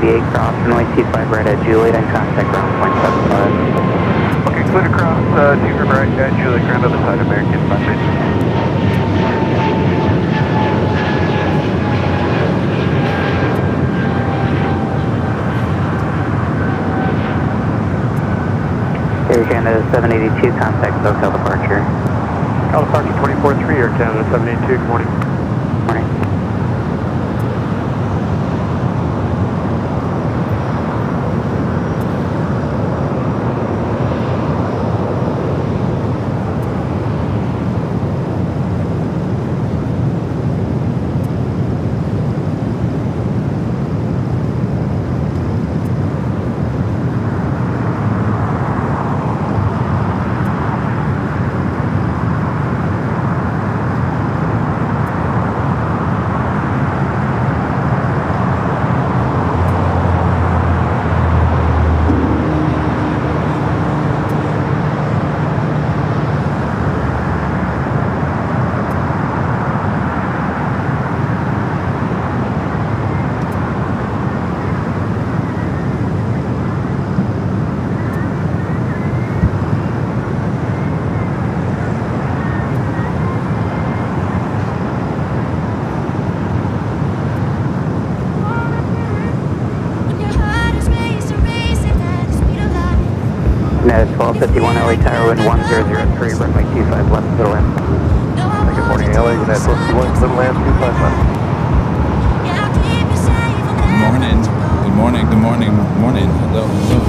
98 cross runway 25 right at Juliet and contact ground point 75. Okay, clear to cross 25 right at Juliet, ground other side, American 5. Air Canada 782, contact SoCal departure. Cal departure 24-3, Air Canada 782, good morning. Morning. United 1251 LA Tower, wind 1003, runway 25 left, little land. Good morning, LA, United 1251, little land 25 left. Good morning, good morning, good morning, good morning. Hello, hello.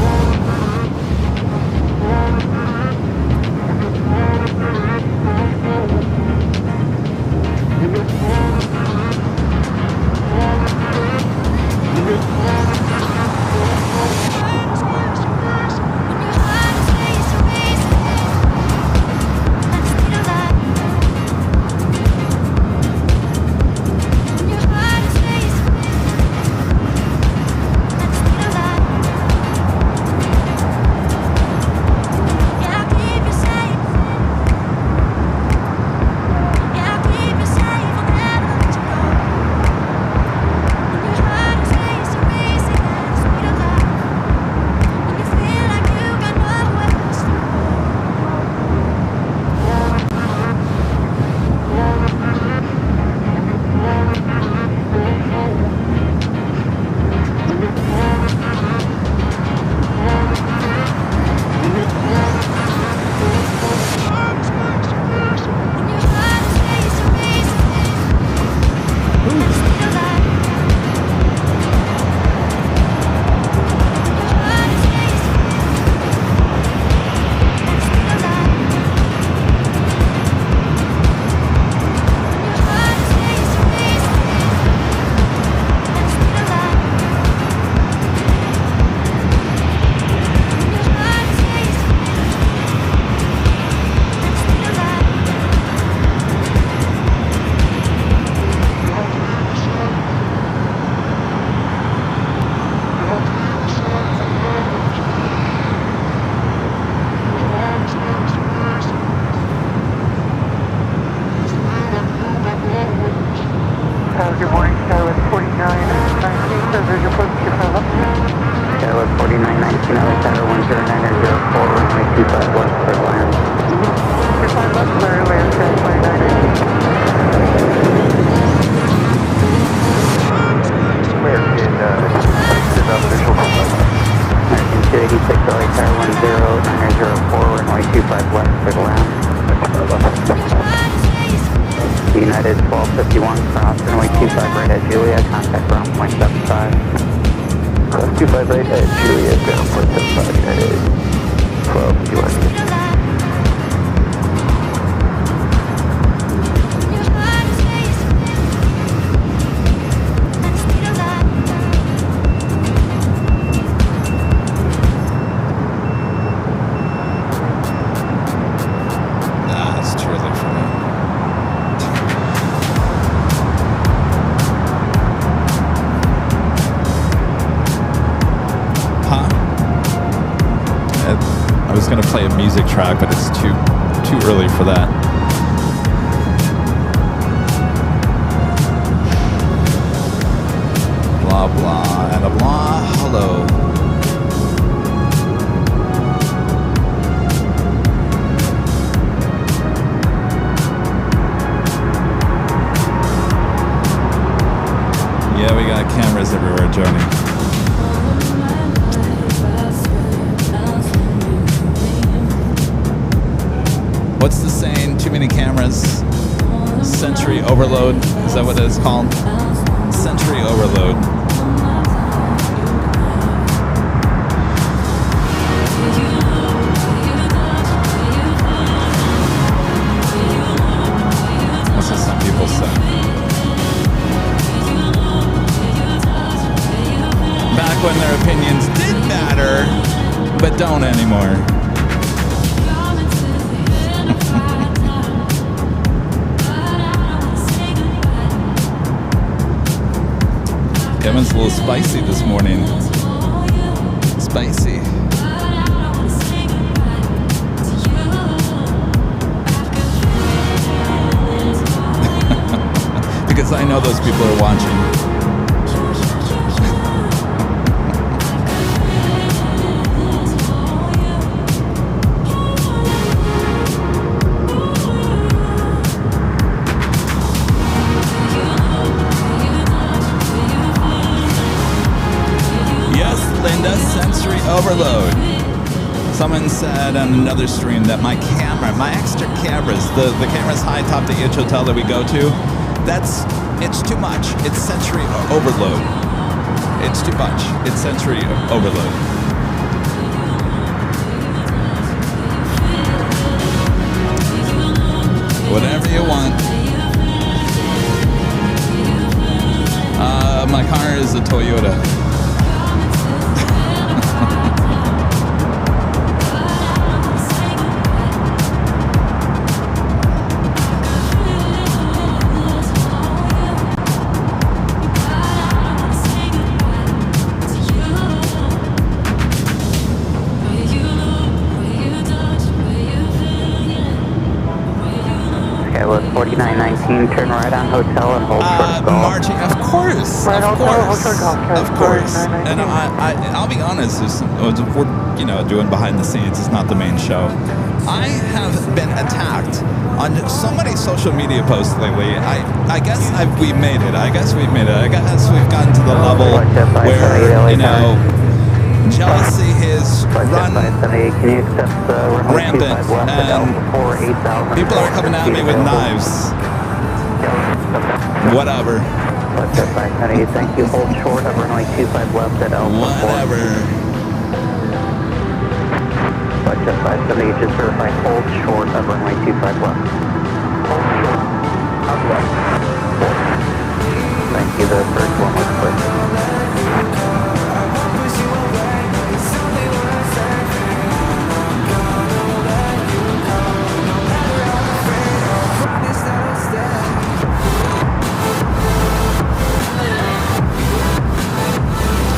Good morning, Skywest 4919, there's your approach, your final up. Skywest 4919 LA Tower, 10904, runway 25 left, little land. Your final up, clear land, Skywest 4919. American, official American 286 LA Tower, 10904, runway 25 left, little land. United 1251, cross runway 25 right at Juliet, contact ground point 75. 25 right at Juliet, ground point 75, United 1251. I was gonna play a music track, but it's too early for that. blah, blah, and a blah. Hello. Yeah, we got cameras everywhere, Joni. What's the saying? Too many cameras. Sensory overload. Is that what it's called? Sensory overload. That's what some people say. Back when their opinions did matter, but don't anymore. Kevin's a little spicy this morning. Spicy. Because I know those people are watching. Linda, sensory overload. Someone said on another stream that my extra cameras, the cameras high top to each hotel that we go to, it's too much. It's sensory overload. It's too much. It's sensory overload. Whatever you want. My car is a Toyota. Okay, well, 4919, turn right on hotel and hold short golf. Marching, of course, Right, of hotel, hold course, short golf. of course. And 4919. I'll be honest, we're doing behind the scenes. It's not the main show. I have been attacked on so many social media posts lately. I guess we've made it. I guess we've gotten to the level where, jealousy is run rampant, and people are coming at me with knives. Whatever. Thank you. Hold short of runway 25 left at Alpha 4. Whatever. Just 578, just verify hold short of runway 25 left. Hold short of left. Thank you. The first one was clear.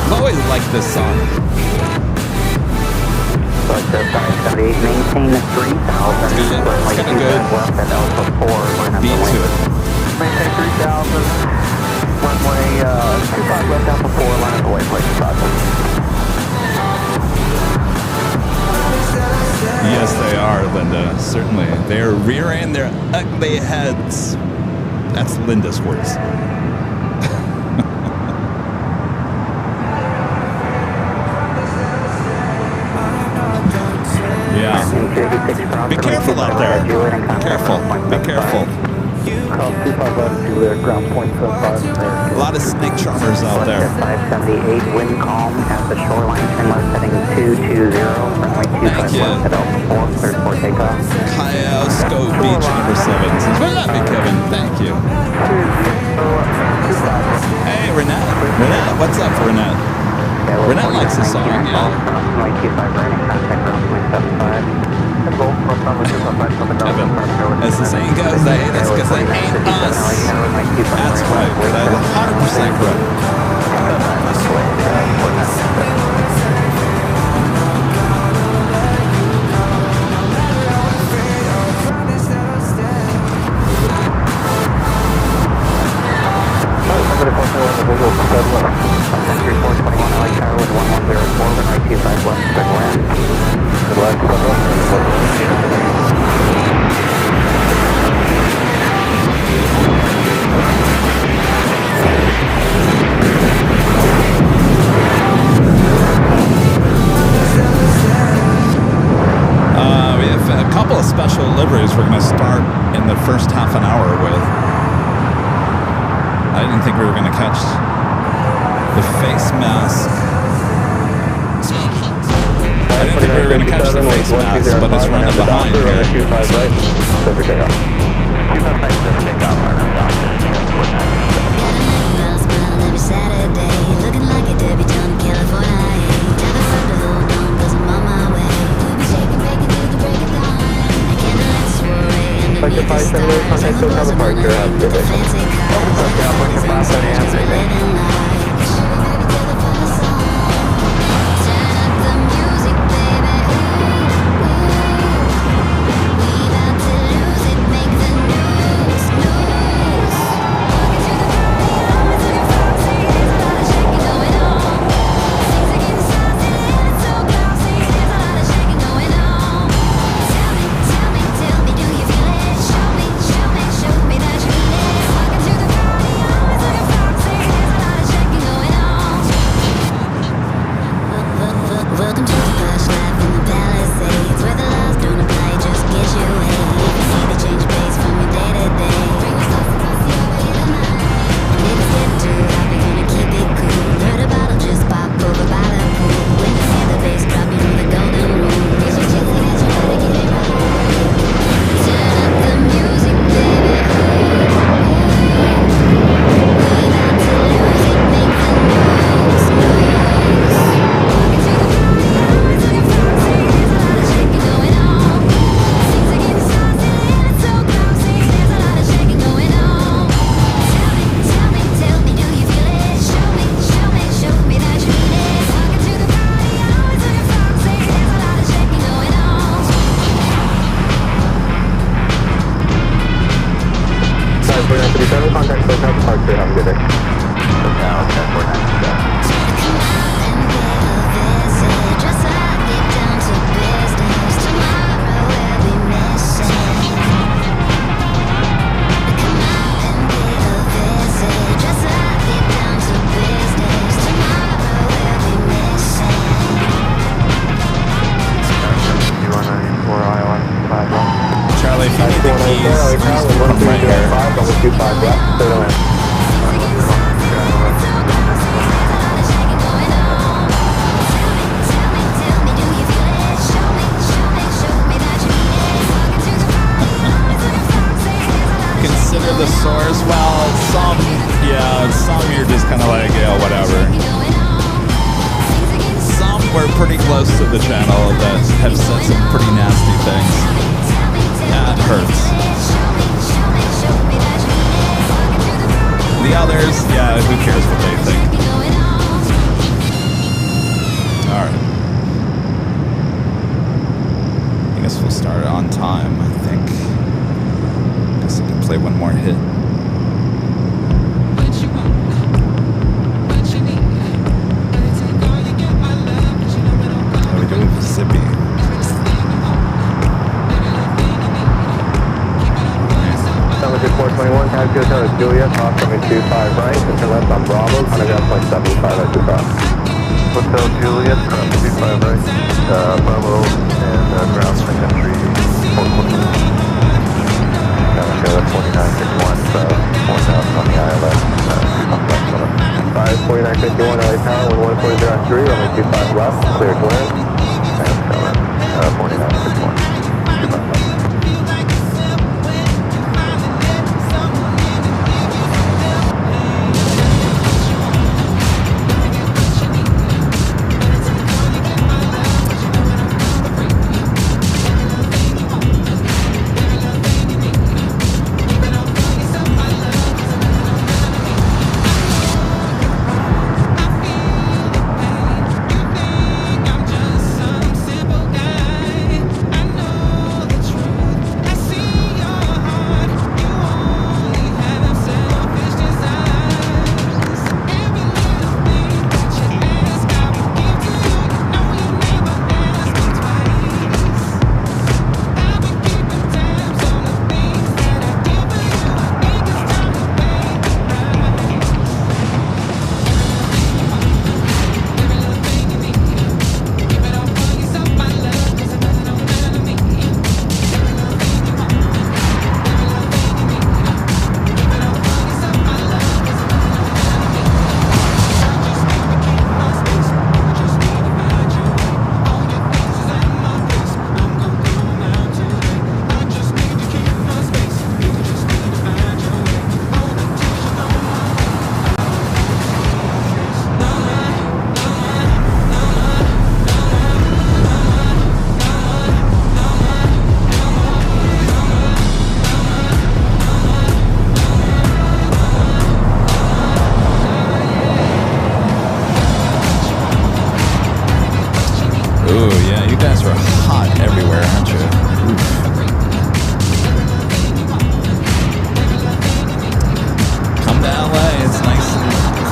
I've always liked this song. Maintain the 3000. It's got a good left at Alpha 4. beat to it. Maintain 3000. Runway 25 left Alpha 4. Line of the waypoint. Yes, they are, Linda. Certainly. They are rearing their ugly heads. That's Linda's words. Yeah. Be careful out there. Be careful. Be careful. A lot of snake charmers out there. 578, wind calm at the shoreline, turn left heading 220, runway 25 left at Alpha 4, cleared for takeoff. Kyosko Beach number 7. Says, well, that be Kevin. Thank you. Hey, Renette. Renette, what's up, Renette? Renette likes the song, yeah. Runway 25 right in contact runway 75. Kevin, as the saying goes, they hate us because they ain't us. That's right. That's 100% correct. the first half an hour with. I didn't think we were going to catch the face mask. I didn't think we were going to catch the face mask, but it's running behind here. 25 right, Pacific takeoff. 25 right, Pacific takeoff, Every Saturday, looking like a debutante in California. Tell the world to hold on, 'cause I'm on my way. We'll be shaking, baking till the break of dawn. A candlelight soiree Like the 578 contact SoCal departure, have a good day. fancy cars. California 578. Living life. Sugar baby, till the fun song. Turn up the music, baby. We about to lose it, make the news. Welcome to the first life in the Palisades, where the laws don't apply, just get you away. If you see the change pace from your day to day, bring your thoughts across the way of the night. And if it's getting too hot, we're gonna keep it cool. Heard a bottle just pop over by the pool. When you hear the bass drop, you know the golden rule. Raise your chest and get you gotta get it right. Turn up the music, baby. We about to lose it, make the news. Contact SoCal departure, have a good day. SoCal 1049. Charlie, if you need the keys, please come right here. 25 left, clear to land. Consider the source. Well, some you're just kind of like, yeah, whatever. Some were pretty close to the channel that have said some pretty nasty things. That hurts. The others, yeah, who cares what they think? Alright. I guess we'll start on time, I think. Guess I can play one more hit. How are we doing with Zippy? Good 421, tag to Hotel Julia, talk coming 25 right, and left on Bravo, autograph 0.75 at the cross. Hotel Julia, 25 right, Bravo, and ground country, 441. That's 4961, so 4,000 on the ILS, 54951 LA Tower, 1140 runway 25 left, clear to land, and coming, 4961, 25 left.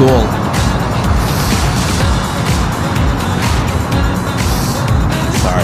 cool. Sorry.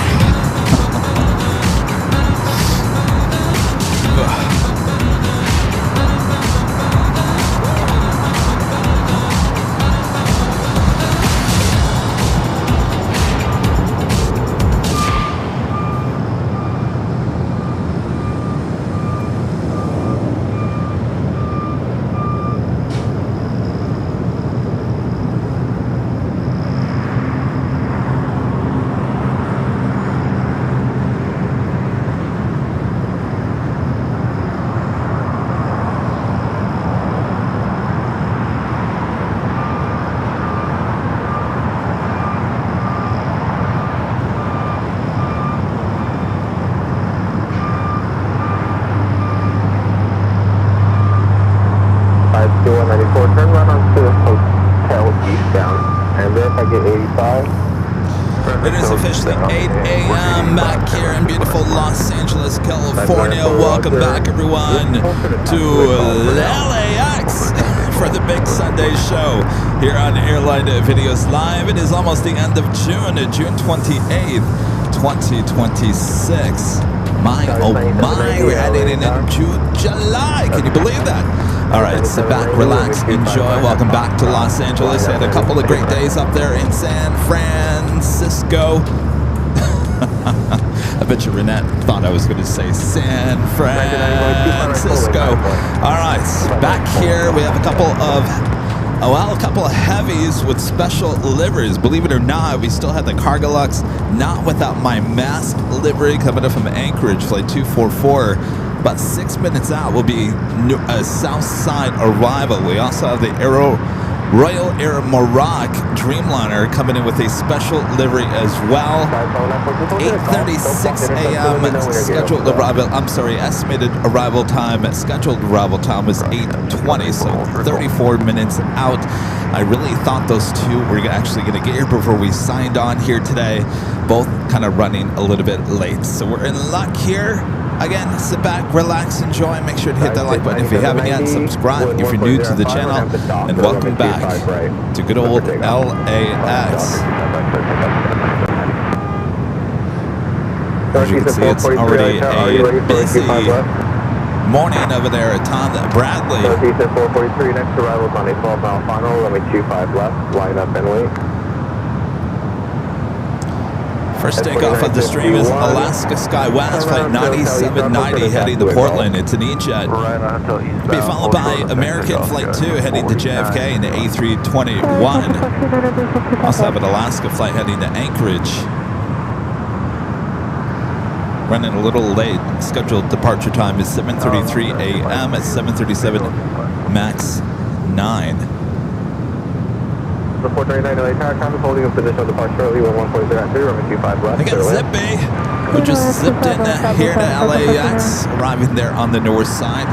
Turn right onto the hotel eastbound, and then if I get 85. It is officially 8 a.m. back here in beautiful Los Angeles, California. Welcome back, everyone, to LAX for the big Sunday show here on Airline Videos Live. It is almost the end of June, June 28th, 2026. My, oh my, we're heading into July. Can you believe that? All right, sit back, relax, enjoy. Welcome back to Los Angeles. Had a couple of great days up there in San Francisco. I bet you Renette thought I was going to say San Francisco. All right, back here we have a couple of heavies with special liveries. Believe it or not, we still have the Cargolux, not without my masked livery, coming up from Anchorage, flight 244. About 6 minutes out will be a south side arrival. We also have the Royal Air Morocco Dreamliner coming in with a special livery as well. 8:36 a.m. scheduled arrival. I'm sorry, estimated arrival time. Scheduled arrival time was 8:20, so 34 minutes out. I really thought those two were actually going to get here before we signed on here today. Both kind of running a little bit late, so we're in luck here. Again, sit back, relax, enjoy. Make sure to hit that like button if you haven't yet. Subscribe if you're new to the channel. And welcome back to good old LAX. As you can see, it's already a busy morning over there at Tom Bradley. Northeast at 443, next arrival is on a 12-mile final, runway 25 left, line up and wait. First takeoff of the stream is Alaska SkyWest, flight 9790 heading to Portland. It's an E-Jet. To be followed by American Flight 2 heading to JFK in the A321. Also have an Alaska flight heading to Anchorage. Running a little late. Scheduled departure time is 7:33 a.m. at 7:37 max 9. The 439 LA Tower, time is holding a position of departure early, 1140 at 3, runway 25 left. I got Zippy, who just zipped in here to LAX, arriving there on the north side.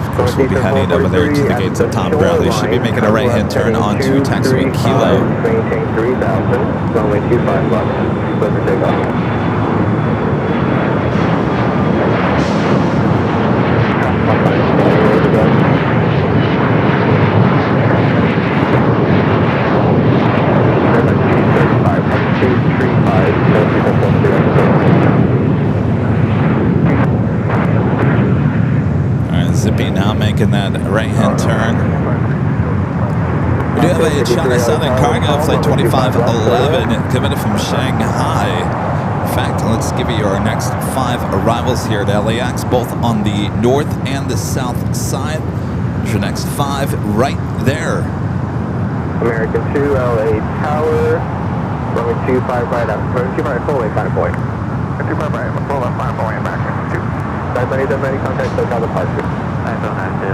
Of course, we'll be heading over there to the gates of Tom Bradley. Should be making a right-hand turn onto taxiway Kilo. Maintain 3000, runway 25 left, clear for takeoff. Zippy now making that right-hand turn. We do have a China Southern cargo flight 2511 coming from Shanghai. In fact, let's give you our next 5 arrivals here at LAX, both on the north and the south side. There's your next 5 right there. American 2, LA Tower, runway 25 right up. Runway 25 full way, 5 point. 25 right, full up, 5 point, back in 2. 990, contact SoCal departure. I don't have to.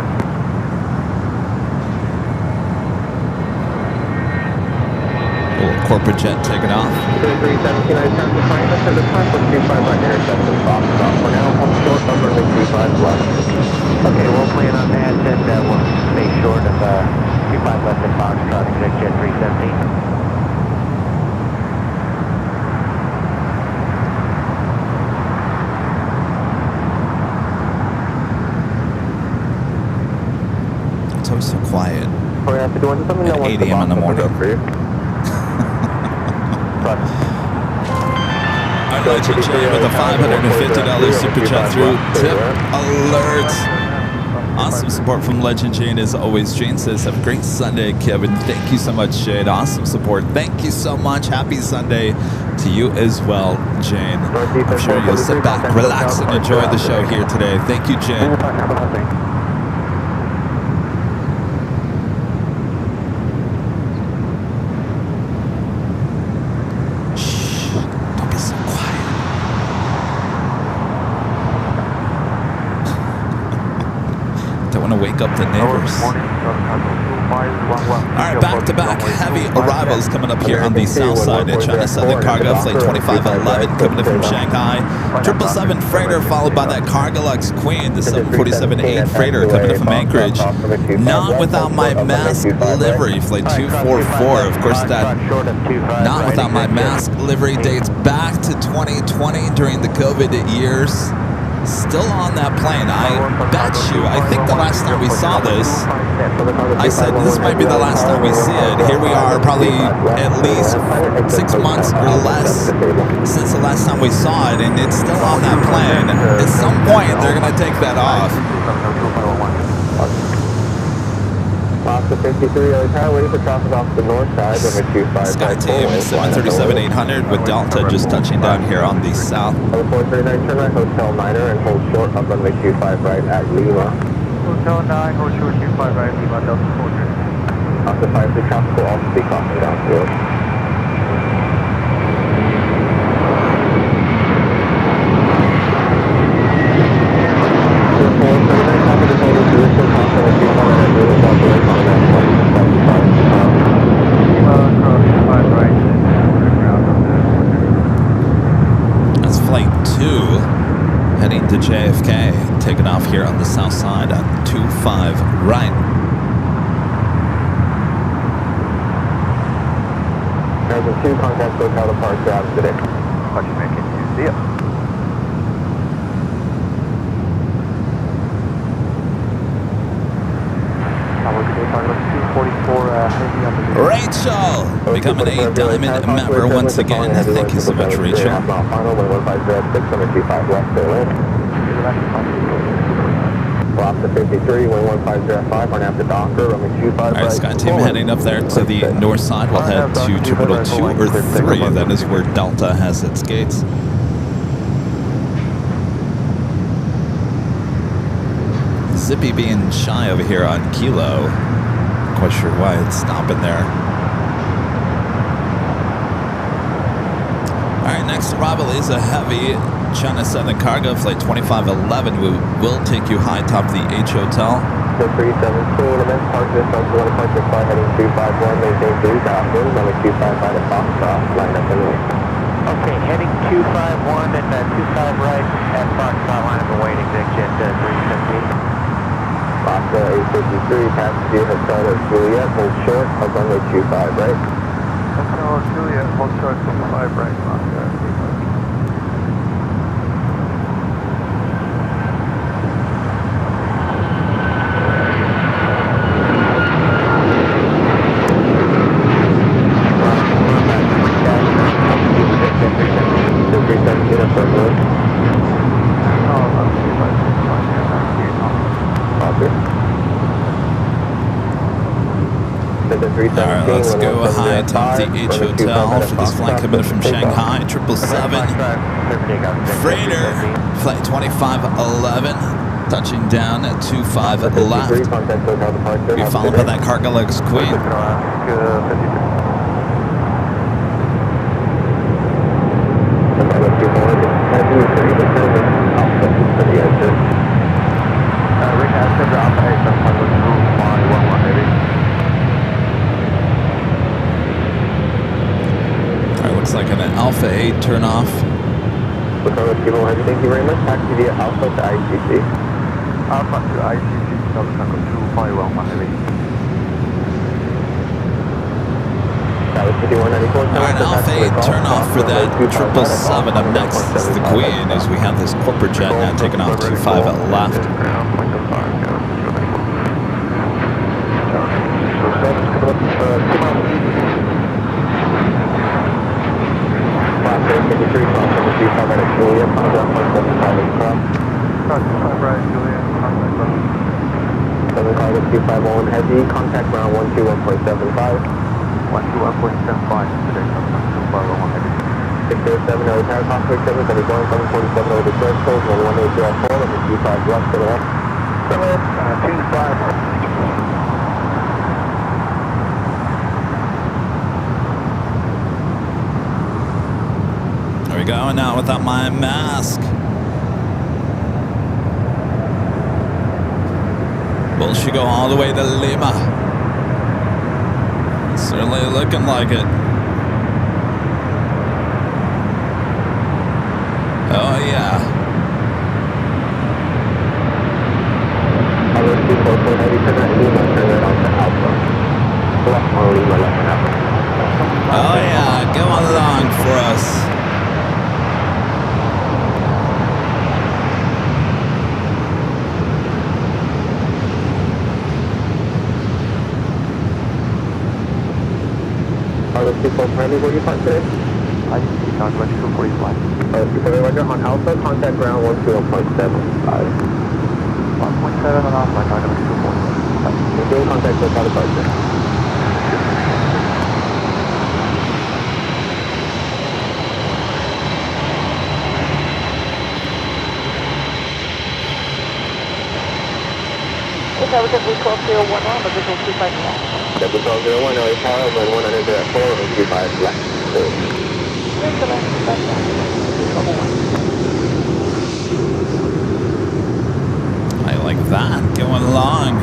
Little corporate jet taking off. 317, I time to find us at the time for 25 right interception, stop. For now, hold short on runway 25 left. Okay, we'll plan on that, and we'll stay short of 25 left in Foxtrot, exit jet 317. always so quiet At at 8 a.m. in the morning. Our Legend Jay with a $550 super chat through tip alert. Awesome support from Legend Jane as always. Jane says, have a great Sunday, Kevin. Thank you so much, Jade. Awesome support. Thank you so much. Happy Sunday to you as well, Jane. I'm sure you'll sit back, relax, and enjoy the show here today. Thank you, Jane. Wake up the neighbors. All right, back-to-back heavy arrivals coming up here on the south side of China Southern Cargo Flight 2511 coming in from Shanghai. 777 freighter followed by that Cargolux Queen, the 747-8 freighter coming in from Anchorage. Not without my mask livery, Flight 244. Of course, that not without my mask livery dates back to 2020 during the COVID years. Still on that plane. I bet you, I think the last time we saw this, I said this might be the last time we see it. Here we are, probably at least 6 months or less since the last time we saw it, and it's still on that plane. At some point, they're going to take that off. Oscar 53, waiting for traffic off the north side, Sky Team 737-800 with Delta just touching down here on the south. 439, turn right, Hotel Niner, and hold short up runway 25 right at Lima. Hotel 9, hold short 25 right, Lima, Delta 430. Oscar 53, traffic will also be crossing downfield. That's Flight 2 heading to JFK, taking off here on the south side at 25 right. There's a 2 contact hotel departure out today. What you making? You see it? Rachel, becoming a diamond member once again. Thank you so much, Rachel. Oscar 53, 11505, on after Docker, runway 25 All right, Sky Team heading up there to the north side. We'll head to terminal 2 or 3. That is where Delta has its gates. Zippy being shy over here on Kilo. Quite sure why it's stopping there. All right, next arrival is a heavy China Southern Cargo Flight 2511. We will take you high top of the H Hotel. 317, immense park distance, 1.65 heading 251, maintain 3000, runway 25 right at Foxtrot, line up and wait. Okay, heading 251 and 25 right at Foxtrot, line up and waiting, exit 317. Oscar 853, passenger Hotel Juliet, hold short of runway 25 right. Hotel Juliet, hold short 25 right, Oscar. Alright, let's go high top the H Hotel for this flight coming in from Shanghai, 777 freighter, flight 2511, touching down at 25 left. Be followed by that Cargolux Queen. Looks like an Alpha 8 turnoff. Thank you very much. Taxi via Alpha to ICC. Alpha to ICC, Delta Tango 2511 heavy. Alright, Alpha 8 turnoff for that 777. Up next is the Queen as we have this corporate jet now taking off 25 left. Heavy, contact ground 121.75. 121.75 today, 607 over tower, conflict 771, 747 over the threshold, 11804, let me see 5 left to the left. 25. There we go. Now without my mask. Will she go all the way to Lima? Certainly looking like it. Oh yeah. I'll let's do 4.90, turn right Lima, turn right on to Alpha. Left on Lima, left on Alpha. Oh yeah, go along for us. Let's do 4.90, where do you park today? I see Southwest 245. Roger, on Alpha, contact ground 121.75. 1.7 on Alpha, Southwest 245. Maintain contact with our departure. That was at 1201 on, but this will 25 long. Double 1201, LA Tower, run 100 at 4, 25 left. Where's the last 25 long? 1201. I like that. Going along.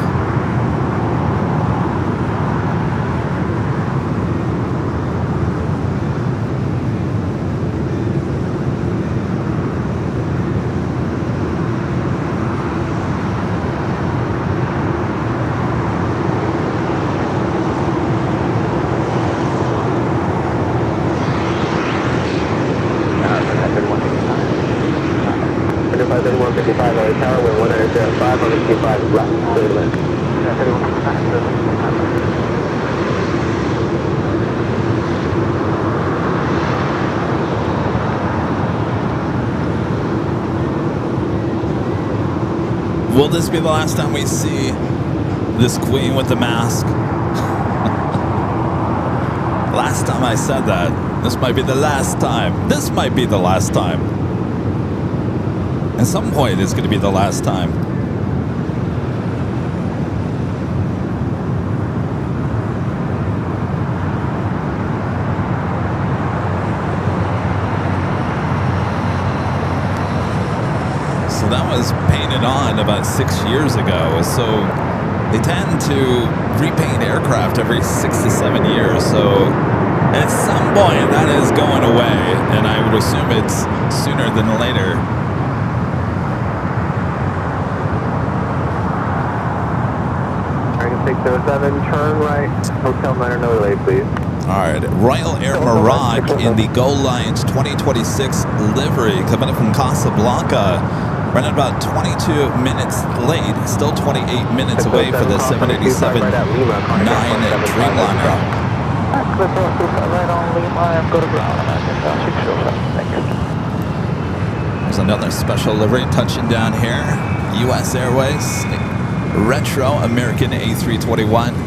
Will this be the last time we see this queen with the mask? Last time I said that. This might be the last time. This might be the last time. At some point, it's going to be the last time. So that was painted on about 6 years ago. So they tend to repaint aircraft every 6 to 7 years. So at some point that is going away, and I would assume it's sooner than later. Dragon 607, turn right, Hotel Manor, no delay, please. All right, Royal Air Morocco in the Go Lions 2026 livery coming up from Casablanca. Running about 22 minutes late, still 28 minutes away for the 787-9 Dreamliner. Cliff Ross 25 right on Lima and go to ground. I'm at 607, thank you. There's another special livery touching down here. U.S. Airways, retro American A321.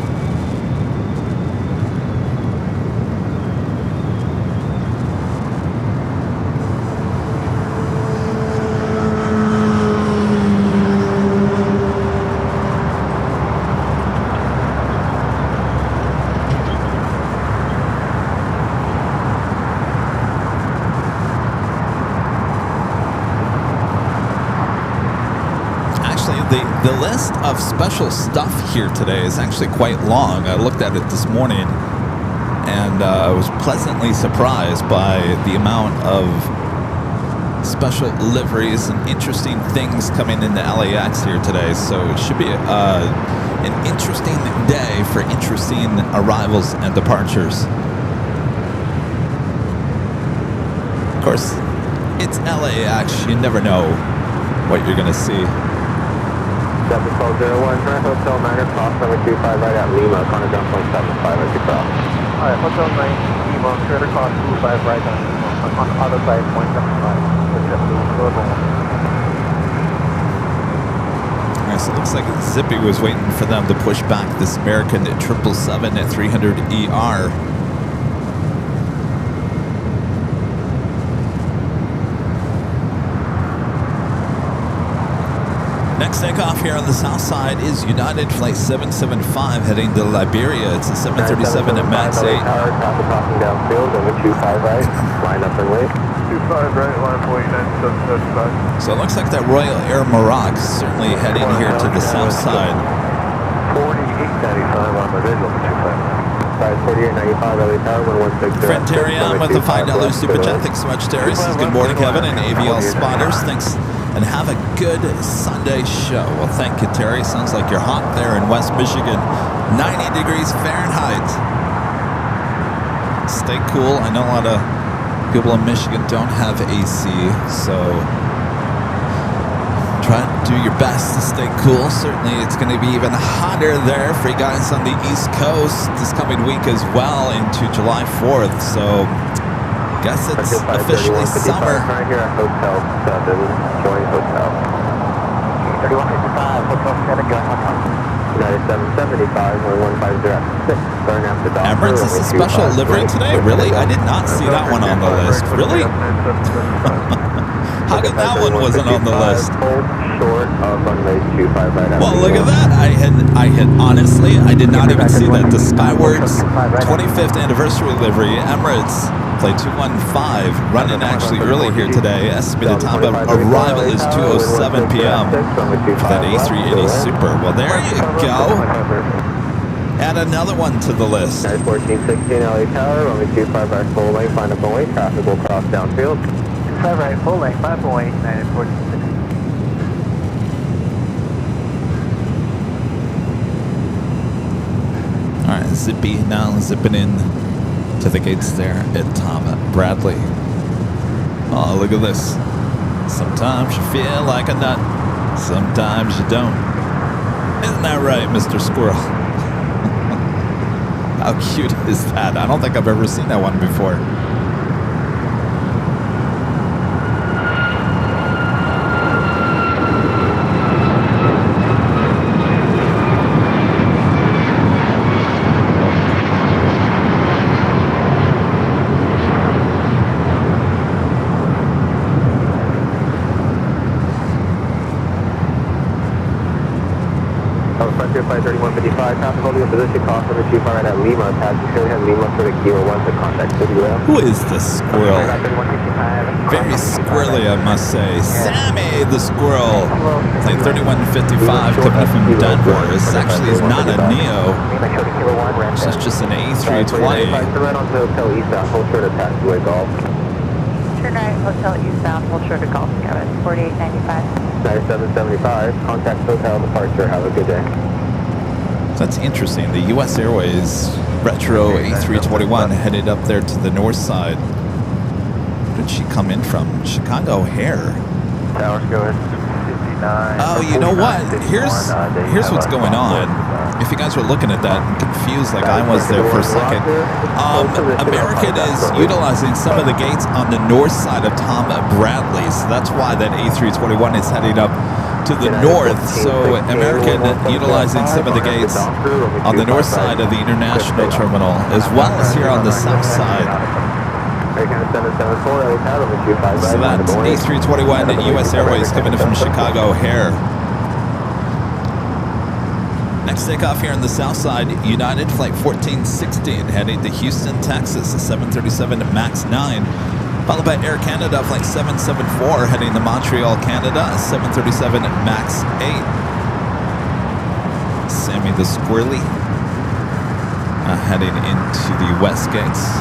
The list of special stuff here today is actually quite long. I looked at it this morning, and I was pleasantly surprised by the amount of special liveries and interesting things coming into LAX here today. So it should be an interesting day for interesting arrivals and departures. Of course, it's LAX. You never know what you're going to see. 71201, current Hotel 9er, cross runway 25 right at Lima, Connor down 0.75 as you cross. Alright, Hotel 9, Lima, clear to cross 25 right on the other side, 0.75. Alright, so it looks like Zippy was waiting for them to push back this American 777 at 300 ER. Next takeoff here on the south side is United Flight 775 heading to Liberia. It's a 737 at Max 8. Tower, traffic crossing downfield, runway 25 right, line up and wait. 25 right, line 49, 775. So it looks like that Royal Air Morocco certainly heading here to the south side. 4895 on the visual, 25. 4895 LA Tower, 1160. Friend Terry on with the $5 super chat. Thanks so much, Terry. Says good morning, Kevin, and AVL spotters. Thanks, and have a good Sunday show. Well, thank you, Terry. Sounds like you're hot there in West Michigan. 90 degrees Fahrenheit. Stay cool. I know a lot of people in Michigan don't have AC, so try to do your best to stay cool. Certainly, it's going to be even hotter there for you guys on the East Coast this coming week as well into July 4th. So, guess it's officially summer. Right here at Hotel 7, join Hotel. 3155, Hotel 7, join Hotel. United 775, 1150 at 6, starting after Doctor. Emirates is a special livery today? Really? I did not see that one on the list. Really? How come that one wasn't on the list? Short of runway 25 right. Well, look at that. I had honestly, I did not even see that. The Skywards 25th anniversary livery, Emirates, Flight 215, running actually early here today. Estimated time of arrival is 2:07 p.m. for that A380 Super. Well, there you go. Add another one to the list. 1416 LA Tower, runway 25 right full lane, find up and wait, traffic will cross downfield. 5 right, full lane, 5.8, United 1460. All right, Zippy now zipping in to the gates there at Tom Bradley. Oh, look at this. Sometimes you feel like a nut, sometimes you don't. Isn't that right, Mr. Squirrel? How cute is that? I don't think I've ever seen that one before. Flight 3155, traffic holding in position, cross over 25 right at Lima, passing Sheridan Lima for the Kilo 1 to contact City Rail. Who is the squirrel? Very squirrely, I must say. Sammy the squirrel. Flight 3155 coming from Denver. This actually is not a Neo. This is just an A320. Turn right onto Hotel Eastbound, hold short of taxiway Golf. Turn right, Hotel Eastbound, hold short of Golf, Kevin, 4895. 9775, contact Hotel departure, have a good day. That's interesting. The U.S. Airways Retro A321 headed up there to the north side. Where did she come in from? Chicago O'Hare. Towers go at 59. Oh, you know what? Here's what's going on. If you guys were looking at that and confused like I was there for a second, American is utilizing some of the gates on the north side of Tom Bradley. So that's why that A321 is heading up to the north. So American utilizing some of the gates on the north side of the international terminal as well as here on the south side. So that's A321 US Airways coming in from Chicago O'Hare. Next takeoff here on the south side, United Flight 1416 heading to Houston, Texas, a 737 MAX 9. Followed by Air Canada Flight 774 heading to Montreal, Canada, a 737 MAX 8. Sammy the Squirrely heading into the west gates.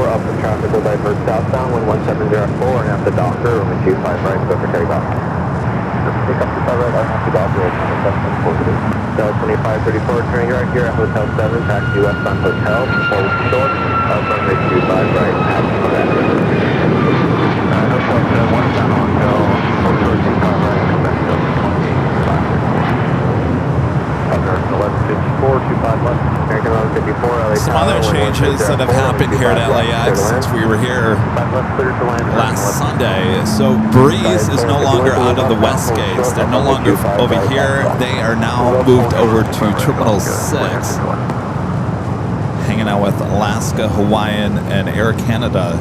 Up the traffic will divert southbound 11704 and after Doctor, runway 25 right, go for takeoff. Take up to 5 right, I'll have to go operate on the 2534, turning right here at Hotel 7, taxi westbound Hotel, forward short, runway 25 right, taxi back. Hotel 7, westbound Hotel, forward short 25 right, expect over 1154, 25 left. American 1154, LA Some other changes that have happened here at LAX since we were here 5 left, clear to land. last Sunday. So Breeze is no longer out of the West Gates. They're no longer over here. They are now moved over to Terminal 6, hanging out with Alaska, Hawaiian, and Air Canada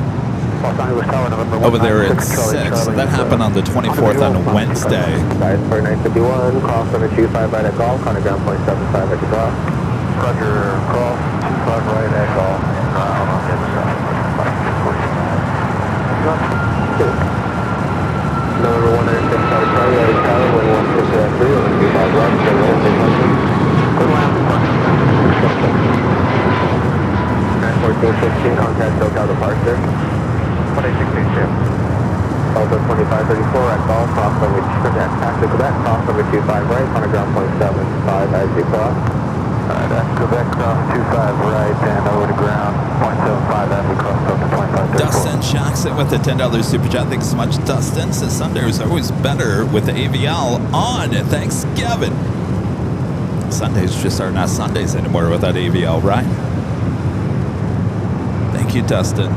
over there at 6. That happened on the 24th on Wednesday. Guys, for 951, cross on the 25 right at golf, on the ground point 75 at the cross. Roger, cross 25 right at golf, and out on the other side. Number 196, sorry, Charlie, LA Tower, 116 3, on the 25 right, turn right, take question. Good land. 91416, contact SoCal departure. 2868. Also 2534 at golf, cross over taxi Quebec, cross over 25 right, on the ground point 75 as you cross. Alright, that's Quebec cross 25 right and over to ground, 0.75 as we cross over 2534. Dustin Jackson with the $10 super chat. Thanks so much, Dustin. Says Sunday is always better with the AVL on Thanksgiving. Sundays just are not Sundays anymore without AVL, right? Thank you, Dustin.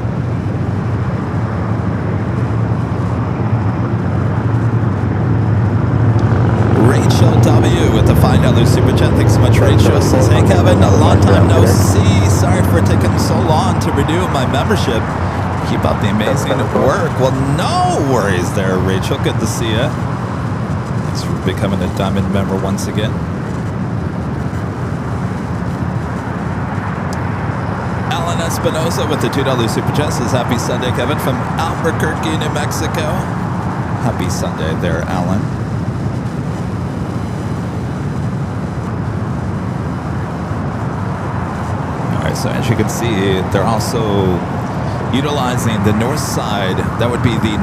Rachel W with the $5 super chat. Thanks so much, Rachel. Says, hey Kevin, a long time no see. Sorry for taking so long to renew my membership. Keep up the amazing work. Well, no worries there, Rachel. Good to see you. Thanks for becoming a Diamond member once again. Alan Espinosa with the $2 super chat says, happy Sunday, Kevin, from Albuquerque, New Mexico. Happy Sunday there, Alan. So as you can see, they're also utilizing the north side. That would be the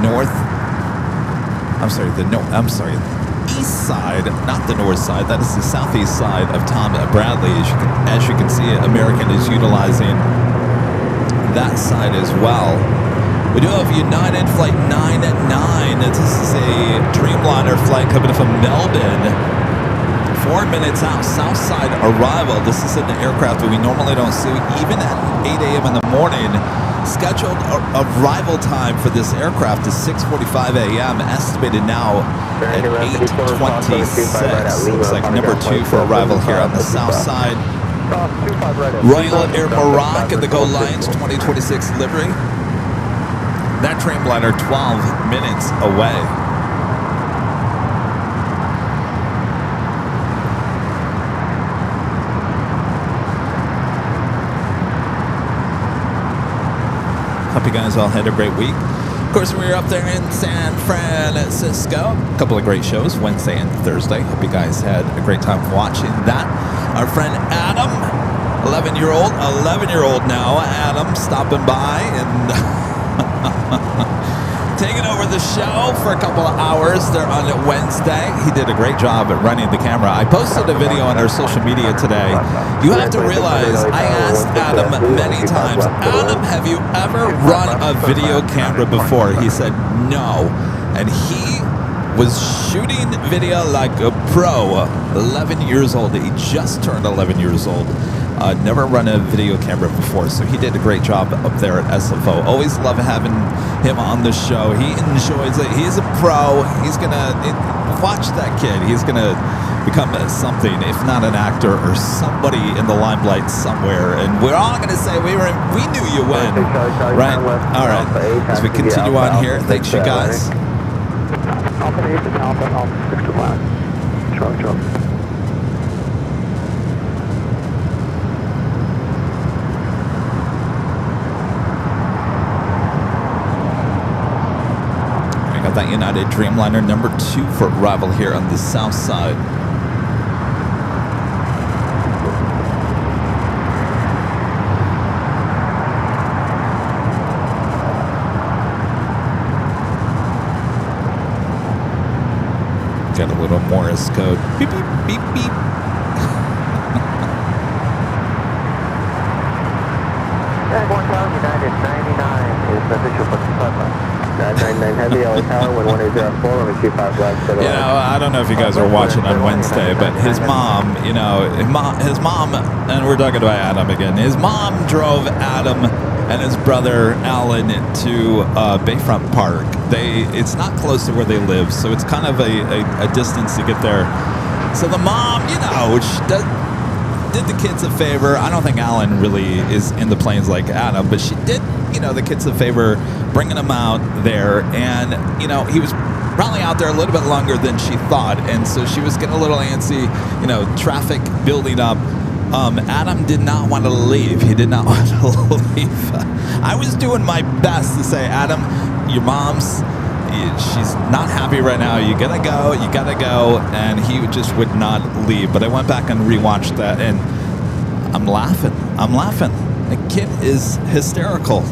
east side, not the north side. That is the southeast side of Tom Bradley. As you can see, American is utilizing that side as well. We do have United Flight 99. This is a Dreamliner flight coming from Melbourne. 4 minutes out, south side arrival. This is an aircraft that we normally don't see even at 8 a.m. in the morning. Scheduled arrival time for this aircraft is 6:45 a.m. Estimated now at 8:26. Looks like number 2 for arrival here on the south side. Royal Air Morocco in the Go Lions 2026 livery. That Dreamliner 12 minutes away. Hope you guys all had a great week. Of course, we were up there in San Francisco. A couple of great shows, Wednesday and Thursday. Hope you guys had a great time watching that. Our friend Adam, 11-year-old now, Adam, stopping by and taking over the show for a couple of hours there on Wednesday. He did a great job at running the camera. I posted a video on our social media today. You have to realize, I asked Adam many times, Adam, have you ever run a video camera before? He said no. And he was shooting video like a pro, 11 years old. He just turned 11 years old. Never run a video camera before, so he did a great job up there at SFO. Always love having him on the show. He enjoys it. He's a pro. He's gonna watch that kid. He's gonna become something, if not an actor or somebody in the limelight somewhere. And we're all gonna say we knew you when, right? All right. As we continue on here, thanks you guys. Alpha 8 to Alpha 6 to land. Charlie. That United Dreamliner number 2 for arrival here on the south side. Got a dress code. Beep, beep, beep, beep. Airborne Tower, United 99 is the official for the sunlight. 999 Heavy, LA Tower, wind 1804, runway 25 left. You know, I don't know if you guys are watching on Wednesday, but his mom, you know, his mom, and we're talking about Adam again. His mom drove Adam and his brother Alan to Bayfront Park. It's not close to where they live, so it's kind of a distance to get there. So the mom, you know, did the kids a favor. I don't think Alan really is in the planes like Adam, but she did, you know, the kids a favor, bringing him out there. And, you know, he was probably out there a little bit longer than she thought. And so she was getting a little antsy, you know, traffic building up. Adam did not want to leave. He did not want to leave. I was doing my best to say, Adam, your mom's, she's not happy right now. You gotta go. You gotta go. And he just would not leave. But I went back and rewatched that, and I'm laughing. I'm laughing. The kid is hysterical.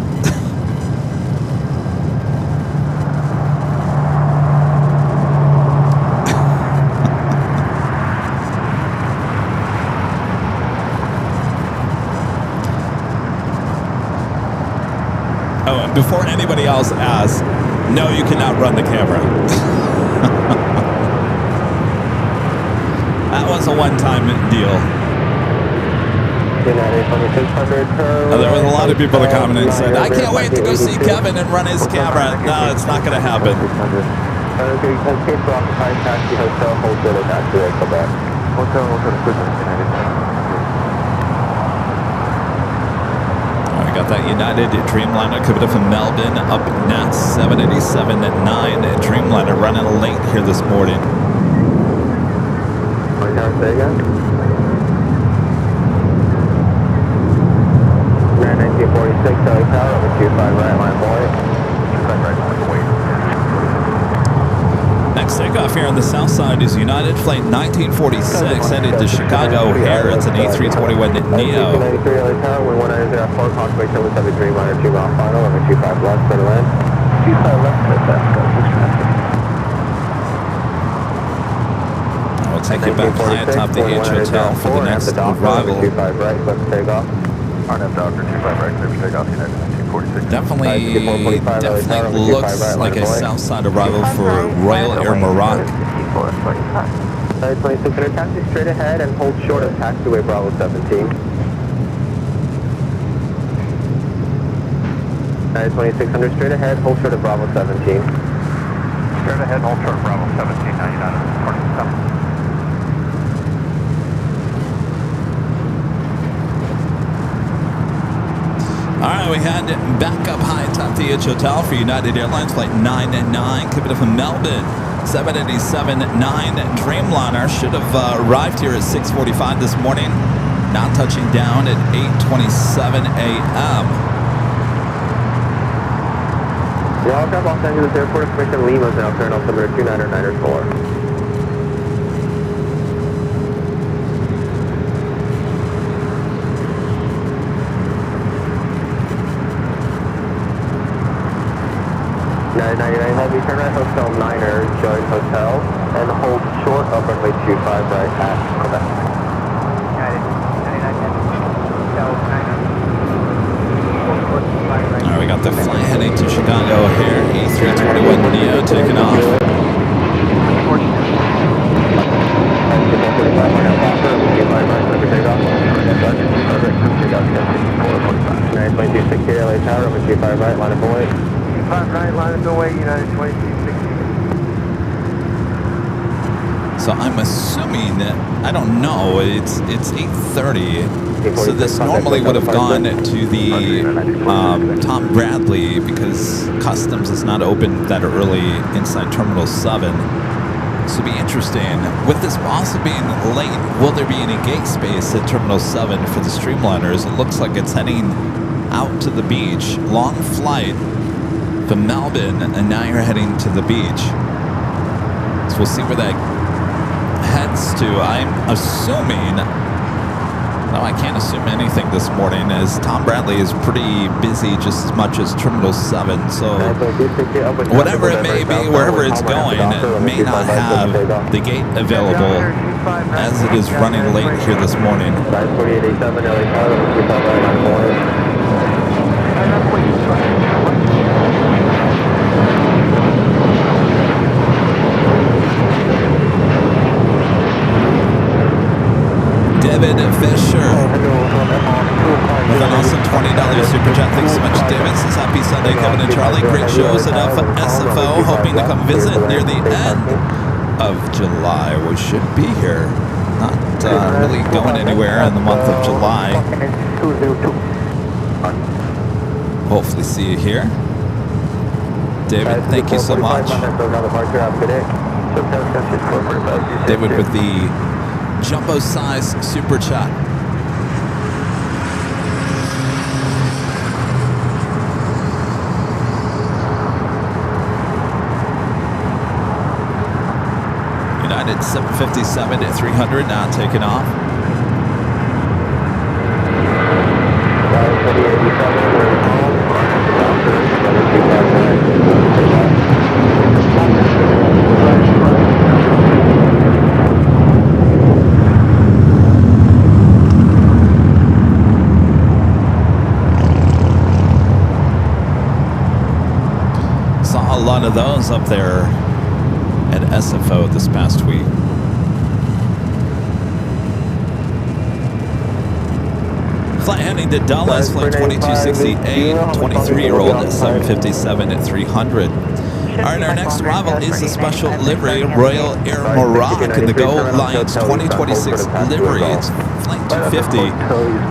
Oh, and before anybody else asks, no, you cannot run the camera. That was a one-time deal. There was a lot of people that commented and said, I can't wait to go see Kevin and run his camera. No, it's not going to happen. We got that United Dreamliner coming up from Melbourne up next, 787 at 9. Dreamliner running late here this morning. Say again? 1946, LA Tower, over 25 right line boy. 25 right line boy. Next takeoff here on the south side is United Flight 1946 headed to Chicago O'Hare. It's an A321 Neo. 1993 LA Tower, wind 1904, contact 770 Dreamliner, 2 mile final, over 25 left, clear to land. 25 left, clear to land. We'll take you back high atop the H Hotel for the next arrival. 25 right, left takeoff. RNF Doctor, 25 right, clear for takeoff, United 1946. Definitely looks like a south side arrival for Royal Air Maroc. 2600, taxi straight ahead and hold short of taxiway Bravo 17. 2600 straight ahead, hold short of Bravo 17. Straight ahead, hold short of Bravo 17, now United reporting south. All right, we head back up high atop the H Hotel for United Airlines Flight 999 coming up from Melbourne. 787-9 Dreamliner should have arrived here at 6:45 this morning. Now touching down at 8:27 a.m. Y'all got Los Angeles Airport information. Lima is now current altimeter 29994. 999 Heavy, turn right, Hotel Niner, join Hotel, and hold short of runway 25 right at Quebec. 99 All right, we got the flight heading to Chicago O'Hare, A321 Neo taking off. 92260 LA Tower, over 25 right, line of away. 25 right, line of away, United 2260. So I'm assuming that, I don't know, it's 8:30. So this normally would have gone to the Tom Bradley because customs is not open that early inside Terminal 7. So it'll be interesting. With this also being late, will there be any gate space at Terminal 7 for the Streamliners? It looks like it's heading out to the beach. Long flight from Melbourne, and now you're heading to the beach. So we'll see where that heads to. I'm assuming, no, I can't assume anything this morning, as Tom Bradley is pretty busy just as much as Terminal 7. So whatever it may be, wherever it's going, it may not have the gate available as it is running late here this morning. David Fisher with an awesome $20 super chat. Thanks so much, David. Says happy Sunday, Kevin and Charlie. Great shows at SFO. Hoping to come visit near the end of July. We should be here. Not really going anywhere in the month of July. Hopefully see you here. David, thank you so much. David with the jumbo size super chat. United 757 at 300 now taking off. Saw a lot of those up there at SFO this past week. Flight heading to Dallas, flight 2268, 23-year-old at 757 at 300. All right, our next arrival is a special livery, Royal Air Morocco in the Go Lions 2026 livery. It's flight 250,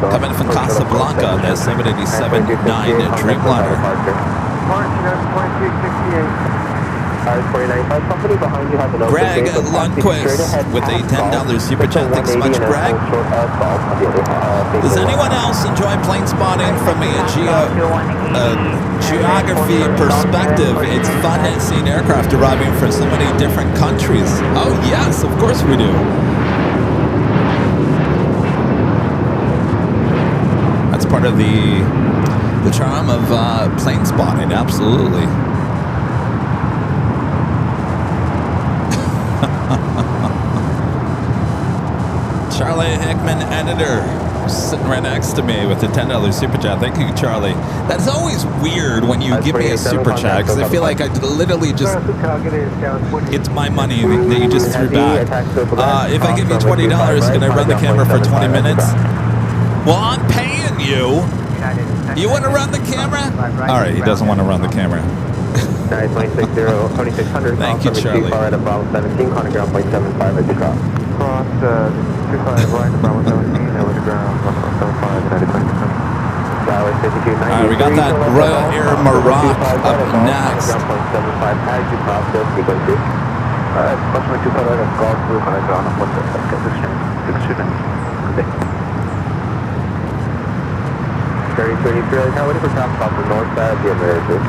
coming from Casablanca on the 787-9 Dreamliner. Greg Lundquist with a $10 super chat. Thanks so much, Greg. Does anyone else enjoy plane spotting from a geography perspective? It's fun seeing aircraft arriving from so many different countries. Oh yes, of course we do. That's part of the charm of plane spotting, absolutely. Charlie Hickman, editor, sitting right next to me with the $10 super chat. Thank you, Charlie. That's always weird when you give me a super chat, because I feel like I literally just, it's my money that you just threw back. If I give you $20, can I run the camera for 20 minutes? Well, I'm paying you. You want to run the camera? All right, he doesn't want to run the camera. Thank you, Charlie. Cross 25 right to Bravo 17, over the ground, 175, Alright, we got that Royal Air Morocco up next. Very pretty, how would it be off the north side of the Americas?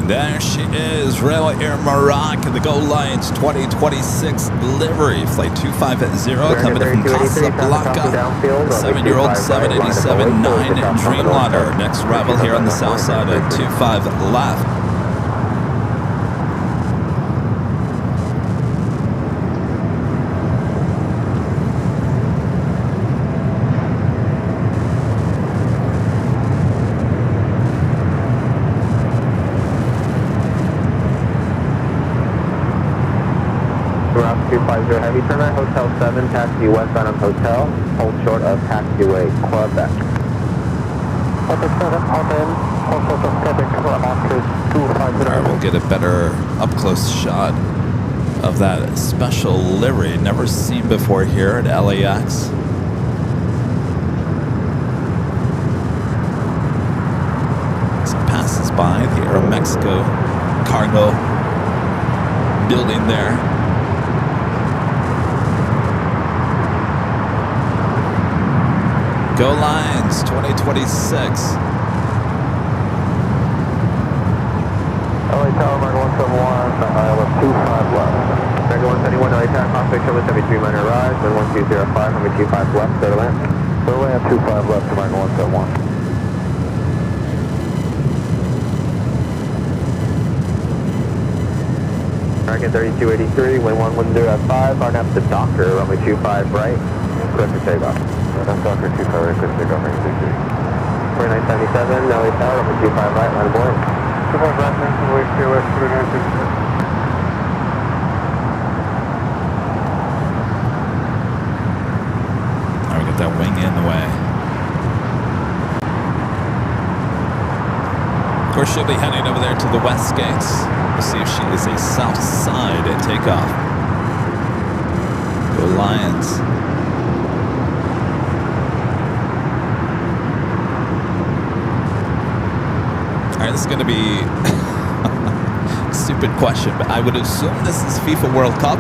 There she is, Royal Air Morocco, the Go Lions 2026 livery, flight 250, coming from Casablanca, 7-year-old 787-9 Dreamliner. Next arrival here on the south side at 25 left. Heavy turn Hotel 7, taxi westbound of Hotel, hold short of taxiway, Quebec. Hotel 7, hold in, hold short of Quebec, Alright, we'll get a better up-close shot of that special livery, never seen before here at LAX. Some by the Aeromexico cargo building there. Go Lions 2026. LA Tower, America 171, left 25 left. America 171, LA Tower, conflict, over 73 minor rise, then 1205, number 25 left, clear to land. Clear to land, 25 left, America 171. American 3283, wind 110 at 5, RNAP to Doctor, runway 25 right, clear for takeoff. That's Doctor 25 right, clear for takeoff, range 63. 4977, LA Tower, runway 25 right, line of board. 25 right, runway 2 west, 4977. Alright, get that wing in the way. Of course, she'll be heading over there to the west gates. We'll see if she is a south side at takeoff. Go Lions. All right, this is going to be a stupid question, but I would assume this is FIFA World Cup.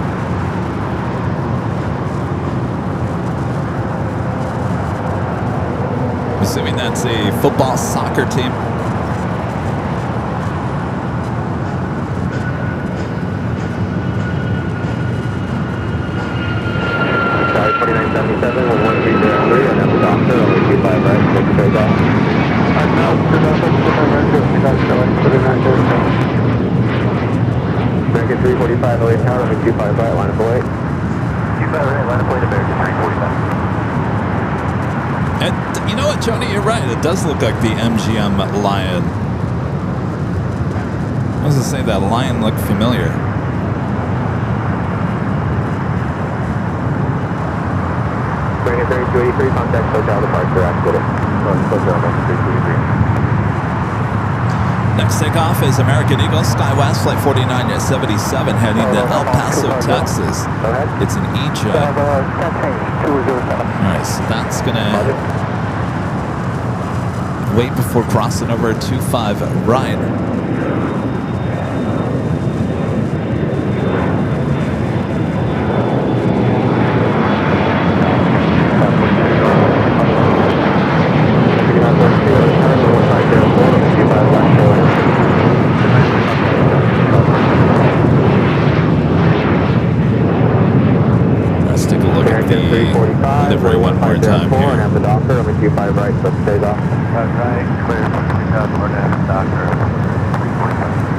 Assuming that's a football soccer team. Sorry, 4977, 11303, and that's the Doctor, only 25 right, clear for takeoff. I'm now, 25 right, 4977. American 345, LA Tower, only 25 right, line of flight. 25 right, line of flight, American 345. And you know what, Joni, you're right. It does look like the MGM Lion. I was going to say that lion looked familiar. American 3283, contact hotel departure, accident. Hotel, American 3283. Next takeoff is American Eagle, SkyWest, flight 4977, heading to El Paso, Texas. It's an E-jet. Alright, so that's going to wait before crossing over 25 right. Livery one more time here. And have the Doctor, I'm 25 right, so stays off. Right, clear, 2000, and Doctor.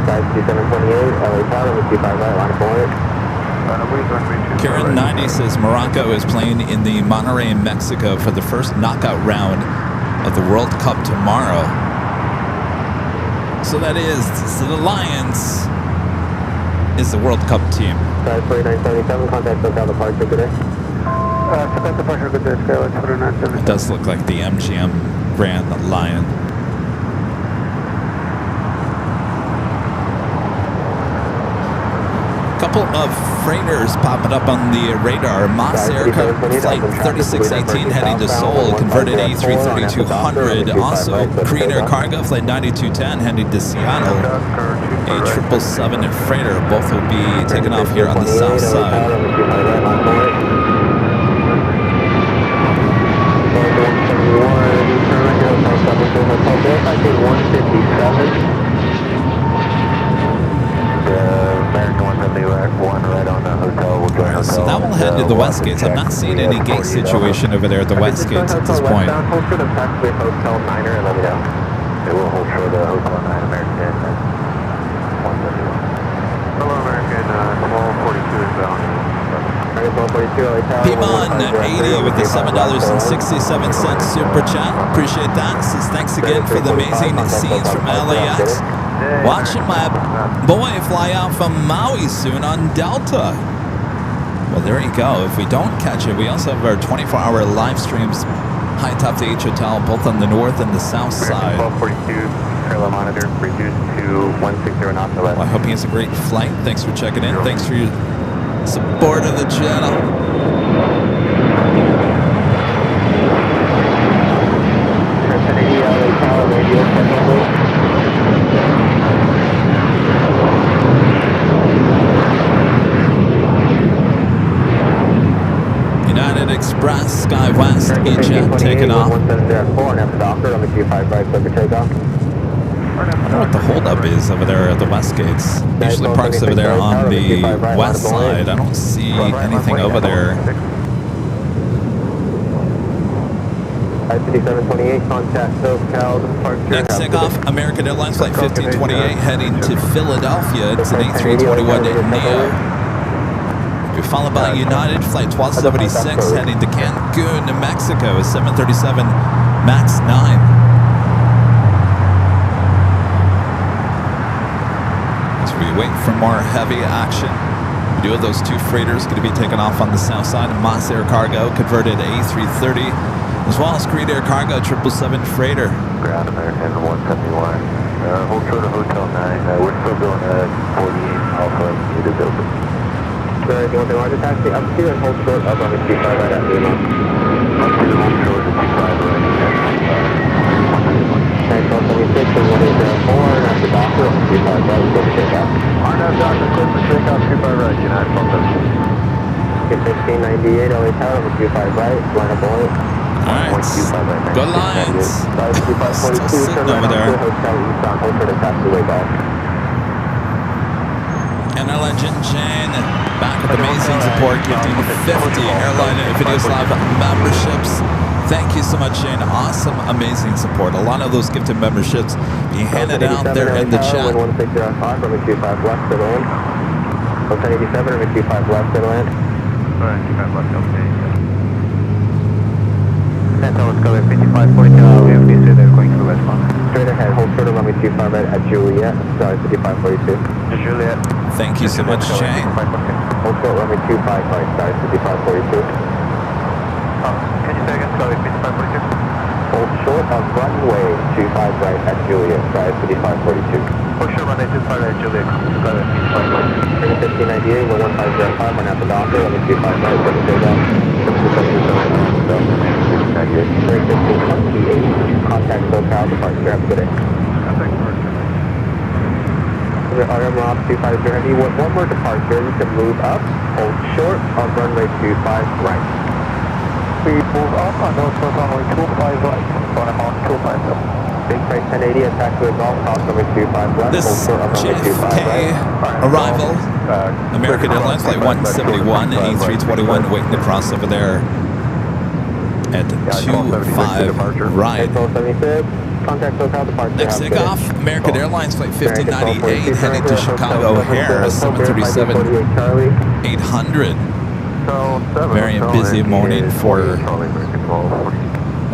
Guys, 2728, LA Tower, I'm 25 right, line of point. Karen 90 says Morocco is playing in the Monterrey, Mexico for the first knockout round of the World Cup tomorrow. So that is, so the Lions is the World Cup team. Guys, 4977, contact hotel departure today. It does look like the MGM Grand Lion. Couple of freighters popping up on the radar. Moss Aircraft Flight 3618 heading to Seoul, converted A330-200. Also, Korean Air Cargo Flight 9210 heading to Seattle. A 777 freighter. Both will be taking off here on the south side. So that will head to the west gates. I'm not seeing any gate situation over there at the west gates at this point. Hold short of taxiway Hotel 9er and let me know. It will hold short of Hotel 9 American 171. Hello American, small 42 is bound. Pimon 80 with the $7.67 super chat. Appreciate that. Says thanks again for the amazing scenes from LAX. Watching my boy fly out from Maui soon on Delta. Well, there you go. If we don't catch it, we also have our 24-hour live streams high top the H Hotel, both on the north and the south side. 1242, parallel monitor, reduced to 160 knots or less. Well, I hope he has a great flight. Thanks for checking in. Thanks for your support of the channel. E-Jet taking off. 170 and after Docker on the 25 right, clear for takeoff. I don't know what the holdup is over there at the west gates. Usually parks over there on the west side. I don't see anything over there. 5728, contact SoCal, departure. Next takeoff, American Airlines Flight 1528 heading to Philadelphia. It's an A321 Neo. We're followed by United Flight 1276 heading to Cancun, Mexico. A 737 MAX 9. As we wait for more heavy action, we do have those two freighters going to be taken off on the south side. Moss Air Cargo converted A330. As well as Green Air Cargo 777 freighter. Ground American 171. Hold short of Hotel 9. We're still going at 48 Alpha. Need to build it. Sir, do you want the larger taxi up to and hold short of on the 25 right at Lima? Up to the hold short of 25 right at 1276 and 1804 and after Docker on the 25 right, clear for takeoff. RNAV Doctor, clear for takeoff 25 right. United Flight 1598 LA Tower on the 25 right, line up point. All right, go Lions. Still sitting over there. And our legend Jane back with amazing support, gifting 50 AirLineVideos Live memberships. Thank you so much, Jane. Awesome, amazing support. A lot of those gifted memberships being handed out there in the chat. 1605 from 25 left to land. 1087 from 25 left to land. 25 left, okay. Central, let's go at 55 point, we have to say they're going to westbound. Straight ahead, hold short of runway 25 right at Juliet, sorry, 5542. Juliet. Thank you so much, Jane. Hold short runway 25 right, sorry, 5542. Can you say again, sorry, 5542? Hold short of runway 25 right at Juliet, sorry, 5542. Hold short runway 25 right at Juliet, go at 5542. 1598, 1505, run out the Docker, runway 25 right, go to takeoff. 1528, contact SoCal, departure, have a good day. RM Rob 250, have you want one more departure, you can move up, hold short on runway 25 right. Please move up on northwest runway 25 right, on a Hawk 250. Big Freight 1080, attack to the golf, cross runway 25 left, This hold short on runway 25 JFK right. arrival, American Airlines Flight 171, A321 waiting to cross over there at 25 right. 1276, contact SoCal, departure, Next have a good day. takeoff, American Airlines Flight 1598 heading to Chicago O'Hare, 737 800. Very busy morning for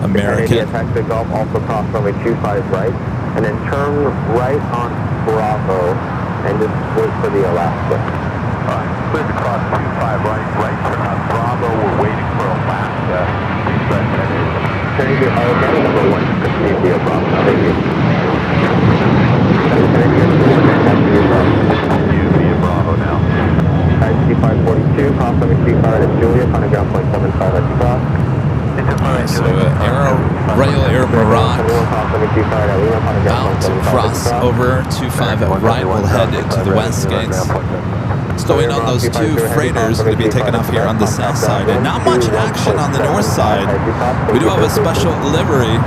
American. Attack the Gulf, also cross runway 25 right, and then turn right on Bravo, and just wait for the Alaska. Alright, clear to cross 25 right turn on Bravo, we're waiting for Alaska. Turn to Alabama number 1, continue via Bravo, thank you. Continue via Bravo now. C542, cross runway 25 at Juliet, on a ground point 75 at the cross. So Rail Air Morocco about to cross over 25 right, we'll head into the west gates. Stowing on those two freighters going to be taken off here on the south side, and not much action on the north side. We do have a special livery.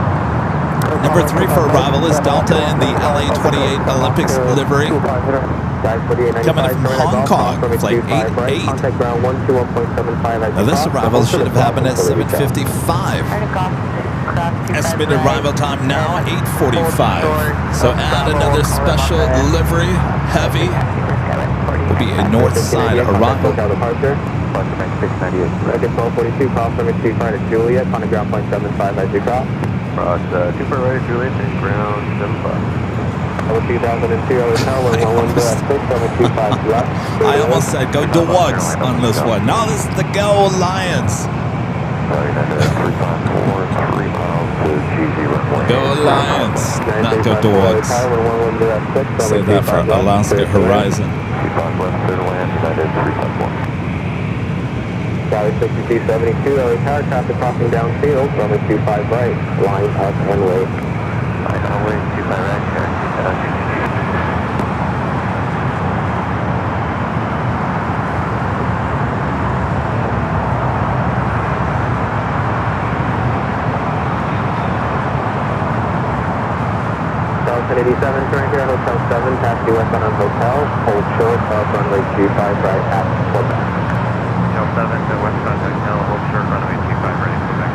Number 3 for arrival is Delta in the LA28 Olympics livery. Coming from Hong Kong, flight 88. Now this arrival should have happened at 7:55. Estimated arrival time now 8:45. So add another special livery, heavy. Will be a north side arrival. American 1242, cross runway 25 at Juliet, on the ground point 75 as you cross. Cross 25 right, Juliet, and ground 75. 2002, hotel, 111 left. I almost said go Dogs on this one. No, this is the Go Lions. Go Lions, not go Dogs. Say that for Alaska Horizon. Valley 6272, LA Tower, traffic crossing downfield, runway 25 right, line up and wait. Line up and wait, 25 right, Victoria Hotel 7, taxi westbound on Hotel, hold short of runway 25 right at Quebec. Hotel 7 to westbound Hotel, hold short runway 25 right at Quebec.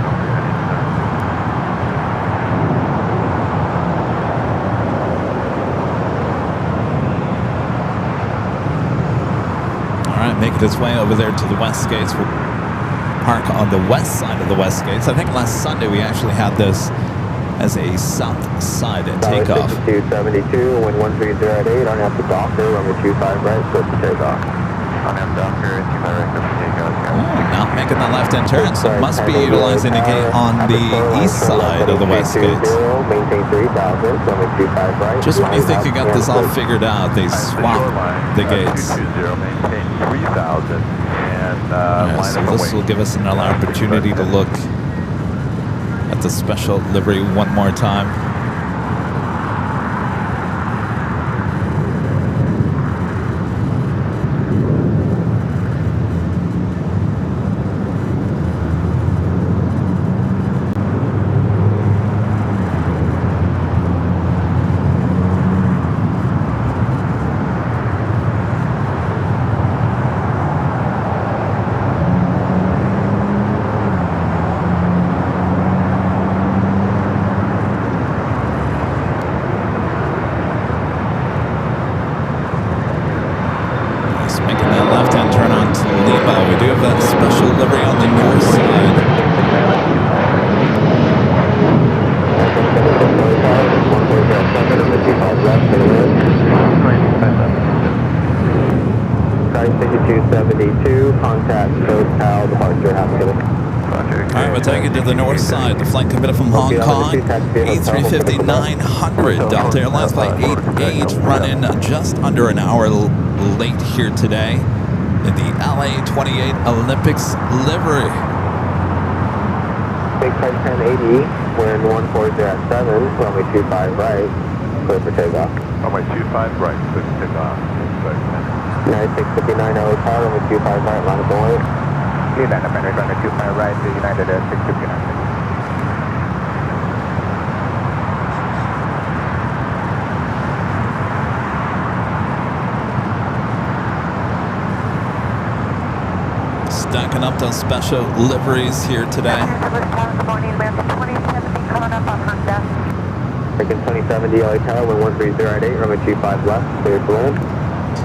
All right, making its way over there to the West Gates. We'll park on the west side of the West Gates. I think last Sunday we actually had this as a south side takeoff. 6272, wind 130 at 8, on after Docker, runway 25 right, clear for takeoff. On F Docker, 25 right, clear for takeoff. Now making the left-hand turn, so must be utilizing the gate on the east side of the West Gates. Maintain 3000, runway 25 right. Just when you think you got this all figured out, they swap the gates. 220, maintain 3000, and line So up this will give us another opportunity to look at the special livery one more time. A350-900 Delta Airlines Flight 8H running just under an hour late here today in the LA 28 Olympics livery. Big Flight 1080, wind 140 at 7, runway 25 right, clear for takeoff. Runway 25 right, clear for takeoff. 9659 LA Tower, runway 25 right, line up the way. Cleveland, American, runway 25 right, to United 659. Stacking up those special liveries here today. American 2070 LA Tower, wind 130 at 8, runway 25 left, clear to land.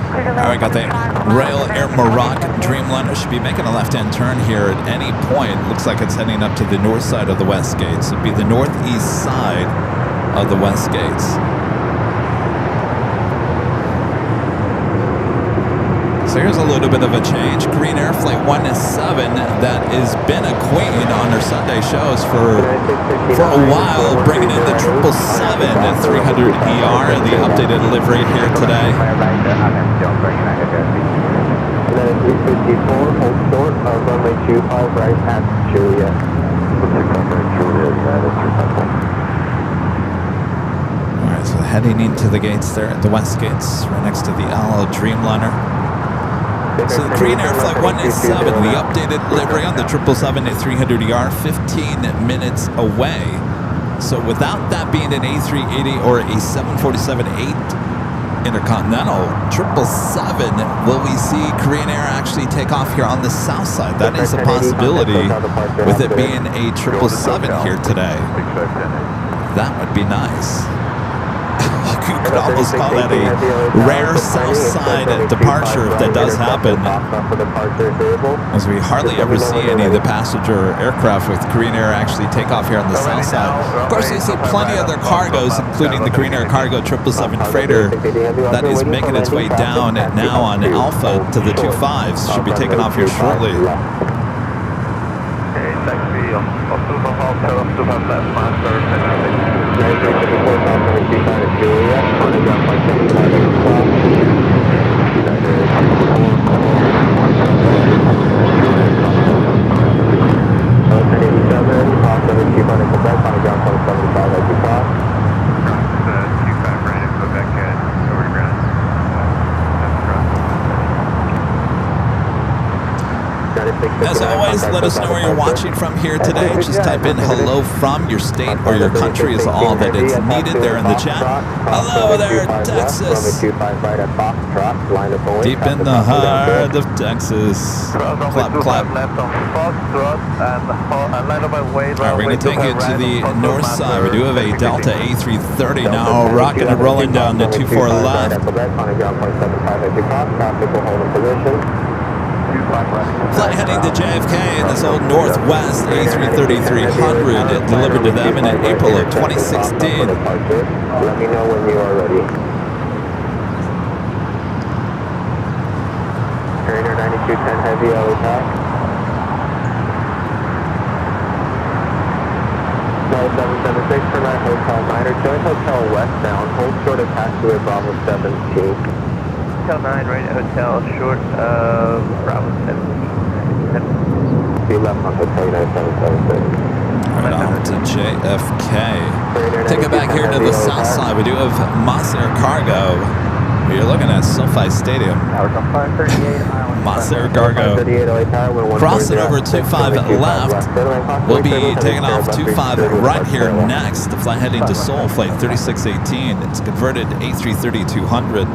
All right, got the Rail Air Morocco Dreamliner. Should be making a left-hand turn here at any point. Looks like it's heading up to the north side of the West Gates. It'd be the northeast side of the West Gates. So here's a little bit of a change. Korean Air Flight 107 that has been a queen on their Sunday shows for a while, bringing in the 777-300ER and the updated livery here today. 354, hold short of runway 25 right at Juliet. All right, so heading into the gates there at the West Gates, right next to the LL Dreamliner. So the Korean Air Flight 187, the updated livery on the 777-300ER, 15 minutes away. So without that being an A380 or a 747-8 Intercontinental 777, will we see Korean Air actually take off here on the south side? That is a possibility with it being a 777 here today. That would be nice. You could almost call that a rare south side departure if that does happen, as we hardly ever see any of the passenger aircraft with Korean Air actually take off here on the south side. Of course, we see plenty of their cargos, including the Korean Air Cargo 777 freighter that is making its way down now on Alpha to the 25s. Should be taking off here shortly. As always, let us know where you're watching from here today. Just type in hello from your state or your country is all that it's needed there in the chat. Hello there, Texas. Deep in the heart of Texas. Clap, clap. Alright, we're going to take you to the north side. We do have a Delta A330 now, rocking and rolling down to 24 left. Flight heading to JFK in this old Northwest A330-300 delivered to them in April of 2016. Let me know when you are ready. Trainer 9210 heavy, LA pack. 776 for night, Hotel Niner, join Hotel westbound, hold short of taxiway Bravo 17. Hotel 9, right at Hotel, short of Bravo 17. Be left on Hotel United 776. Right on to JFK. Take it back here to the south side. We do have Moss Air Cargo. You're looking at SoFi Stadium. Moss Air Cargo. Crossing over 25 left. We'll be taking off 25 right here next. The flight heading to Seoul, flight 3618. It's converted A330-200.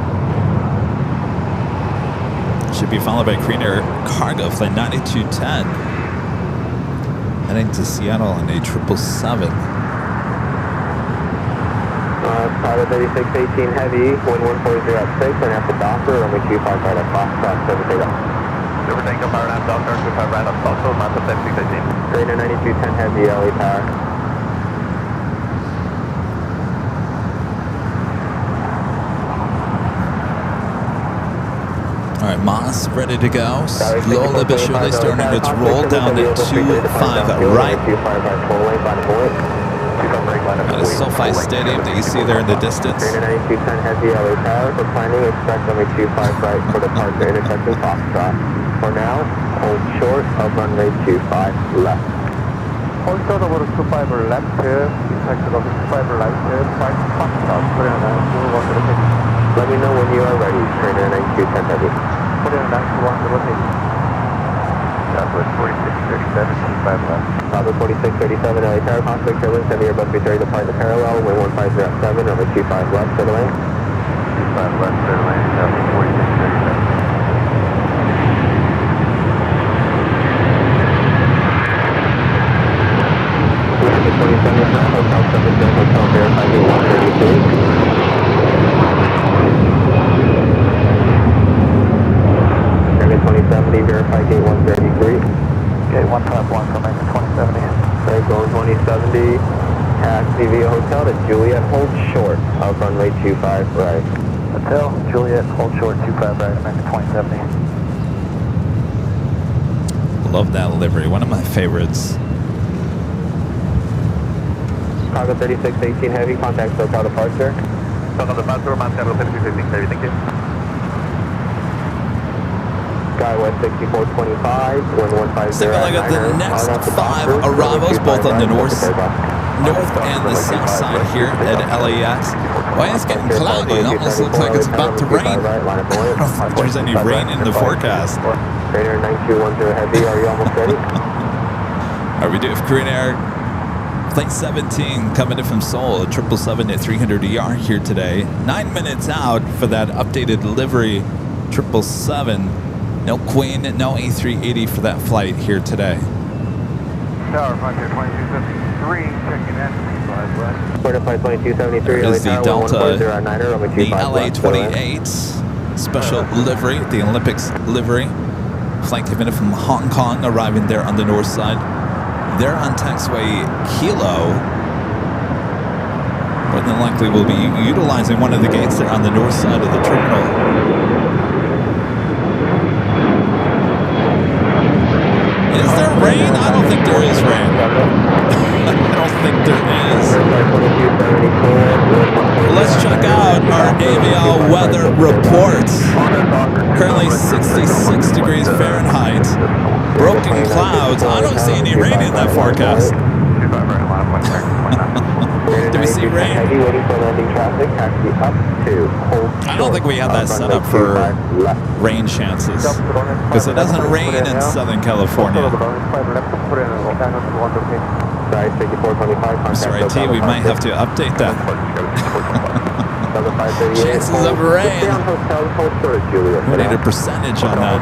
Should be followed by Korean Air Cargo, flight 9210. Heading to Seattle on a 777. Pilot 3618 heavy, 1140 at 6, and after Docker, runway 25 right at Foxtrot, 7 take off. Silver Tango, power down, Docker, 25 right up, also, Mazda 7618. Trainer 9210 heavy, LA power. All right, Moss ready to go. Slowly but surely starting its roll down to 25 right. That is SoFi Stadium that you see there in the distance. Trainer 9210 heavy, LA power. For planning, expect runway 25 right for departure, intersection Foxtrot. For now, hold short of runway 25 left. Hold short over 25 left here, intersection of 25 right here, 5 Foxtrot, put in a 91 Let me know when you are ready, Trainer 9210 heavy. Put in a 91 rotation. Southwest 4637, 25 left. Southwest 4637, LA Tower, Prospect Airlines, sending your bus return to depart the parallel, wind 150 number 25 left, clear to land. 25 left, clear to land, Southwest 4637. Hotel 7 Hotel Verify 133. Area 2070, verify gate 133. Gate 151, coming to 2070. Alright, going 2070. Taxi via hotel to Juliet, hold short of runway 25 right. Hotel, Juliet, hold short, 25 right, coming to 2070. Love that livery, one of my favorites. Cargo 3618 heavy, contact SoCal departure. SoCal departure, Cargo 3618 heavy, thank you. Skywest 6425, 1150. Let's take a look at the next 5 arrivals, both on the north and the south side here at LAX. Well, it's getting cloudy. It almost looks like it's about to rain. I don't think there's any rain in the forecast. Trainer 9210 heavy, are you almost ready? All right, we do have Korean Air Flight 17 coming in from Seoul, a 777-300ER here today. 9 minutes out for that updated livery 777. No Queen, no A380 for that flight here today. Tower, Frontier 2273, checking in, 25 left. Flight 2273, There is the Delta, the the LA-28 special livery, the Olympics livery. Flight coming in from Hong Kong, arriving there on the north side. They're on taxiway Kilo. More than likely will be utilizing one of the gates there on the north side of the terminal. Is there rain? I don't think there is rain. I don't think there is. Let's check out our AVL weather reports. Currently 66 degrees Fahrenheit. Broken clouds. I don't see any rain in that forecast. Do we see rain? Heavy waiting for landing traffic, taxi up to hold I don't think we have that set up for rain chances because it doesn't rain in Southern California. Sorry, T, we might have to update that. Chances of rain. We need a percentage on that.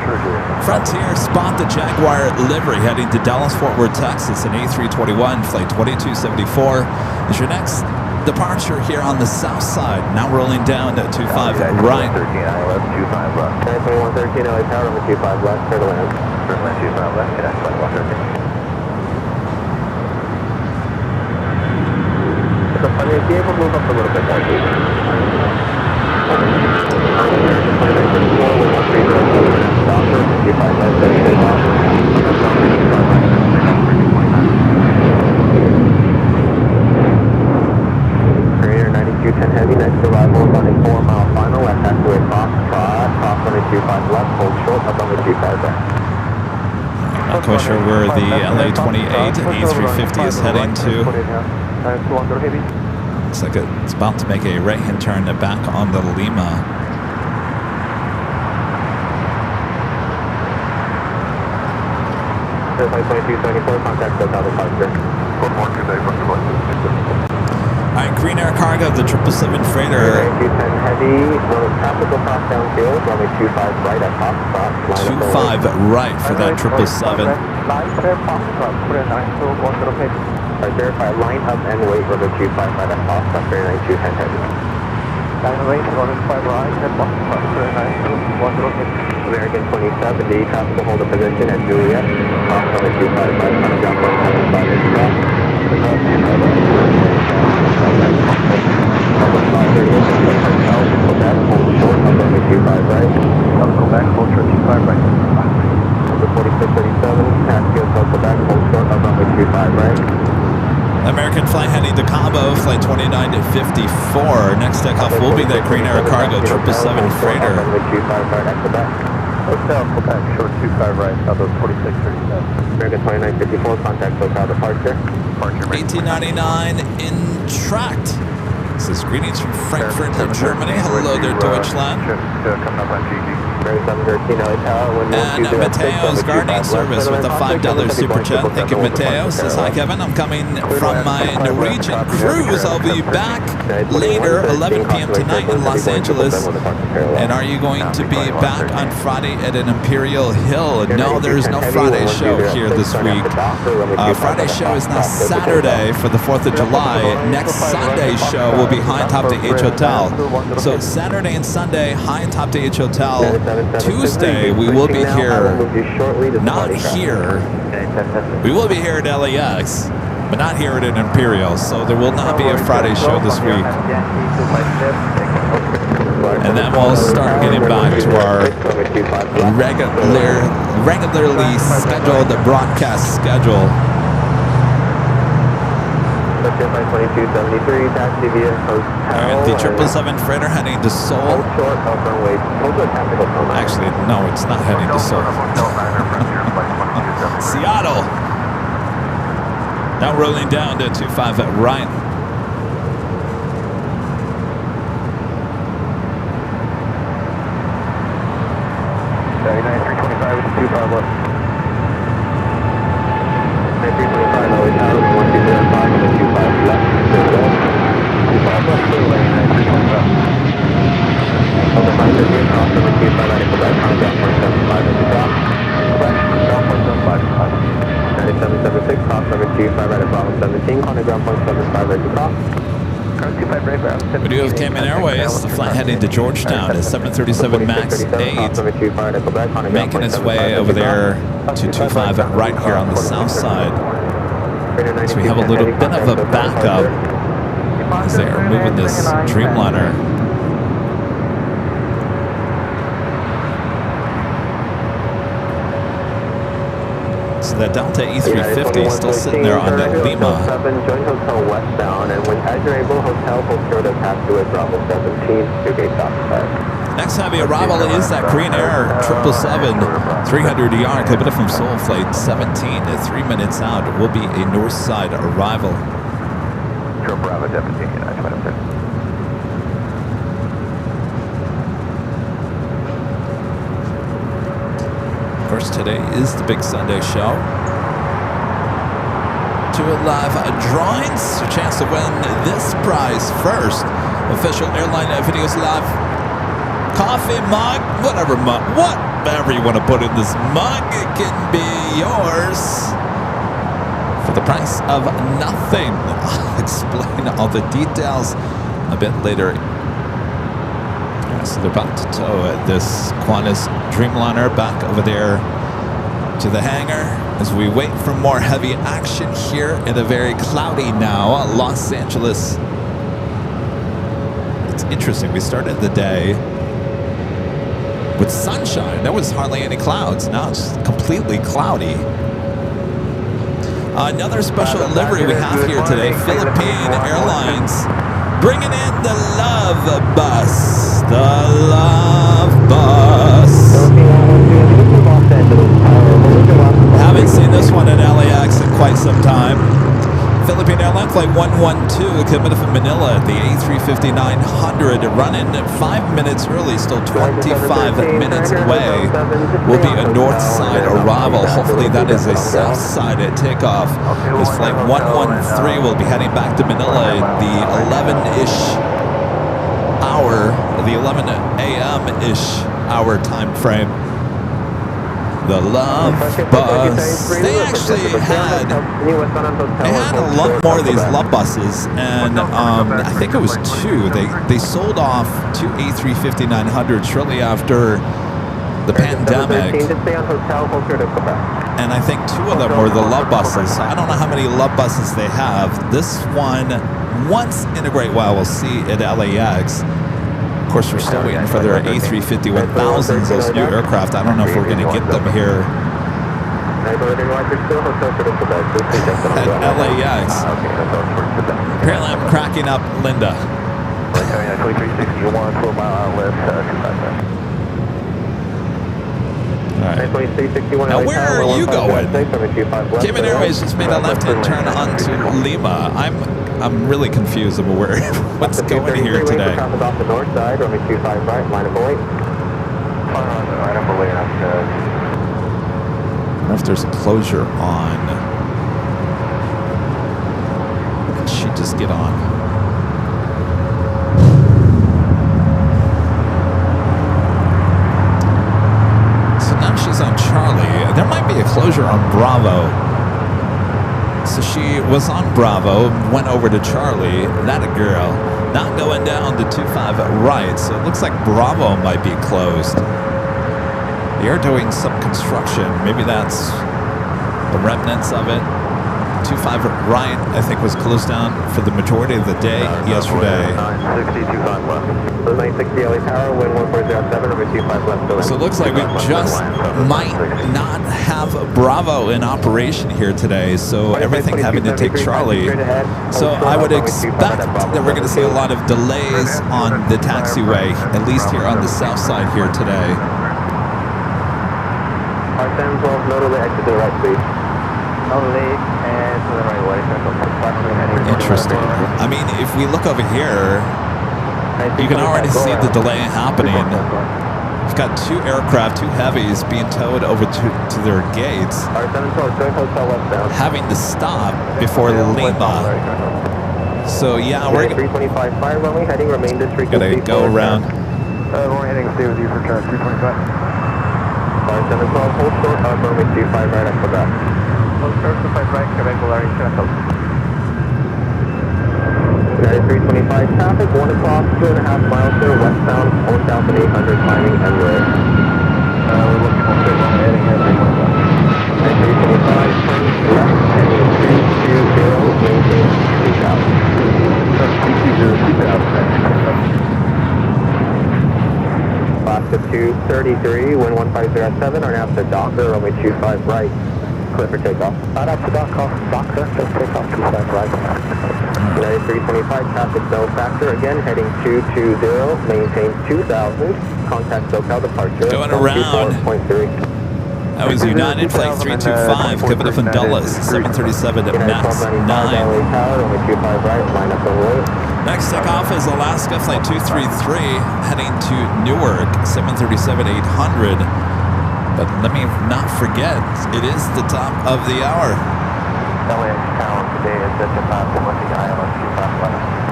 Frontier, spot the Jaguar livery heading to Dallas-Fort Worth, Texas, an A321, flight 2274. Is your next departure here on the south side. Now rolling down to 25 right. 13 ILS, 25 left. 92113 LA Tower, number 25 left, clear to land. Clear to land, 25 left, connect, flight 113. So funny, be able to move up a little bit more, please. Creator 9210 heavy, next arrival is on a 4-mile final, left halfway Foxtrot, cross runway 25 left, hold short, up runway 25 right. I'm not quite sure where the LA-28 A350 is heading to. Looks like it's about to make a right-hand turn back on the Lima. Contact SoCal departure. Alright, Green Air Cargo, the 777 freighter. 210 heavy, traffic will cross downfield, runway 25 right at Foxtrot. 25 right for that 777. Verify line up and wait, runway 25 right at Foxtrot, 210 heavy. American 2070, traffic will hold a position at Juliet, cross runway 25 right, on ground 4637, Pascal Quebec, hold short of runway 25 right. American flight heading to Cabo, flight 2954. Next takeoff will be that Green Air Cargo 777 freighter. Hotel Quebec, short 25 right, Cabo 4637. American 2954, contact SoCal departure. 1899 in tract. This is greetings from Frankfurt, Germany. Hello there, Deutschland. Coming up on GG. And Mateo's Guardian Service with a $5 super chat. Thank you, Mateo. Says, hi, Kevin. I'm coming from my Norwegian cruise. I'll be back later, 11 p.m. tonight in Los Angeles. And are you going to be back on Friday at an Imperial Hill? No, there's no Friday show here this week. Friday show is now Saturday for the 4th of July. Next Sunday's show will be High Top to H Hotel. So Saturday and Sunday, High Top to H Hotel. Tuesday, we will be here, not here. We will be here at LAX, but not here at an Imperial. So there will not be a Friday show this week. And then we'll start getting back to our regularly scheduled broadcast schedule. Alright, the 777 freighter heading to Seoul. Actually, no, it's not heading to Seoul. Seattle. Now rolling down to 25 at right. Video of Cayman Airways, the flight heading to Georgetown is 737 MAX 8, making its way over there to 25 at right here on the south side. So we have a little bit of a backup as they are moving this Dreamliner. So that Delta E350 is still sitting there on that Lima. Join Hotel westbound, and when as you're able, Hotel hold short of taxiway Bravo 17, your gate occupied. Next heavy arrival is that Green Air 777 300ER coming from Seoul, flight 17 to 3 minutes out. It will be a north side arrival. Metro Bravo Deputy, United 26. Of course, today is the big Sunday show. 2 live drawings, a chance to win this prize first. Official Airline Videos Live coffee mug, whatever you want to put in this mug, it can be yours for the price of nothing. I'll explain all the details a bit later. Yeah, so they're about to tow this Qantas Dreamliner back over there to the hangar as we wait for more heavy action here in a very cloudy now Los Angeles. It's interesting. We started the day with sunshine. There was hardly any clouds. Now it's completely cloudy. Another special livery we have here today, Philippine Airlines, bringing in the Love Bus. The Love Bus. Haven't seen this one at LAX in quite some time. Philippine Airline Flight 112 coming from Manila at the A350-900, running 5 minutes early, still 25 minutes away. Will be a north side arrival. Hopefully that is a south side at takeoff. This flight 113 will be heading back to Manila in the 11-ish hour, the 11 a.m.-ish hour time frame. The Love Bus. They actually had a lot more of these Love Buses, and I think it was 2. They sold off 2 A350-900 shortly after the pandemic, and I think 2 of them were the Love Buses. So I don't know how many Love Buses they have. This one, once in a great while, we'll see at LAX. Of course, we're still waiting for their A350-1000s, those new aircraft. I don't know if we're going to get them here at LAX. Apparently, I'm cracking up Linda. All right. Now, where are you going? Cayman Airways just made a left-hand turn onto Lima. I'm really confused about what's going here today. Off the north side, runway 25 right, line of belay. Line of belay, that's good. I don't know if there's a closure on. Did she just get on? So now she's on Charlie. There might be a closure on Bravo. So she was on Bravo, went over to Charlie. That a girl. Not going down to 25 right. So it looks like Bravo might be closed. They are doing some construction. Maybe that's the remnants of it. 25 right, I think, was closed down for the majority of the day yesterday. 960, 25 left. 960 LA Tower, wind 1407, 25 left. So it looks like we just might not have Bravo in operation here today. So everything having to take Charlie. So I would expect that we're going to see a lot of delays on the taxiway, at least here on the south side here today. R1012, notably exit to the right, please. And to the right way. Interesting. I mean, if we look over here, you can already see the delay happening. We've got 2 aircraft, 2 heavies being towed over to their gates, having to stop before Lima. So yeah, we're gonna go around. We're heading to stay with you for track 325. 712, hold short, runway 25 right after that. Hold short, 25 right, Quebec, Valari, Channel. United 325 traffic, 1 o'clock, 2.5 miles there, westbound, 4,800, climbing Emirates. We're looking for straight line heading here, 325. 325, turn left, heading 320, maintain 2,000. Alaska 233, wind 1507, are now to Docker, runway 25 right, clear for takeoff. Up to Docker, just takeoff 25 right. United 325, traffic no factor, again heading 220, maintain 2000, contact SoCal departure. Going around That was United Flight 325, coming up from Dulles, 737 MAX 9. Next takeoff is Alaska Flight 233, heading to Newark, 737-800. But let me not forget, it is the top of the hour. LAX Tower today is at the top of the ILS 2511.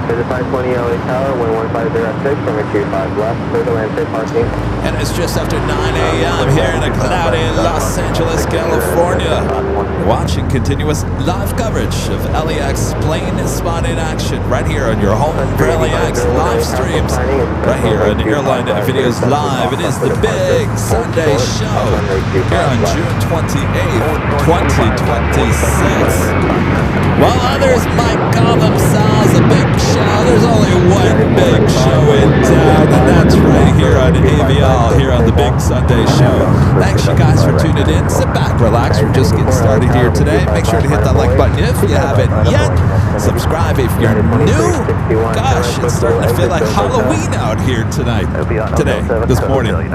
Visit 520 LA Tower, 11506, runway 25 left, clear to land safe parking. And it's just after 9 a.m. here in a cloudy Los Angeles, California. You're watching continuous live coverage of LAX plane spotting action right here on your home for LAX live streams. Right here on Airline Videos Live. It is the big Sunday show here on June 28th, 2026. While others might call themselves a big show, there's only one big show in town, and that's right here on AVL, here on the Big Sunday Show. Thanks, you guys, for tuning in. Sit back, relax. We're just getting started here today. Make sure to hit that like button if you haven't yet. Subscribe if you're new. Gosh, it's starting to feel like Halloween out here tonight. Today, this morning. We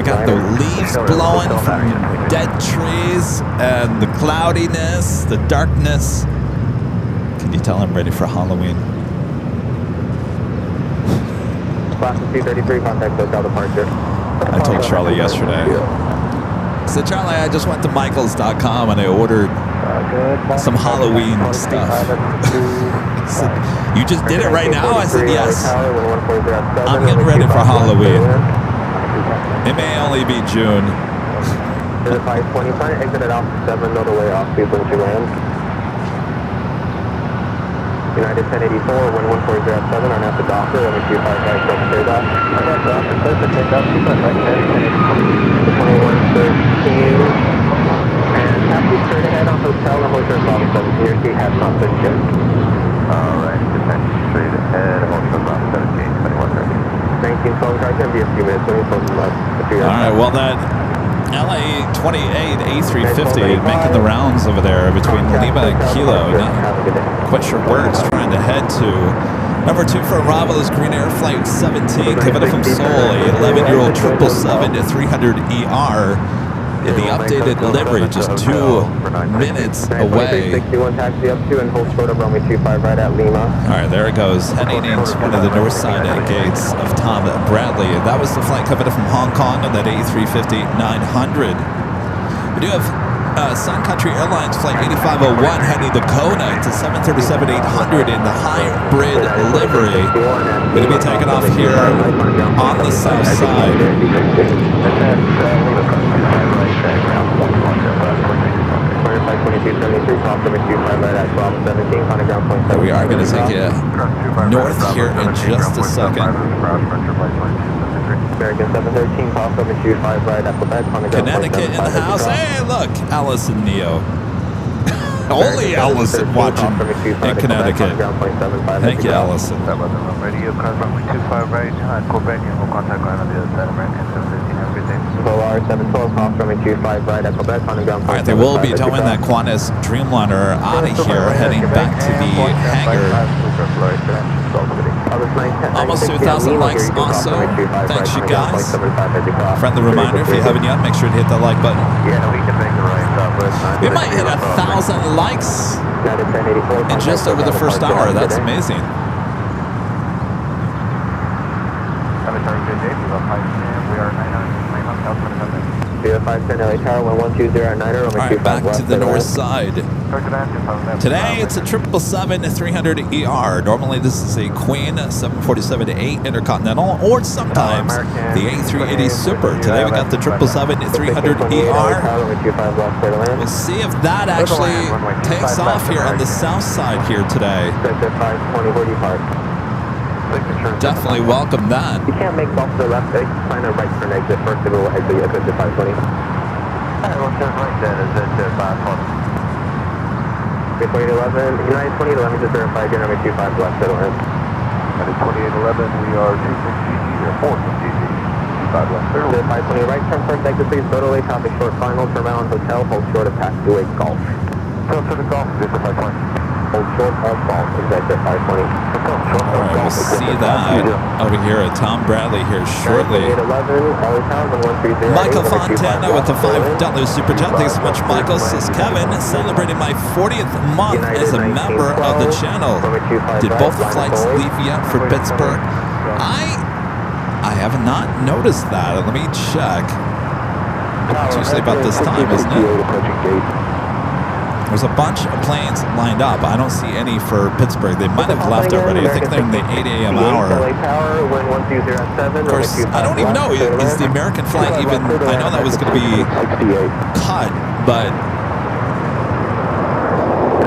got the leaves blowing from dead trees and the cloudiness, the darkness. Can you tell I'm ready for Halloween? Class 233, contact hotel departure. I told Charlie yesterday. So Charlie, I just went to Michaels.com and I ordered some Halloween stuff. He said, you just did it right now? I said, yes. I'm getting ready for Halloween. It may only be June. Visit 520, trying to exit at Alpha 7, no delay off, please once you land. United 1084, 11407 on at the Docker, runway 25 right, go straight off. On at Docker, clear for takeoff, 25 right, 2113. And happy straight ahead on hotel, number 17, your gate has not been checked. Alright, descend straight ahead, hotel Bravo 17, 2130. 1912, right, going to be a few minutes, when you're close enough. Alright, well that LA 28 A350 making the rounds over there between Lima and Kilo. Not quite sure where it's trying to head to. Number 2 for Bravo's Green Air Flight 17, coming up from Seoul, a 11-year-old 777-300ER in the updated livery, just 2 minutes away. 61 taxi up to and hold short of runway 25 right at Lima. All right, there it goes, heading into one of the north side gates of Tom Bradley. That was the flight coming from Hong Kong on that A350-900. We do have Sun Country Airlines Flight 8501 heading to Kona to 737-800 in the hybrid livery. Going to be taking off here on the south side. We are going to take you north here in just a second. American 713, call 725 right at Quebec. Connecticut in the house. Hey, look, Alice and Neo. Only Allison watching in Connecticut. Thank you, Allison. Radio car runway 25 right at Quebec, and we'll contact line on the other side. American 713, everything. Solar 712, call runway 25 right at Quebec. All right, they will be towing that Qantas Dreamliner out of here, heading back to the hangar. Almost 2,000 likes also. Thanks, you guys. Friendly reminder, if you haven't yet, make sure to hit that like button. Yeah, we can make the right stop. We might hit 1,000 likes in just over the first hour. That's amazing. Have a very good day. We are 9 0510 LA Tower 1120 at 9er. All right, back to the north side. Today it's a 777-300ER. Normally this is a Queen 747-8 Intercontinental, or sometimes the A380 Super. Today we got the 777-300ER. We'll see if that actually takes off here on the south side here today. Definitely welcome that. You can't make off to the left, find a right turn exit first to go exit the 520. Alright, we'll turn right then, is it 520? 2811, United 2811 to verify, again, number 25 left, settle in. That is 2811, we are 26GG, or 4GG, 5 left, settle in. 520 right, turn first exit, please, motorway, traffic short final, turn around hotel, hold short of taxiway golf. Turn to the golf, this is 520. hold short on fault, exit 520. All right, we'll see that over here at Tom Bradley here shortly. Michael Fontana with the $5 Super Chat. Thanks so much, Michael. Says Kevin, celebrating my 40th month as a member of the channel. Did both flights leave yet for Pittsburgh? I have not noticed that. Let me check. It's usually about this time, isn't it? There's a bunch of planes lined up. I don't see any for Pittsburgh. They might have left already. I think they're in the 8 a.m. hour. Of course, I don't even know. Is the American flight even... I know that was going to be cut, but...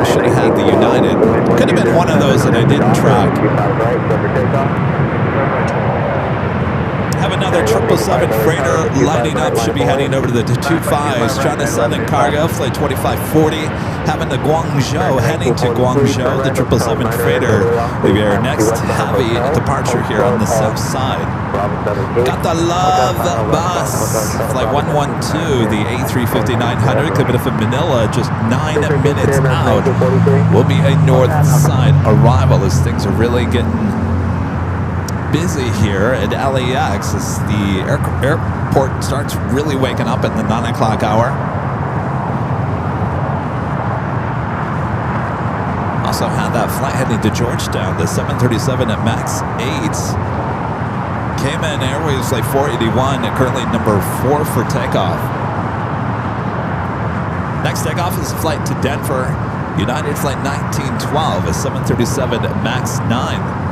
I should have had the United. Could have been one of those that I didn't track. Have another 777 freighter lining up. Should be heading over to the 25s. China Southern Cargo, flight 2540. Having the Guangzhou, heading to Guangzhou. The 777 freighter will be our next heavy departure here on the south side. Got the Love Bus, flight 112, the A350-900, coming from Manila, just 9 minutes out. Will be a north side arrival as things are really getting busy here at LAX as the airport starts really waking up at the 9 o'clock hour. Also had that flight heading to Georgetown, the 737 at MAX 8. Cayman Airways flight 481, currently number 4 for takeoff. Next takeoff is a flight to Denver, United flight 1912, a 737 MAX 9.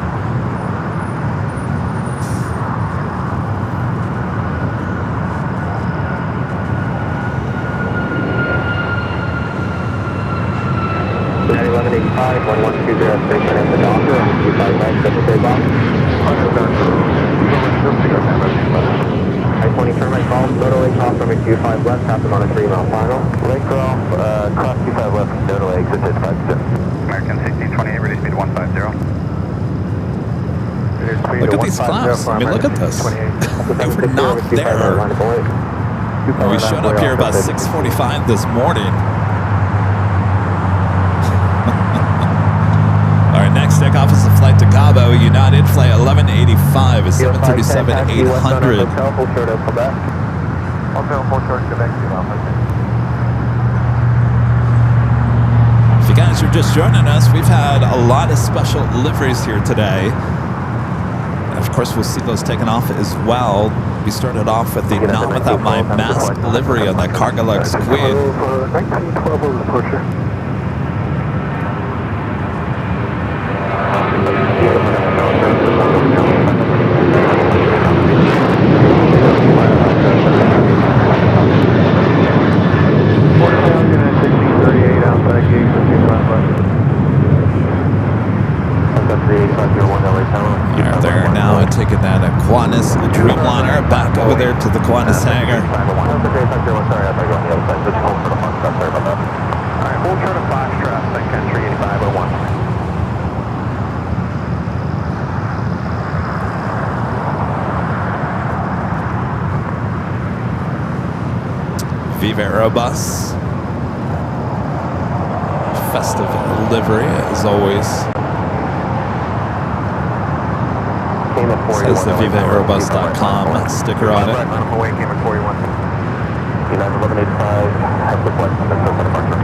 I-20 turn right call, Dodo Lake off from 25 left, happen on a 3-mile final. Lake off, cross 25 left, Dodo Lake, exit 56. American 1628, ready speed 150. Look at these clouds. I mean, look at this. They were not there. We showed up here about 6:45 this morning. All right, next takeoff is a flight to Cabo, United flight 1185, a 737-800. If you guys are just joining us, we've had a lot of special deliveries here today. And of course, we'll see those taken off as well. We started off with the Not Without My Mask delivery on the Cargolux Squid. They're now taking that Qantas Dreamliner back over there to the Qantas hangar. Full turn of Foxtrot, then country 8501. Viva Aerobus. Festive livery, as always. Says the VivaAerobus.com sticker on it. Away, came at 41. United 1185, have the flight from the departure.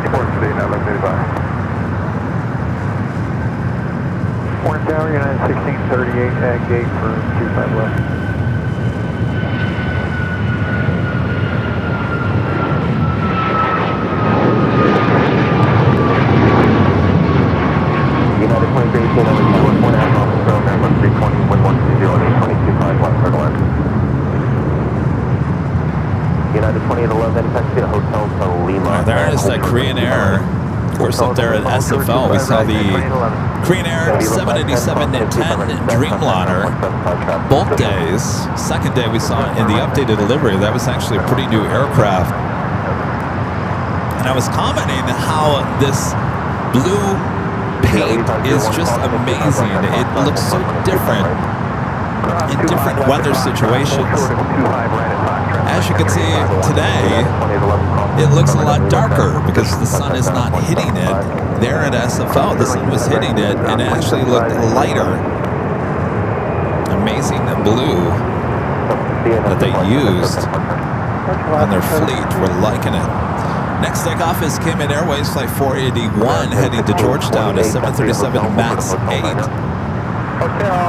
Report today, United 1185. Orange Tower, United 1638, at gate for 25 left. United 2318, over 1.5 miles per hour, 320, 1120, 822, 5 left, turn left. United 2811, taxi to Hotel Tolima. There is that Korean Air. Of course, up there at SFL, we saw the Korean Air 787-10 Dreamliner. Both days. Second day we saw it in the updated delivery. That was actually a pretty new aircraft. And I was commenting how this blue paint is just amazing. It looks so different in different weather situations. As you can see today, it looks a lot darker because the sun is not hitting it there at SFO. The sun was hitting it and it actually looked lighter. Amazing blue that they used on their fleet. We're liking it. Next takeoff is Cayman Airways Flight 481 heading to Georgetown, a 737 MAX 8.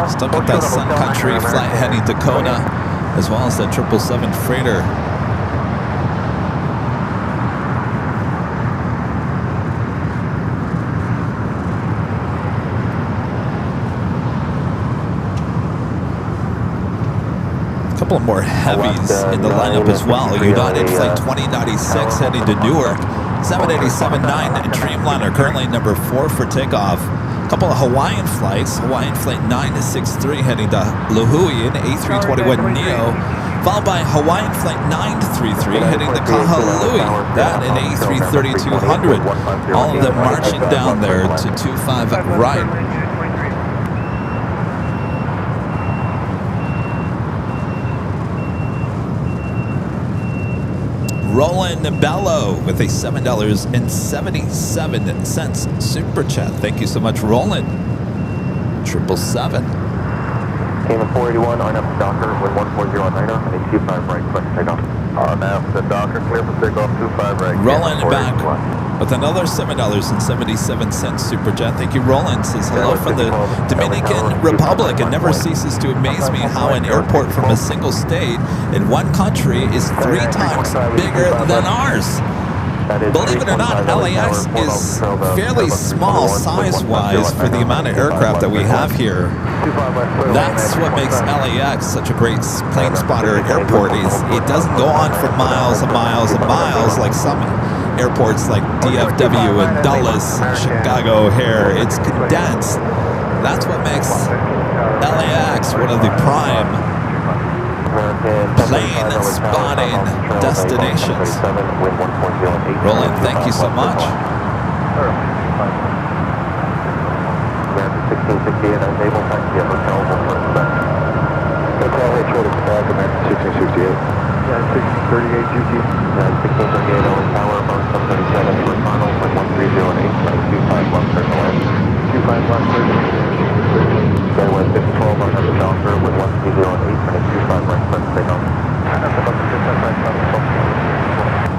Stuck at that Sun Country flight heading to Kona, as well as the 777 freighter. Couple more heavies in the lineup as well. United Flight 2096 heading to Newark. 787-9 Dreamliner currently number 4 for takeoff. Couple of Hawaiian flights. Hawaiian Flight 963 heading to Lihue in A321neo, followed by Hawaiian Flight 933 heading to Kahului. That in A33200. All of them marching down there to 25 right. Roland Bello with a $7.77 super chat. Thank you so much, Roland. 777. Cayman 481, on up to Docker with 140 on Niner, and a 25 right, question takeoff. Now to Docker, clear for takeoff, 25 right. Roland back with another $7.77 super chat. Thank you, Roland. Says hello from the Dominican Republic. It never ceases to amaze me how an airport from a single state in one country is 3 times bigger than ours. Believe it or not, LAX is fairly small size-wise for the amount of aircraft that we have here. That's what makes LAX such a great plane spotter airport. It doesn't go on for miles and miles and miles like some airports like DFW and Dulles, Chicago O'Hare. It's condensed. That's what makes LAX one of the prime plane spotting destinations. Roland, thank you so much. 1668, unable taxi at hotel, hotel H order back, American 1668. Yeah, 1638 GT. Yeah, 1638 Owen Tower, about 737 for final, with 1308, 25 left turn away. 25 left turn. Then with 612 on the Docker with 1308, 25 right turn takeoff.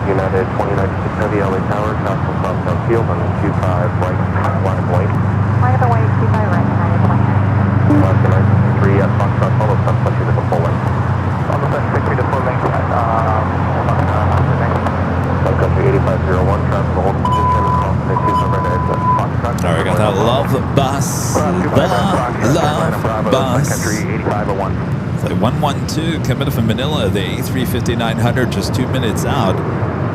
United 29 Heavy LA Tower, south from Southtown Field on the 25 right, line of white. Line of the way, 25 right, line of the way. Left and right, 3 at Foxtrot, follow Sun Country to the full length. On the Sun Country to full length, Sun Country 8501, traffic hold position, confident 200 at Foxtrot. All right, got that love bus. The love bus. Country 8501. Flight 112 coming from Manila, the A350-900, just 2 minutes out.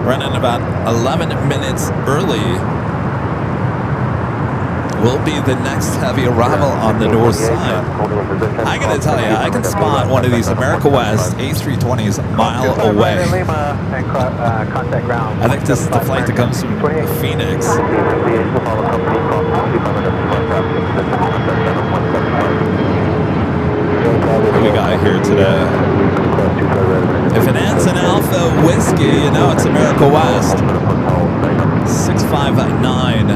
Running about 11 minutes early. Will be the next heavy arrival on the north side. I gotta tell you, I can spot one of these America West A320s a mile away. I think this is the flight that comes from Phoenix. What do we got here today? If it ends in Alpha Whiskey, you know it's America West. 659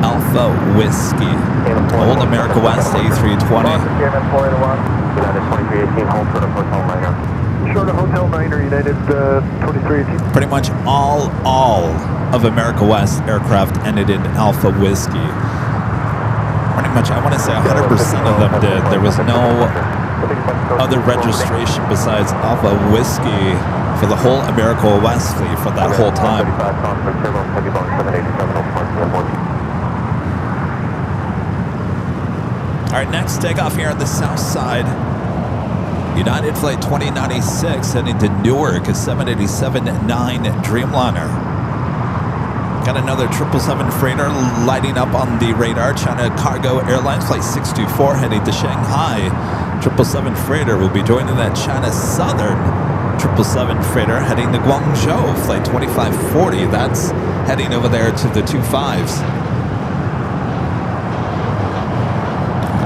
Alpha Whiskey. Old America West A320. Short of Hotel Niner, United 2318. Pretty much all of America West aircraft ended in Alpha Whiskey. Pretty much, I want to say 100% of them did. There was no other registration besides Alpha Whiskey for the whole America West fleet for that whole time. All right, next takeoff here on the south side. United Flight 2096 heading to Newark, a 787-9 Dreamliner. Got another 777 freighter lighting up on the radar. China Cargo Airlines Flight 624 heading to Shanghai. 777 freighter will be joining that China Southern 777 freighter heading to Guangzhou. Flight 2540. That's heading over there to the 25s.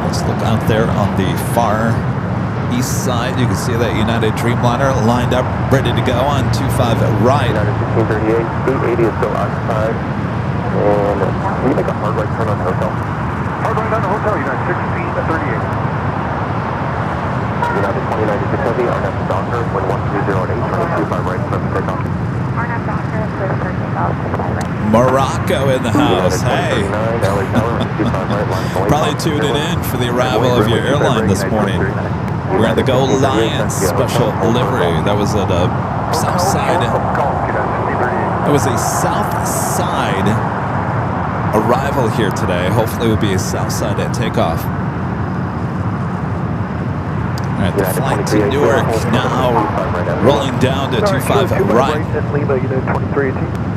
Let's look out there on the far east side. You can see that United Dreamliner lined up, ready to go on 25 right. United 1638, 880 is still occupied. And Can you make a hard right turn on the hotel? Hard right on the hotel, United 16 to 38. United 2096 Heavy, RNF Doctor, wind 130 at 8, 25 right, clear for takeoff. RNF Doctor, clear for takeoff, 25 right. Morocco in the house. Hey. Probably tuned it in for the arrival of your airline this morning. We're in the Go Lions special livery. That was at a south side. It was a south side arrival here today. Hopefully it will be a south side at takeoff. All right, the flight to Newark now rolling down to 25 right. And Lima, Unit 2318.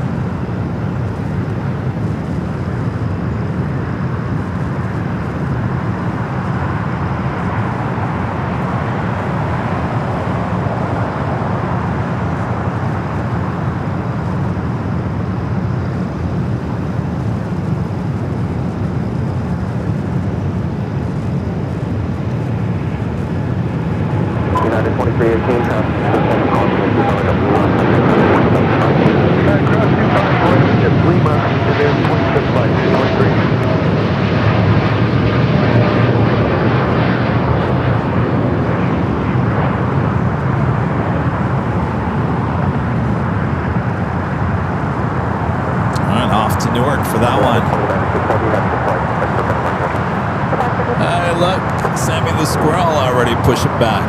Newark for that one. Hey, look, Sammy the squirrel already pushing back.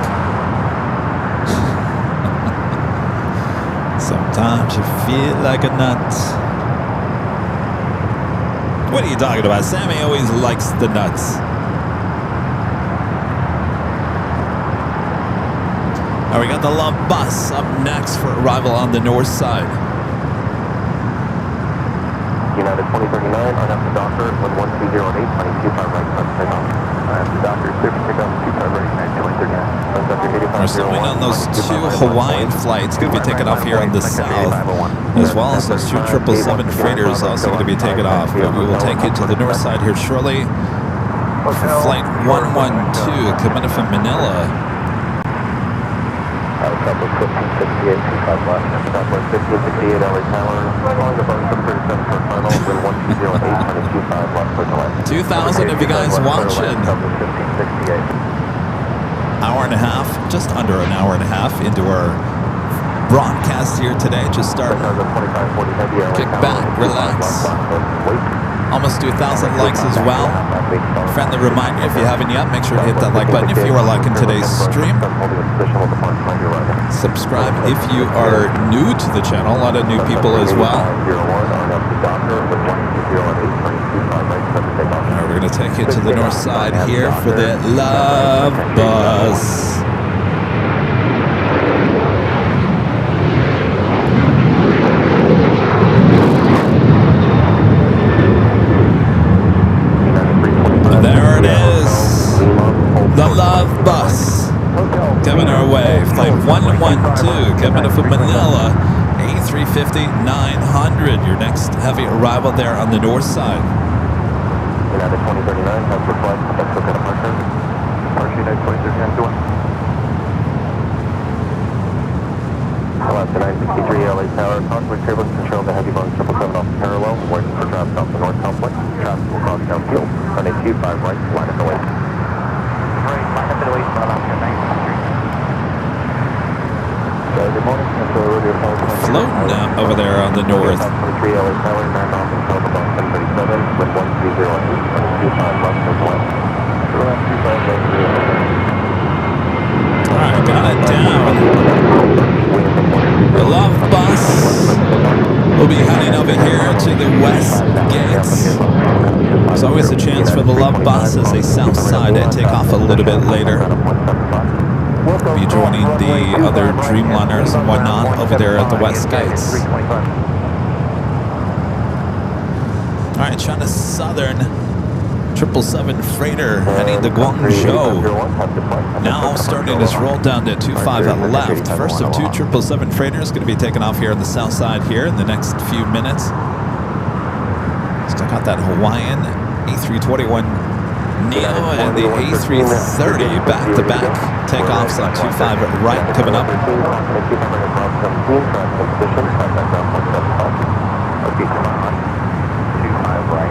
Sometimes you feel like a nut. What are you talking about? Sammy always likes the nuts. All right, we got the Love Bus up next for arrival on the north side. United 2039, RNF the Doctor, wind 130 at 8, 25 right, clear for takeoff. RNF the Doctor, clear for takeoff, 25 right, 9, 2039. We're still waiting on those two Hawaiian flights going to be taken off here on the south, as well as those two 777 freighters also going to be taken off. But we will take it to the north side here shortly. Flight 112 coming in from Manila. Southwest 1568, 25 left. Southwest 1568, LA Tower. Calling the Boeing 737 for final, wind 120 at 8, 25 left, clear to land. 2,000 if you guys watching. Southwest 1568. Hour and a half, just under an hour and a half into our broadcast here today. Just starting. Kick back, relax. Almost 2,000 likes as well. Friendly reminder, if you haven't yet, make sure to hit that like button if you are liking today's stream. Subscribe if you are new to the channel. A lot of new people as well. All right, we're going to take it to the north side here for the Love Bus. There it is, the Love Bus coming our way. Flight 112 coming in from Manila, A350-900. Your next heavy arrival there on the north side. United 2039 has request Mexico departure. Departure United 2039 Alaska 963 LA Tower. Convoy turbulence control the heavy Boeing 777 off parallel. Waiting for traffic off the north complex. Traffic will cross down field. Runway 25 right, line up the way. Right, line up the way for Alaska 963. Good morning. Floating over there on the north. 23 LA Tower, man off control the Boeing 737 with 130 at 8, 25 left for the left. Alright, got it down. The Love Bus will be heading over here to the west gates. There's always a chance for the Love Bus as a south side and take off a little bit later. We'll be joining the other Dreamliners and whatnot over there at the west gates. Alright, China Southern 777 freighter heading to Guangzhou. Now starting its roll down to 25 at left. First of two 777 freighters going to be taken off here on the south side here in the next few minutes. Still got that Hawaiian A321 Neo and the A330 back-to-back takeoffs on 25 right coming up. Right,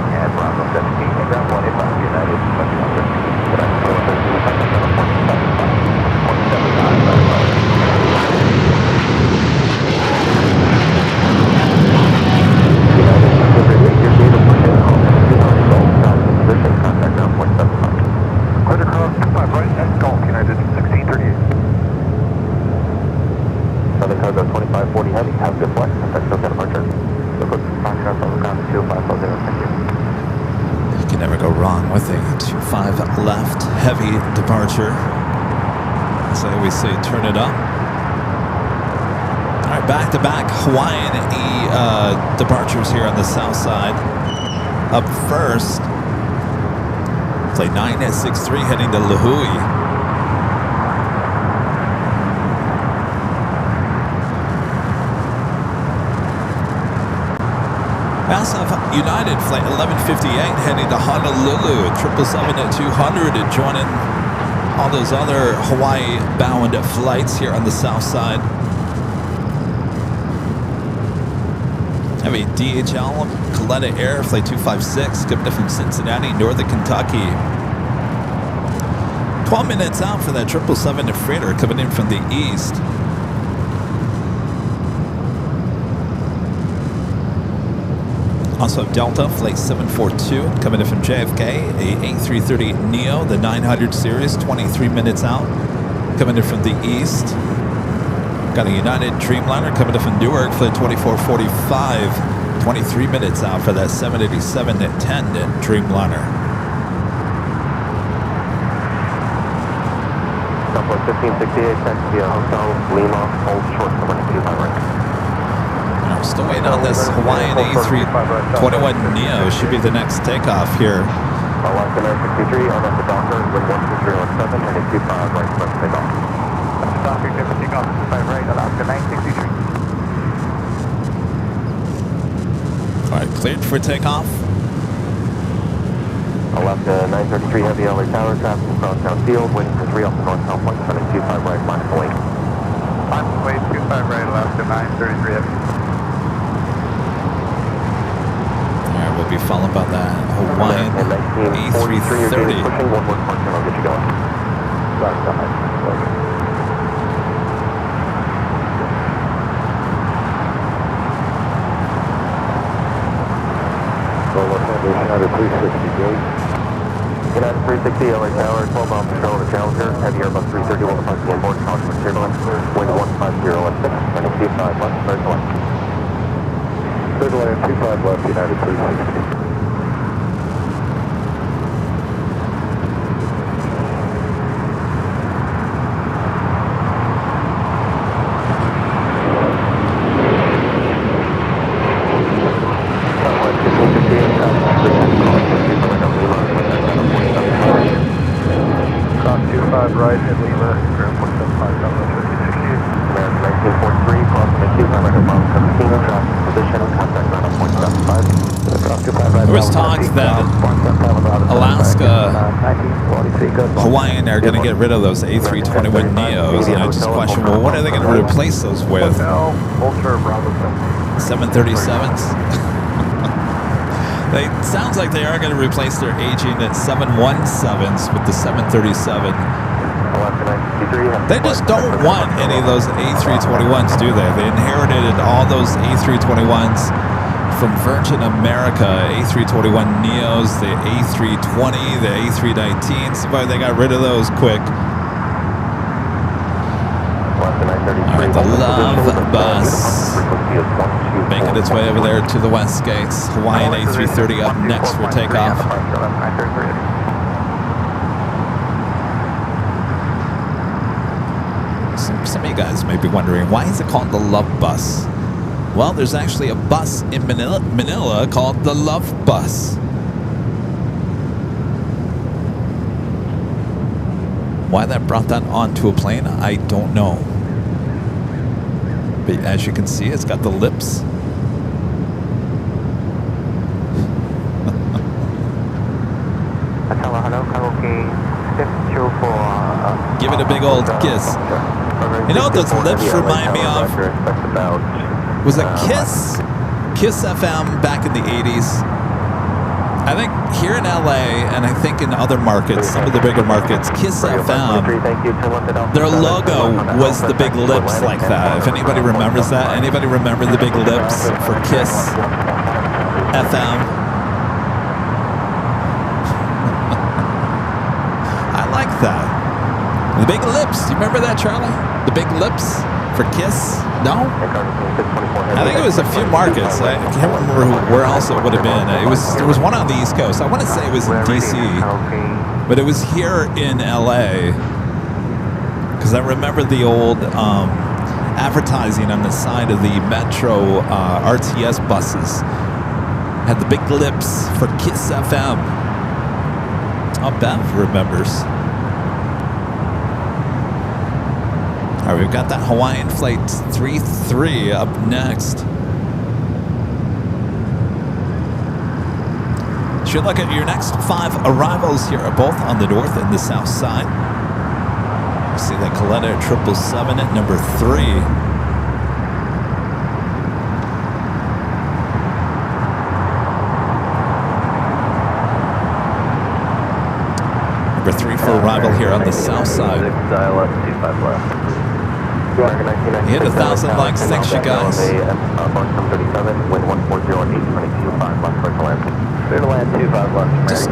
left heavy departure. So we say turn it up. All right, back-to-back Hawaiian departures here on the south side. Up first, flight 963 heading to Lahui. We also have United flight 1158 heading to Honolulu, 777 at 200 and joining all those other Hawaii-bound flights here on the south side. Have a DHL, Coletta Air, flight 256, coming in from Cincinnati, northern Kentucky. 12 minutes out for that 777 freighter coming in from the east. Also Delta, flight 742, coming in from JFK, a A330neo, the 900 series, 23 minutes out, coming in from the east. Got a United Dreamliner coming in from Newark, flight 2445, 23 minutes out for that 787 at 10 Dreamliner. Southwest 1568, taxi via Hotel Lima, hold short, number 25 right. Still waiting on this Hawaiian A321neo. Should be the next takeoff here. Alaska 963, on at the Docker, wind 12317, heading 25 right, let's take off. Docker, good to take off, 25 right, Alaska 963. All right, cleared for takeoff. Alaska 933, heavy LA tower, traffic across town field, waiting for 3 off the north southwest, heading 25 right, minus the lane. Minus the lane, 25 right, Alaska 933 heavy. We'll be followed by that Hawaiian A330. Pushing one more parking, I'll get you going. United 360, LA Tower, 12 miles from Charlotte Challenger, heavy Airbus 330 will approach the inboard, caution with turbulence, wind 150 at 6, heading 25 left, third left. Third lane, 25 left, United 360. Cross 25 right at Lima, ground 175, Southwest 1568. American 1943, crossing the 25 right at mile 17, traffic position, contact ground on 0.75. Cross 25 right. There was talks that Alaska, Hawaiian are going to get rid of those A321neos, and I just question, well, what are they going to replace those with? Ultra Bravo 737s? It sounds like they are going to replace their aging 717s with the 737. They just don't want any of those A321s, do they? They inherited all those A321s from Virgin America, A321neos, the A320, the A319s, but they got rid of those quick. All right, the Love Bus making its way over there to the west gates. Hawaiian A330 up next for takeoff. Some of you guys may be wondering, why is it called the Love Bus? Well, there's actually a bus in Manila called the Love Bus. Why that brought that onto a plane, I don't know. But as you can see, it's got the lips. Give it a big old kiss. You know what those lips remind me of? Was it Kiss? Kiss FM back in the 80s. I think here in LA, and I think in other markets, some of the bigger markets, Kiss FM, their logo was the big lips like that. If anybody remembers that, anybody remember the big lips for Kiss FM? I like that. The big lips. You remember that, Charlie? The big lips for Kiss? No? I think it was a few markets. I can't remember where else it would have been. There was one on the East Coast. I want to say it was in DC. But it was here in LA because I remember the old advertising on the side of the Metro RTS buses had the big lips for Kiss FM. Oh, Bev remembers. All right, we've got that Hawaiian Flight 33 up next. Should look at your next 5 arrivals here are both on the north and the south side. You see that Coletta 777 at number 3. Number 3 for arrival here on the south side. Dial up 25 left. Hit 1,000 likes. Thanks, you guys. Wind 140 at 822.5 left for land. Clear to land 25 left. Just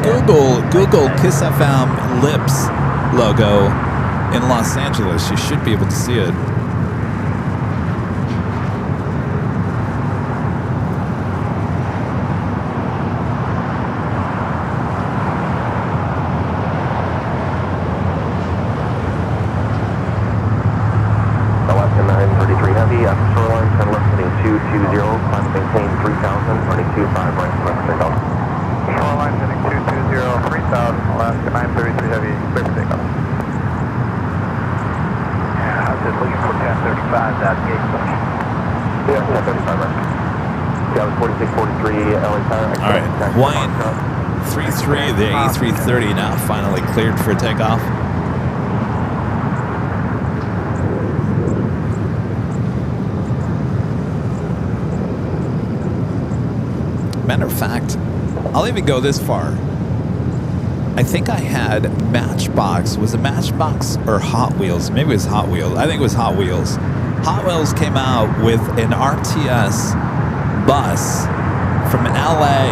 Google Kiss FM Lips logo in Los Angeles. You should be able to see it. Hawaiian 33, the A330 now finally cleared for takeoff. Matter of fact, I'll even go this far. I think I had Matchbox. Was it Matchbox or Hot Wheels? Maybe it was Hot Wheels. I think it was Hot Wheels. Hot Wheels came out with an RTS bus from LA,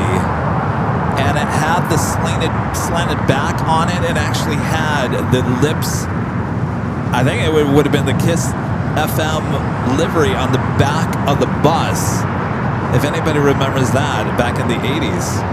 and it had the slanted back on it. It actually had the lips. I think it would have been the Kiss FM livery on the back of the bus. If anybody remembers that back in the 80s.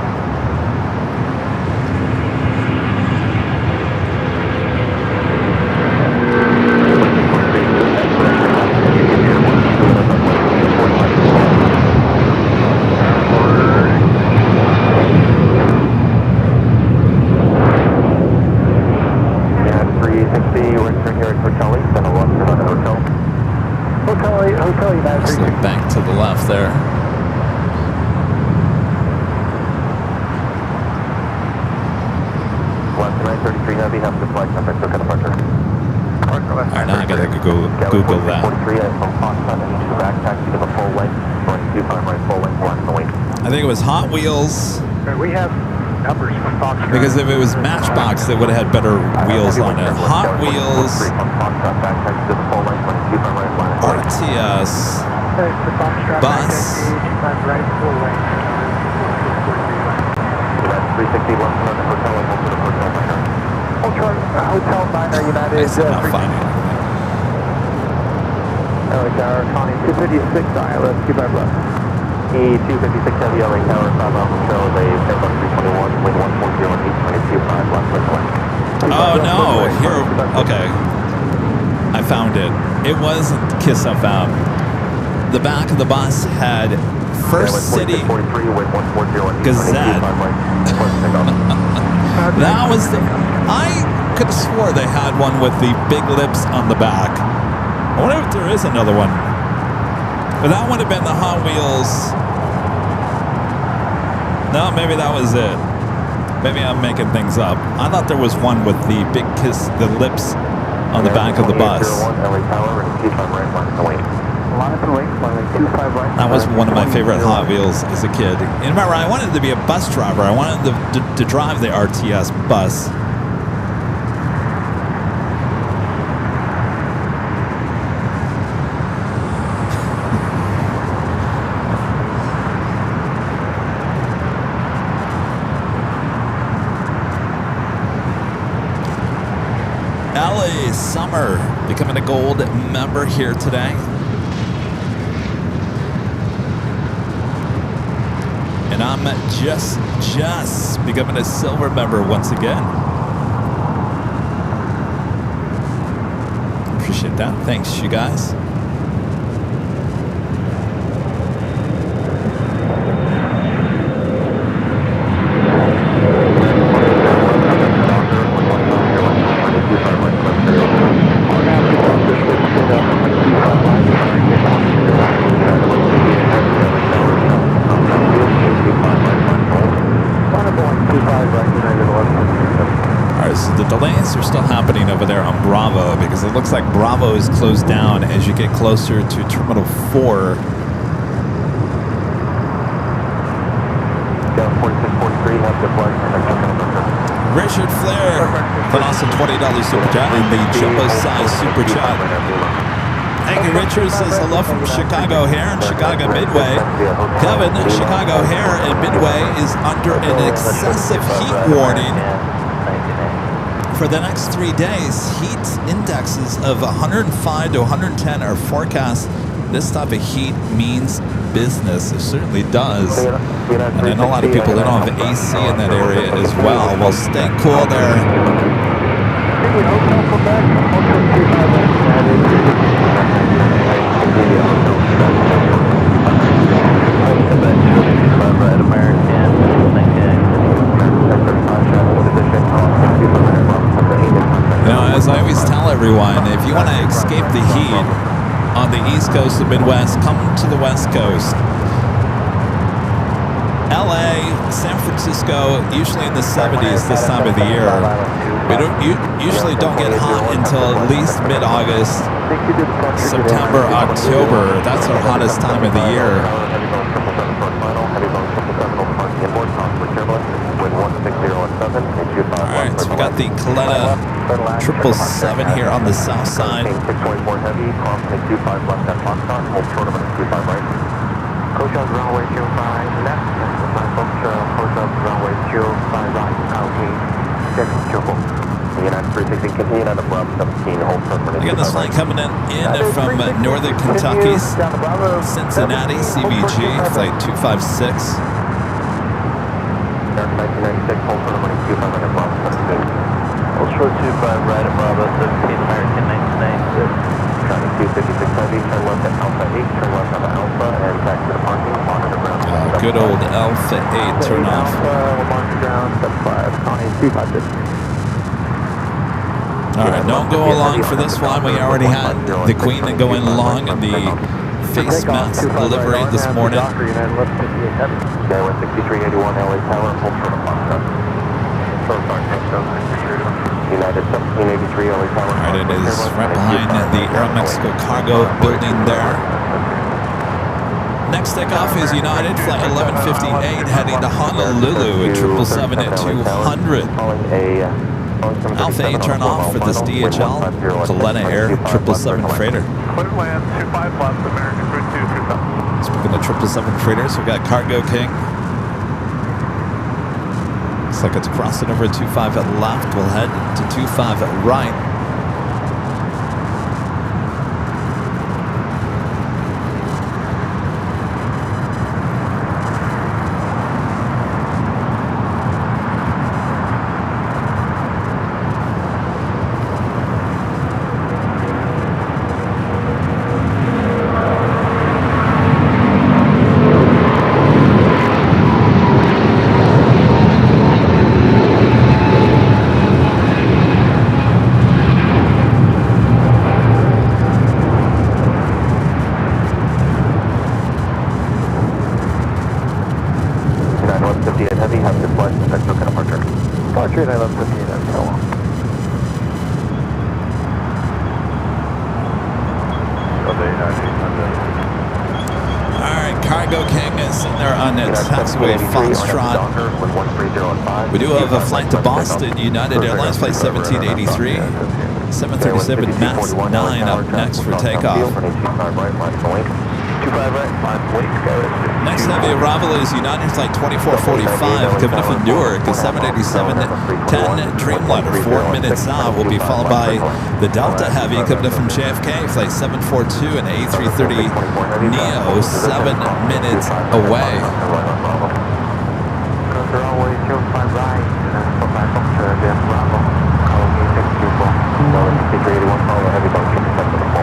Back to the left there. Left 933 Heavy, have the flight number, took a departure. Alright, now I gotta Google that. 43 from Foxtrot, I need you to back taxi to the full length, going 25 right, full length, left the wing. I think it was Hot Wheels. We have numbers from Foxtrot. Because if it was Matchbox, they would have had better wheels on it. Hot Wheels, RTS, bus. 360 left on the hotel and we'll put a hotel liner. Hotel liner United. I'm not finding it. LA Tower, Connie 256 ILS, 25 left. E256 Heavy LA Tower, 5 Alpha Show, they Airbus 321, wind 140 at 822.5 left. Oh no, here, okay. I found it. It wasn't Kiss FM. The back of the bus had First City Gazette. That was the... I could have swore they had one with the big lips on the back. I wonder if there is another one. But that would have been the Hot Wheels. No, maybe that was it. Maybe I'm making things up. I thought there was one with the big kiss, the lips on the back of the bus. That was one of my favorite Hot Wheels as a kid. And remember, I wanted to be a bus driver. I wanted to drive the RTS bus. LA Summer becoming a gold member here today. And I'm just becoming a silver member once again. appreciate that. Thanks, you guys. The delays are still happening over there on Bravo because it looks like Bravo is closed down as you get closer to Terminal 4. Richard Flair, an awesome $20 super chat and the jumbo size super chat. Thank you, Richard says hello from Chicago here in Chicago Midway. Kevin, Chicago here in Midway is under an excessive heat warning. For the next 3 days, heat indexes of 105 to 110 are forecast. This type of heat means business. It certainly does. And I know a lot of people that don't have AC in that area as well. Well, stay cool there. You know, as I always tell everyone, if you want to escape the heat on the East Coast and Midwest, come to the West Coast. LA, San Francisco, usually in the 70s this time of the year. We usually don't get hot until at least mid-August, September, October. That's our hottest time of the year. Alright, so we got the Coletta 777 here on the south side. Again, this flight coming in from northern Kentucky, Cincinnati, CBG, flight 256. 1996, hold for number 25 at Bravo 17. Hold short 25 right at Bravo 17, American 1996. Traffic 256 heavy, turn left at Alpha 8, turn left on Alpha, and back to the parking, monitor ground. Good old Alpha 8 turn off. Alpha, monitor ground, step 5, Connie 256. Alright, don't go along for this one. We already had the Queen going along in the face mask delivery this morning. Yeah, 6381 LA Tower, hold for the Foxtrot. United 1783 LA Tower. Alright, it is right behind the Aeromexico cargo building there. Next takeoff is United, flight 1158, heading to Honolulu at 777 at 200. Alpha 8 turn off for this DHL Coletta Air 777 freighter. Clear land, 25 left, American Route 237. Speaking of 777 freighters, we've got Cargo King. Looks like it's crossing over 25 at left. We'll head to 25 at right. We do have a flight to Boston, United Airlines flight 1783, 737 MAX 9 up next for takeoff. Next heavy arrival is United flight 2445 coming up from Newark, a 787-10 Dreamliner, 4 minutes out. Will be followed by the Delta Heavy coming up from JFK, flight 742 and A330 Neo, 7 minutes away. Bravo, 6381, follow heavy bunker.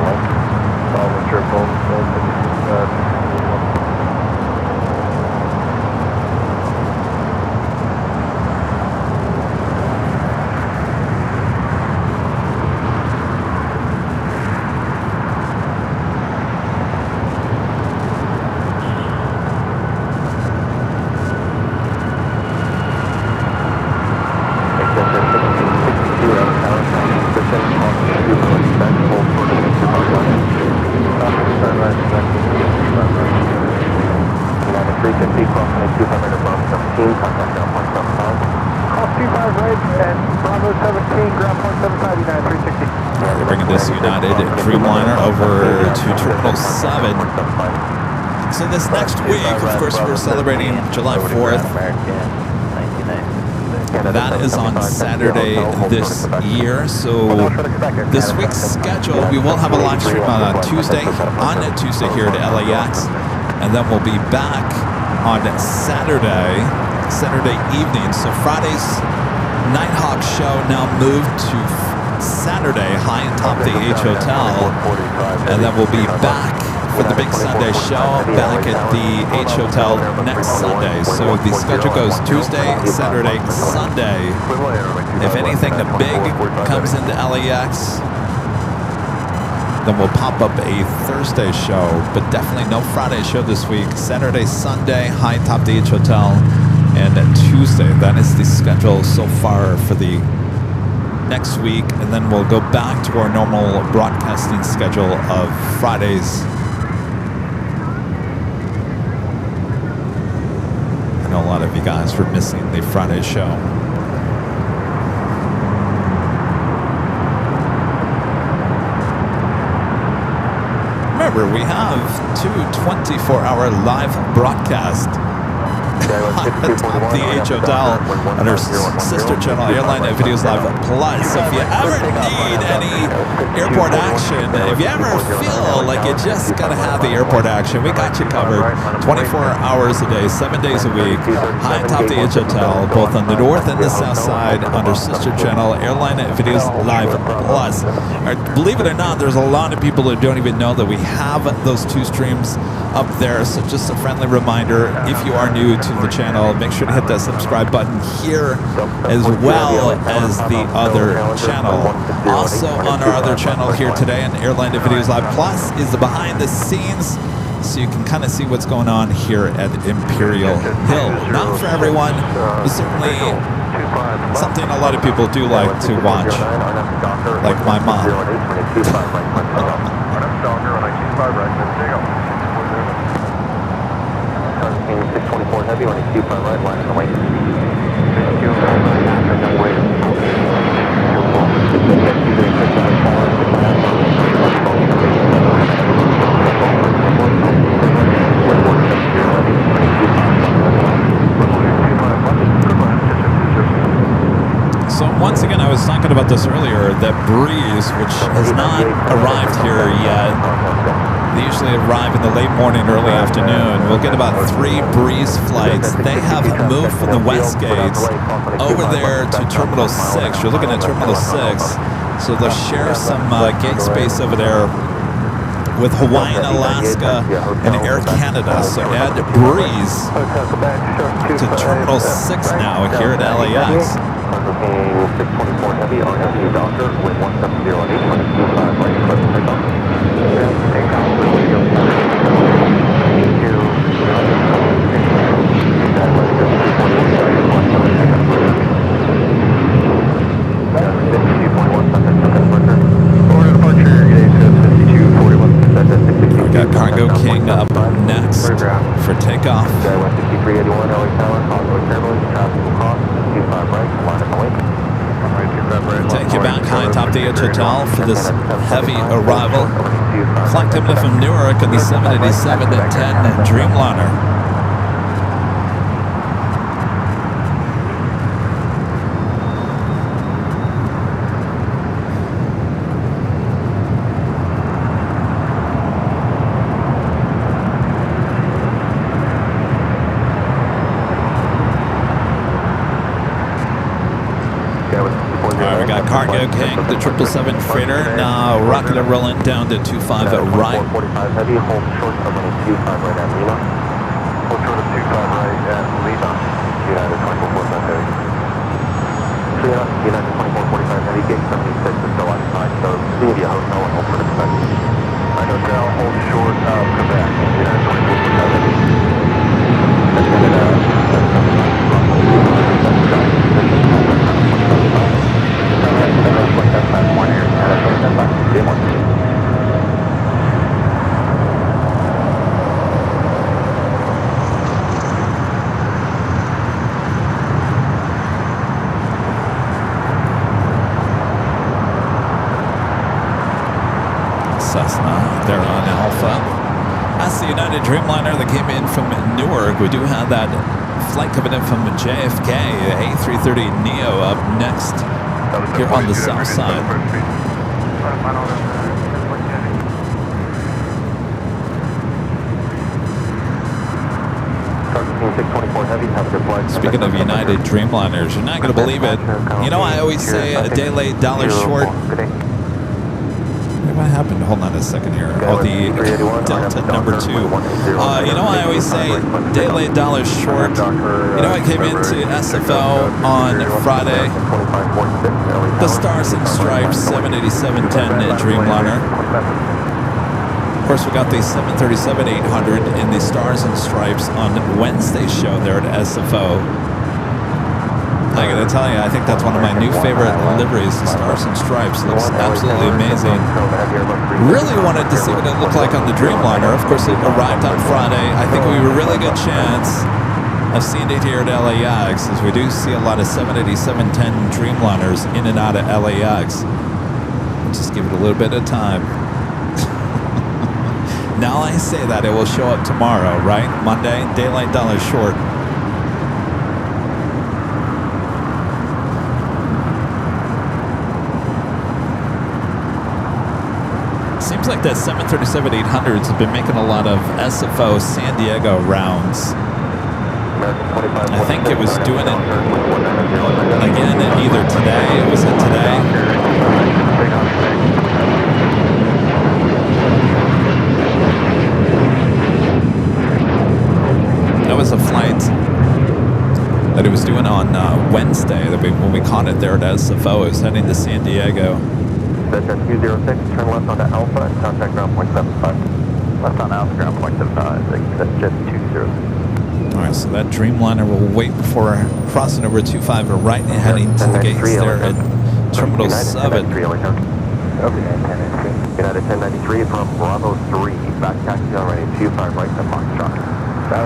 We're bringing this United Dreamliner over to Terminal 7. So this next week, of course, we're celebrating July 4th. That is on Saturday this year. So this week's schedule, we will have a live stream on Tuesday here at LAX. And then we'll be back on Saturday evening. So Friday's Nighthawk show now moved to Saturday, high and top the H Hotel. And then we'll be back for the big Sunday show back at the H Hotel next Sunday. So the schedule goes Tuesday, Saturday, Sunday. If anything, the big comes into LAX, then we'll pop up a Thursday show, but definitely no Friday show this week. Saturday, Sunday, high and top the H Hotel, and Tuesday. That is the schedule so far for the next week, and then we'll go back to our normal broadcasting schedule of Fridays. I know a lot of you guys were missing the Friday show. Remember, we have two 24-hour live broadcasts atop the H Hotel on our sister channel, Airline Videos Live Plus. So if you ever need any airport action, if you ever feel like you just gotta have the airport action, we got you covered 24 hours a day, 7 days a week, high atop the H Hotel, both on the north and the south side, on our sister channel, Airline Videos Live Plus. Believe it or not, there's a lot of people that don't even know that we have those two streams up there. So just a friendly reminder, if you are new to the channel, make sure to hit that subscribe button here as well as the other channel. Also on our other channel here today on Airline Videos Live Plus is the behind the scenes, so you can kind of see what's going on here at Imperial Hill. Not for everyone, but certainly something a lot of people do like to watch, like my mom. King 624 Heavy, running Q5 right, line in the wing. So once again, I was talking about this earlier, that breeze, which has not arrived here yet. They usually arrive in the late morning, early afternoon. We'll get about 3 breeze flights. They have moved from the west gates over there to Terminal 6. You're looking at Terminal 6. So they'll share some gate space over there with Hawaiian, Alaska, and Air Canada. So add breeze to Terminal 6 now here at LAX. 624 Heavy, RFU Doctor, with 170 on H, running Q5 right, close to takeoff. We got Cargo King up next for takeoff. Take you back high atop the H Hotel for this heavy arrival. Flight coming in from Newark on the 787-10 Dreamliner. Cargo King, the 777 freighter, now rocking and rolling down to 25 right. 45 Heavy, hold short of running Q5 right at Lima. Hold short of 25 right at Lima. United 2445 Heavy. United 2445 Heavy, gate 76 is still occupied, so see you hotel and hold for the Quebec. Right, hotel, hold short of Quebec. United 2445 Heavy. And Canada, Cessna. They're on Alpha. That's the United Dreamliner that came in from Newark. We do have that flight coming in from JFK, the A330neo up next here on the south side. Speaking of United Dreamliners, you're not going to believe it. You know, I always say a day late, dollar short. What happened? Hold on a second here. Oh, the Delta number 2. You know, I always say day late, dollar short. You know, I came into SFO on Friday. The Stars and Stripes 787-10 Dreamliner. Of course, we got the 737-800 in the Stars and Stripes on Wednesday's show there at SFO. I gotta tell you, I think that's one of my new favorite liveries, the Stars and Stripes. It looks absolutely amazing. Really wanted to see what it looked like on the Dreamliner. Of course, it arrived on Friday. I think we have a really good chance of seeing it here at LAX, as we do see a lot of 787-10 Dreamliners in and out of LAX. Just give it a little bit of time. Now I say that, it will show up tomorrow, right? Monday, daylight, dollar short. Seems like that 737-800s have been making a lot of SFO San Diego rounds. I think it was doing it again either today. Was it today? That was a flight that it was doing on Wednesday. When we caught it there at SFO, it was heading to San Diego. That's 206, turn left onto Alpha and contact ground point 75. Left on Alpha, ground point 75, that's jet 206. All right, so that Dreamliner will wait before crossing over 25 or right and heading to the gates there at Terminal 7. United 1093 from Bravo 3, back taxi on runway 25 right to Foxtrot. We're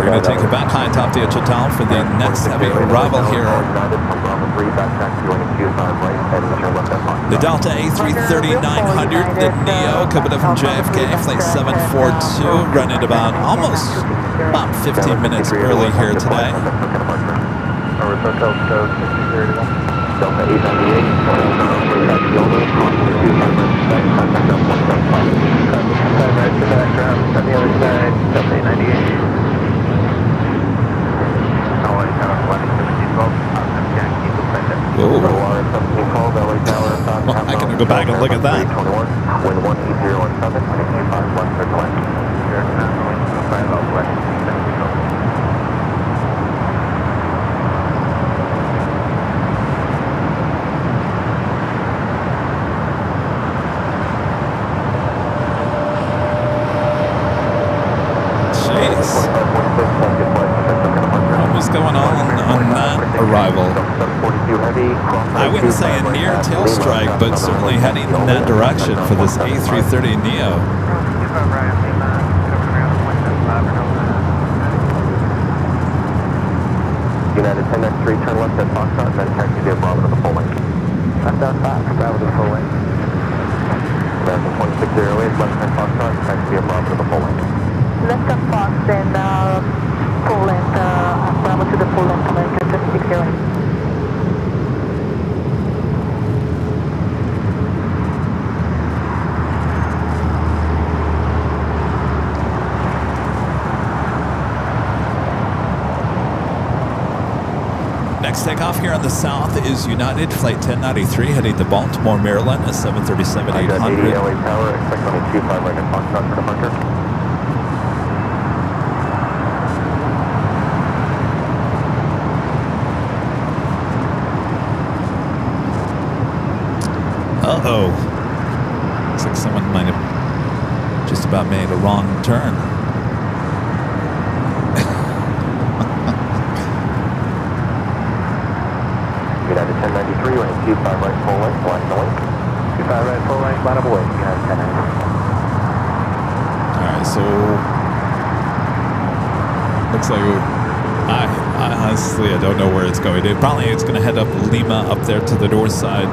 going to take it back high top the Hotel for the next heavy arrival here. The Delta A330-900, the Neo, coming up from JFK, flight 742, running about 15 minutes early here today. Delta 898, right to that ground on the other side, Delta 898. Well, I can go back and look at that. Wind 18017, 25 left or What's going on that arrival? I wouldn't say a near tail strike, but certainly heading in that direction for this A330 Neo. United 1093, turn left at Foxtrot, then taxi via Bravo to the full length. Left at Fox, Bravo to the full length. American 2608, left at Foxtrot, taxi via Bravo to the full length. Left on Fox, then full length, Bravo to the full length, American 2608. Next takeoff here on the south is United Flight 1093 heading to Baltimore, Maryland, a 737-800. LA Tower, expect on a 25 right at Foxtrot for departure. Uh-oh. Looks like someone might have just about made a wrong turn. United 1093, we're in 25 right full length, line the link. 25 right full length, line of away, United 1093. Alright, so looks like I honestly don't know where it's going. It's going to head up Lima up there to the north side.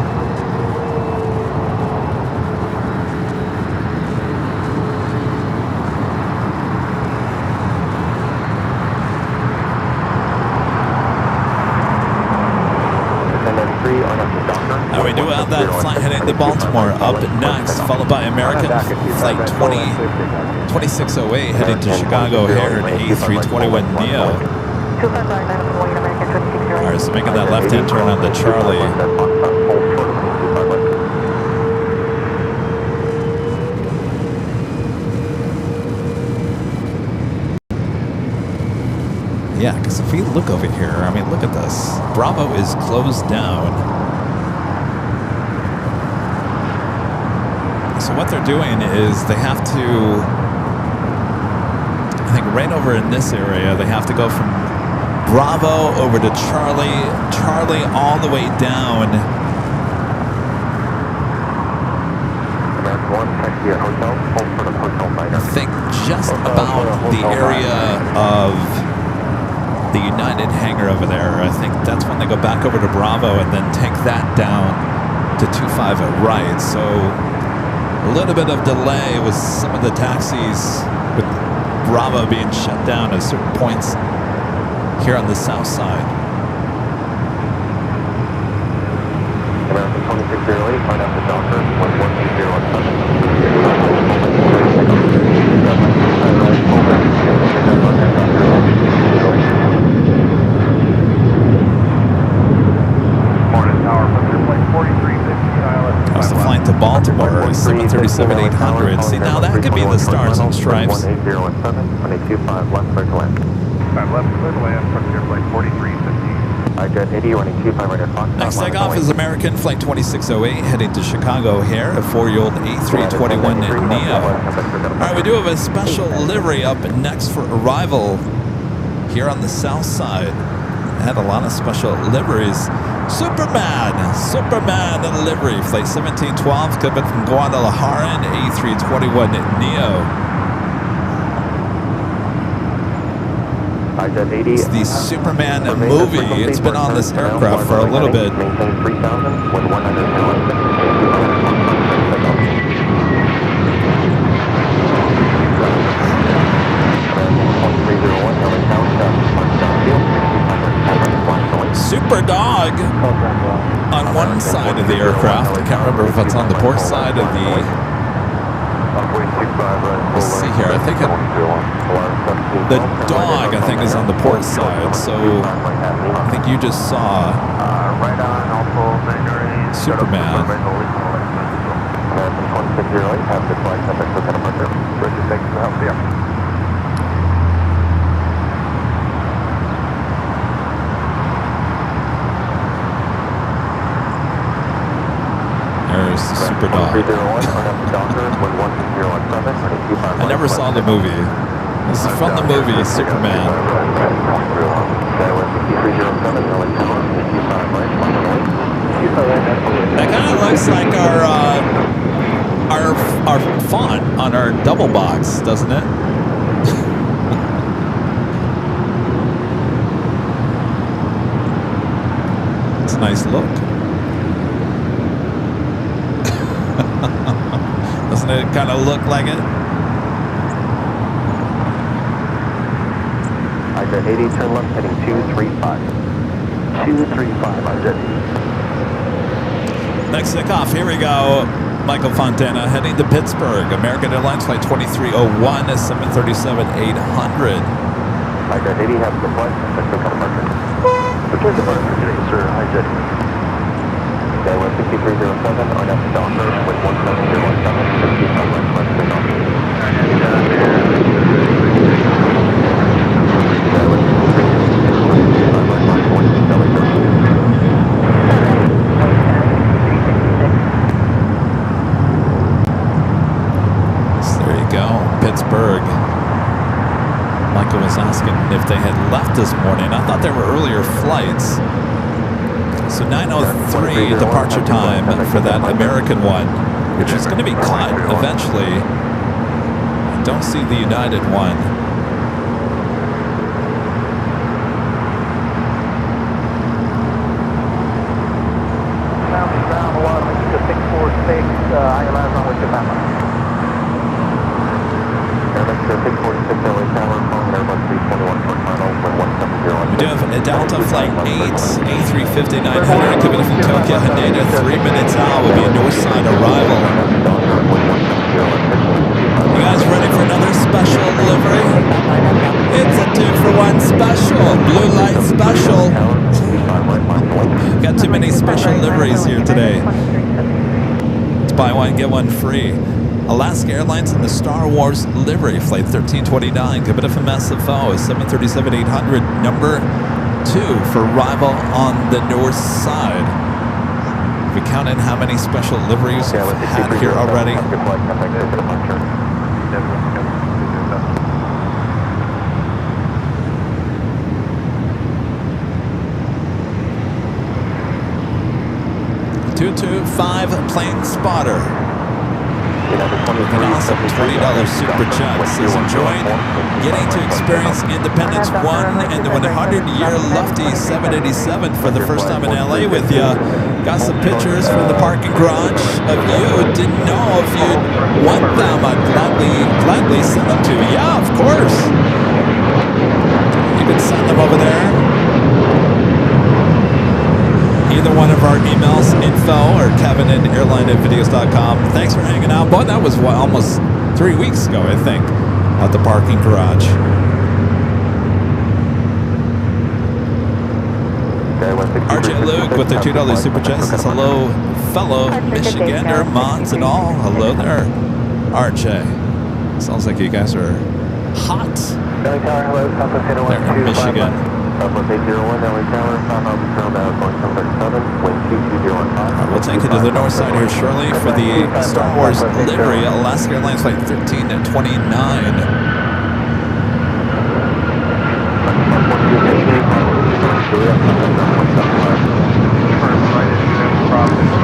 have that flight heading to Baltimore up next, followed by American flight 2608 heading to Chicago O'Hare and A321neo. 25 right, 9 American 2608. All right, so making that left-hand turn on the Charlie. Yeah, because if we look over here, I mean, look at this. Bravo is closed down. So what they're doing is they have to, I think right over in this area, they have to go from Bravo over to Charlie, Charlie all the way down. I think just about the area of the United hangar over there. I think that's when they go back over to Bravo and then take that down to 25 at right. So a little bit of delay with some of the taxis with Bravo being shut down at certain points here on the south side. American 2608, find out the Docker, 11017. That's the flight to Baltimore, 737-800. See, now that could be the Stars and Stripes. 1807, 25 left, clear to land. 5 left, clear to land, Frontier Flight 4315. Jet 80, running 25 right at Fox. Next takeoff is American Flight 2608 heading to Chicago O'Hare, a 4-year-old A321neo. All right, we do have a special livery up next for arrival here on the south side. Had a lot of special liveries. Superman livery, flight 1712, coming from Guadalajara, A321neo. It's the Superman movie. It's been on this aircraft for a little bit. Maintain 3000 with 100. Super Dog on one side of the aircraft. I can't remember if it's on the port side of the... Let's see here. I think the Dog, I think, is on the port side. So I think you just saw Superman. There's Super Dog. I never saw the movie. This is from the movie Superman. That kind of looks like our font on our double box, doesn't it? It's a nice look. Doesn't it kind of look like it? Jet 80, turn left, heading 235. 235, Jet. Next takeoff, here we go. Michael Fontana heading to Pittsburgh. American Airlines flight 2301 is 737-800. Jet 80, have a good flight. Let's go departure. Return departure today, sir. Jet 80. Okay, we're 6307 on up to Docker with 17017. 65 right, let's take off. Pittsburgh. Michael was asking if they had left this morning. I thought there were earlier flights. So 9:03 departure time for that American one, which is going to be caught eventually. I don't see the United one. Ground 11 to 646, AIRLINE runway to Panama. We do have a Delta Flight 8, A350-900 coming from Tokyo, Haneda, 3 minutes out will be a Northside arrival. You guys ready for another special delivery? It's a 2-for-1 special, blue light special. Got too many special liveries here today. It's buy one, get one free. Alaska Airlines in the Star Wars livery, Flight 1329, coming up from SFO, 737-800, number 2 for arrival on the north side. If we count in how many special liveries we've had here already. $225 plane spotter. With an awesome $20 super chat. Says enjoyed getting to experience Independence 1 and the 100-year Lufty 787 for the first time in LA with you. Got some pictures from the parking garage of you. Didn't know if you'd want them. I'd gladly send them to you. Yeah, of course. You can send them over there. Either one of our emails, info or Kevin at AirLineVideos.com. Thanks for hanging out. But that was almost 3 weeks ago, I think, at the parking garage. RJ Luke with the $2 super chat says hello, fellow Michigander, Mons and all. Hello there, RJ. Sounds like you guys are hot there in Michigan. We'll take you to the north side here shortly for the Star Wars livery, Alaska Airlines Flight 1329.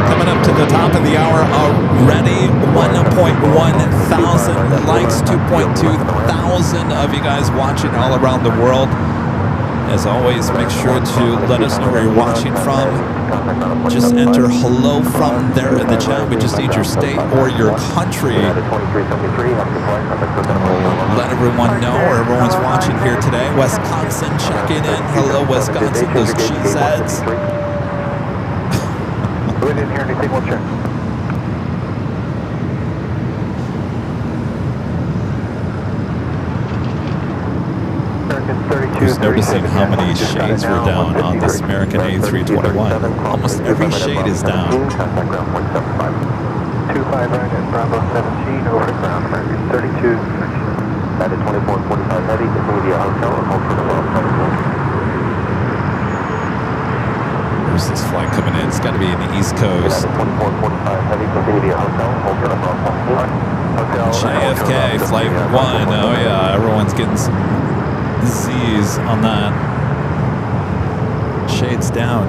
Coming up to the top of the hour already, 1.1 thousand likes, 2.2 thousand of you guys watching all around the world. As always, make sure to let us know where you're watching from. Just enter hello from there in the chat. We just need your state or your country. Let everyone know where everyone's watching here today. Wisconsin checking in. Hello, Wisconsin, those cheeseheads. We didn't hear anything, we'll check. Who's noticing how many shades were down on this American A321? Almost every shade is down. 25 right at Bravo 17 over ground, American 32. At a 2445 heavy, continue to hotel and hold for the well. Where's this flight coming in? It's got to be in the East Coast. 2445 heavy, continue to hotel, hold for the well. JFK, Flight 1. Oh yeah, everyone's getting some Z's on that. Shades down.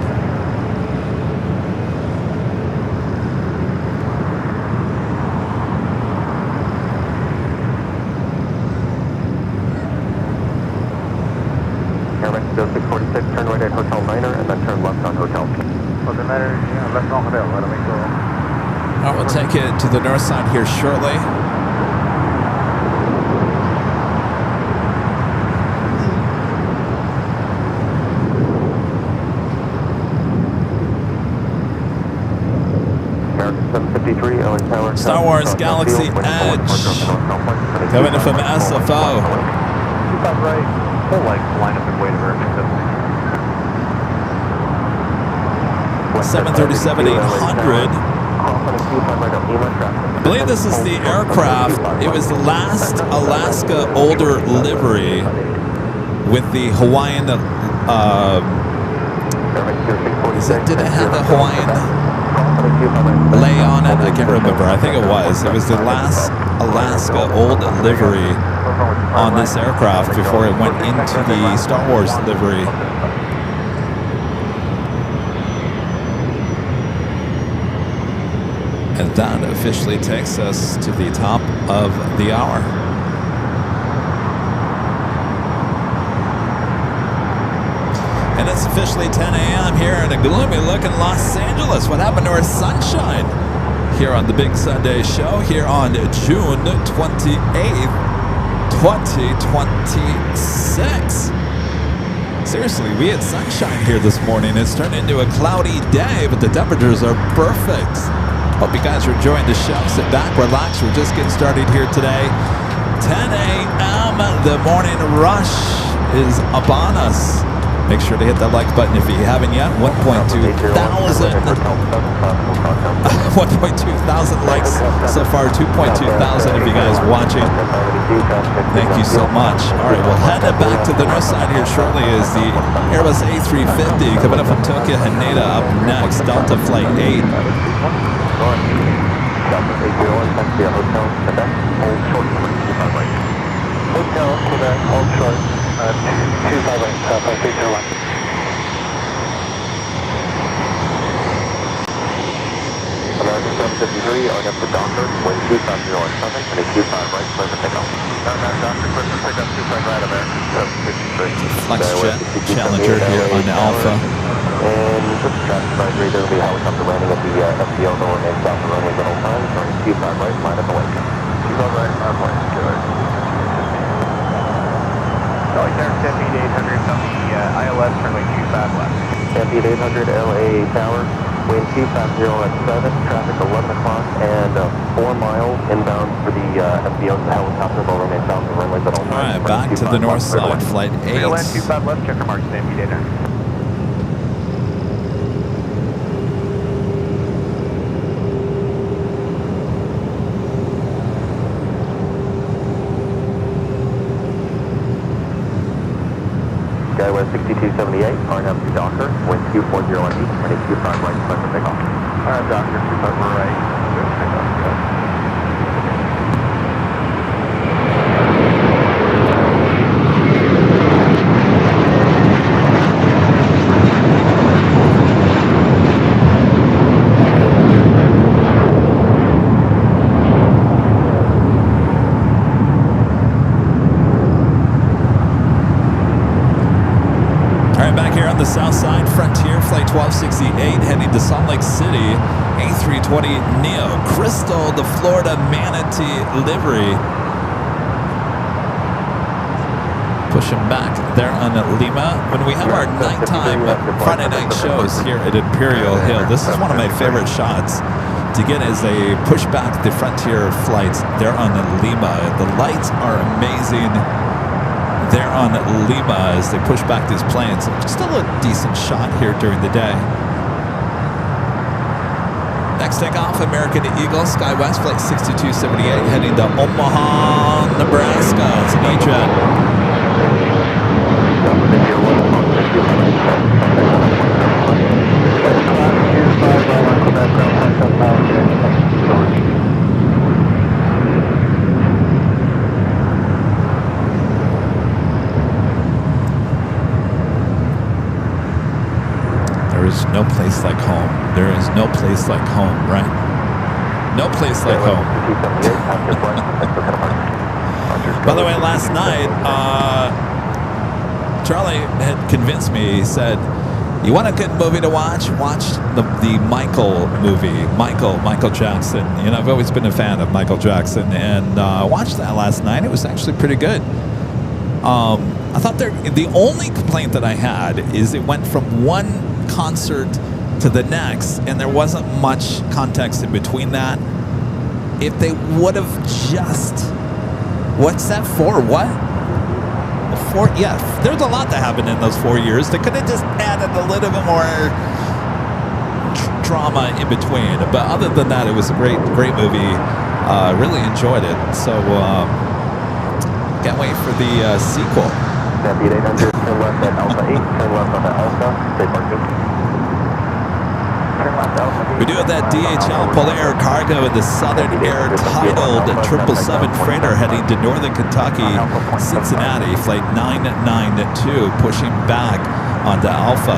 Airline 0646, turn right at Hotel Niner and then turn left on Hotel. Hotel Niner, yeah, left on Hotel. Let me make sure. All right, we'll take it to the north side here shortly. Star Wars Galaxy Edge coming in from SFO. 25 right, full like line up and wait for 737-800. I believe this is the aircraft. It was the last Alaska older livery with the Hawaiian. Did it have the Hawaiian lay on it? I can't remember. I think it was. It was the last Alaska old livery on this aircraft before it went into the Star Wars livery. And that officially takes us to the top of the hour. And it's officially 10 a.m. here in a gloomy looking Los Angeles. What happened to our sunshine? Here on the Big Sunday Show, here on June 28th, 2026. Seriously, we had sunshine here this morning. It's turned into a cloudy day, but the temperatures are perfect. Hope you guys are enjoying the show. Sit back, relax. We're just getting started here today. 10 a.m. The morning rush is upon us. Make sure to hit that like button if you haven't yet. 1.2 thousand likes so far. 2.2 thousand of you guys watching. Thank you so much. All right, we'll head back to the north side here shortly as the Airbus A350 coming up from Tokyo Haneda up next. Delta Flight 8. Hotel, Quebec, hold short, 258, Southwest 801. American 753, on up to Docker, wind 250 on 7, and a Q5 right, clear for takeoff. Docker, clear for pickup, 25 right, American 753. Flex jet Challenger here on Alpha. And just traffic advisory, there will be a helicopter landing at the FBO that will remain south of runway middle time, turn Q5 right, line up the wake. Q5 right, on point, good. Like there, Stampede 800 on the ILS, runway 25 left. Stampede 800, LA Tower, wind 250 at 7, traffic 11 o'clock, and 4 miles inbound for the FBO. The helicopter will remain south of runway middle time. All right, back to the north side, Flight 8. Real end 25 left, checker mark, Stampede 800. Skywest 6278, RNAV to Docker, wind 240 on east, and a Q5 right, clear for takeoff. Docker, 25 right, clear for takeoff, good. The south side, Frontier Flight 1268 heading to Salt Lake City. A320 Neo Crystal, the Florida Manatee livery. Pushing back there on Lima. When we have our nighttime Friday night shows here at Imperial Hill, this is one of my favorite shots to get as they push back the Frontier flights there on Lima. The lights are amazing there on Lima as they push back these planes. Still a decent shot here during the day. Next takeoff, American Eagle, SkyWest Flight 6278 heading to Omaha, Nebraska. It's an E-Jet. There is no place like home. There is no place like home, right? No place like home. By the way, last night, Charlie had convinced me. He said, you want a good movie to watch? Watch the Michael movie. Michael Jackson. You know, I've always been a fan of Michael Jackson, and watched that last night. It was actually pretty good. I thought the only complaint that I had is it went from one concert to the next, and there wasn't much context in between that. If they would have just, what's that for? What? Yeah, there's a lot that happened in those 4 years. They could have just added a little bit more drama in between. But other than that, it was a great movie. Really enjoyed it. So can't wait for the sequel. Stampede 800, turn left at Alpha 8, turn left on the Alpha, stay parking. Turn left Alpha 8. We do have that DHL Polar Cargo with the Southern Air titled 777 freighter heading to Northern Kentucky, Cincinnati, flight 992, pushing back onto Alpha.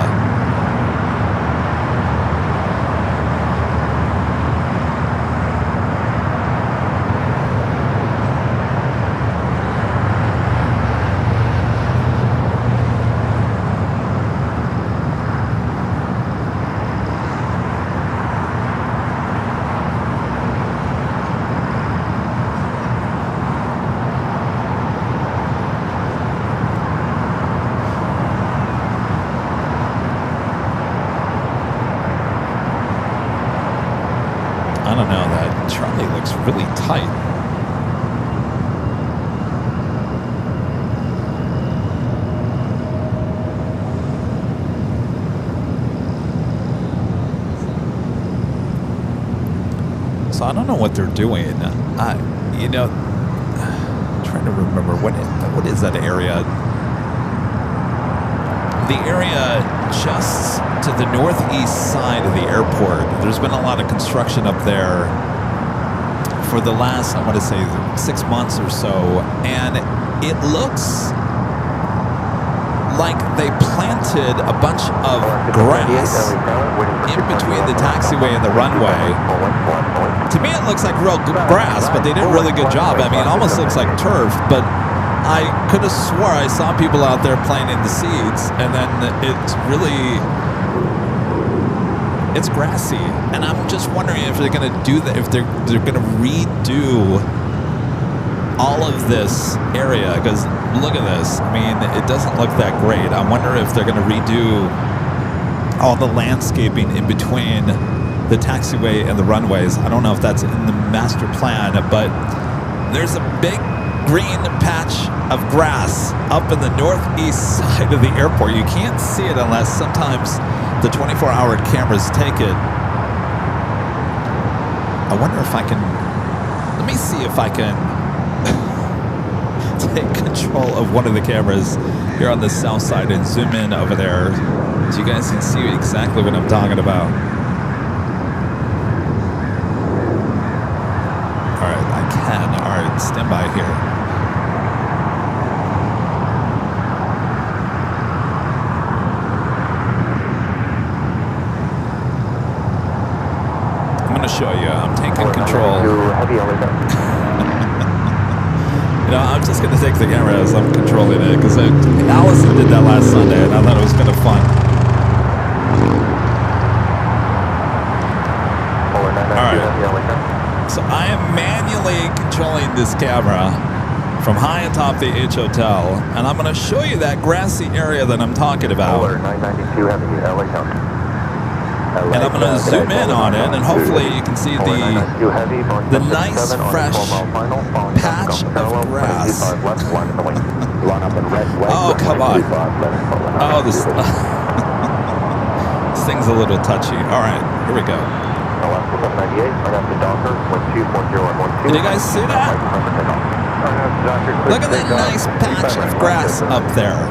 that Charlie looks really tight. So I don't know what they're doing. You know, I'm trying to remember what is that area? The area just to the northeast side of the airport. There's been a lot of construction up there for the last, I want to say, 6 months or so, and it looks like they planted a bunch of grass in between the taxiway and the runway. To me, it looks like real grass, but they did a really good job. I mean, it almost looks like turf, but I could have swore I saw people out there playing in the seats, and then it's grassy. And I'm just wondering if they're going to do that, if they're going to redo all of this area, because look at this. I mean, it doesn't look that great. I wonder if they're going to redo all the landscaping in between the taxiway and the runways. I don't know if that's in the master plan, but there's a big green patch of grass up in the northeast side of the airport. You can't see it unless sometimes the 24-hour cameras take it. I wonder if I can, let me see if I can take control of one of the cameras here on the south side and zoom in over there so you guys can see exactly what I'm talking about. All right, I can. All right, stand by here. I'm going to show you. I'm taking control. You know, I'm just going to take the camera as I'm controlling it, because Allison did that last Sunday, and I thought it was kind of fun. All right. So I am manually controlling this camera from high atop the H Hotel, and I'm going to show you that grassy area that I'm talking about. And I'm going to zoom in on it, and hopefully you can see the nice, fresh patch of grass. Oh, come on. Oh, this thing's a little touchy. All right, here we go. Did you guys see that? Look at that nice patch of grass up there.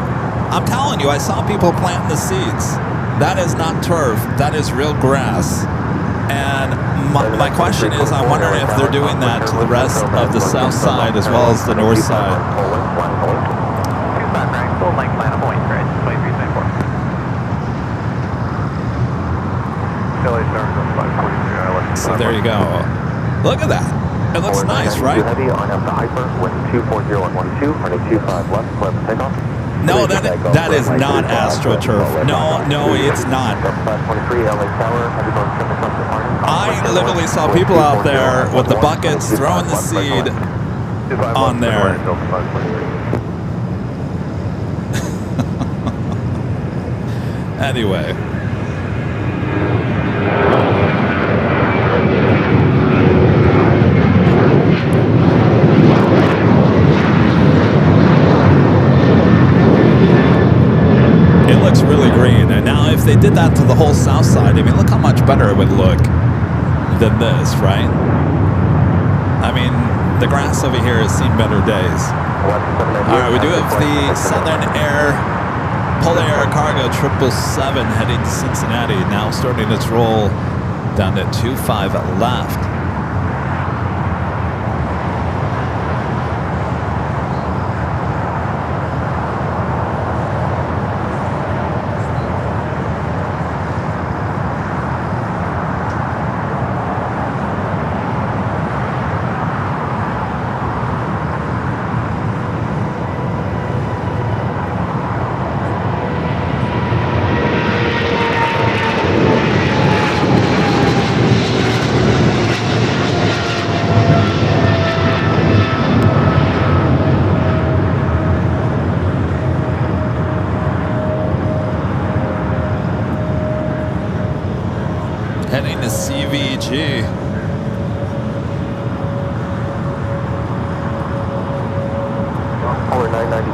I'm telling you, I saw people planting the seeds. That is not turf. That is real grass. And my question is, I wonder if they're doing that to the rest of the south side as well as the north side. So there you go. Look at that. It looks nice, right? No, that is not AstroTurf. No, it's not. I literally saw people out there with the buckets throwing the seed on there. Anyway. It looks really green, and now if they did that to the whole south side, I mean, look how much better it would look than this, right? I mean, the grass over here has seen better days. All right, we do have the Southern Air Polar Air Cargo 777 heading to Cincinnati, now starting its roll down to 25 left.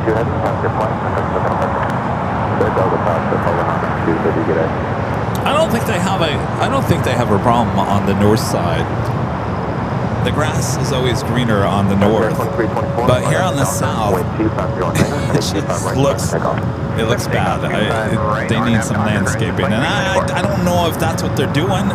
22 heavy, pass your flight, contact the departure. The Delta pass the Polar Honda 230, good day. I don't think they have a problem on the north side. The grass is always greener on the north, but here on the south, it looks bad. They need some landscaping, and I don't know if that's what they're doing,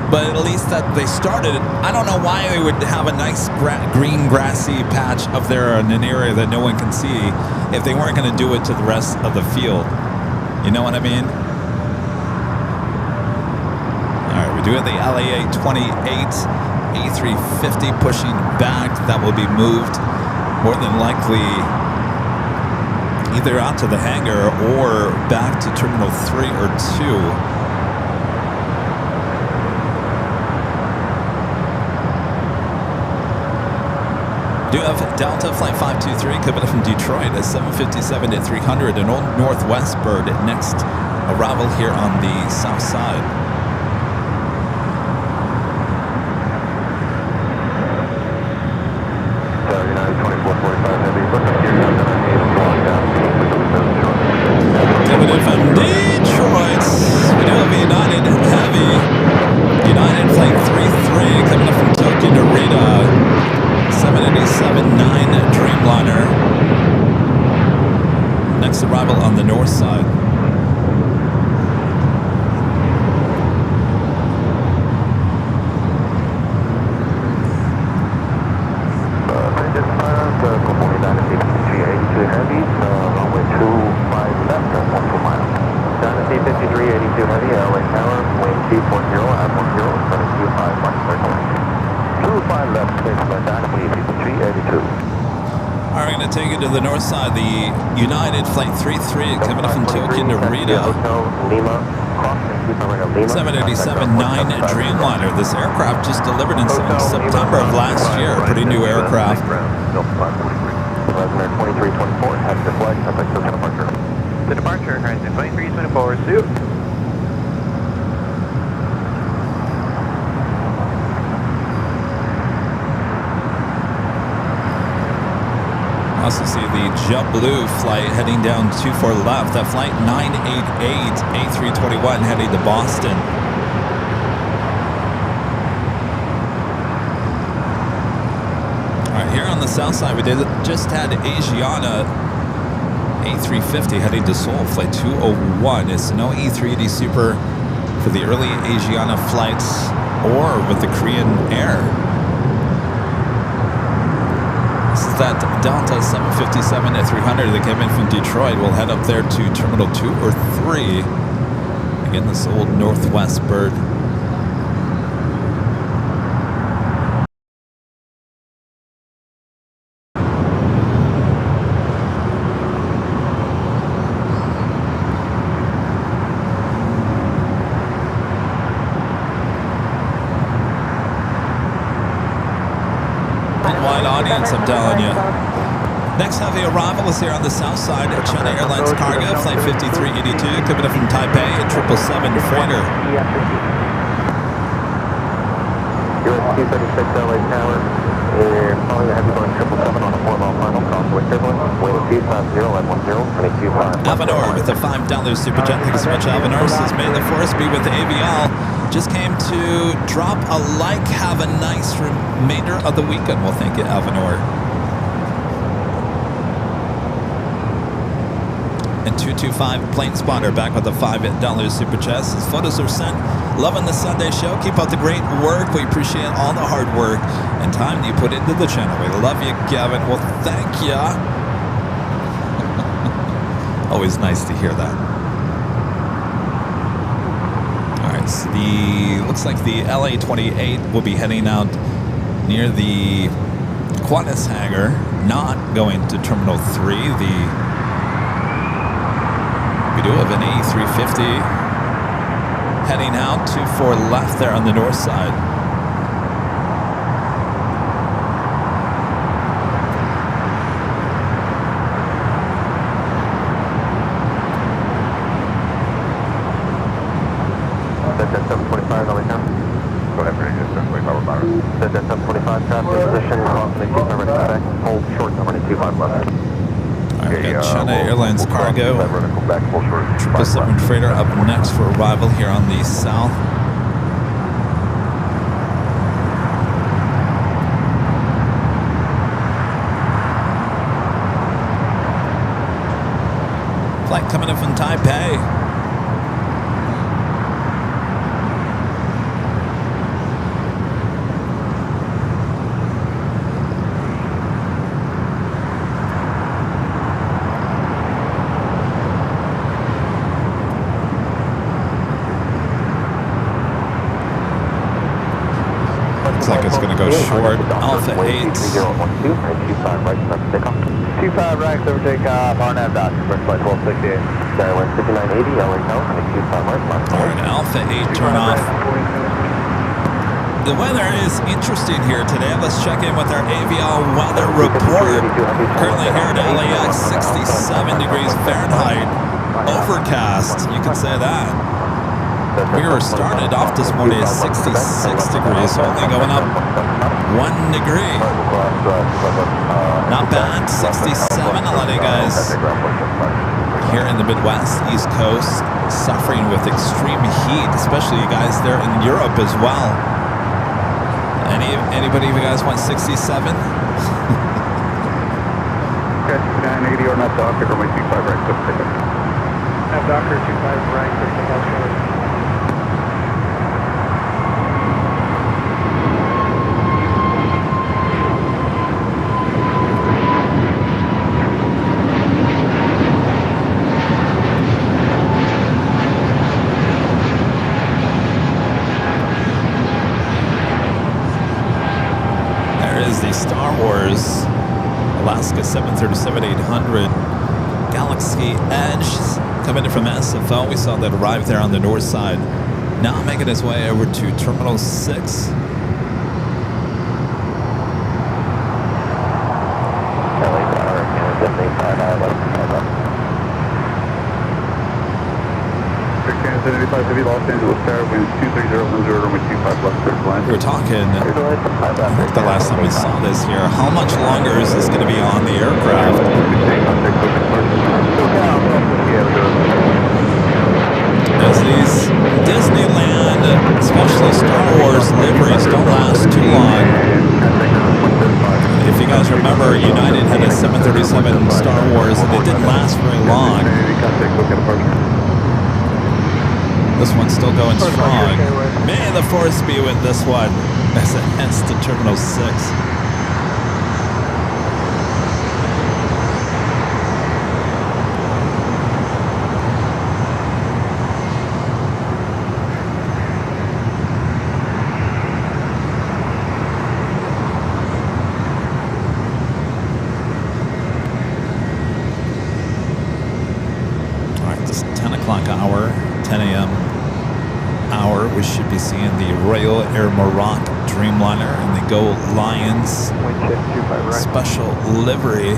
but at least that they started it. I don't know why they would have a nice green grassy patch up there in an area that no one can see if they weren't going to do it to the rest of the field. You know what I mean? All right, we're doing the LA 28. A350 pushing back. That will be moved more than likely either out to the hangar or back to Terminal 3 or 2. Do have Delta Flight 523 coming from Detroit at 757 at 300, an old Northwest bird. Next arrival here on the south side. Coming in from Detroit, we do have a United Heavy, United Flight 33 coming up from Tokyo Narita, 787-9 Dreamliner. Next arrival on the north side. Take it to the north side, the United Flight 33 coming up from Tokyo Narita. 787-9 Dreamliner. This aircraft just delivered in September of last year. Pretty new aircraft. 2324, head to flight, contact the departure. The departure, currently 2324, Sioux. Also see the JetBlue flight heading down 24 left. That flight 988 A321 heading to Boston. All right, here on the south side, we just had Asiana A350 heading to Seoul, flight 201. It's no E380 Super for the early Asiana flights or with the Korean Air. This is that Delta 757 at 300 that came in from Detroit. We'll head up there to Terminal 2 or 3. Again, this old Northwest bird. I'm telling you. Next heavy arrival is here on the south side at China Airlines Cargo, flight 5382, coming up from Taipei at 777 freighter. US 236 LA Tower, we're calling the heavy Boeing 777 on a 4-mile final, crosswind turbulence, wind 250 at 10, 22.5. Avanor with a $5 super jet. Thank you so much, Avanor. Says, may the force be with AVL. Just came to drop a like. Have a nice remainder of the weekend. Well, thank you, Avanor. And 225 Plane Spotter back with a $5 super chat. His photos are sent. Loving the Sunday show. Keep up the great work. We appreciate all the hard work and time you put into the channel. We love you, Gavin. Well, thank ya. Always nice to hear that. So looks like the LA 28 will be heading out near the Qantas hangar, not going to Terminal 3. We do have an A350 heading out 24 left there on the north side. All right, we got China Airlines Cargo. Vertical back full short. 777 freighter up next for arrival here on the south. Flight coming in from Taipei. Looks like it's going to go short. Alpha 8. 25 right, start to take off. 25 right, over takeoff, RNAV dock, first flight 1268. Airline 5980, LA Tower, and 25 right, Mark. All right, Alpha 8 turn off. The weather is interesting here today. Let's check in with our AVL weather report. Currently here at LAX, 67 degrees Fahrenheit. Overcast, you could say that. We were started off this morning at 66 degrees, so only going up 1 degree. Not bad, 67. A lot of you guys here in the Midwest, East Coast, suffering with extreme heat, especially you guys there in Europe as well. Anybody of you guys want 67? Okay, 980 or not Docker, or my 25 right, so take it. Have Docker 25 right, so take out short. Star Wars Alaska 737-800 Galaxy Edge coming in from SFO. We saw that arrive there on the north side. Now making his way over to Terminal 6. Los Angeles Tower, winds 23010, runway 25 left, clear to land. We were talking, I think the last time we saw this here, how much longer is this going to be on the aircraft? As these Disneyland, especially Star Wars liveries, don't last too long. If you guys remember, United had a 737 Star Wars and it didn't last very long. This one's still going strong. May the force be with this one as it heads to Terminal 6. All right, this 10 o'clock hour, 10 a.m. hour, we should be seeing the Royal Air Maroc Dreamliner and the Go Lions special livery.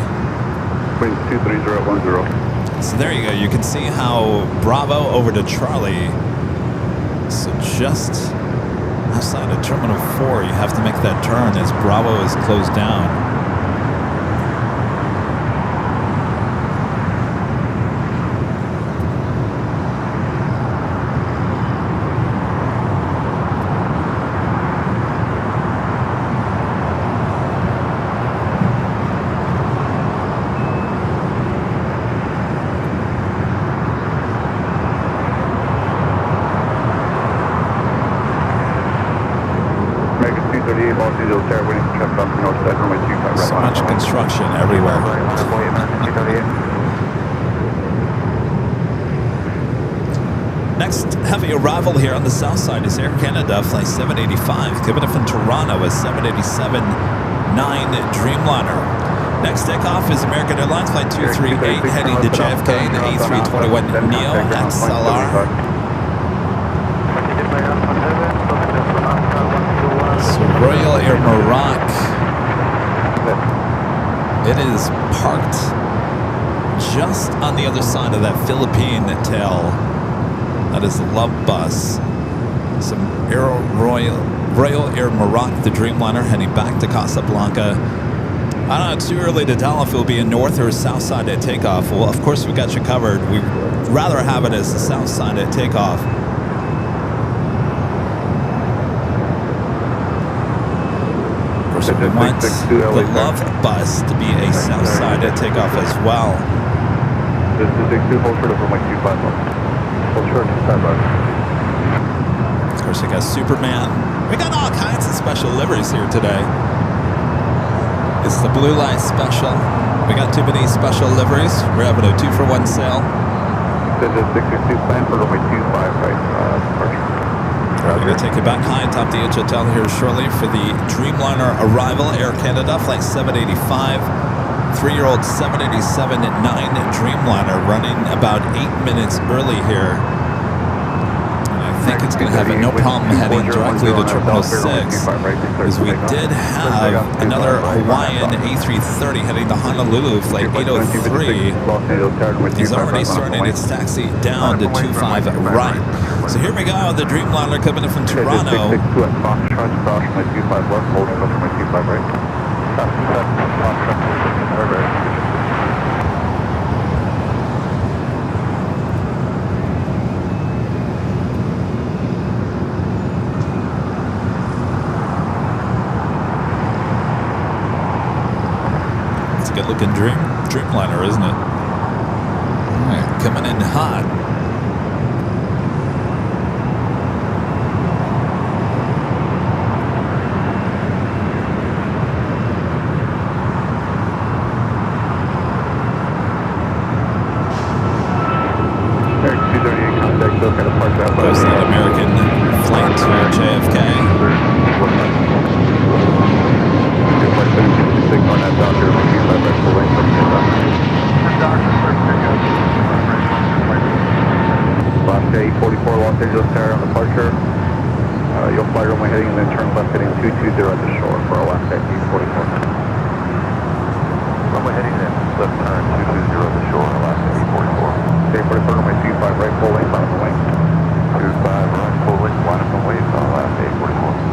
Winds 23010. So there you go. You can see how Bravo over to Charlie. So just outside of Terminal 4, you have to make that turn as Bravo is closed down. So much construction everywhere. Next heavy arrival here on the south side is Air Canada Flight 785, coming in from Toronto, a 787-9 Dreamliner. Next takeoff is American Airlines Flight 238, heading to JFK, the A321neo XLR. So Royal Air Maroc, it is parked just on the other side of that Philippine tail. That is the Love Bus. Some Royal Air Maroc, the Dreamliner, heading back to Casablanca. I don't know, it's too early to tell if it'll be a north or south side at takeoff. Well, of course, we got you covered. We'd rather have it as the south side at takeoff. Of course, we want the Love Bus to be a south side at takeoff as well. This is 62, hold short of runway 25 left. Hold short to standby. Of course, we got Superman. We got all kinds of special liveries here today. It's the Blue Light Special. We got too many special liveries. We're having a 2-for-1 sale. This is 662, plan for runway 25 right, departure. We're going to take you back high, top the H Hotel here shortly for the Dreamliner arrival, Air Canada, flight 785. 3-year-old 787-9 Dreamliner running about 8 minutes early here. I think it's going to have no problem heading directly to Terminal 6, as we did have another Hawaiian A330 heading to Honolulu, flight 803. He's already starting its taxi down to 25 right. So here we go, the Dreamliner coming in from Toronto. Good looking Dreamliner, isn't it? All right, coming in hot. There's that American flight to JFK. Last day 44 Los Angeles Tower on departure. You'll fly runway heading and then turn left heading 220 at the shore for our last day 44. Runway heading and left turn 220 at the shore, our last day 44. Day 44 runway 25 right full length on the wing. 25 right full length line up and wave on our last day 44.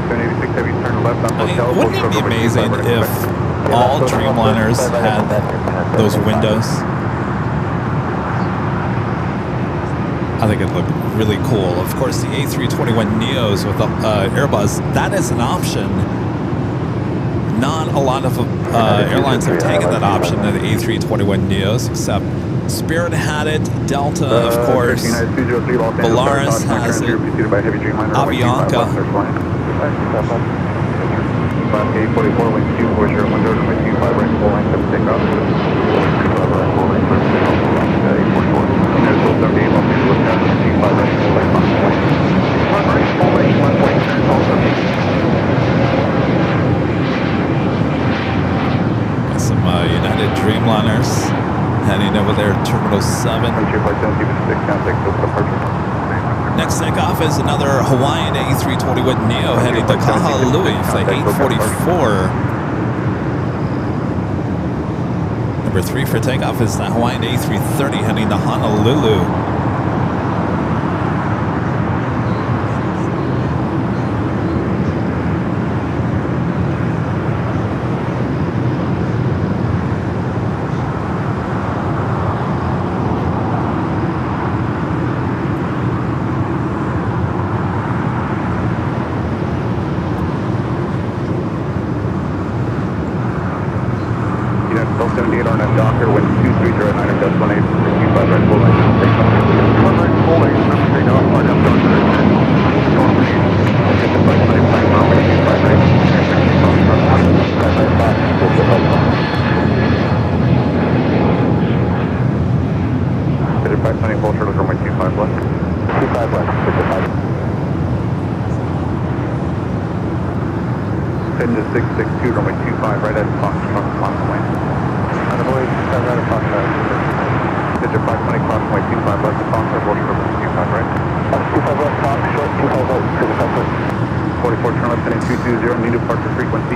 786 heavy turn left on hotel. Wouldn't it be amazing if all Dreamliners had those windows? I think it'd look really cool. Of course, the A321neos with the Airbus, that is an option. Not a lot of airlines have taken that option of the A321neos, except Spirit had it, Delta, of course, Volaris has it, Avianca. Last day 44, wing 240, window number 25, right full length of takeoff. 25 right full length of takeoff, last day 44. There's 78, Los Angeles Tower, 25 right full length on the wing. 25 right full length, 1 point, turn 1278. Got some United Dreamliners heading over there to Terminal 7. Next takeoff is another Hawaiian A321neo heading to Kahului, flight 844. Number 3 for takeoff is the Hawaiian A330 heading to Honolulu.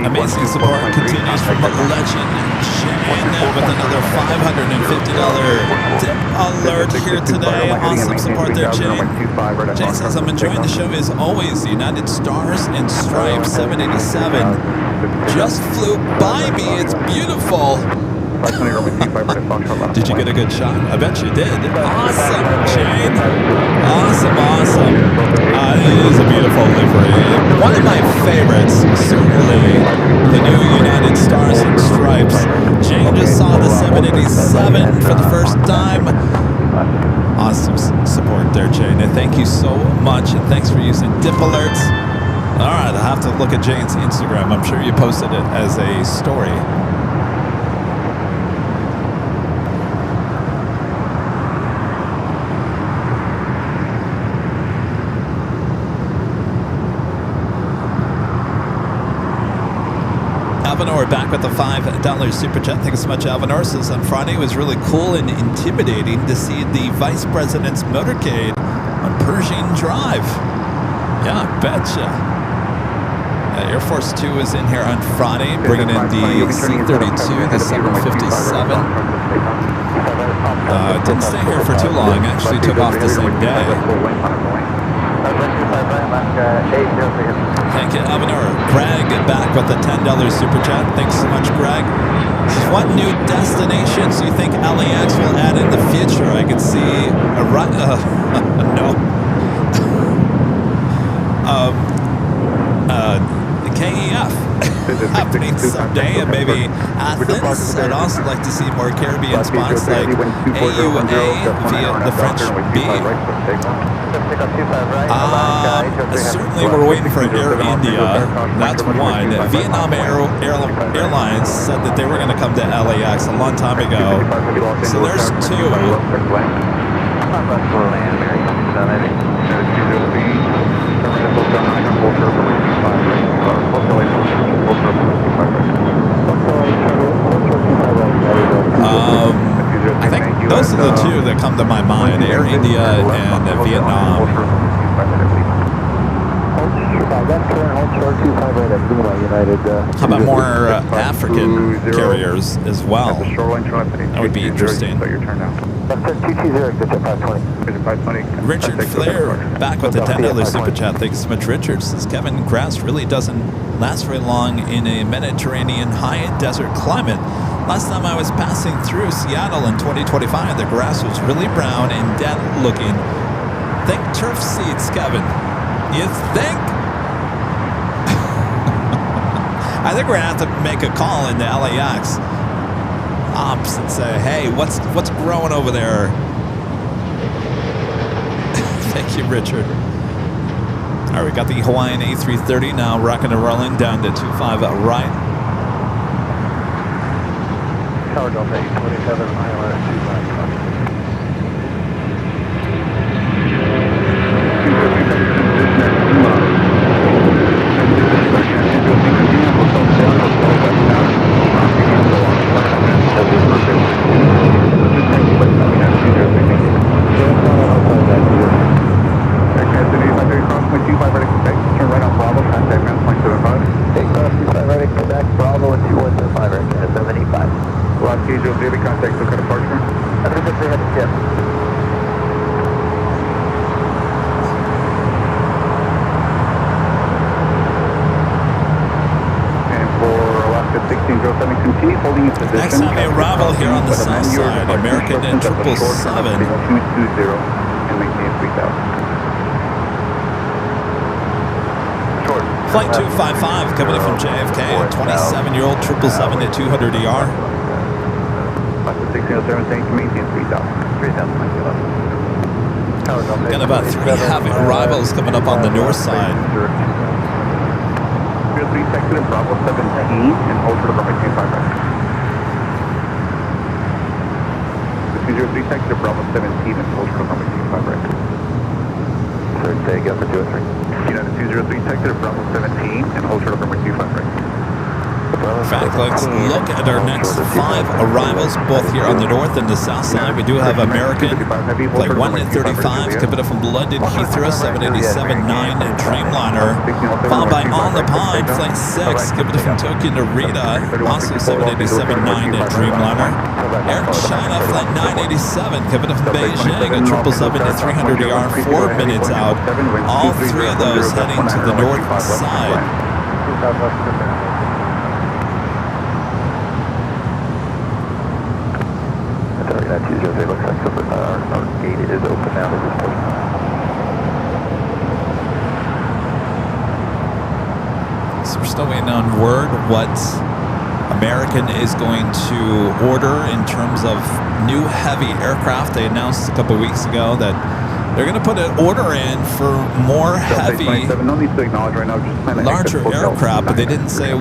Amazing support continues from Legend Shane with another $550 tip alert here today. Awesome support there, Jane. Jane says, I'm enjoying the show as always. The United Stars and Stripes 787 just flew by me. It's beautiful. Did you get a good shot? I bet you did. Awesome, Jane. Awesome. It is a beautiful livery. One of my favorites, certainly, the new United Stars and Stripes. Jane just saw the 787 for the first time. Awesome support there, Jane. And thank you so much. And thanks for using dip alerts. All right, I'll have to look at Jane's Instagram. I'm sure you posted it as a story. Alvanor back with the $5 super chat. Thanks so much, Alvanor. Says on Friday it was really cool and intimidating to see the Vice President's motorcade on Pershing Drive. Yeah, I betcha. Air Force 2 is in here on Friday, bringing in the C-32, the 757. Didn't stay here for too long. Actually took off the same day. Thank you, Alvanor. Greg back with the $10 super chat. Thanks so much, Greg. What new destinations do you think LAX will add in the future? I could see a KEF happening someday, and maybe Athens. I'd also like to see more Caribbean spots like AUA via the French B. Certainly we're waiting for Air India. That's one. Vietnam Airlines said that they were going to come to LAX a long time ago. So there's two. I think those are the two that come to my mind, Air India and Vietnam. How about more African carriers as well? That would be interesting. Richard Flair back with the $10 super chat. Thanks so much, Richard. Says Kevin, grass really doesn't last very long in a Mediterranean high desert climate. Last time I was passing through Seattle in 2025, the grass was really brown and dead looking. Think turf seeds, Kevin. You think? I think we're going to have to make a call into LAX ops and say, hey, what's growing over there? Thank you, Richard. All right, we got the Hawaiian A330 now rocking and rolling down to 25 right. Tower Delta 827, ILS 25. Next time we arrival here on the south side, American 777. Flight 255 coming in from JFK, a 27-year-old 777 at 200 ER. Got about 3 heavy arrivals coming up on the north side. 3 sector Bravo 17 and hold for the runway 25 right. 203 sector Bravo 17 and hold for the runway 25 right. Third take up for 203. United 203 sector Bravo 17 and hold for the runway 25 right. In fact, let's look at our next 5 arrivals, both here on the north and the south side. We do have American, flight 135, coming up from London Heathrow, 787-9 Dreamliner, followed by all Flight 6, give it from Tokyo to Narita, also 787-9 Dreamliner. Air China Flight 987, give it from Beijing at 777-300ER, 4 minutes out. All three of those heading to the north side. That 203 looks like our gate is open now. This is So we're still waiting on word what American is going to order in terms of new heavy aircraft. They announced a couple weeks ago that they're going to put an order in for more heavy, larger aircraft, but they didn't say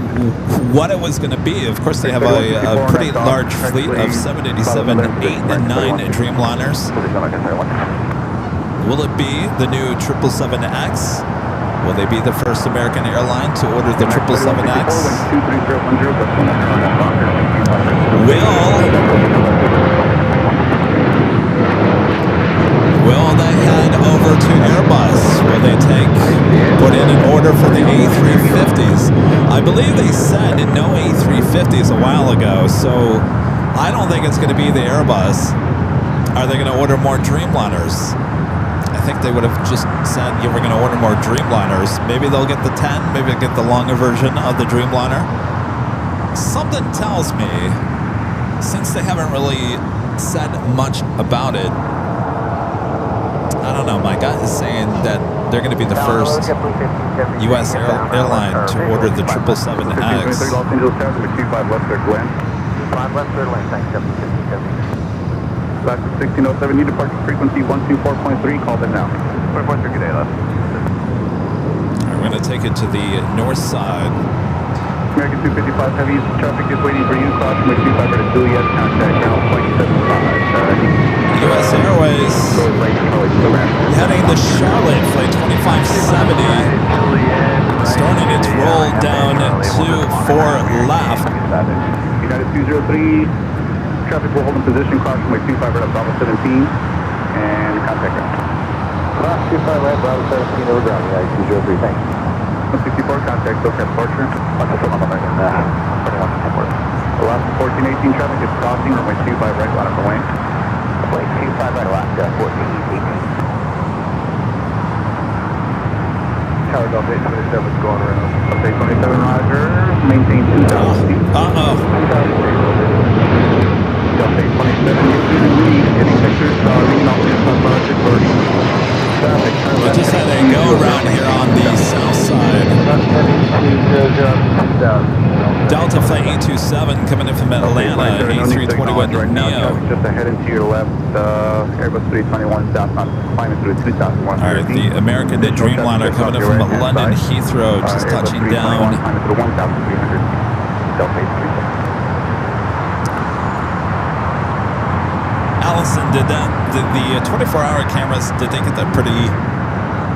what it was going to be. Of course, they have a pretty large fleet of 787, 8 and 9 Dreamliners. Will it be the new 777X? Will they be the first American airline to order the 777X? Will they head over to Airbus? Will they put in an order for the A350s? I believe they said no A350s a while ago, so I don't think it's going to be the Airbus. Are they going to order more Dreamliners? I think they would have just said, yeah, we're going to order more Dreamliners. Maybe they'll get the 10, maybe they'll get the longer version of the Dreamliner. Something tells me, since they haven't really said much about it, I don't know, my gut is saying that they're going to be the first U.S. airline to order the 777X. Class 1607, new departure frequency 124.3, call them now. 4.3, good day, left. We're going to take it to the north side. American 255 Heavy, traffic is waiting for you, crossing with 25 to Juliet, contact ground flight 75. U.S. Airways heading to Charlotte, flight 2570. Starting its roll down to 4 left. United 203. Traffic will hold in position, crossing with 25 right up Bravo 17, and contact ground. Cross 25 right, Bravo 17 over ground, United 203, thanks. 164, contact, SoCal departure. 21 Alaska 1418 traffic is crossing, runway 25 right, line up the lane. Runway 25 right, Alaska 1418. Tower Delta 827 is going around. Delta 827, roger, maintain 2000 feet. Uh-oh. Delta 827, getting pictures, reading off the budget for traffic. We just had a go around here on the south side. Delta Flight 827 coming in from Atlanta, A321 Neo. Just ahead and to your left, Airbus 321 southbound, climbing through 2,100 All right, the American Dreamliner coming in from London Heathrow, just touching down. Climbing through 1,300, Delta 827. Allison, did the 24-hour cameras, did they get that pretty,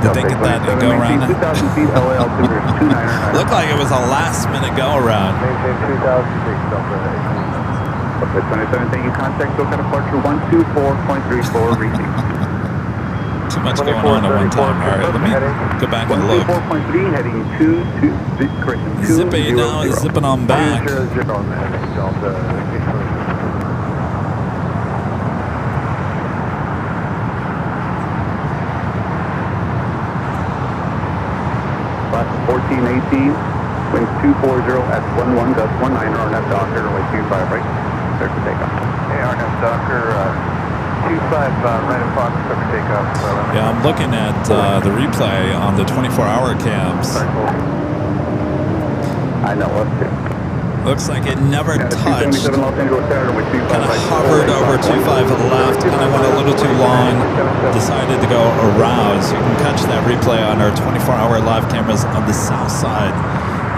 did they get that go around? 2,000 feet, LA altitude 299. Looked like it was a last-minute go around. Maintain 2,000 feet, Delta 827, taking contact, SoCal departure 124.34, reaching. Too much going on at one time. All right, let me go back and look. 124.3, heading 2, Zippy now is zipping on back. Delta 1418, wind 240 at 11, gust 19, RNF Docker, runway 25 right, clear for takeoff. Hey, RNF Docker, 25 right in front, clear for takeoff. Yeah, I'm looking at the replay on the 24-hour cams. I know, us too. Looks like it never touched. 277 Los Angeles Center, runway 25 Kind of right. hovered over 25 to the left, kind of went a little too long, decided to go around. So you can catch that replay on our 24-hour live cameras on the south side.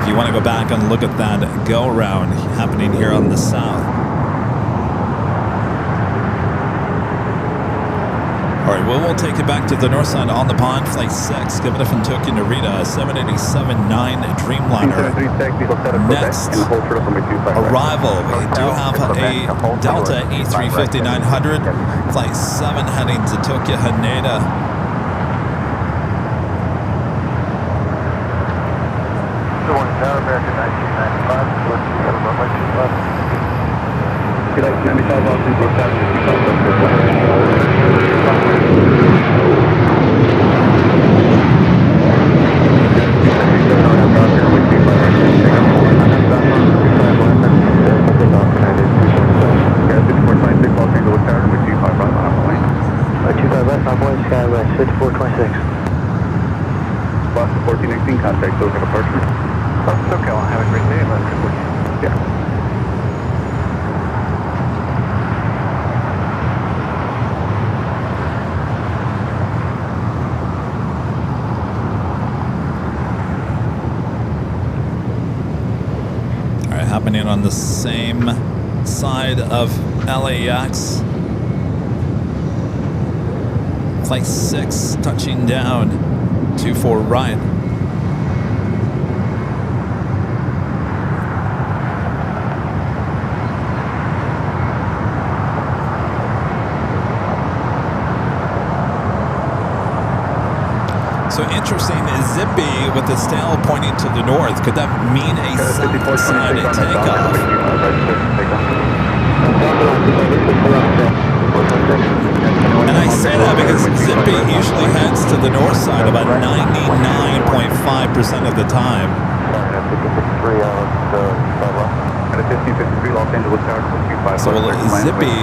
If you want to go back and look at that go around happening here on the south. All right, well, we'll take you back to the north side on the pond, flight 6, giving it from Tokyo Narita, 787-9 Dreamliner. Next arrival, we do have a Delta A350-900, flight 7 heading to Tokyo Haneda. 95 Los Angeles 1418, contact Soka departure. Soka, have a great day. Yeah. All right, happening on the same side of LAX. Flight 6 touching down, 24 right. So interesting is Zippy with the tail pointing to the north. Could that mean a south side takeoff? And I say that because Zippy usually heads to the north side about 99.5% of the time. So we'll Zippy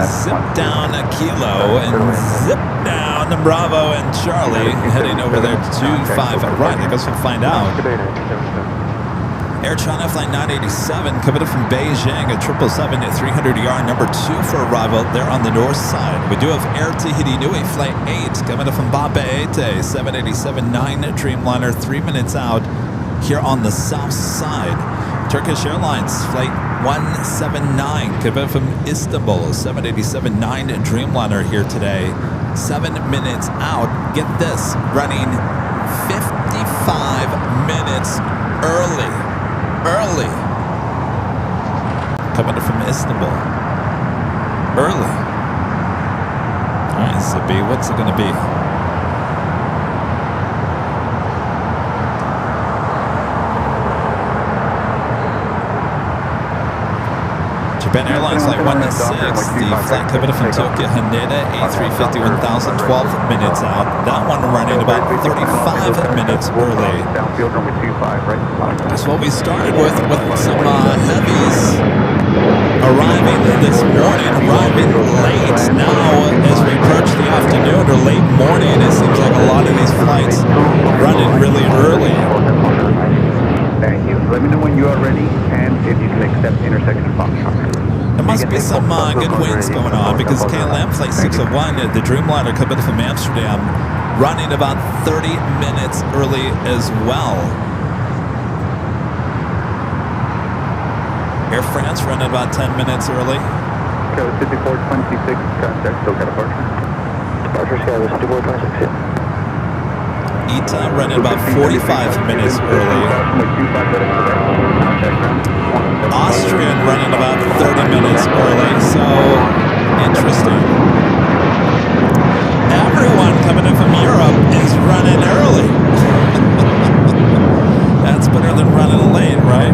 zip down a kilo and zip down to Bravo and Charlie heading over there to 25 right. I guess we'll find out. Air China Flight 987 coming from Beijing at 777 at 300 yard, number 2 for arrival there on the north side. We do have Air Tahiti Nui Flight 8 coming from Bapeete, 787-9 Dreamliner, 3 minutes out here on the south side. Turkish Airlines Flight 179 coming from Istanbul, 787-9 Dreamliner here today, 7 minutes out. Get this, running 55 minutes early. Coming from Istanbul. Early. All right, Zippy, what's it going to be? Japan Airlines Flight 106, the flight coming from Tokyo Haneda, A350 1000, 12 minutes out. That one running about 35 minutes early. That's what we started with some heavies arriving this morning, arriving late. Now, as we approach the afternoon or late morning, it seems like a lot of these flights running really early. Thank you. Let me know when you are ready and if you can accept intersection function. There must be some good winds going on because KLM Flight 601, the Dreamliner coming from Amsterdam, running about 30 minutes early as well. Air France running about 10 minutes early. Skywards 5426, contact Soka departure. Departure Skywards 5426, yeah. ETA running about 45 minutes early. Austrian running about 30 minutes early, so interesting. Everyone coming in from Europe is running early. That's better than running late, right?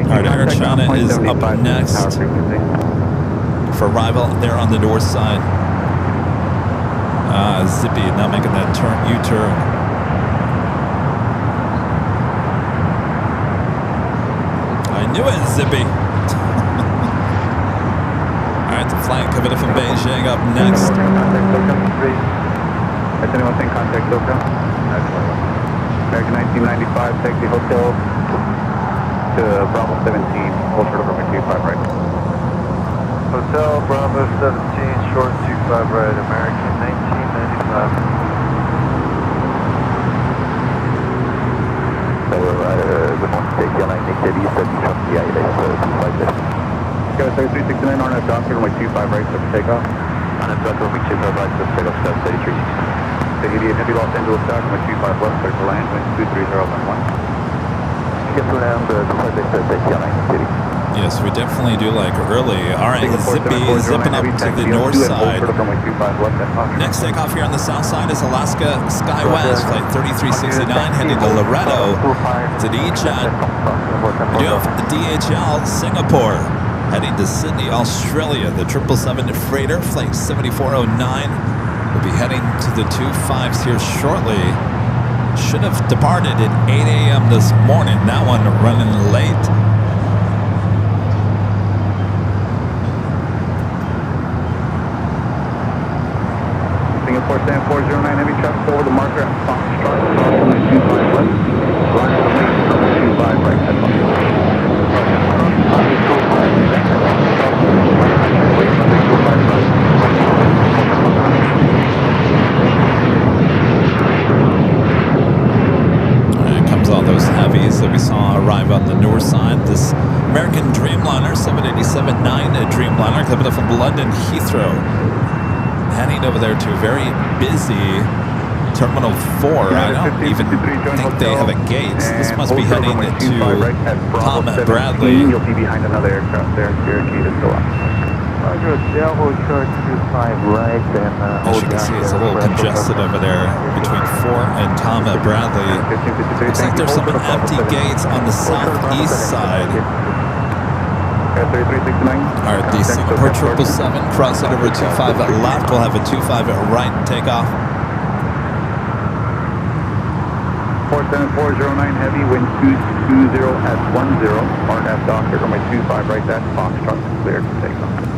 Alright, Air China is up next for arrival there on the north side. Zippy now making that U-turn. I knew it, Zippy. Alright, the flight coming in from Beijing up next. Has anyone seen contact Soka? American 1995, taxi hotel to Bravo 17, hold short over 25 right. Hotel Bravo 17, short 25 right, American 1995. Good morning, take Airline Italy, 70 from the AIRLINE 25 left. Skywards 3369 on a doctor, runway 25 right, for takeoff. On a doctor, runway 25 right, for takeoff, Skywards 3369. Tahiti Heavy Los Angeles Dock, runway 25 left, clear for land, wind 230.1. Get to land, the flight is Airline Italy. Yes, we definitely do like early. All right, zipping up to the north side. Next takeoff here on the south side is Alaska SkyWest, flight 3369, heading to Loretto to DHL. We do have the DHL Singapore, heading to Sydney, Australia. The 777 freighter, flight 7409, will be heading to the 25s here shortly. Should have departed at 8 a.m. this morning. That one running late. Singapore stand 409 heavy traffic over the marker at Foxtrot, approximately 25 left. Line to the main, 25 right, that's fine. All those heavies that we saw arrive on the north side. This American Dreamliner 787-9 Dreamliner coming up from London Heathrow, heading over there to a very busy Terminal 4. I don't even think they have a gate. This must be heading to Tom Bradley. You'll be behind another aircraft there. Your gate is still up. Delta chart 25 right and As you can see, it's a little congested over there between 4 and Tom Bradley. Looks like there's some empty gates on the southeast side. All right, the Singapore 777 crossing over 25 at left. We'll have a 25 at right takeoff. 47409 heavy, wind 220 at 10. Mark at Docker, runway 25 right, that's Foxtrot, clear to take off.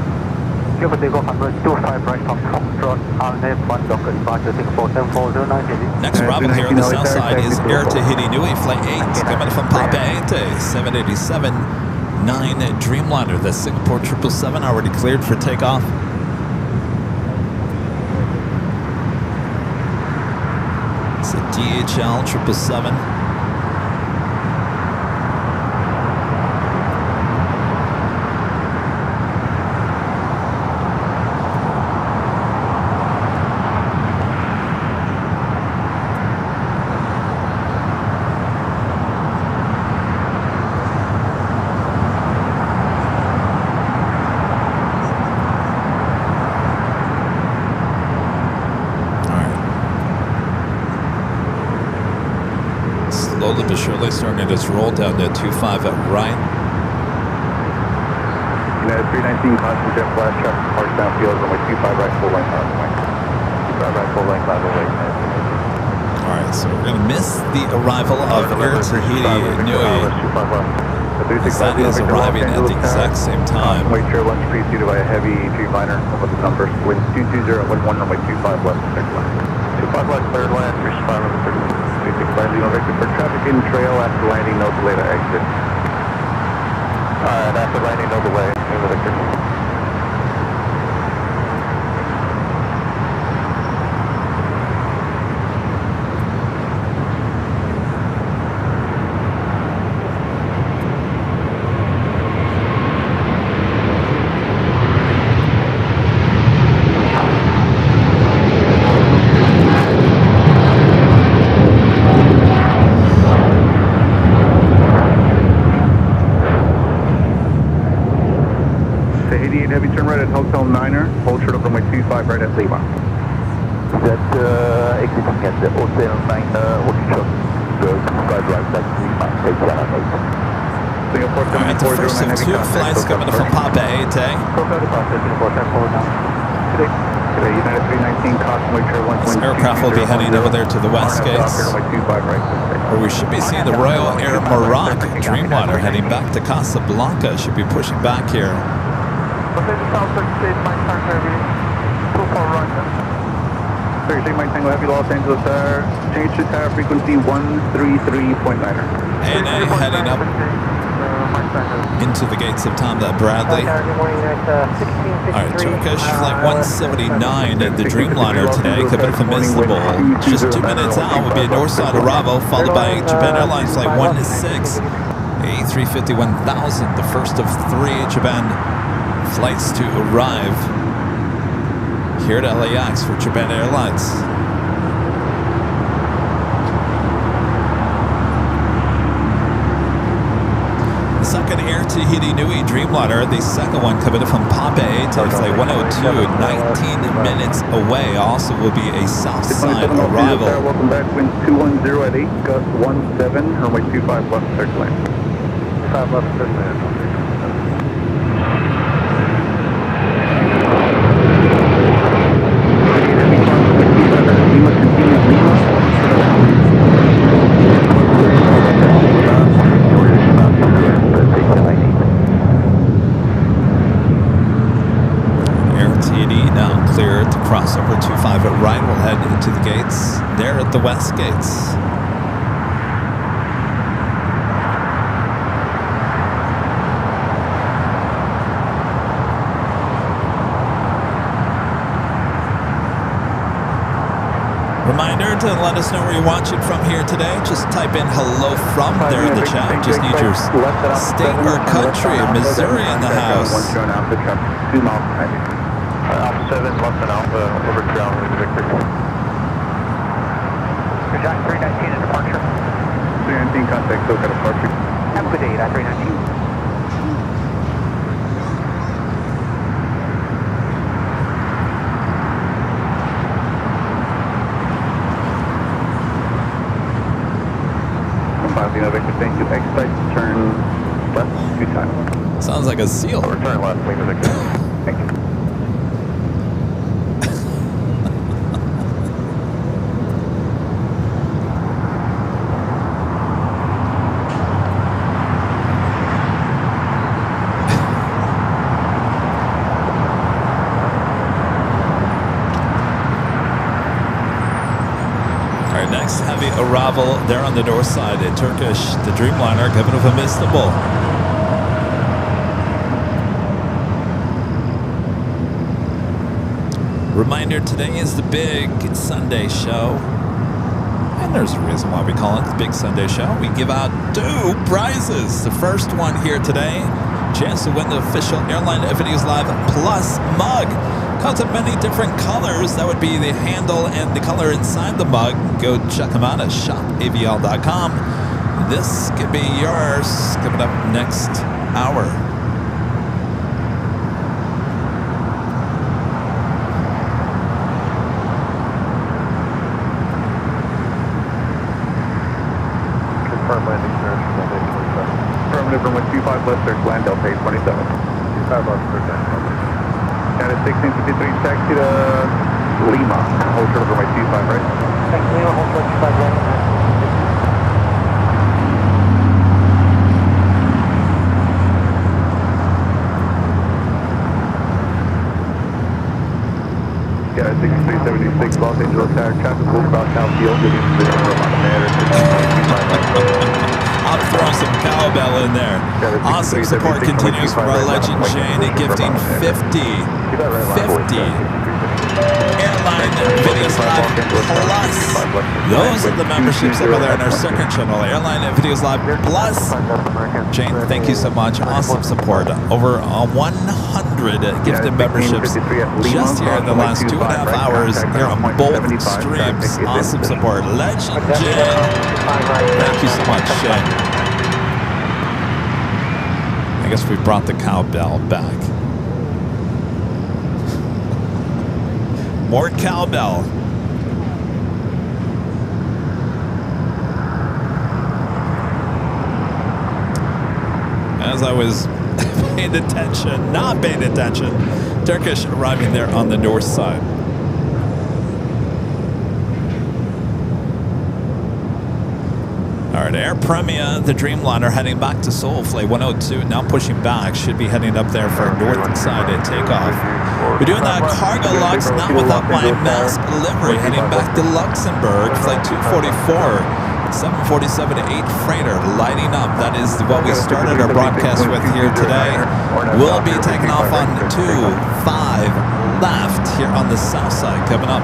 Cuba takeoff on runway 25 right from Foxtrot, AIRLINE 1 Docker, departure Singapore 7409 heavy. Next arrival here on the south side is Air Tahiti Nui, flight 8, coming from Papeete, 787-9 Dreamliner. The Singapore 777 already cleared for takeoff. It's a DHL 777. Slowly but surely starting to just roll down to 25 at right. United 319, constant jet flash traffic, park downfield, runway 25 right, full length out of the way. 25 right, full length out of the way. All right, so we're going to miss the arrival of Air Tahiti Nui. That is arriving at the exact same time. Wait, your lunch preceded by a heavy Dreamliner with the numbers. Wind 220 at 11, runway 25 left, 25 left, third line, 35 runway 30. Landing on Victor for traffic in trail after landing, no delay to exit. Alright, after landing, no delay, in Victor. Heavy turn right at Hotel Niner, hold short of runway 25 right at Lima. That exiting at the Hotel Niner, hold short 25 right at Lima, take channel 8. Singapore All right, the first of two flights coming from Papeete. Today, United 319, Cosmo Air 1. This aircraft will be heading over there to the west gates, where we should be seeing the Royal Air Maroc Dreamliner heading back to Casablanca. Should be pushing back here. Thursday, Mike Tango Heavy, Los Angeles Tower. Change to tower frequency 133.9. ANA heading up into the gates of Tom Bradley. All right, Turkish flight 179 at the Dreamliner today, coming from Istanbul. Just 2 minutes out will be a northside arrival, followed by Japan Airlines flight 116, A350-1000, the first of 3 Japan flights to arrive here at LAX for Japan Airlines. second Air Tahiti Nui Dreamliner. The second one coming from Pape to flight 102, 19 minutes away. Also will be a south side arrival. Welcome back, wind 210 at 8, gust 17, runway 25 left, clear to land. 5 left, clear to land. Cross over 25 at right. We'll head into the gates there at the west gates. Reminder to let us know where you're watching from here today. Just type in hello from there in the chat. Just need your state or country. Missouri in the house. 2 miles behind you. Alpha 7, less than Alpha, over ground, Victor. Jockey 319 in departure. 319, contact SoCal departure. Have a good day, 319. Victor, thank you. Expect turn left 2 times. Sounds like a seal. Return left, Lima Victor. Thank you. Heavy arrival there on the north side in Turkish, the Dreamliner coming from Istanbul. Reminder, today is the big Sunday show. And there's a reason why we call it the Big Sunday Show. We give out 2 prizes. The first one here today, chance to win the official Airline Videos Live Plus mug. Comes in many different colors. That would be the handle and the color inside the mug. Go check them out at shopavl.com. This could be yours coming up next hour. Confirm landing, sir. Affirmative, runway 25 left, there's land Delta 827. 25 left, there's land Delta. At 1653, taxi to Lima. Hold short over my 25 right. Thank you, Lima, hold short 25 right. Yeah, 6376 Los Angeles Tower, traffic will cross town field, getting to the I'm throwing some cowbell in there. Awesome support continues from our legend Shane and gifting 50 Airline Videos Live Plus. Those are the memberships over there in our second channel, Airline Videos Live Plus. Jane, thank you so much. Awesome support. Over 100 gifted memberships just here in the last 2.5 hours here on both streams. Awesome support. Legend Jane. Thank you so much, Shane. I guess we brought the cowbell back. More cowbell. As I was paying attention, not paying attention, Turkish arriving there on the north side. All right, Air Premia, the Dreamliner, heading back to Seoul, flight 102, now pushing back, should be heading up there for north side at takeoff. We're doing that cargo lux, not without my mask livery, heading back to Luxembourg, flight 244, 747-8 freighter, lighting up. That is what we started our broadcast with here today. We'll be taking off on 25 left here on the south side coming up.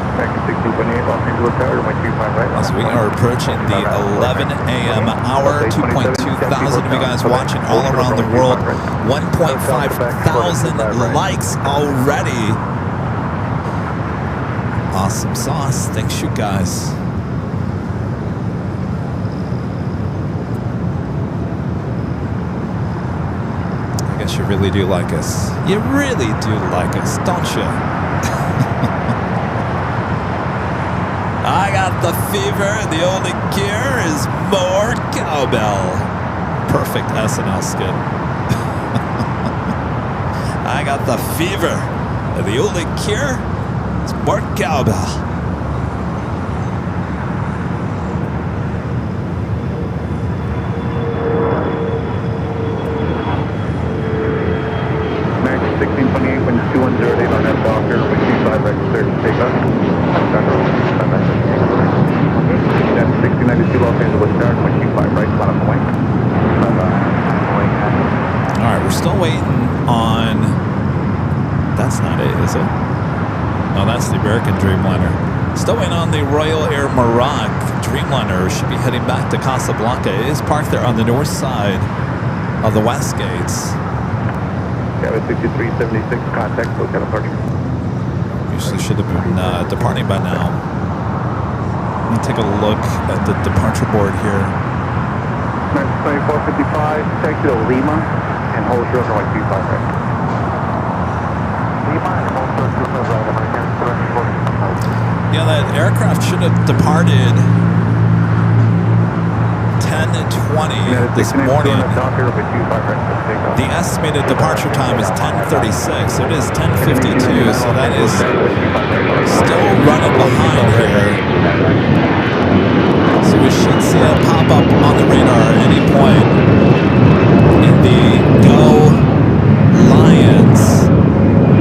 As we are approaching the 11 a.m. hour, 2.2 thousand of you guys watching all around the world, 1.5 thousand likes already. Awesome sauce. Thanks, you guys. guess you really do like us. You really do like us, don't you? I got the fever, and the only cure is more cowbell. Perfect SNL skit. I got the fever, and the only cure is more cowbell. American 1628, wind 2108 on that Docker, wind 25 right, clear to take off. That's 1692 Los Angeles start, wind 25 right, flat on the wing. All right, we're still waiting on... That's not it, is it? No, that's the American Dreamliner. Still waiting on the Royal Air Maroc Dreamliner. Should be heading back to Casablanca. It is parked there on the north side of the West Gates. Cabin 6376, contact, SoCal departure. Usually should have been departing by now. Let me take a look at the departure board here. American 2455, taxi to Lima and hold short for 125 right. Lima and hold short for right, American 2455. Yeah, that aircraft should have departed 10:20 this morning. The estimated departure time is 10:36. It is 10:52, so that is still running behind here. So we should see it pop up on the radar at any point in the Go Lions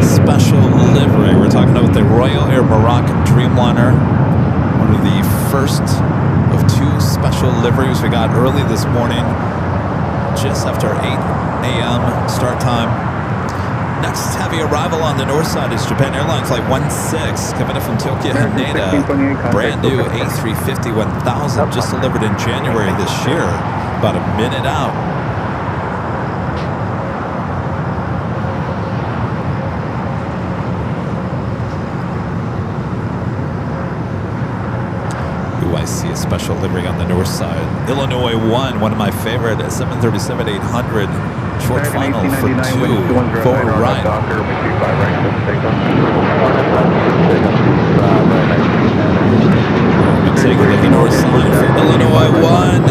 special livery. We're talking about the Royal Air Maroc Dreamliner, one of the first of two special liveries we got early this morning, just after 8 a.m. start time. Next heavy arrival on the north side is Japan Airlines Flight 16, coming in from Tokyo Haneda. Brand new A350 1000, just delivered in January this year, about a minute out. I see a special livery on the north side. Illinois 1, one of my favorite, 737-800, short final for 2, forward right. We'll take a look at north side for Illinois 1.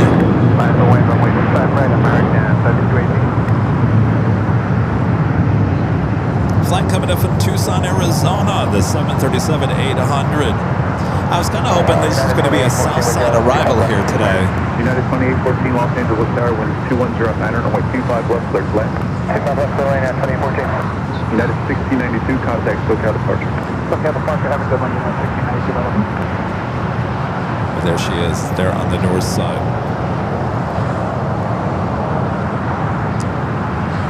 Flight coming up from Tucson, Arizona, the 737-800. I was kind of hoping this was going to be a south side arrival here today. United 2814 Los Angeles Tower, wind 210 at 900, runway 25 left, clear to land. United 1692, contact SoCal departure. SoCal departure, have a good one, United 1692. Well, there she is, there on the north side.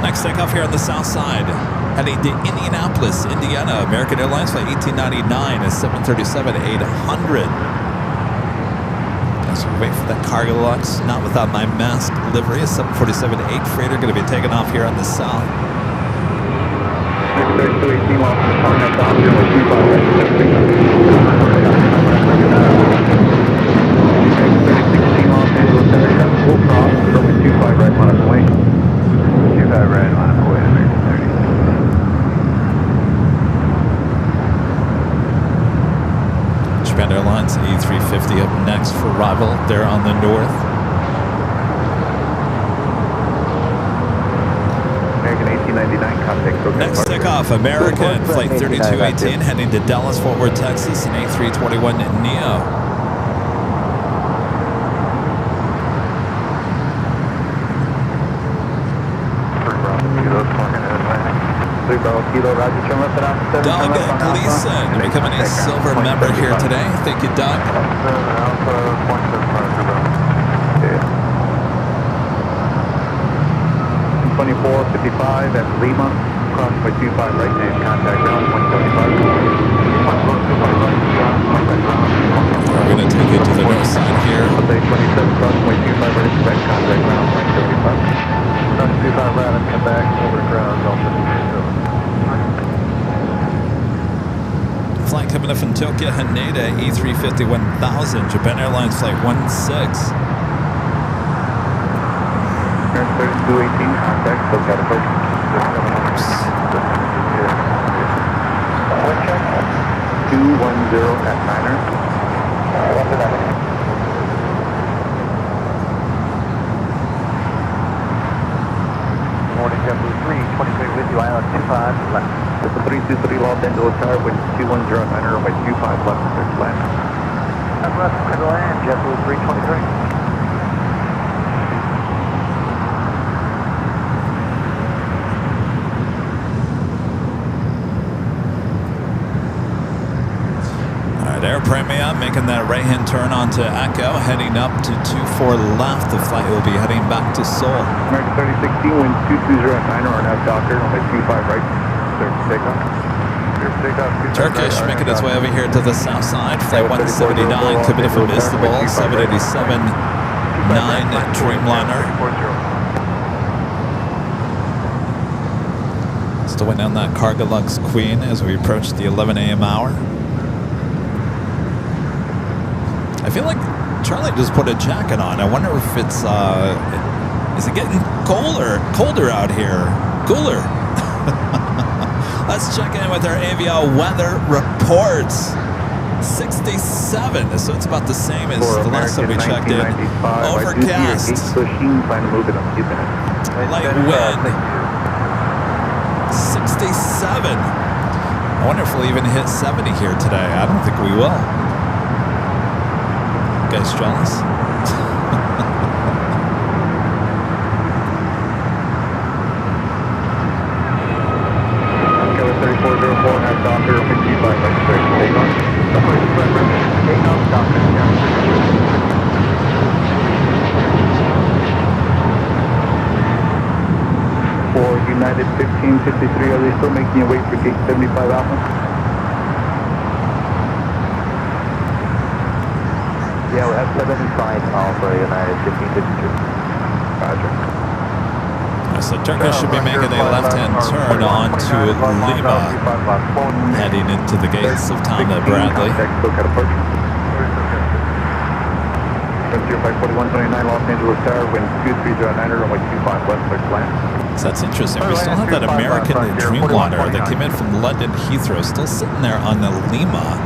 Next takeoff here on the south side. Heading to Indianapolis, Indiana, American Airlines Flight 1899, a 737-800. As we wait for that cargo lux, not without my mask livery, a 747-8 freighter going to be taking off here on the south. Japan Airlines A350 up next for arrival there on the north. American 1899, contact SoCal. Next takeoff, American Flight 3218 heading to Dallas, Fort Worth, Texas, an A321 Neo. Doug Gleason becoming a silver member here today. Thank you, Doug. 2455 at Lima, cross by 25 right, name contact ground 175. We're going to take it to the north side here. 27 cross by 25 right, expect contact ground 175. 25 right, and come back over the ground, Flight coming up from Tokyo Haneda, A350 1000, Japan Airlines Flight 16. 3218, contact SoCal departure. 210 at Niner. Morning, JetBlue 323 with you, Island 25 left. It's a 323 Los Angeles Tower, wind 210 at Niner, runway 25 left, clear to land. I'm left, clear to land, JetBlue 323. Air Premium making that right-hand turn onto Echo, heading up to 24 left. The flight will be heading back to Seoul. American 3016, wind 220 at Niner, RNAV Docker, runway 25 right, clear for takeoff. Clear for takeoff. Turkish making its way over here to the south side. Flight 179, could be from Istanbul, 787-9 Dreamliner. Still waiting on that Cargo Lux Queen as we approach the 11 a.m. hour. I feel like Charlie just put a jacket on. I wonder if it's, is it getting colder out here? Cooler. Let's check in with our Avia weather reports. 67, so it's about the same as the last time we checked in. Overcast. Light wind. 67. I wonder if we'll even hit 70 here today. I don't think we will. Guys jealous? Killer 3404 at Docker, 55 right, straight to takeoff. Takeoff, Docker, For United 1553, are they still making your way for gate 75 Alpha? Yeah, we have 75 Alpha United 1553. Roger. So Turkish should be making a left-hand turn onto Lima, heading into the gates of Tonga Bradley. Frontier 54129 Los Angeles Tower, wind 230 runway 25 west, clear to land. So that's interesting. We still have that American Dreamliner that came in from London Heathrow, still sitting there on the Lima.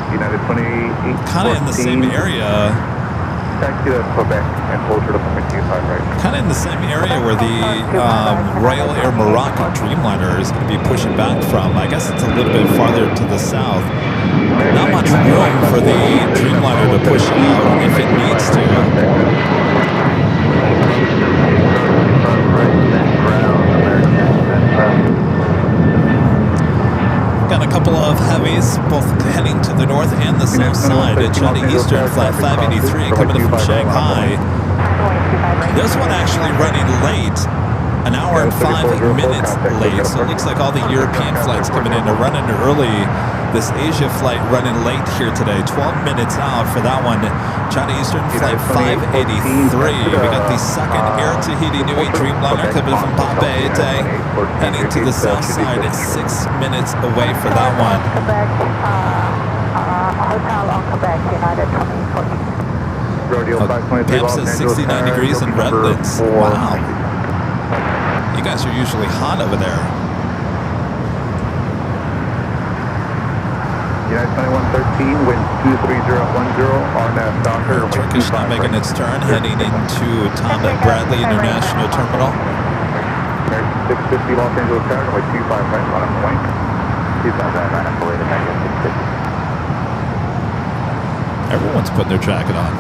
United 28. Kind of in the same area. Taxi to Quebec and closer to 0.25 right. Kind of in the same area where the Royal Air Morocco Dreamliner is going to be pushing back from. I guess it's a little bit farther to the south. Not much room for the Dreamliner to push out if it needs to. Got a couple of heavies, both heading to the north and the south side. China Eastern Flight 583 coming in from Shanghai. This one actually running late, an hour and 5 minutes late. So it looks like all the European flights coming in are running early. This Asia flight running late here today, 12 minutes out for that one. China Eastern Flight 583. We got the second Air Tahiti Nui Dreamliner coming from Papeete, heading to the south side. It's 6 minutes away for that one. Quebec, hotel on Quebec, United 2014. Pam says 69 degrees in Redlands. Wow. You guys are usually hot over there. United 2113, wind 23010, RNAV Docker. Turkish now making its turn, heading into Tonga Bradley International Terminal. American 650 Los Angeles Tower, runway 25 right, on point. 25 right, on way to American 650. Everyone's putting their jacket on.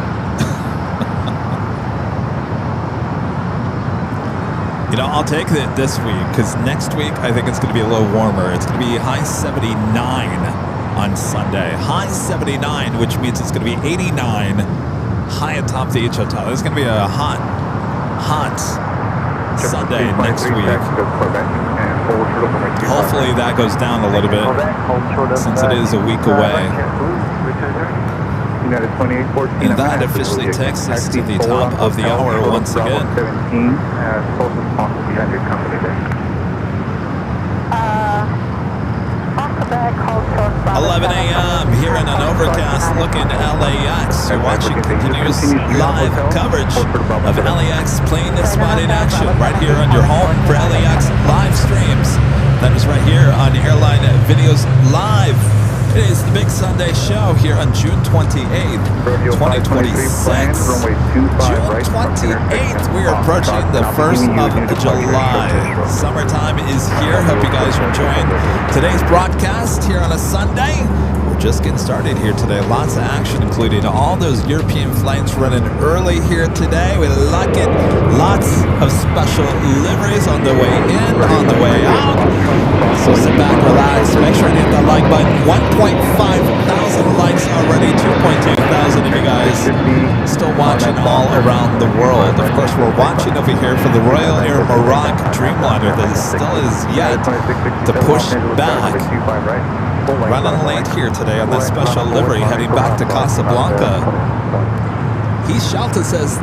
You know, I'll take it this week, because next week I think it's going to be a little warmer. It's going to be high 79 on Sunday. High 79, which means it's going to be 89 high atop the H Hotel. It's going to be a hot Sunday next week. Hopefully that goes down a little bit since it is a week away. And that officially takes us to the top of the hour once again. 11 a.m. here in an overcast looking LAX. You're watching continuous live coverage of LAX plane spotting action right here on your home for LAX live streams. That is right here on Airline Videos Live. It is the Big Sunday show here on June 28th, 2026. June 28th, we are approaching the 1st of July. Summertime is here. Hope you guys are enjoying today's broadcast here on a Sunday. We're just getting started here today. Lots of action, including all those European flights running early here today. We like it. Lots of special liveries on the way in, on the way out. So sit back, relax, make sure to hit that like button. 1.5 thousand likes already, 2.2 thousand of you guys still watching all around the world. Of course, we're watching over here for the Royal Air Maroc Dreamliner that still is yet to push back. Running late here today on that special livery heading back to Casablanca. Heath Shelton says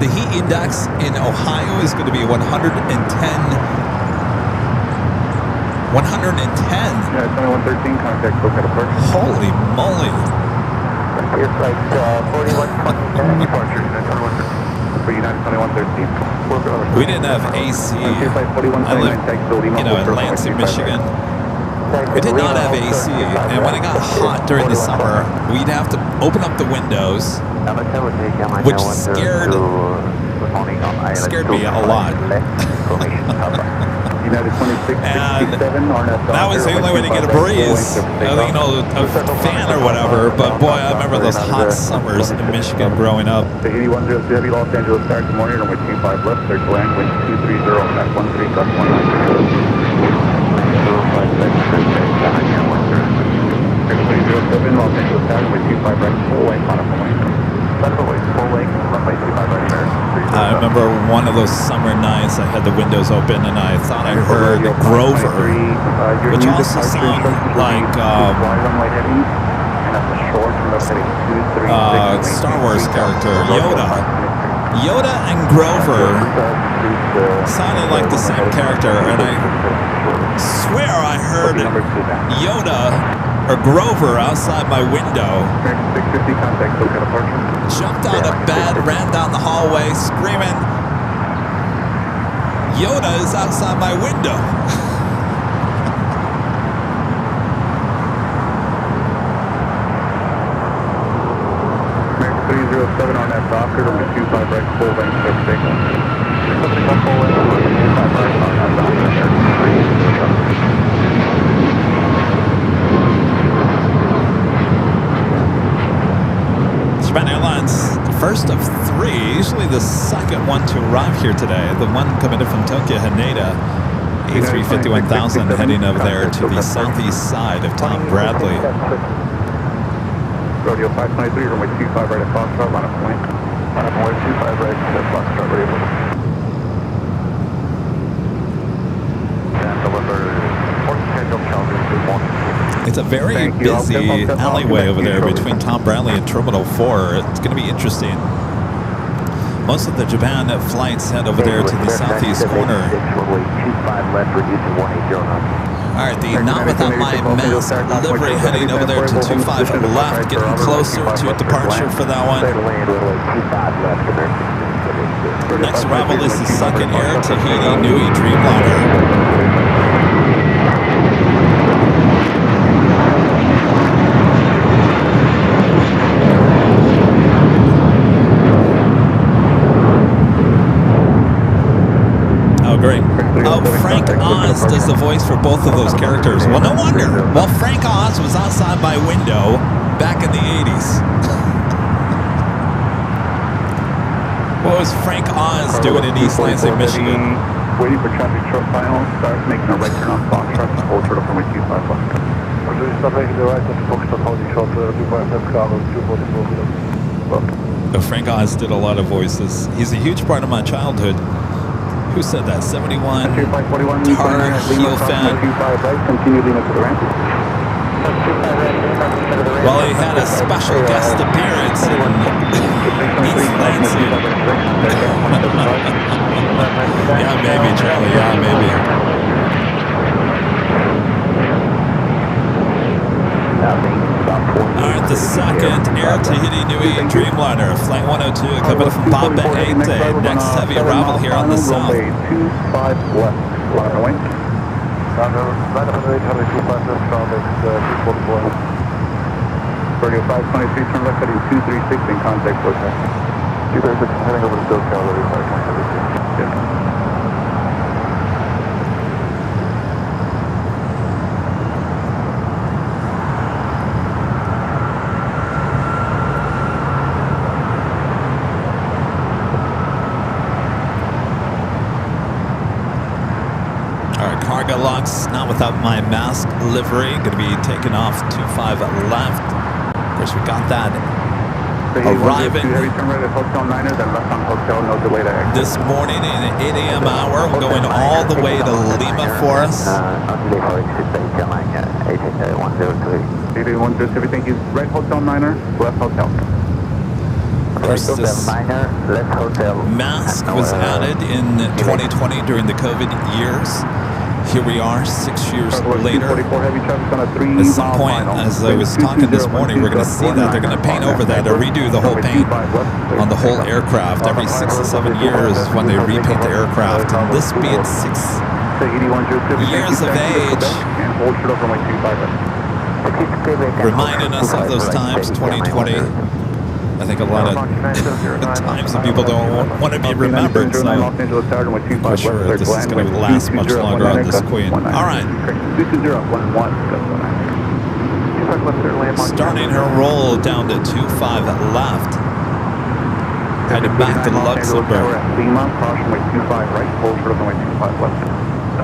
the heat index in Ohio is going to be 110. 110. Yeah, 2113, contact Boca Departure. Holy moly. Your flight 4120, departure, United 2113. For United 2113. We didn't have AC. I live, in Lansing, Michigan. We did not have AC, and when it got hot during the summer, we'd have to open up the windows, which scared me a lot. And that was the only way to get a breeze, a fan or whatever. But boy, I remember those hot summers in Michigan growing up. The 8100 Heavy Los Angeles start this morning, runway 25 left, clear to land, wind 230, at 13, gust 190. 607 Los Angeles tower, runway 25 right, full length on a point. Full length, runway 25 right there. I remember one of those summer nights I had the windows open and I thought I heard Grover, which also sounded like Star Wars character Yoda. Yoda and Grover sounded like the same character, and I swear I heard Yoda or Grover outside my window. Jumped out of bed, ran down the hallway screaming, Yoda is outside my window. American 307 on that Docker, runway 25 right, full length, take one. Japan Airlines, the first of three, usually the second one to arrive here today. The one coming in from Tokyo, Haneda, A350-1000, heading over there to the southeast side of Tom Bradley. Rodeo 523, runway 25 right at Foxtrot, line of point. Line of point 25 right at Foxtrot, ready for It's a very busy alleyway over there between Tom Bradley and Terminal 4. It's going to be interesting. Most of the Japan flights head over there to the southeast corner. All right, the Not Without My Mask livery heading over there to 25 left, getting closer to departure for that one. Next arrival is the second Air Tahiti Nui Dreamliner. Great. Oh, Frank Oz does the voice for both of those characters. Well, no wonder. Well, Frank Oz was outside my window back in the 80s. What was Frank Oz doing in East Lansing, Michigan? Waiting for traffic truck final. Start making a right turn on Foxtrot. Hold short up from 25 left. Oh, Frank Oz did a lot of voices. He's a huge part of my childhood. Who said that? 71, Tar Heel fan. Well, he had a special guest appearance in East Lansing. Yeah, maybe, Charlie. Yeah, maybe. All right, the second Air Tahiti Nui Dreamliner, Flight 102, coming from Papa Ete. Next heavy arrival here on the south. Line up on the 825, no traffic, 244. Radio 523, turn left heading 236 in contact with that. 236, heading over to SoCal, Radio 523. Yeah. Cargo locks, not without my mask livery. Going to be taken off 25 left. Of course, we got that arriving this morning in 8 a.m. hour. We're going all the way to Lima for us. Everything is right hotel Niner, left hotel. Of course, this mask was added in 2020 during the COVID years. Here we are 6 years later. At some point, as I was talking this morning, we're going to see that they're going to paint over that or redo the whole paint on the whole aircraft. Every 6 to 7 years is when they repaint the aircraft. And this being 6 years of age, reminding us of those times, 2020. I think a lot of times that people don't want to be remembered, so I'm not sure if this is going to last much longer on this Queen. All right. Starting her roll down to 25 left. Headed back to Luxembourg. Lima, caution with 25 right, hold short of runway 25 left.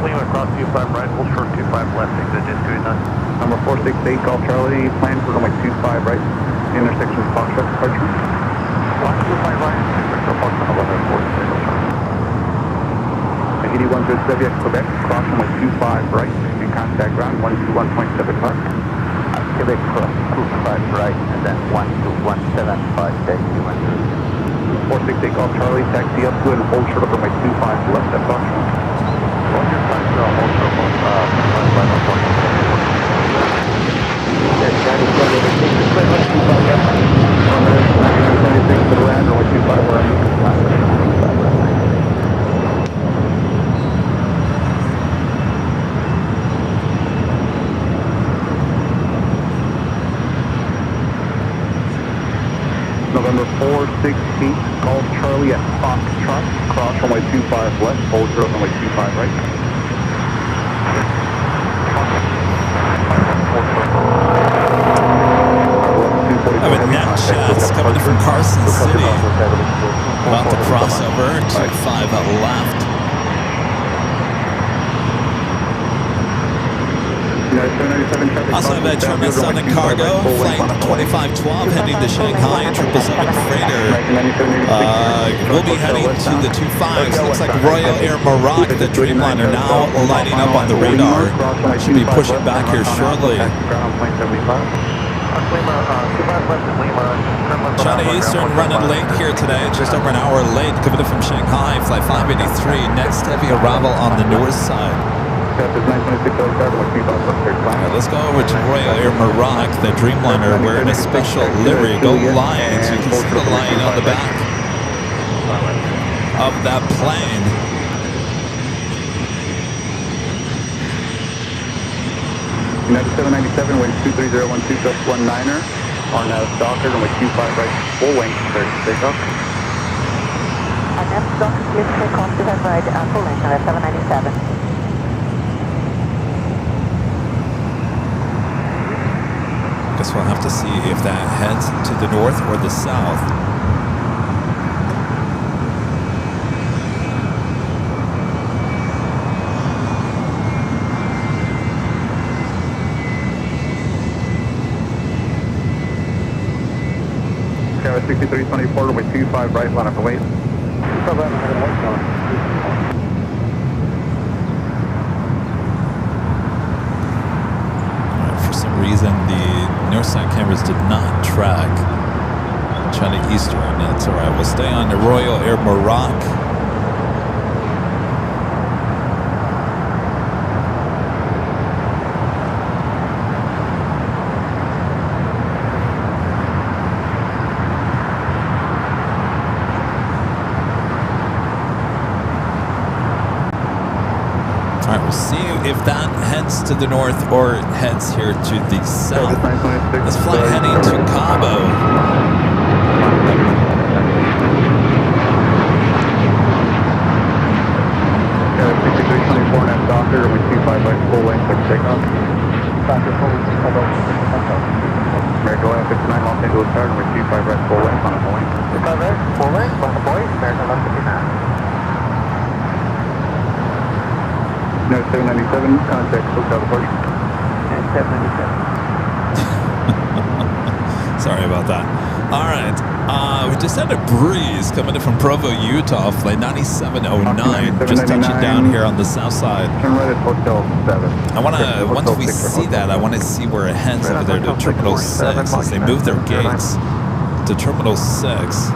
Lima, cross 25 right, hold short 25 left, exit just 29. Number 468, Golf Charlie, plan for runway 25 right. Intersection of Foxtrot departure. 125 right, intersection of Foxtrot 1146. 81 good Sevier, Quebec, cross runway 25 right, in contact ground 121.75. Quebec cross 25 right, and then 12175, taxi 468 Golf Charlie, taxi up to and hold short of runway 25 left at Foxtrot. Roger, hold short of Foxtrot. November 468, Golf Charlie at Foxtrot, cross runway 25 left, hold short runway 25 right. I have a net shots coming from Carson City. About to cross over to 5 left. Also have a 777 cargo, flight 2512 heading to Shanghai, 777 freighter. We'll be heading to the 25s. Looks like Royal Air Maroc, the Dreamliner, now lighting up on the radar. Should be pushing back here shortly. China Eastern running late here today, just over an hour late, coming in from Shanghai, flight 583, next heavy arrival on the north side. Right, let's go over to Royal Air Maroc, the Dreamliner, wearing a special livery. Go Lions, you can see the lion on the back of that plane. United 797, wind 23012, just 19er. On Stalker, runway 25 right, full length, take off. And that's Stalker, please take off 25 right, full length, 797. Guess we'll have to see if that heads to the north or the south. Tower 6324, runway 25 right, line up and wait. For some reason, the north side cameras did not track China Eastern. That's all right. We'll stay on the Royal Air Maroc. All right, we'll see if that heads to the north or heads here to the south. This flight heading to Cabo. Doctor, we 25 right full length, let's take off. Doctor, full American 159, Los Angeles Tower, we 25 right full length on a point. 25 right, full length on a point, American 159. No, 797, contact, hotel departure. 797. Sorry about that. All right. We just had a breeze coming in from Provo, Utah, flight 9709, just touching down here on the south side. Turn right at Hotel 7. I want to, once we see that, I want to see where it heads over there to Terminal 6 as they move their gates to Terminal 6.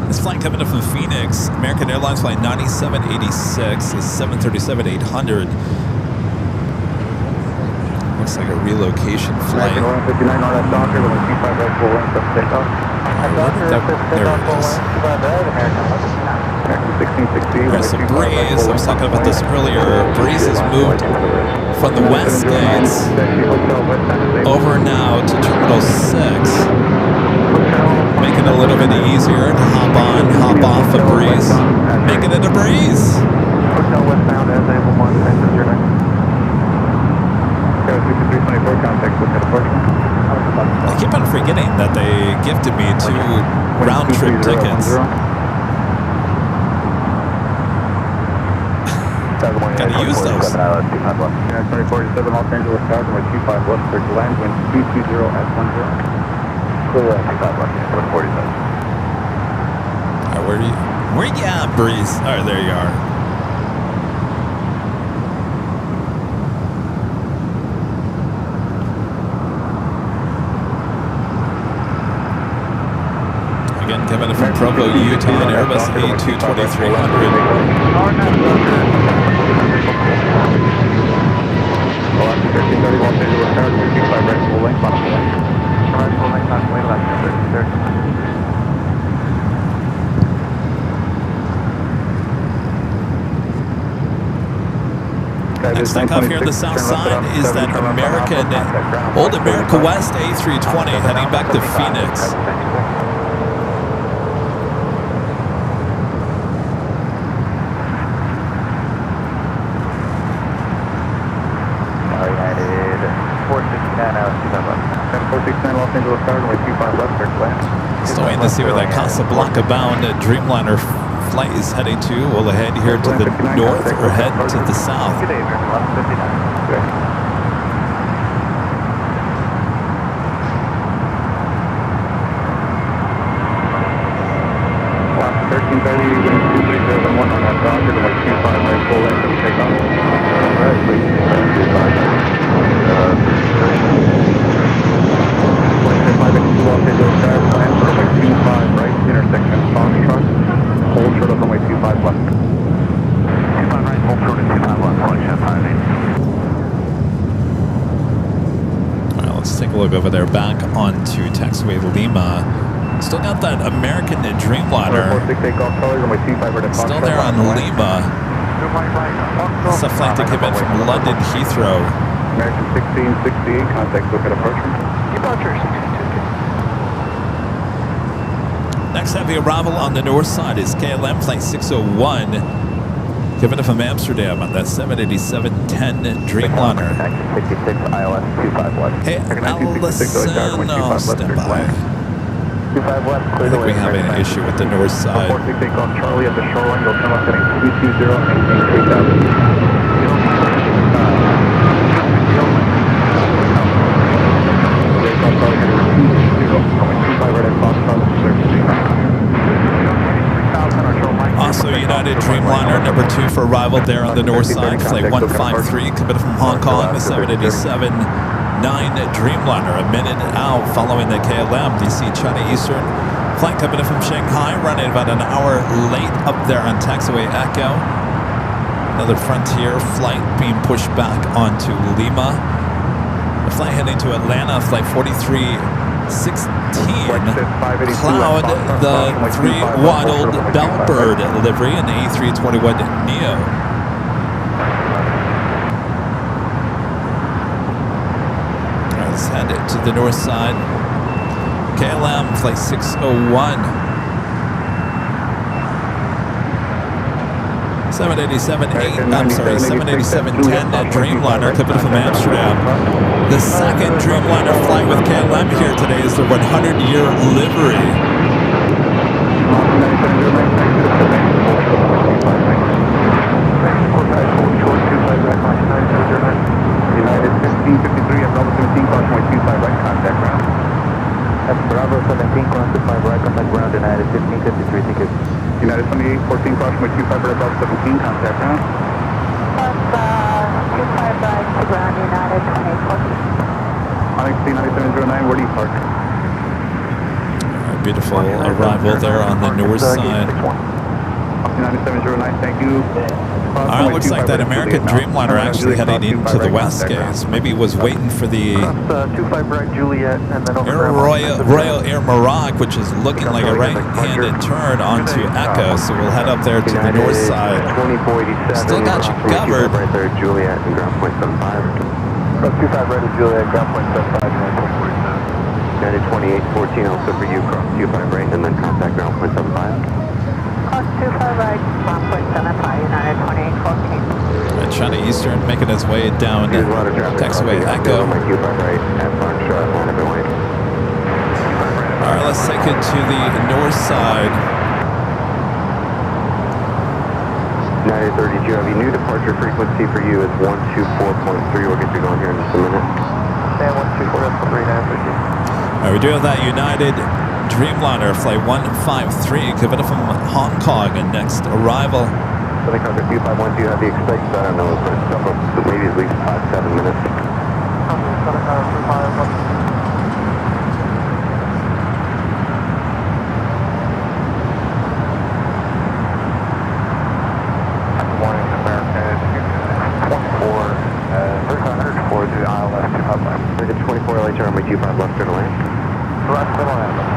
This flight coming in from Phoenix, American Airlines flight 9786 is 737-800. Looks like a relocation flight. American 159 on that Doctor, with a 25 right full length, let's take off. There it is. There's a breeze. I was talking about this earlier. Breeze has moved from the west gates over now to Terminal 6, making it a little bit easier to hop on, hop off a breeze, making it a breeze. Hotel westbound as able 1, engines your next. 6324 contact with departure. I keep on forgetting that they gifted me 2 round-trip tickets. Gotta use those. 2047 Los Angeles Tower, number 25 left, clear to land, wind 220 at 10. Clear land, 25 left, 47. Alright, where you at, breeze? Alright, there you are. Again, coming in from Provo, Utah, an Airbus A220-300. Next stop here on the south side is that Old America West A320 heading back to Phoenix. Still waiting to see where that Casablanca-bound Dreamliner flight is heading to. Will it head here to the north or head to the south? Good day, American 159. Over there, back onto taxiway Lima. Still got that American Dreamliner. Still there on Lima. That's a flight that came in from London Heathrow. American 1668, contact book at approach. Departure 1622. Next heavy arrival on the north side is KLM flight 601. Coming in from Amsterdam on that 787-10 Dreamliner. 66 ILS 251. Hey, Allison, stand by. I think we have an issue with the north side. 46 take off Charlie at the shoreline. You'll come up getting 220 maintain 3000. Also, United Dreamliner number 2 for arrival there on the north side. Flight 153 coming from Hong Kong, the 787-9 Dreamliner. A minute out following the KLM DC China Eastern. Flight coming in from Shanghai, running about an hour late up there on taxiway Echo. Another Frontier flight being pushed back onto Lima. The flight heading to Atlanta, flight 4316. Cloud, the 3-waddled Bellbird livery, and the A321neo. let's head to the north side. KLM flight 601. 787-10 Dreamliner coming from Amsterdam. The second Dreamliner flight with KLM here today is the 100-year livery. United 1553 and Bravo 17, caution 125 right, contact ground. That's Bravo 17, caution 25 right, contact ground, United 1553, thank you. United 2814, caution 125 right, Bravo 17, contact ground. Plus 25 right to ground, United 2814. Onyx C9709, where do you park? Beautiful arrival there on the north side. 9709, thank you. All right, looks like that American Dreamliner actually heading into the west gates. Maybe it was waiting for the 25 right, Juliet, and then Royal Air Maroc, which is looking like a right-handed turn onto Echo. So we'll head up there to the north side. 2487. Still got you covered. Right there, Juliet, and ground point 75. 25 right is Juliet, ground point 75, United 2814, also for you, cross 25 right, and then contact ground point 75. Plus 25 right, 1.75, United 2814. China Eastern making its way down to taxiway Echo. My 25 right, at Berkshire, Atlanta, Hawaii. All right, let's take it to the north side. United 32, have you new departure frequency for you is 124.3. We'll get you going here in just a minute. Yeah, 124, that's 3950. All right, we do have that United Dreamliner flight 153 coming up from Hong Kong and next arrival. So they contact 251, do you have the expected? I don't know, but maybe at least 5-7 minutes. Good morning, American 24, 104 to ILS 255. Ticket 24 LH runway 25 left turn away. Left turn away, 24.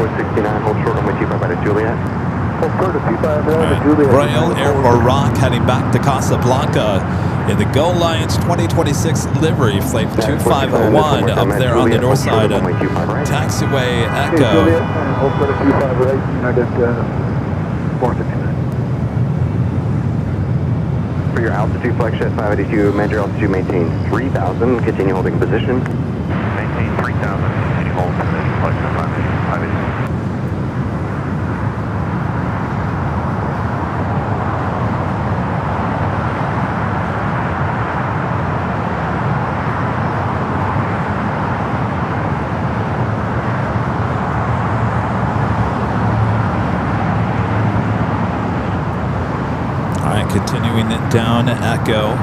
469, hold short runway 25 right at Juliet. Royal Air Maroc heading back to Casablanca in the Go Lions 2026 livery, flight 251 up there on the north side of taxiway Echo. For your altitude flex at 582, major altitude maintain 3000, continue holding position. Maintain 3000, continue holding position, flex at 582. Continuing it down Echo.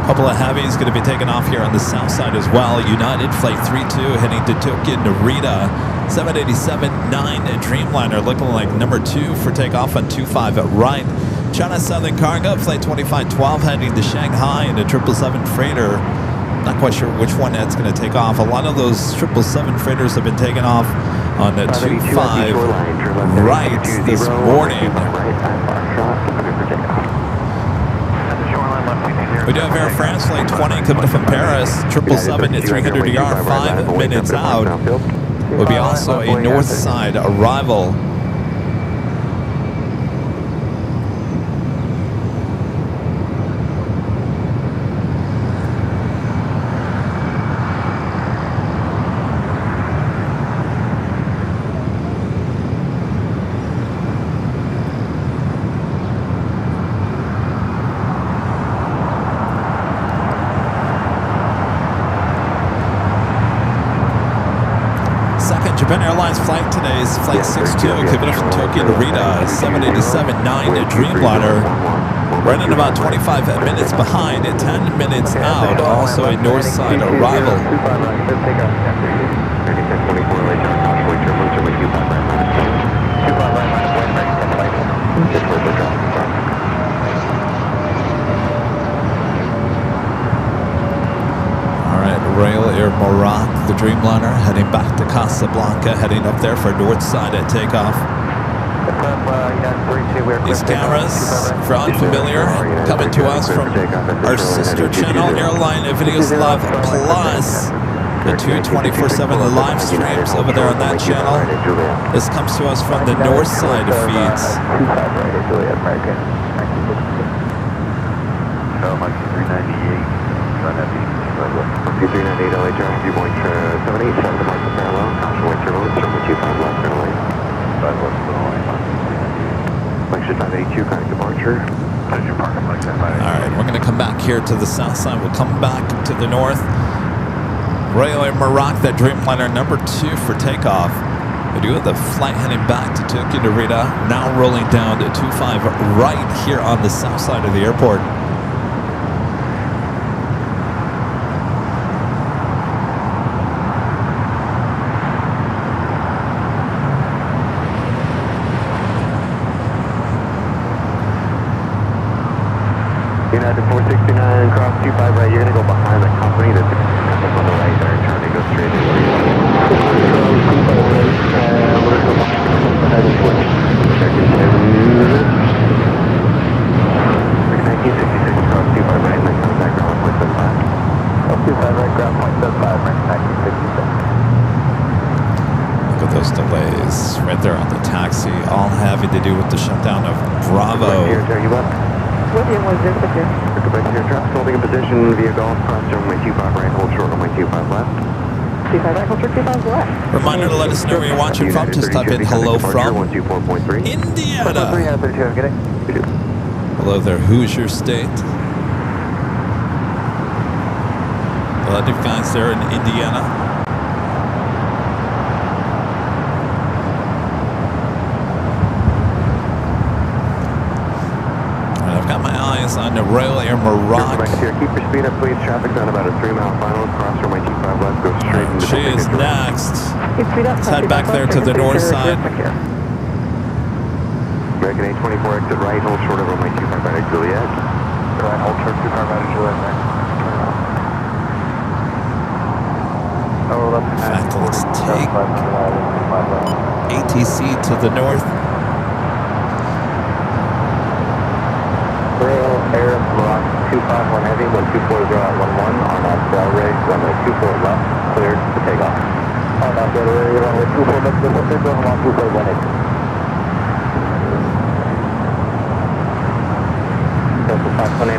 Couple of heavies going to be taking off here on the south side as well. United flight 32 heading to Tokyo Narita. 787-9 Dreamliner looking like number 2 for takeoff on 25 at right. China Southern Cargo flight 2512 heading to Shanghai in a 777 freighter. Not quite sure which one that's going to take off. A lot of those 777 freighters have been taken off on the 25 right this morning. We do have Air France flight 20 coming from Paris, 777 at 300 ER, 5 minutes out. Will be also a north side arrival. Japan Airlines flight today is flight 62 coming up from Tokyo Narita, 787-9 Dreamliner, running about 25 minutes behind at 10 minutes out, also a north side arrival. Royal Air Maroc, the Dreamliner, heading back to Casablanca, heading up there for north side at takeoff. These cameras, for unfamiliar, coming to us from our sister channel, AirLineVideos Live Plus. The two 24/7 live streams over there on that channel. This comes to us from the north side of feeds. So much 398. 398 LA Jockey, viewpoint 78, 7 departure parallel, caution wind turbulence, runway 25 left, turn lane. 5 left, turn lane. Flagship 582, correct departure. Flagship park, flagship 582. All right, we're going to come back here to the south side. We'll come back to the north. Royal Air Maroc, that Dreamliner number 2 for takeoff. We do have the flight heading back to Tokyo Narita, now rolling down to 25 right here on the south side of the airport. United 469, cross 25 right, you're going to go behind the company that's on the right there, trying to go straight in where you want. Check it in. 1966, cross 25 right, and then contact ground point 75. Cross 25 right, ground point 75, right, 1966. Look at those delays right there on the taxi, all having to do with the shutdown of Bravo. Right here, Jerry, you left. William was this again? Go back to your truck, holding a position via golf, cross runway 25 right, hold short runway 25 left. 25 right, hold short 25 left. Reminder to let us know where you're watching from. Just type in hello from Indiana. Hello there, Hoosier State. A lot of guys there in Indiana. On the Royal Air Maroc. Keep your speed up, please. Traffic's on about a 3-mile final. Cross runway 25 left. Go straight into She is next. Let's head back there to the north side. American 824 exit right. Hold short of runway 25 right at Juliet. Right, hold short 25 right at Juliet. In fact, let's take ATC to the north. Royal Air Maroc 251 heavy, 1240 at 11 on that bell rig, runway 24 left, cleared to take off. On that bell rig, runway 24 left, cleared on 1241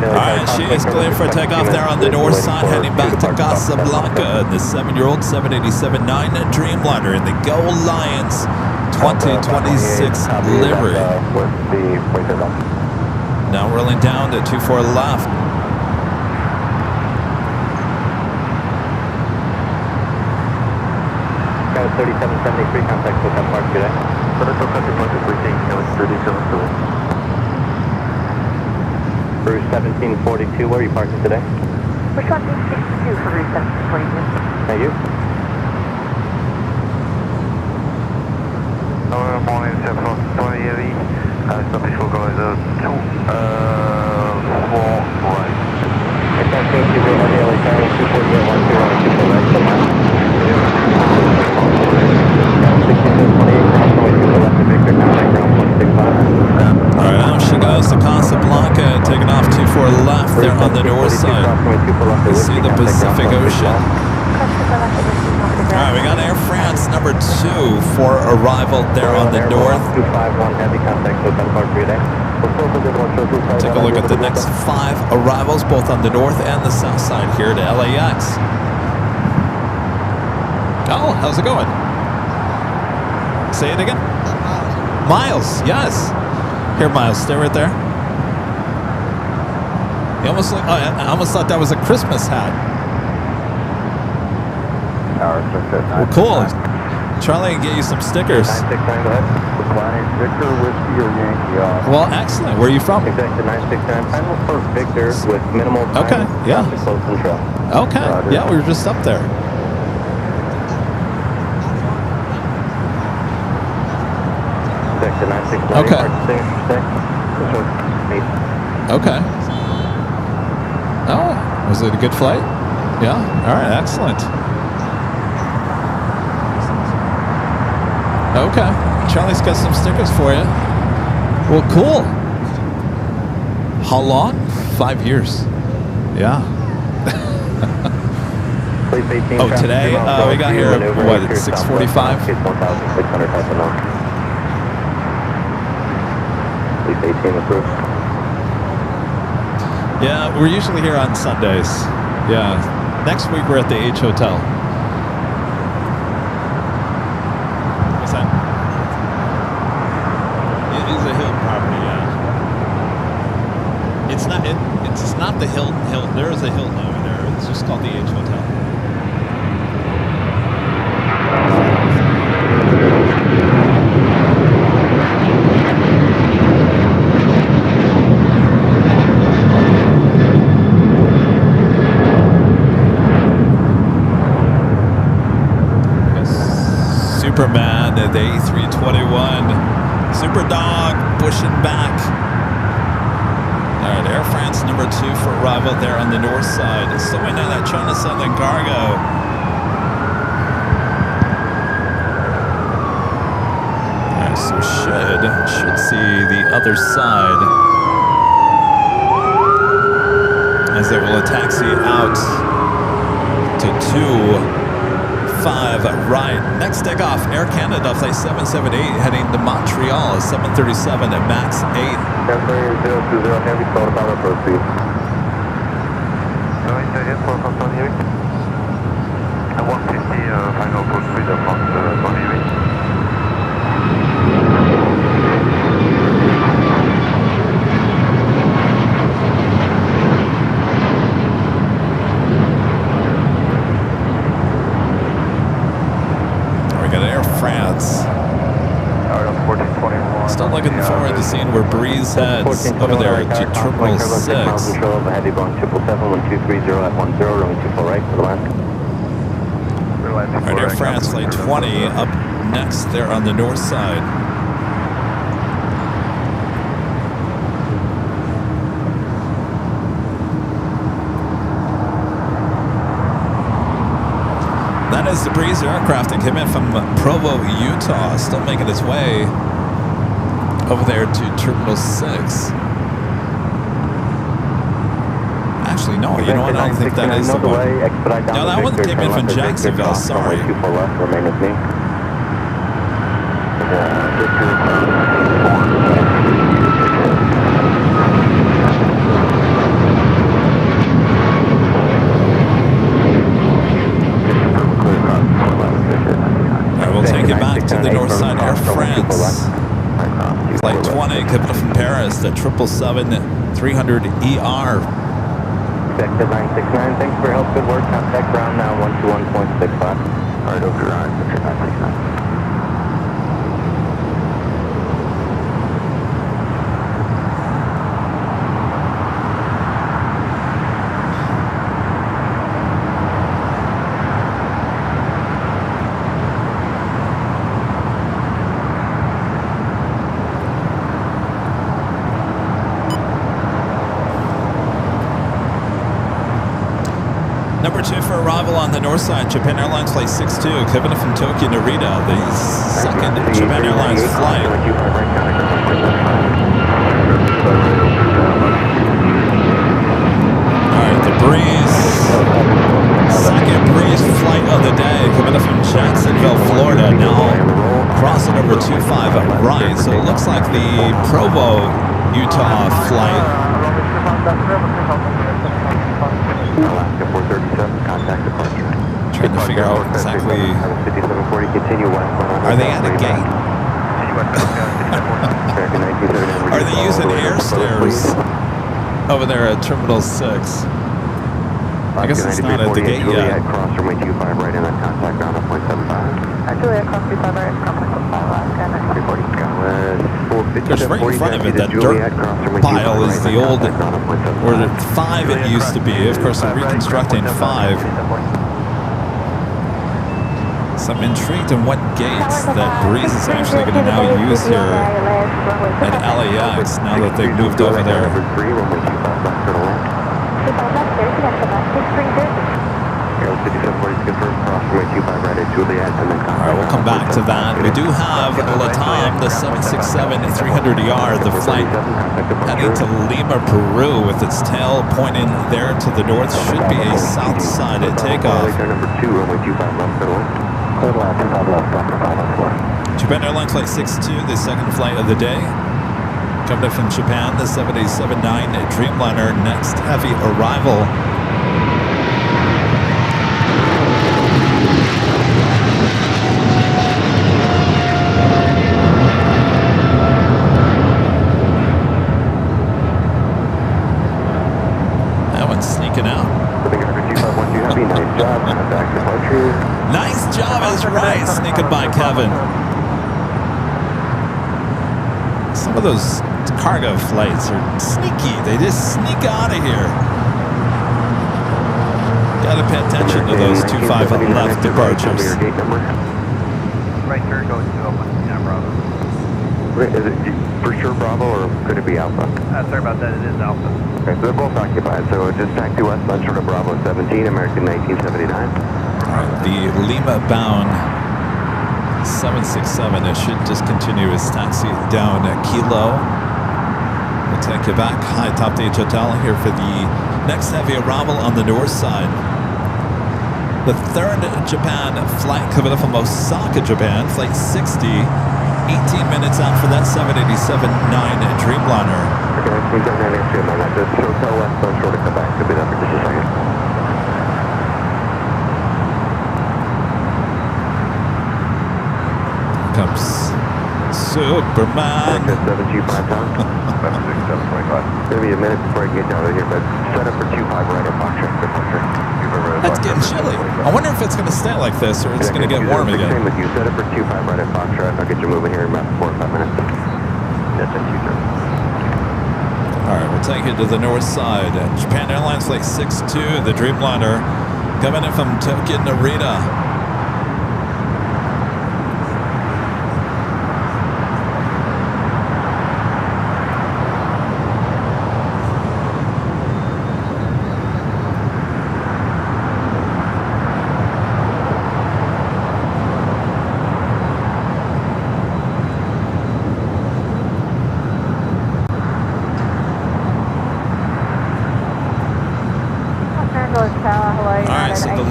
Alright, she is clear for takeoff there on the north side, heading back to Casablanca. The 7-year-old 787-9 Dreamliner in the Go Lions 2026 livery. Now rolling down to 24 left. Got a 3773 contact with that park today. Bruce 1742, where are you parking today? We're talking 62 for Route 1742. Thank you. Morning, 740 heavy. Stop before guys, 4 right. It's on 2 heavy, LA Charlie, 240 Alright, now she goes to Casablanca, taking off 24 left there on the north side. You see the Pacific Ocean. Alright, we got Air France number 2 for arrival there on the north. Take a look at the next 5 arrivals, both on the north and the south side here to LAX. Oh, how's it going? Say it again. Miles, yes. Here, Miles, stay right there. You almost look, I almost thought that was a Christmas hat. Well, cool. Charlie can get you some stickers. Well, excellent. Where are you from? Exactly, 969. Final for Victor with minimal time. Okay, yeah. Close control. Okay, yeah, we were just up there. Exactly, 969. Okay. Okay. Oh, was it a good flight? Yeah. All right. Excellent. Okay. Charlie's got some stickers for you. Well, cool. How long? 5 years. Yeah. Oh, today we got here at what? 6:45. It's 1,600 half an hour. Police 18 approved. Yeah, we're usually here on Sundays. Yeah. Next week we're at the H Hotel. What's that? It is a Hilton property, yeah. It's not the Hilton. There is a Hilton over there. It's just called the H Hotel. Superman at the A321. Super Dog pushing back. All right, Air France number 2 for arrival there on the north side. Still waiting on that China Southern cargo. All right, so should see the other side as they will taxi out to 25 right. Next takeoff, Air Canada flight 778 heading to Montreal, 737 at max 8. Airplane 020 heavy, total power proceed. À 150, final code speed of Mont 28. We got Air France. Still looking forward to seeing where Breeze heads over there at 666. Control of a heavy Boeing 777-1230 at 10, runway 24 right for the land. All right, Air France flight 20 up next there on the north side. That is the Breeze aircraft that came in from Provo, Utah, still making its way over there to Terminal 6. Actually, no, you know what? I don't think that is the one. No, that one came in from Jacksonville, sorry. Remain with me. Alright, we'll take it back to the north side. Air France. Flight 20, coming from Paris, the 777-300ER. Objective 969, thanks for your help, good work. Contact ground now, 121.65. Alright, over to 969. Number 2 for arrival on the north side, Japan Airlines flight 62, coming from Tokyo Narita, the second Japan Airlines flight. Alright, the Breeze, second Breeze flight of the day, coming up from Jacksonville, Florida, now crossing over 25 right, so it looks like the Provo, Utah flight. Alaska 437, contact departure. Trying to figure out exactly. 5740, continue west. Are they at a gate? Are they using air stairs over there at Terminal 6? I guess it's not at the gate yet. Cross runway 25 right in that contact ground at 0.75. Juliet, cross 25 right, contact 5 Alaska, 940. Because right in front of it, that dirt pile is the old, where the 5 it used to be. Of course, they're reconstructing 5. So I'm intrigued in what gates that Breeze is actually going to now use here at LAX now that they've moved over there. All right, we'll come back to that. We do have Latam, the 767-300ER, the flight heading to Lima, Peru, with its tail pointing there to the north. Should be a south side at takeoff. Japan Airlines Flight 62, the second flight of the day. Coming in from Japan, the 787-9 Dreamliner, next heavy arrival. That one's sneaking out. Nice job is right, sneaking by Kevin. Some of those cargo flights are sneaky. They just sneak out of here. Got to pay attention to those 25 left departures. Right turn goes to Alpha. Yeah, Bravo. Is it for sure Bravo or could it be Alpha? Sorry about that. It is Alpha. Okay, so they're both occupied. So just taxi west on short of Bravo 17, American 1979. The Lima-bound 767, it should just continue its taxi down Kilo. We'll take you back high top H Hotel here for the next heavy arrival on the north side. The third Japan flight coming up from Osaka, Japan, flight 60, 18 minutes out for that 787-9 Dreamliner. Okay, I think I'm going to assume on that. Just Hotel West on short of Quebec. Could be there for just a second. Comes Superman. 725 down. 725. Maybe a minute before I get down here, but set up for 25 right at Foxtrot. That's getting chilly. I wonder if it's going to stay like this or it's going to get warm again. Same with you. Set up for 25 right at Foxtrot. I'll get you moving here in about 4 or 5 minutes. That's at 2:30. All right, we'll take you to the north side. Japan Airlines Flight 62, the Dreamliner, coming in from Tokyo Narita.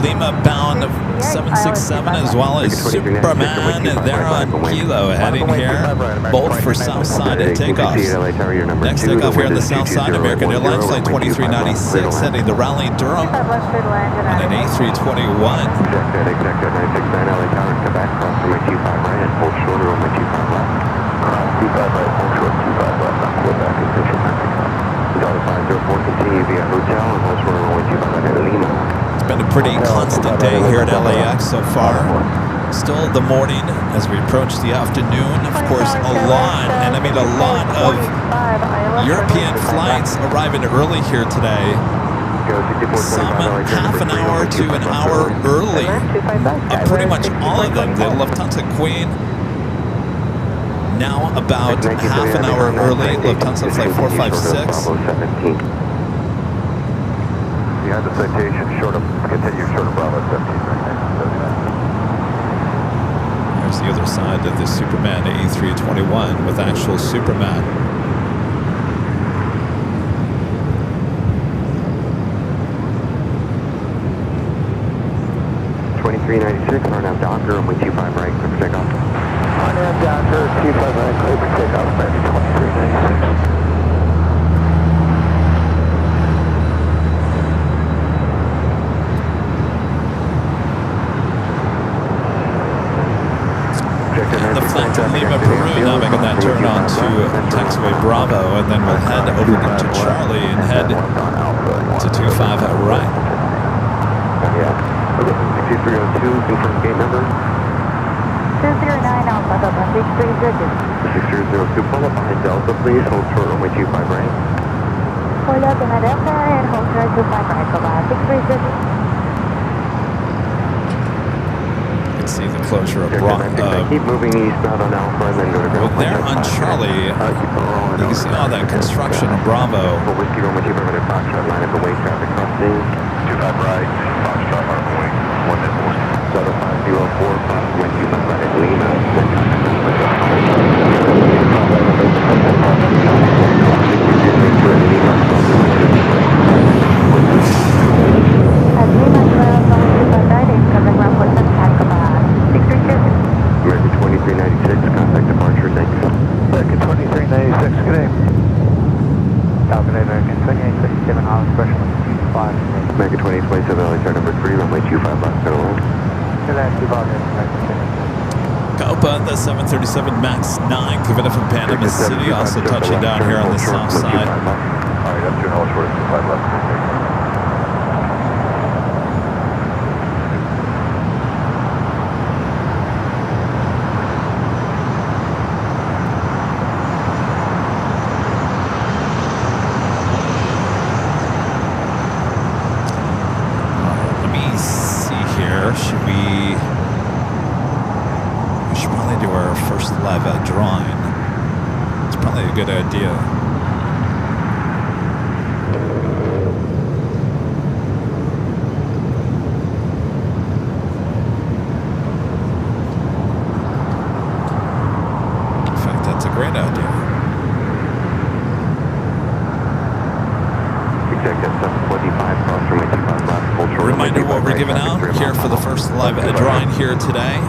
Lima-bound 767 as well as Superman. They're on Kilo heading here, both for south side at takeoffs. Next takeoff here on the south side, American Airlines Flight 2396 heading to Raleigh, Durham on an A321. It's been a pretty constant day here at LAX so far. Still the morning as we approach the afternoon. Of course, a lot of European flights arriving early here today. Some half an hour to an hour early. Pretty much all of them. The Lufthansa Queen now about half an hour early. Lufthansa Flight 456. You have the citation continue short of Bravo 17 right there. There's the other side of the Superman A321 with actual Superman. .2396, RNAV Docker, runway 25 right, clear for takeoff. RNAV Docker, 25 right, clear for takeoff, 2396. The flight to Lima, Peru, now making that turn on to taxiway Bravo, and then we'll head over to Charlie and head to 25 right. Yeah. 6302, confirm gate number. 209 Alpha, Delta 6302. 6302, pull up behind Delta, please. Hold short runway 25 right. Pull up behind Delta and hold short 25 right, Delta 6302. See the closure of keep moving eastbound on Alpha and then go to Bravo. Well, there on Charlie, you can see all that construction on Bravo. Whiskey Roman 2 line up the way traffic crossing. 25 right, Foxtrot, Harper Wing. At Lima 12, November 259, covering ground for Sunshine, Kabahan. 632. American 2396, contact departure, thanks. American 2396, good day. Falcon American 2827, Holland Special 25. American 2027, LAX number 3, runway 25 left, clear line. Copa, the 737 MAX 9, coming up from Panama City, also touching down here on the south side. Alright, up to an all short, 5 left. Let me see here. We should probably do our first live drawing. It's probably a good idea. In fact, that's a great idea. Executive 725, cross runway 25 left, full short. Reminder what we're giving out here for the first live drawing here today.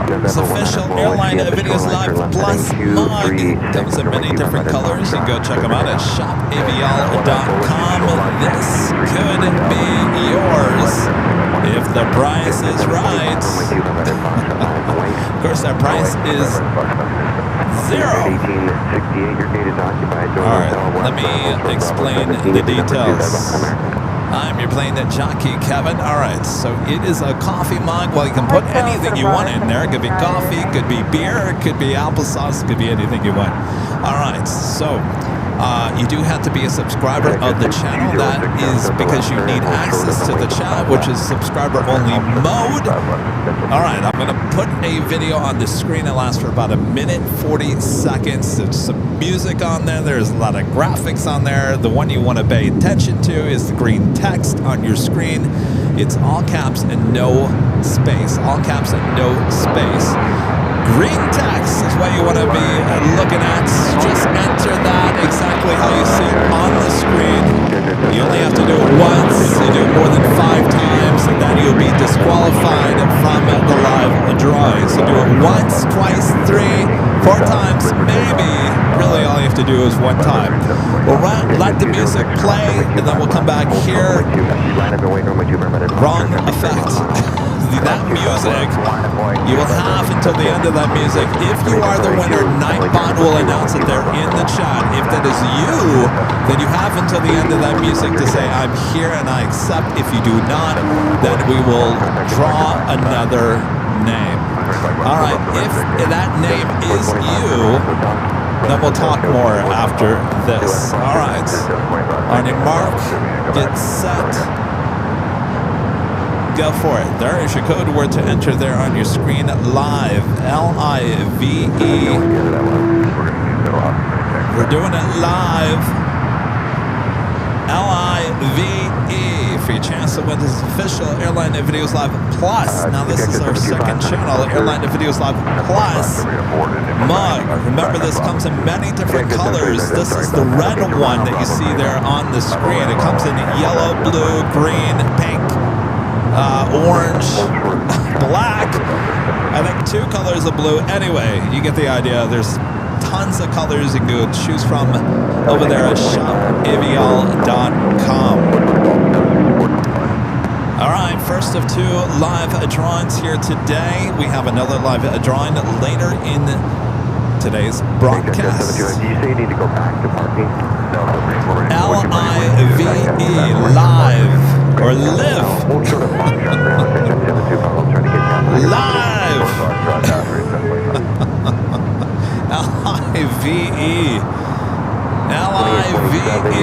It's official Airline Videos Live Plus mug. Comes in many different colors. You can go check them out at shopavl.com. This could be yours if the price is right. Of course, that price is zero. 1868, your gate is occupied. All right, let me explain the details. You're playing the Jockey, Kevin. All right, so it is a coffee mug. Well, you can put anything you want in there. It could be coffee, it could be beer, it could be applesauce, it could be anything you want. All right, so you do have to be a subscriber of the channel. That is because you need access to the chat, which is subscriber-only mode. All right, I'm going to put a video on the screen that lasts for about 1:40. There's some music on there. There's a lot of graphics on there. The one you want to pay attention to is the green text on your screen. It's all caps and no space. All caps and no space. Green text is what you want to be looking at. Just enter that exactly how you see it on the screen. You only have to do it once. You do it more than 5 times, and then you'll be disqualified from the live drawing. So do it once, twice, 3, 4 times, maybe. Really, all you have to do is 1 time. We'll let the music play, and then we'll come back here. Wrong effect. That music, you will have until the end of that music. If you are the winner, Nightbot will announce that they're in the chat. If that is you, then you have until the end of that music to say, I'm here and I accept. If you do not, then we will draw another name. All right, if that name is you, then we'll talk more after this. All right, on your mark, get set. Go for it. There is your code word to enter there on your screen. Live. L-I-V-E. We're doing it live. L-I-V-E. For your chance to win this official Airline Videos Live Plus. Now this is our second channel, Airline Videos Live Plus mug. Remember, this comes in many different colors. This is the red one that you see there on the screen. It comes in yellow, blue, green, pink, orange, black. I think 2 colors of blue. Anyway, you get the idea. There's tons of colors you can go choose from over there at shopavl.com. All right, first of 2 live drawings here today. We have another live drawing later in today's broadcast. Do you say you need to go back to parking? L-I-V-E, live, or live. Live. L-I-V-E. L-I-V-E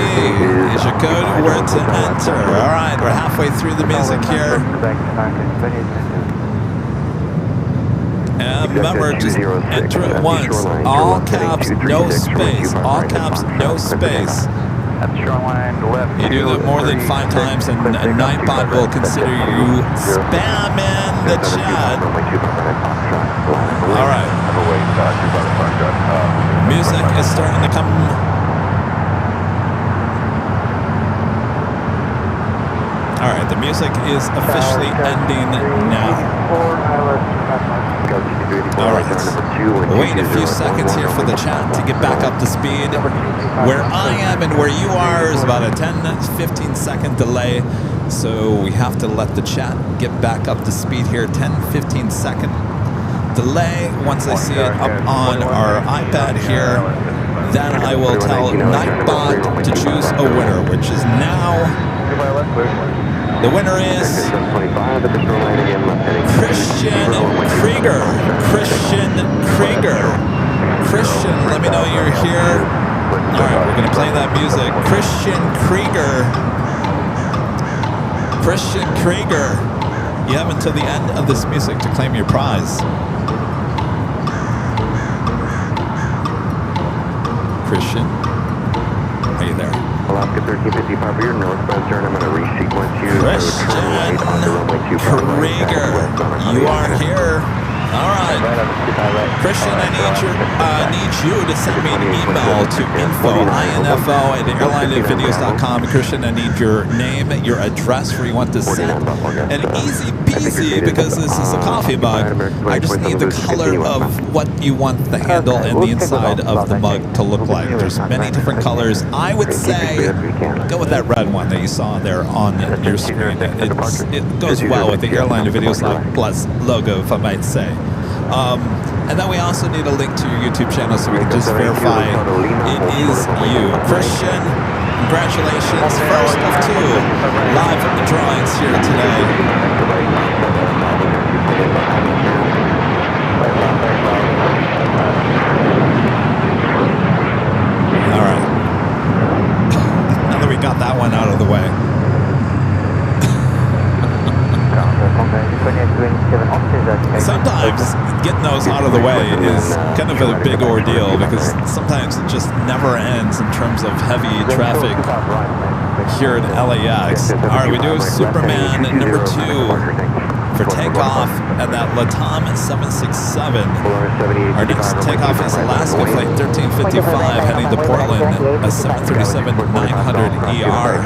is your code word to enter. All right, we're halfway through the music here. And remember, just enter it once. All caps, no space. All caps, no space. At the shoreline, left. You do that more than 5 times, and Nightbot will consider you spamming the chat. All right. Music is starting to come. All right, the music is officially ending now. All right, we'll wait a few seconds here for the chat to get back up to speed. Where I am and where you are is about a 10-15 second delay, so we have to let the chat get back up to speed here. 10-15 second delay. Once I see it up on our iPad here, then I will tell Nightbot to choose a winner, which is now. The winner is Christian Krieger. Christian, let me know you're here. All right, we're going to play that music. Christian Krieger. You have until the end of this music to claim your prize. Christian, are you there? Alaska 1355, you're northbound turn. I'm going to resequence you. Christian Krieger, you are here. All right. Christian, I need you to send me an email to info@airlinevideos.com. Christian, I need your name, your address where you want to send. And easy peasy, because this is a coffee mug, I just need the color of what you want the handle and the inside of the mug to look like. There's many different colors. I would say go with that red one that you saw there on your screen. It goes well with the Airline Videos Plus logo, if I might say. And then we also need a link to your YouTube channel so we can just verify it is you. Christian, congratulations. First of 2 live drawings here today. All right. Now that we got that one out of the way. Sometimes getting those out of the way is kind of a big ordeal because sometimes it just never ends in terms of heavy traffic here in LAX. All right, we do Superman number 2 for takeoff at that LATAM 767. Our next takeoff is Alaska Flight 1355 heading to Portland, a 737-900ER.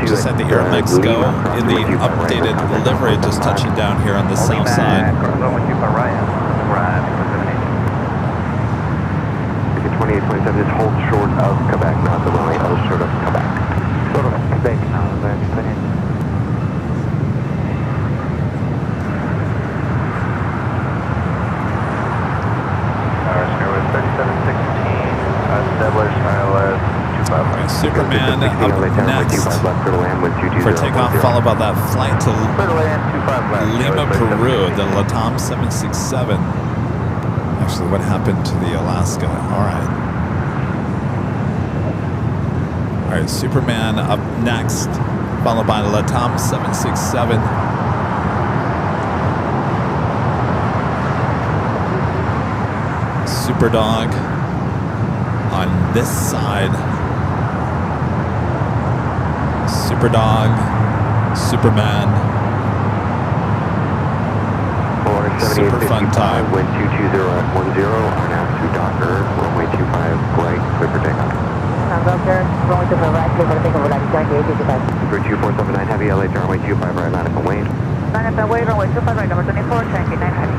Just had the Air Mexico in the updated livery, just touching down here on the south side. 2827, just hold short of Quebec, not the runway, hold short of Quebec. Short of Quebec now, Superman up next for takeoff, followed by that flight to Lima, Peru, the LATAM 767. Actually, what happened to the Alaska? All right, Superman up next, followed by the LATAM 767. Superdog on this side. Superdog, Superman. Super fun time. Wind 220 at 10, on out to Docker, runway 25 right, clear for takeoff. Doctor, runway 25 right, clear for takeoff, Jockey 855. For 2479 heavy, LA to runway 25 right, line up and wait. Line up and wait, runway 25 right, number 24, Jockey 9 heavy.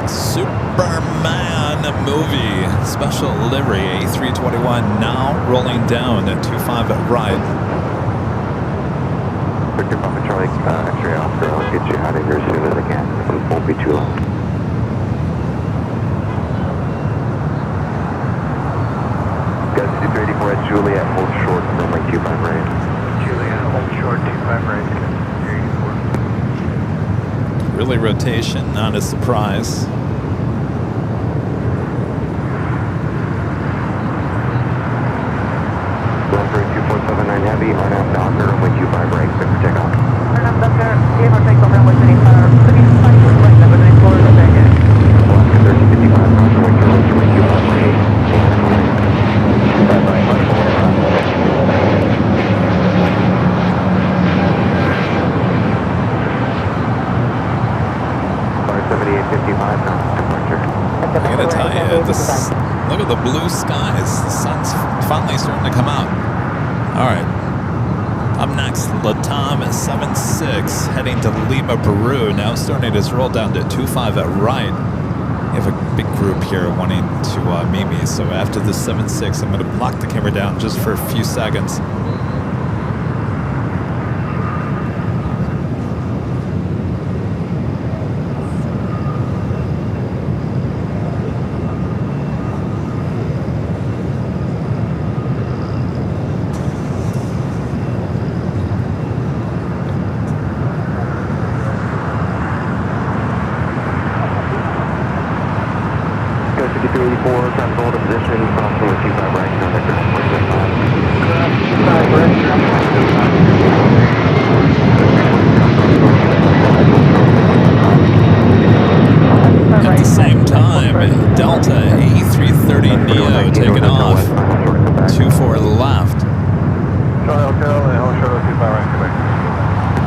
Superman movie special livery A321 now rolling down at 25 right. Victor Papa Charlie, X-ray Oscar, I'll get you out of here as soon as I can. It won't be too long. Guys, 234 at Juliet, hold short, runway 25 right. Juliet, hold short, 25 right. Really rotation, not a surprise. Heavy, 355 now, departure. I gotta tell you, look at the blue skies. The sun's finally starting to come out. All right. Up next, Latam at 7-6, heading to Lima, Peru. Now starting his roll down to 25 at right. We have a big group here wanting to meet me. So after the 7-6, I'm going to lock the camera down just for a few seconds. At the same time, Delta A330neo taking off. 24 left. Charlie Hotel and Hotel 25 right, Quebec.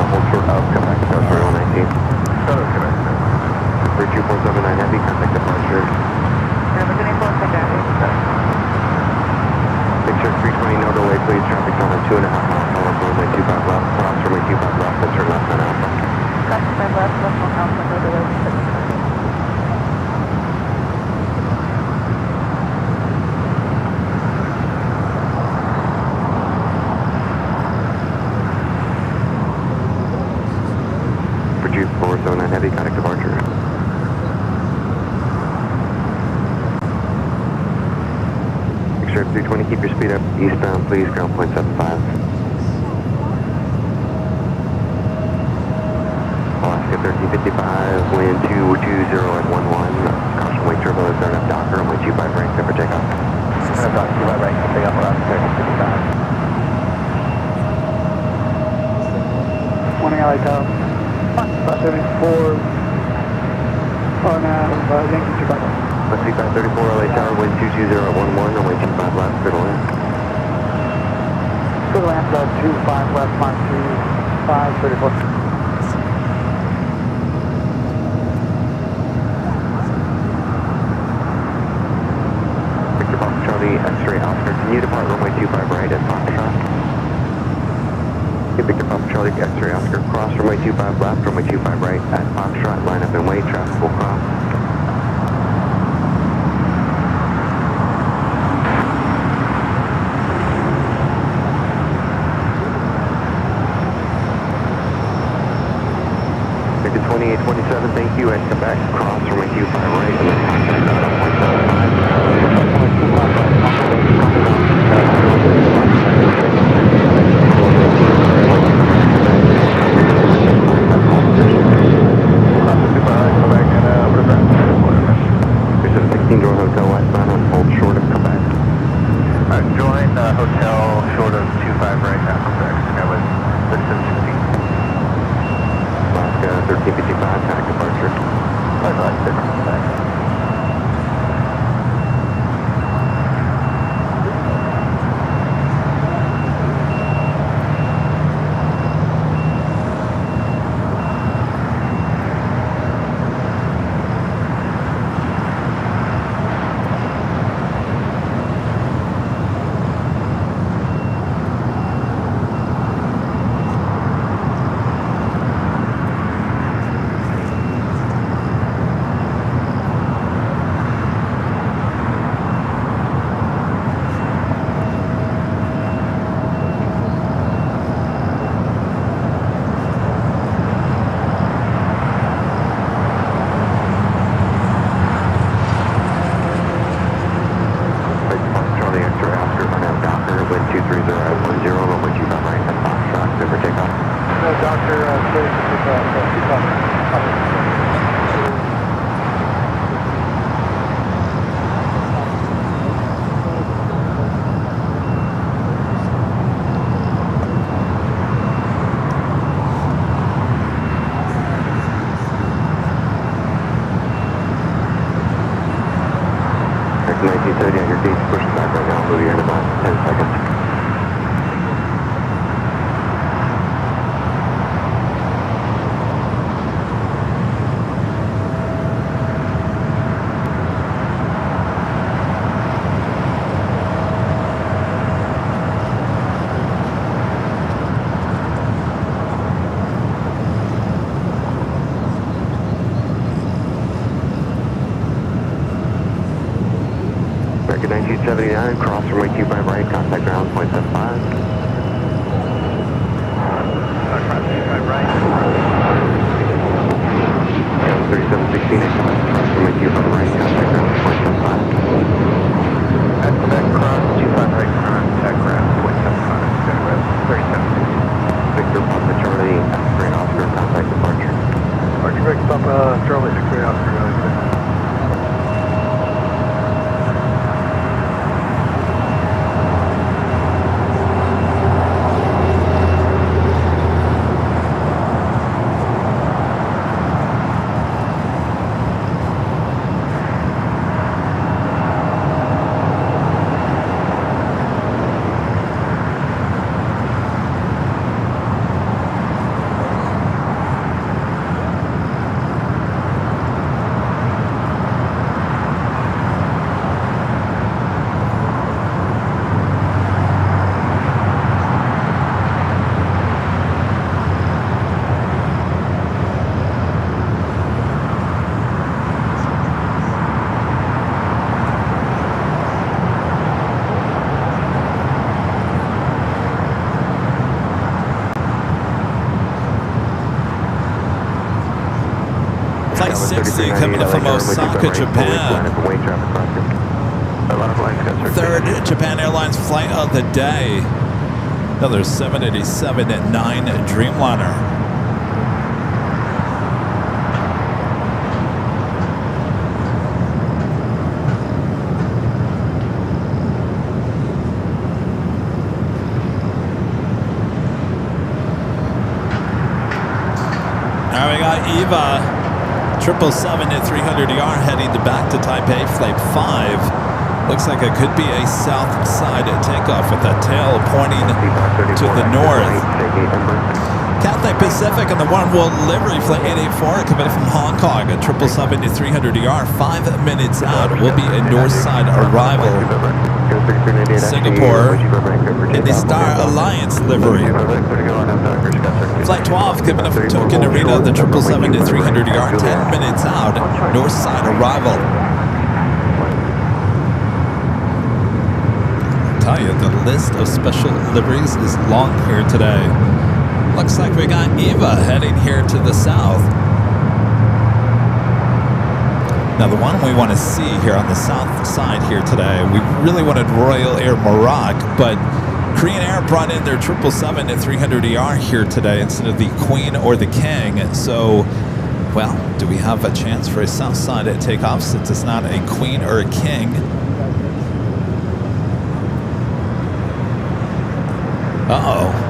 Hold short of Quebec, Hotel 19. Hotel Quebec. Bridge 2479 Heavy, contact departure. Picture 320, no delay, please. Traffic on a 2.5 miles, runway 25 left, cross runway 25 left, and turn left on Alpha. Cross 5 left, left on Alpha, no delay. Bridge 479 Heavy, contact departure. Picture 320, keep your speed up. Eastbound, please, ground point 75. Alaska 1355, wind 220 at 11. Caution wake turbo is starting up Docker, runway 25 right, clear for takeoff. Starting up Docker, 25 right, take off Alaska 1355. Morning, LA Tower. About 74 on Yankee Chicago. Let's see, 534 LA Tower, wind 220 at 11, runway 25 left, clear to land. Clear to land, 25 left, Mark 2534. Charlie, X-ray Oscar, can you depart runway 25 right at Foxtrot? Okay, Victor Papa Charlie, X-ray Oscar, cross runway 25 left, runway 25 right at Foxtrot, line up and wait, traffic will cross. Victor 2827, thank you, and Quebec, cross runway 25 right, and then Foxtrot on 16-door hotel westbound on hold short of Quebec. Alright, join hotel short of 25 right now, Quebec. Skyway, distance 16. Alaska 1355, tax departure. Alaska 1355. 279, cross runway 25 right, contact ground, 0.75. Cross 25 right. 3716, cross runway 25 right, contact ground, 0.75. Estimate cross 25 right, contact ground, 0.75. 37. Victor Papa Charlie, X-ray Oscar, contact departure. Archie Victor Papa Charlie, X-ray Oscar, Flight 60 coming in from Osaka, Japan. Third Japan Airlines flight of the day. Another 787-9 Dreamliner. Now we got Eva. 777 at 300ER heading back to Taipei, flight 5. Looks like it could be a south side takeoff with a tail pointing to the north. Cathay Pacific and the One World Livery Flight 884 coming from Hong Kong at 777 at 300ER, 5 minutes out. Will be a north side arrival. Singapore in the Star Alliance livery. Flight 12 coming up from Tokyo Narita, the 777 to 300ER, 10 minutes out, north side arrival. I'll tell you, the list of special liveries is long here today. Looks like we got Eva heading here to the south. Now, the one we want to see here on the south side here today, we really wanted Royal Air Morocco, but Korean Air brought in their 777 at 300ER here today instead of the Queen or the King. So, well, do we have a chance for a south side at takeoff since it's not a Queen or a King? Uh-oh.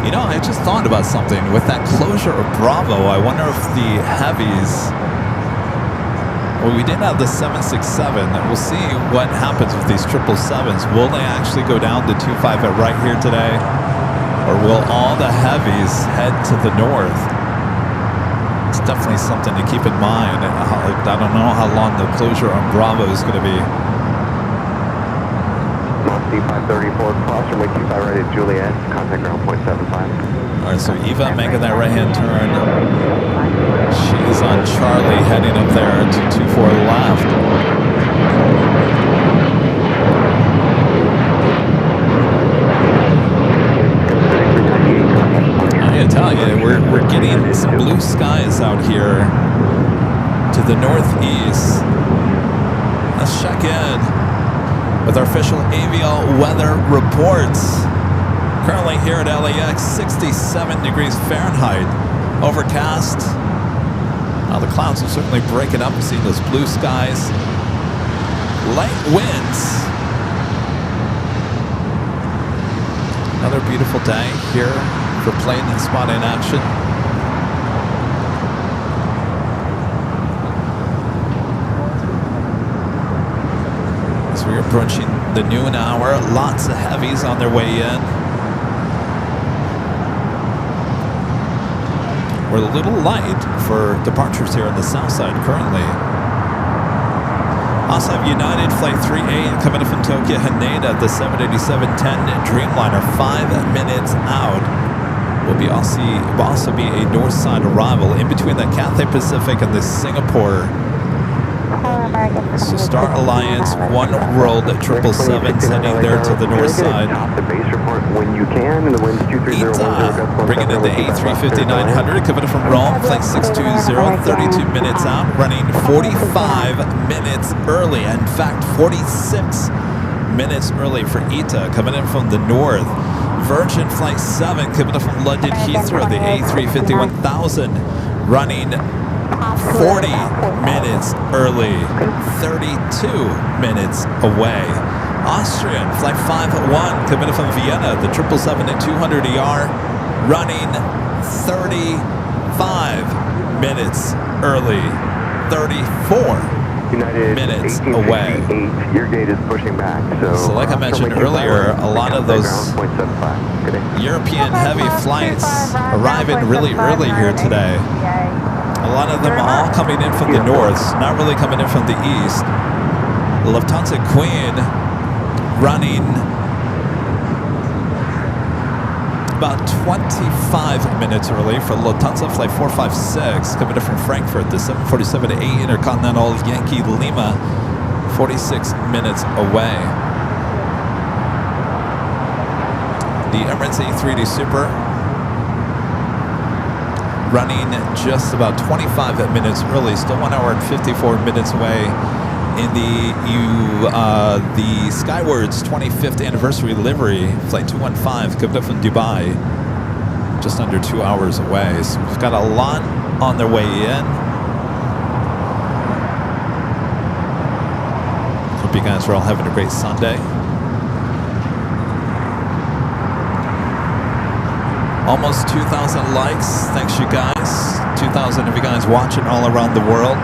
You know, I just thought about something. With that closure of Bravo, I wonder if the heavies... Well, we did have the 767. We'll see what happens with these 777s. Will they actually go down to 25 at right here today? Or will all the heavies head to the north? It's definitely something to keep in mind. I don't know how long the closure on Bravo is going to be. C534, cross runway 25 right at Juliet, contact ground 0.75. All right, so Eva making that right-hand turn. She's on Charlie, heading up there to 24 left. I gotta tell you, we're getting some blue skies out here to the northeast. Let's check in with our official AVL weather reports. Currently here at LAX, 67 degrees Fahrenheit. Overcast. Now the clouds are certainly breaking up. We're seeing those blue skies. Light winds. Another beautiful day here for plane and spot in action. We're approaching the noon hour. Lots of heavies on their way in. We're a little light for departures here on the south side currently. Also have United Flight 38 coming in from Tokyo Haneda, the 787-10 Dreamliner, 5 minutes out. Will also be a north side arrival in between the Cathay Pacific and the Singapore So Star Alliance, One World 777 heading there to the north side. Top the base report when you can, and the wind's 23010. Bringing in the A350-900 coming from Rome, flight 620, 32 minutes out, running 45 minutes early. In fact, 46 minutes early for ITA coming in from the north. Virgin Flight 7 coming in from London Heathrow, the A350-1000 running 40 minutes early, 32 minutes away. Austrian Flight 501 coming in from Vienna, the 777-200ER running 35 minutes early, 34 United minutes away. Your gate is pushing back. So like I mentioned earlier, a lot of those European heavy flights arriving really early here today. A lot of them all coming in from the north, not really coming in from the east. The Lufthansa Queen running about 25 minutes early for Lufthansa Flight 456 coming in from Frankfurt, the 747-8 Intercontinental Yankee Lima, 46 minutes away. The Emirates A380 Super running just about 25 minutes early, still 1 hour and 54 minutes away. In the Skywards 25th anniversary livery, flight 215 coming up from Dubai, just under 2 hours away. So we've got a lot on their way in. Hope you guys are all having a great Sunday. Almost 2,000 likes. Thanks, you guys. 2,000 of you guys watching all around the world.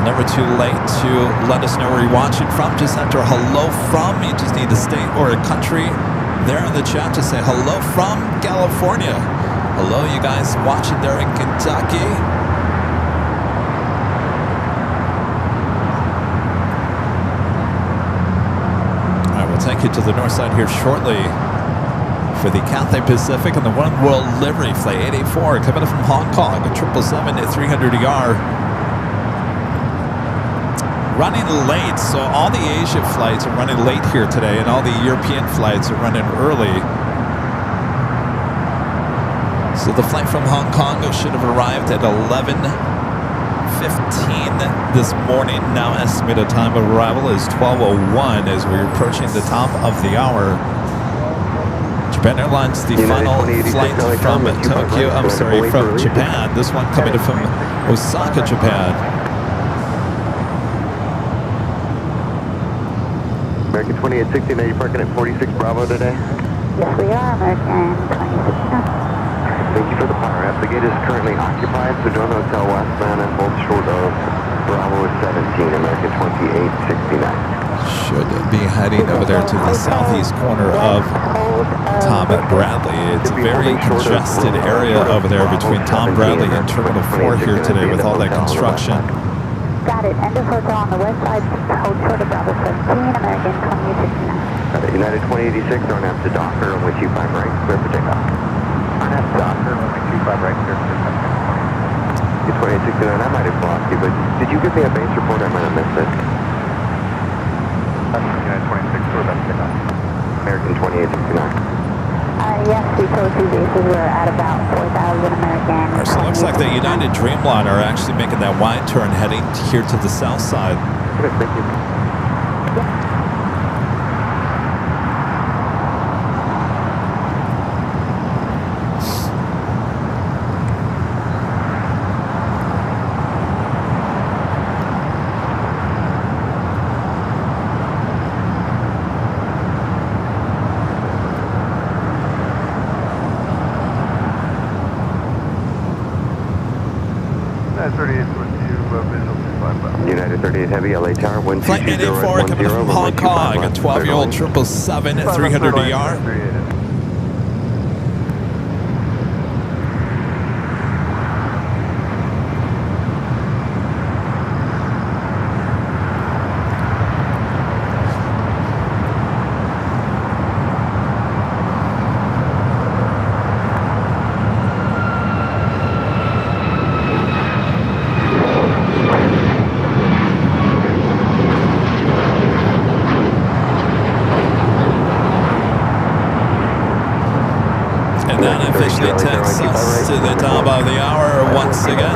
Never too late to let us know where you're watching from. Just enter hello from. You just need a state or a country there in the chat. Just say hello from California. Hello, you guys watching there in Kentucky. All right, we'll take you to the north side here shortly for the Cathay Pacific and the One World livery flight 884 coming in from Hong Kong, a 777-300ER. Running late, so all the Asia flights are running late here today, and all the European flights are running early. So the flight from Hong Kong should have arrived at 11:15 this morning. Now estimated time of arrival is 12:01 as we're approaching the top of the hour. Japan Airlines, the final flight from Tokyo, from Japan. This one coming in from Osaka, Japan. American 2869, are you parking at 46 Bravo today? Yes, we are, American 2869. Thank you for the power up. The gate is currently occupied, so Dorm Hotel westbound and hold short of Bravo 17, American 2869. Should be heading over there to the southeast corner of Tom Bradley. It's a very congested area over there between Tom Bradley and Terminal 4 here today with all that construction. Got it. End of hotel on the west side, hold short of Bravo 17, American 2869. Got it. United 2086, on up to Docker, runway 25 right, clear for takeoff. On up to Docker, runway 25 right, clear for takeoff. 2869, I might have lost you, but did you give me a base report? I might have missed it. United 26, that's takeoff. American 2869. Yes, we told you bases were at about 4,000 American. All right, so it looks like the United Dreamliner are actually making that wide turn heading here to the south side. Good, thank you. United 38 Heavy, LA Tower, wind Flight 884 coming from Hong Kong, a 12-year-old 777-300ER. Jockey takes us to the top of the hour once again.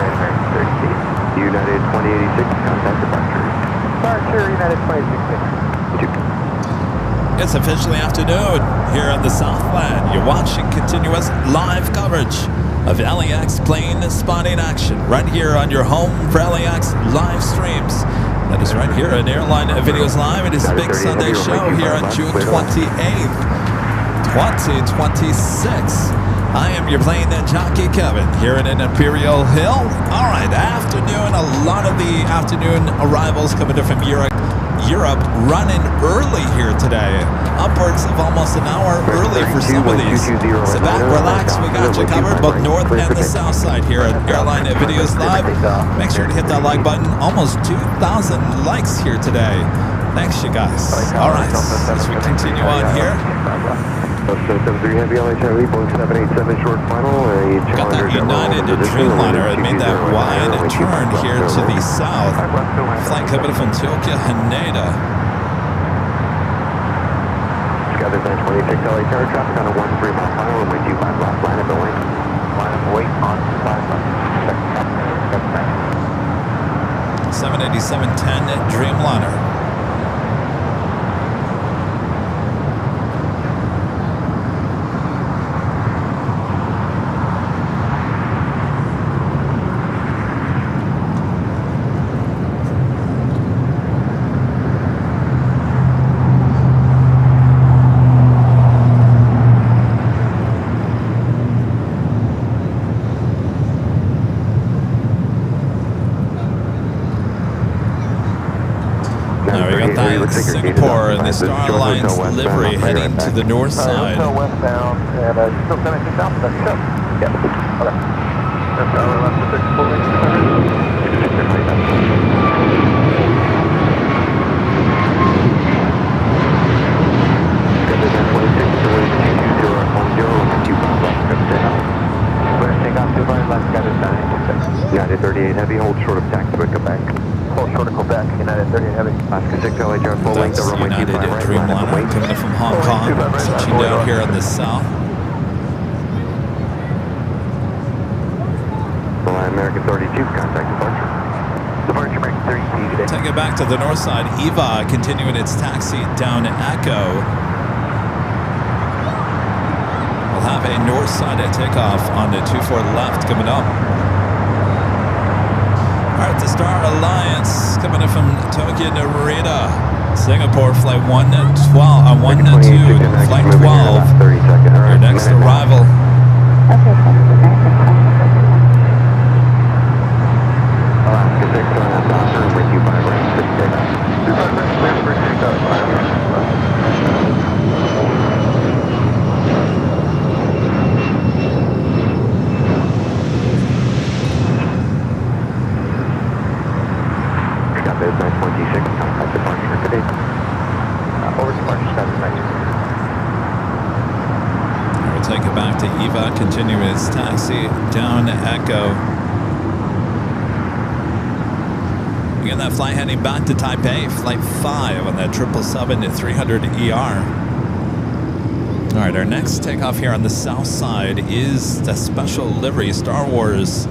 United 2086, contact departure. Departure, United 2066. It's officially afternoon here in the Southland. You're watching continuous live coverage of LAX plane spotting action right here on your home for LAX live streams. That is right here at Airline Videos Live. It is a big Sunday show here on June 28th, 2026. I am your plane jockey Kevin here in Imperial Hill. All right, afternoon. A lot of the afternoon arrivals coming in from Europe running early here today. Upwards of almost an hour early for some of these. Sit back, relax. We got you covered both north and the south side here at Airline Videos Live. Make sure to hit that like button. Almost 2,000 likes here today. Thanks, you guys. All right, as we continue on here. 73 Heavy LA Charlie, Boeing 787 short final. Got that United Dreamliner. It made that wide turn here to the south. Flight coming from Tokyo, Haneda. Skyler 926 LA Tower, traffic on a 13 mile final, runway 25 left, line up the wing. Line up wait on 5 left. 787-10 Dreamliner. Singapore and the Star Alliance livery heading to the north side. Westbound, and still 17 south, that's ship. Yep. Okay. That's our left to 6 fully. United 38 Heavy, hold short of taxi to Quebec. Hold short of Quebec, United 38 Heavy. Alaska 6 LA Charlie, full length, That's runway United 25 right, Dreamliner coming in from Hong Kong, touching down here in the south. American 32, contact departure. Departure American 32 today. Take it back to the north side. EVA continuing its taxi down Echo. We'll have a north side takeoff on the 24 left coming up. All right, the Star Alliance coming in from Tokyo Narita. Singapore flight 112, 112, flight 12. Your next arrival. Alaska 6 on Doctor, with you 5 right, 6 takeoff. 25 right, clear for takeoff, 5 right. There's 926, contact departure today. Over departure status 926. We'll take it back to EVA, continue its taxi down Echo. Again, that flight heading back to Taipei, flight 5 on that 777-300ER. All right, our next takeoff here on the south side is the special livery Star Wars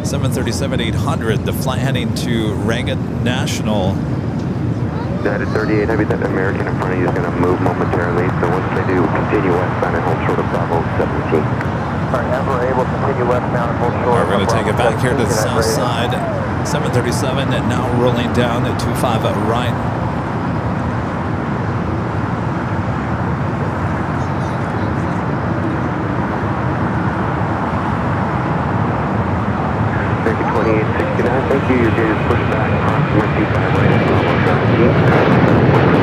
737-800, the flight heading to Reagan National. United 38 Heavy, that American in front of you is going to move momentarily, so once they do, continue westbound and hold short of Bravo 17. All right, as we're able to continue westbound and hold short. We're going to take it back here to the south side. 737 and now rolling down at 25 right. American 2869, thank you. Your gate is pushed back approximately 25 right at Bravo 17.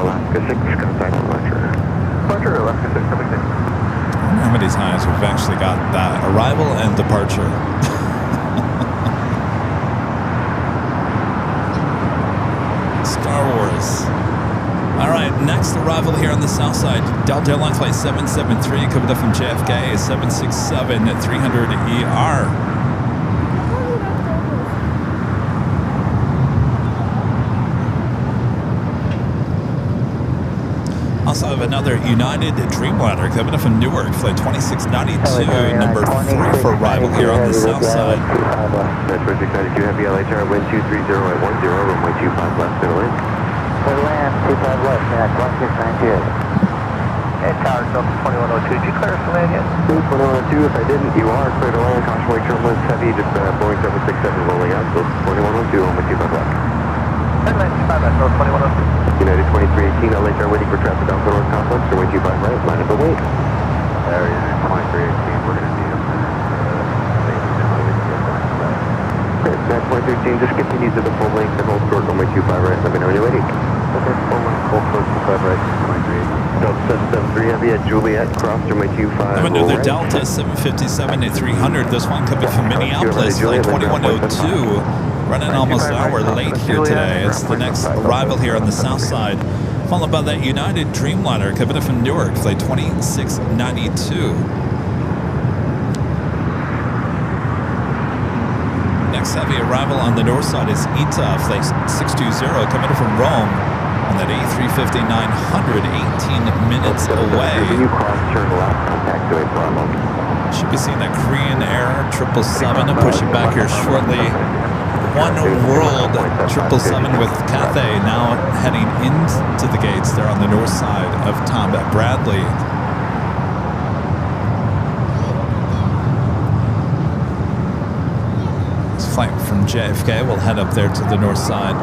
Alaska 6, contact departure. Departure, Alaska 6, everything. How many times we've actually got that arrival and departure? Star Wars. All right, next arrival here on the south side, Delta Airlines Flight 773 coming up from JFK, 767-300ER. Also have another United Dreamliner coming up from Newark, Flight 2692, number 3 for arrival here on the south side. That's 2692, heavy LA tower, wind 230 at 10, runway 25 left, clear to land. Clear to land, 25 left, man, 2698. Hey, tower, Delta 2102, did you clear us to land yet? 2102, if I didn't, you are clear to land, caution wake turbulence heavy, just Boeing 767 rolling out, so 2102, runway 25 left. Clear to land, 25 left, Delta 2102. United 2318, LA tower waiting for traffic off the north complex, runway 25 right, line up and wait. United 2318, we're going to need a minute. That 2318, just continue to the full length and hold short, runway 25 right, let me know when you're ready. Okay, full length, hold short, 25 right, 2318. Delta 773 heavy at Juliet, cross runway 25. I'm another Delta 757-300. This one coming from Minneapolis, Flight 2102. Running almost an hour late here today. It's the next arrival here on the south side. Followed by that United Dreamliner coming up from Newark, Flight 2692. Next heavy arrival on the north side is ITA, Flight 620 coming in from Rome. On that A350 900, 18 minutes away. You cross, turn left, contact to a Bravo. Should be seeing that Korean Air 777 pushing back here shortly. One World 777 with Cathay now heading into the gates there on the north side of Tom Bradley. This flight from JFK will head up there to the north side.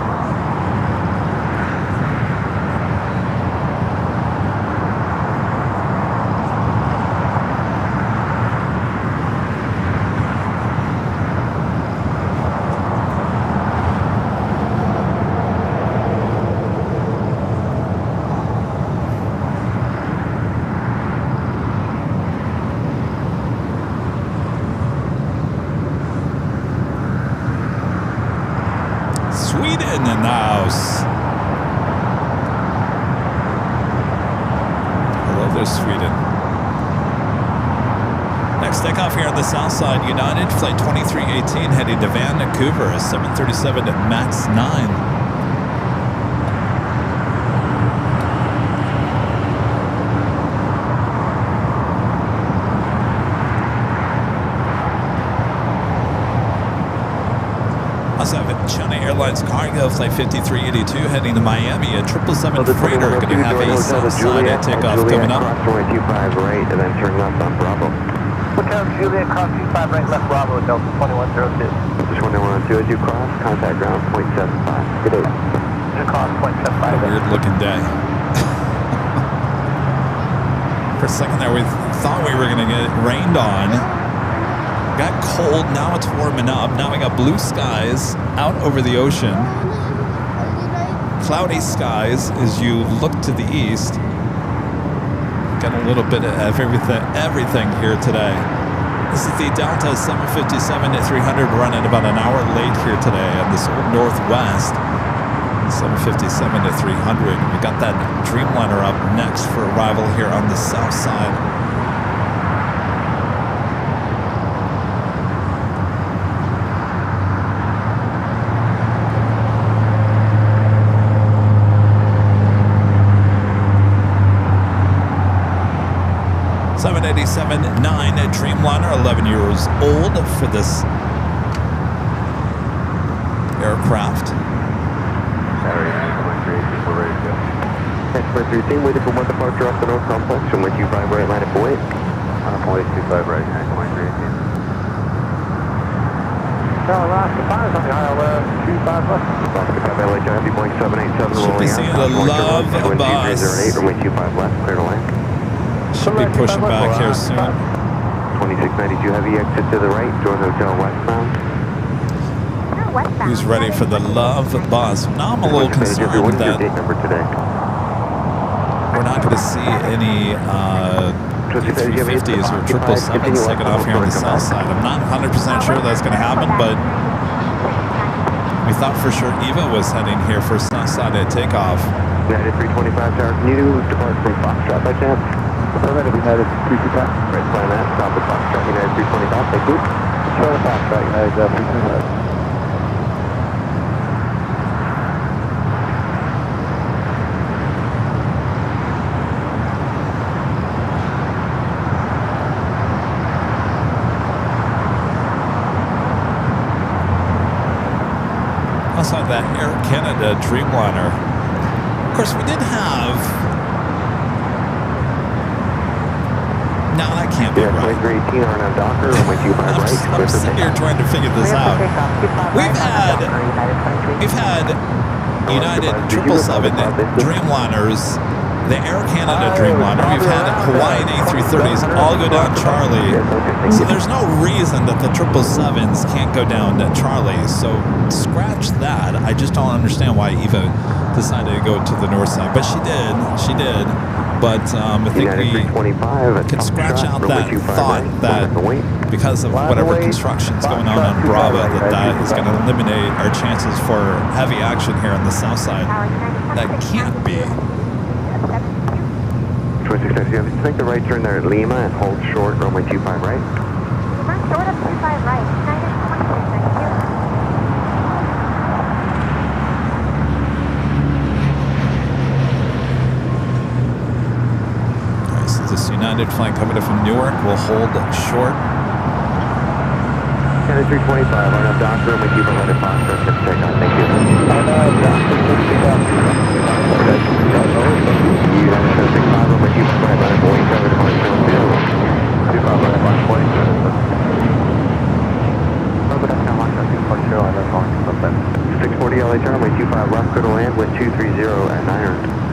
Sweden in the house. Hello there, Sweden. Next takeoff here on the south side, United Flight 2318 heading to Vancouver, 737 MAX 9. Also have China Airlines Cargo Flight 5382 heading to Miami. A 777 freighter going to have a south side takeoff coming up. Runway 25 right, and then turn left on Bravo. Hotel Juliet, cross 25 right, left Bravo, Delta 2102. Just 2102 as you cross, contact ground 0.75. Good day. Just cross 0.75. Weird looking day. For a second there, we thought we were going to get rained on. Got cold, now it's warming up. Now we got blue skies out over the ocean. Cloudy skies as you look to the east. Got a little bit of everything here today. This is the Delta 757-300 running about an hour late here today on this old Northwest 757-300. We got that Dreamliner up next for arrival here on the south side. .787-9 Dreamliner, 11 years old for this aircraft. Next 318, waiting for one departure off the north complex from 125 right, line up and wait. On a 25 right, 318. Alaska Fires on the aisle, 25 left. Alaska Papa LA Jockey, Boeing 787 Should be seeing the Love Bus. 2308, runway 25 left, clear to land. Should be pushing back here soon. 2692 heavy exit to the right, Door Hotel westbound. Who's ready for the Love Bus? Now I'm a little concerned that we're not going to see any 350s or 777s taking off here on the south side. I'm not 100% sure that's going to happen, but we thought for sure Eva was heading here for south side at takeoff. United 325 Tower, can you depart from Foxtrot by chance? Affirmative, United 325. Right, plan that. Stop at Foxtrot, United 325. Thank you. Show Foxtrot, United 325. Outside that Air Canada Dreamliner. Of course, we did have. No, that can't be Yeah, right. 2318 on a Docker, runway 25 right. I'm sitting here trying to figure this out. We've had United 777 Dreamliners, the Air Canada Dreamliner. We've had Hawaiian A330s all go down Charlie. So there's no reason that the 777s can't go down to Charlie. So scratch that. I just don't understand why Eva decided to go to the north side. But she did. But I think we could scratch out that thought that because of whatever construction's going on Bravo, that is going to eliminate our chances for heavy action here on the south side. That can't be. 2660, take the right turn there at Lima and hold short, runway 25 right. Lima, short of 25 right. United 26, thank you. This United flight coming in from Newark will hold short. United 325 on a Docker, runway 25 right at Foxtrot, take off, thank you. United 765, runway 25 right at Boeing 7 departure 0. 25 right at Fox Point. Good afternoon, Foxtrot 640, I'm calling from 640 LA turn, runway 25 left, go to land, wind 230 at 9.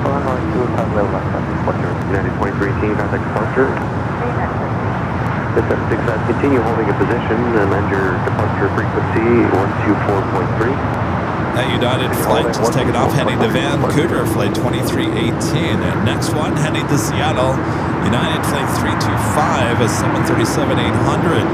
United 2318, contact departure. This at 65, continue holding a position and then your departure frequency 124.3. That United flight just taken off, heading to Vancouver, flight 2318. Next one, heading to Seattle, United flight 325, a 737-800.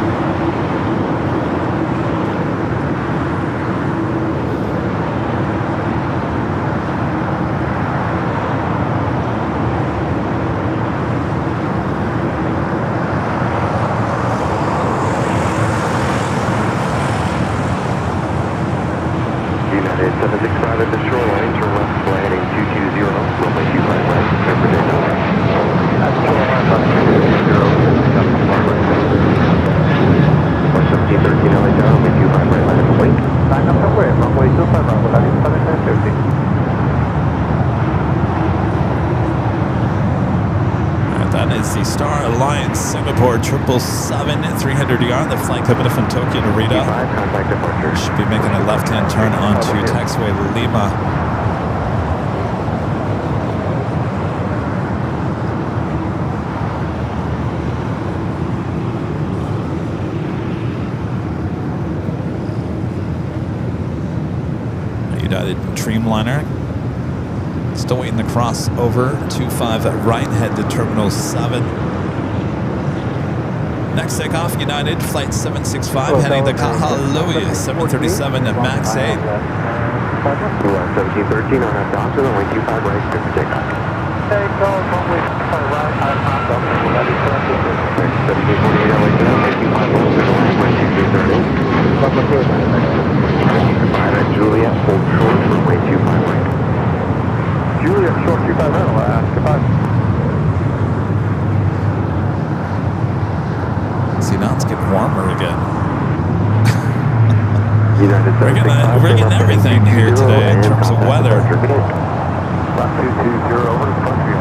United 765 at the shoreline, turn left, flight heading 220, runway 25 right, clear for takeoff. At shoreline, left 220, come from far right. Flight 1713 LA down, runway 25 right, land at the wing. Back up the way, runway 25 right, we're heading 7950. That is the Star Alliance Singapore 777-300ER. The flight coming in from Tokyo Narita. Contact departure. Should be making a left-hand turn onto taxiway Lima. United Dreamliner. Still waiting to cross over 25 right, head to Terminal 7. Next takeoff, United Flight 765 heading to Kahului, 737 at Max 8. 1713 on a Docker, runway 25 right, clear for takeoff. Takeoff, runway 25 right, I'm not up, we're heading 1748 LA down, runway 25 right, clear to land, runway 2330. 5 at Juliet, hold short, runway 25 right. Juliet, short 25 right, I'll ask about. See, now it's getting warmer again. We're getting everything here today in terms of weather. Left 220 over to country.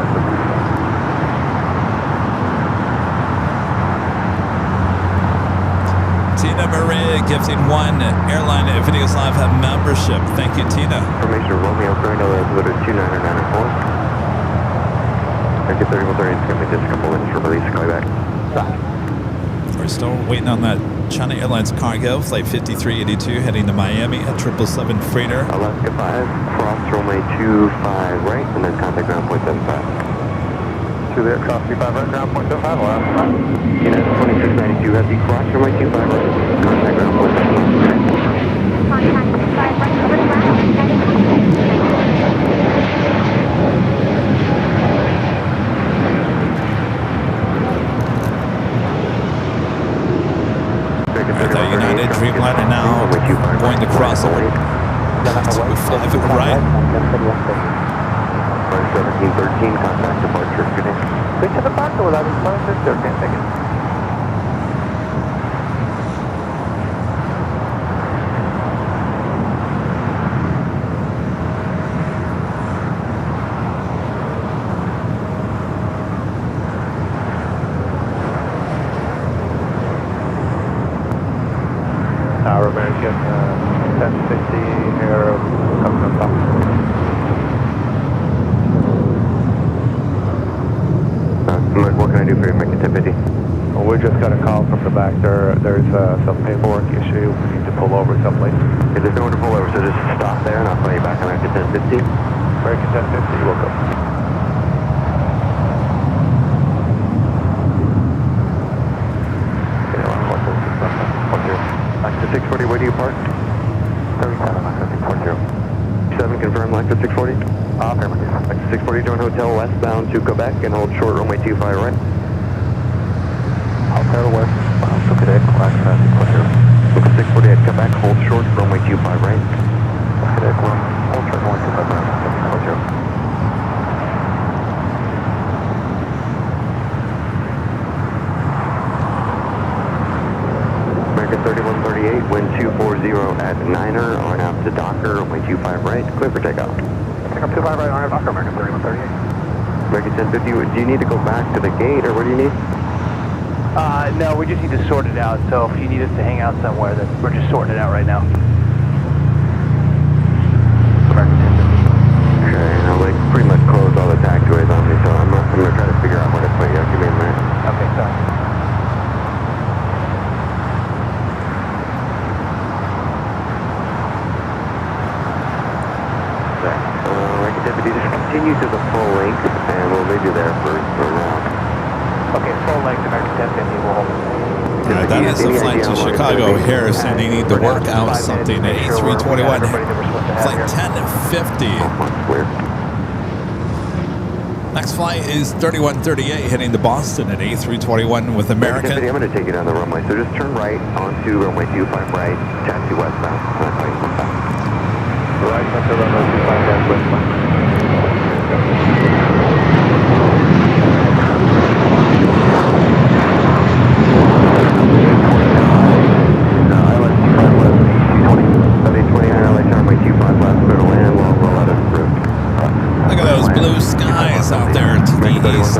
Tina Marie gifting one Airline Videos Live membership. Thank you, Tina. Information Romeo current altimeter 29994. Exit 3130, it's going to be just a couple minutes for release, call you back. We're still waiting on that China Airlines cargo, flight 5382, heading to Miami at 777 freighter. Alaska 5, cross runway 25 right, and then contact ground point 75. Juliet, cross 25 right, ground point 75, Alaska 5. United 2692, heavy cross runway 25 right, contact ground point 75. Contact 25 right, over to ground, United 26, thank you. Alright, that United Dreamliner now going to cross over 25 right. 1713, contact departure. Good day. Switch to the park to 11 seconds. Tower American 1050 here, coming on top. What can I do for you, American 1050? Well, we just got a call from the back there. There's some paperwork issue. We need to pull over someplace. Okay, there's nowhere to pull over, so just stop there and I'll call you back, American 1050. American 1050, welcome. Lexus 640, where do you park? 37, Lexus 640. 7, confirm, Lexus 640? Affirmative. Lexus 640, join hotel westbound to Quebec and hold short runway 25 right. Hotel westbound to Quebec, Lexus 640. Lexus 640 at Quebec, hold short runway 25 right. Quebec, hold short runway 25 right, Lexus 640. American 3138, wind 240 at Niner, on out to Docker, runway 25 right, clear for takeoff. Take up 25 right, on out Docker, American 3138. American 1050, do you need to go back to the gate, or what do you need? No, we just need to sort it out. So if you need us to hang out somewhere, then we're just sorting it out right now. American 1050. Okay, and I'll pretty much close all the taxiways on me, so I'm going to try to figure out where to put you. Give me a minute. Okay, sorry. Just continue to the full length, and we'll leave you there for now. Okay, full length, American 1050, we'll hold it. Alright, that is the flight to Chicago Harrison. They need to work out something at A321. Flight 1050. Next flight is 3138 heading to Boston at A321 with American. I'm going to take you down the runway, so just turn right onto runway 25 right, taxi westbound. Right onto runway 25 right westbound. Look at those blue skies out there to the east,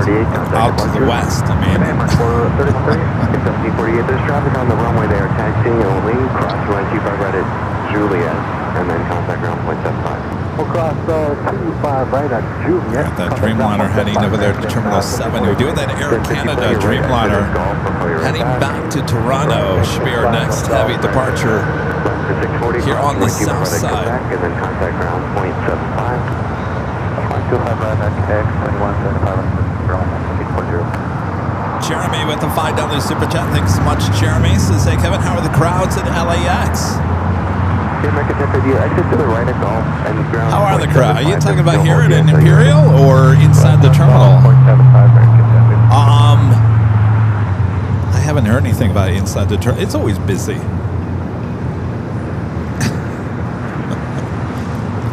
out to the west. I mean, 1748, there's traffic on the runway there, taxiing only, cross runway 25 right at Juliet, and then contact ground point 75. We'll cross 25 right at Juliet. got that Dreamliner heading over there to Terminal 7. We're doing that Air Canada Dreamliner heading back to Toronto. Should be our next heavy departure here on the south side. And then contact ground point 75. 25 right at X2175. Jeremy with the $5 super chat. Thanks so much, Jeremy. Says, hey, Kevin, how are the crowds at LAX? Exit to the right at Golf and ground. How are the crowd? Are you talking about here at an Imperial or inside the terminal? I haven't heard anything about it inside the terminal. It's always busy.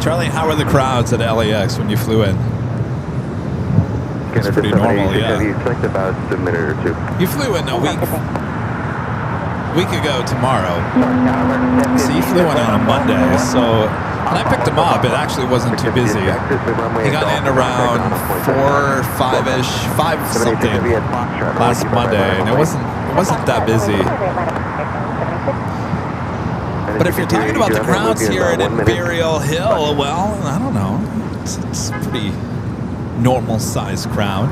Charlie, how are the crowds at LAX when you flew in? It's pretty normal, yeah. It's like about a minute or two. You flew in a week ago tomorrow. So you flew in on a Monday. So when I picked him up, it actually wasn't too busy. He got in around 4, 5-ish, 5 something last Monday, and it wasn't that busy. But if you're talking about the crowds here at Imperial Hill, well, I don't know. It's a pretty normal-sized crowd.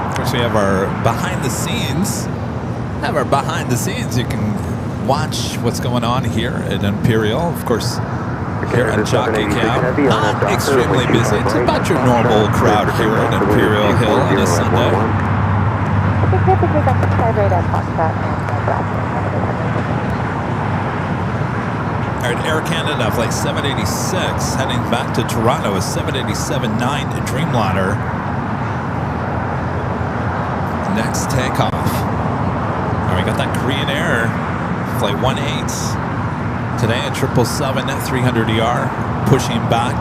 Of course, we have our behind the scenes. You can watch what's going on here at Imperial. Of course, here at Jockey Cam. Not extremely busy. It's about your normal crowd here at Imperial Hill on a Sunday. All right, Air Canada flight 786 heading back to Toronto is 787-9 Dreamliner. Next takeoff. we got that Korean Air flight 18 today at 777 at 300 ER, pushing back.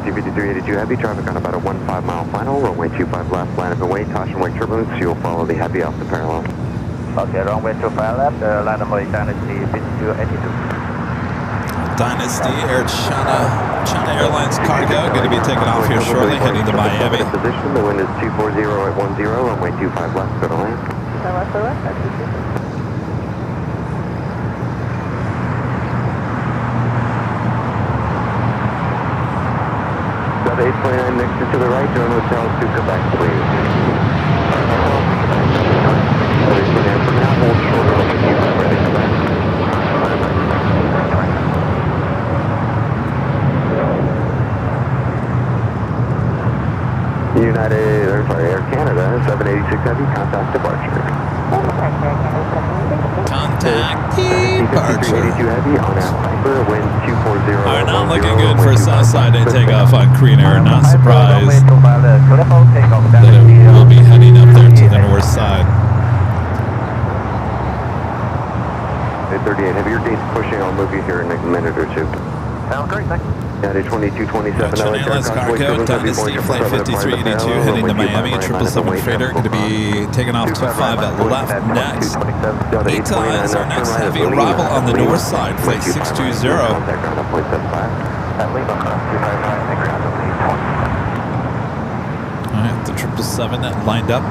T-5382 Heavy, traffic on about a 15 mile final, runway 25 left, line up and wait, caution wake turbulence, you'll follow the Heavy off the parallel. Okay, runway 25 left, line up and wait, Dynasty 5282. Dynasty Air China Airlines cargo going to be taking off here shortly, heading to Miami. Position, the wind is 240 at 10, runway 25 left, go to land. Got 829 next to the right, drone hotel to Quebec, please. For now, hold shorter, runway 25 ready to Quebec. Air Canada, 786 Heavy, contact departure. Contact departure. 82 Heavy on Viper, wind 240. Are not looking good for Southside and takeoff on Korean Air. Not surprised that it will be heading up there to the north side. 838 Heavy, your gate's pushing. I'll move you here in a minute or two. Sounds great, thanks. United 2227 China Airlines cargo, Dynasty Flight 5382 heading to Miami. 777 freighter going to be taking off 25 at left next. Ita is our next heavy arrival on the north side, Flight 620. Alright, the 777 lined up.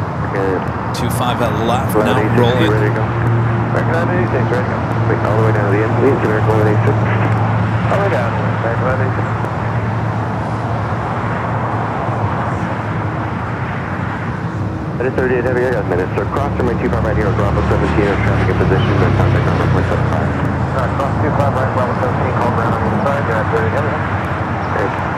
25 at left, now rolling. All the way down to the end, please. American 1186. All the way down, American 1186. That is 38 Heavy, I got minutes. So cross runway 25 right here, Bravo 17, traffic in position, and contact on 1.75. Cross 25 right, Bravo 17, call ground on the side, you're at 38 Heavy. Okay.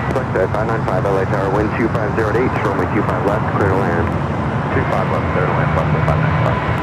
Select that 595 LA Tower, wind 2508, runway 25 left, clear to land. 25 left, clear to land, 595.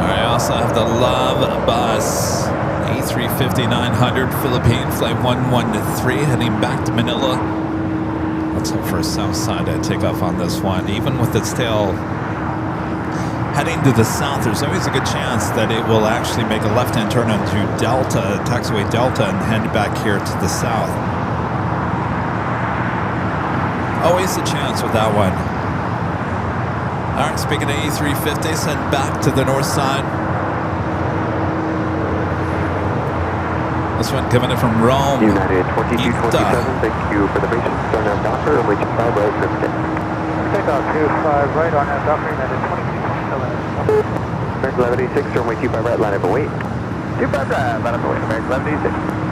I also have the Love Bus A350-900 Philippine Flight 113 heading back to Manila. Let's hope for a south side takeoff on this one. Even with its tail heading to the south, there's always a good chance that it will actually make a left-hand turn onto Delta, taxiway Delta, and head back here to the south. Always a chance with that one. All right, speaking of A350s, head back to the north side. This one coming in from Rome. United 2227, thank you for the patience. Start now, Docker, runway 25 right, lift it. Takeoff 25 right on that Docker, United 2227. American 1186, runway 25 right, line up and wait. 25 right, line up and wait, American 1186.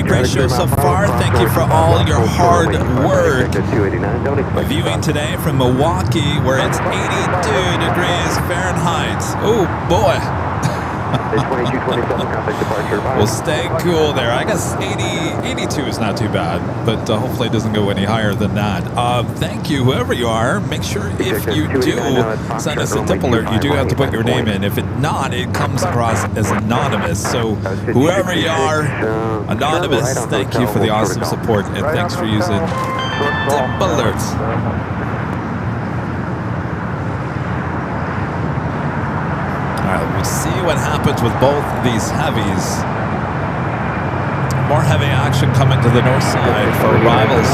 Great show so far. Thank you for all your hard work. Viewing today from Milwaukee, where it's 82 degrees Fahrenheit. Oh boy. It's 2227, contact departure. Bye. We'll stay cool there. I guess 82 is not too bad, but hopefully it doesn't go any higher than that. Thank you, whoever you are. Make sure if you do send us a tip alert, you do have to put your name in. If it not, it comes across as anonymous. So whoever you are, anonymous, thank you for the awesome support, and thanks for using tip alerts. We'll see what happens with both these heavies. More heavy action coming to the north side for arrivals.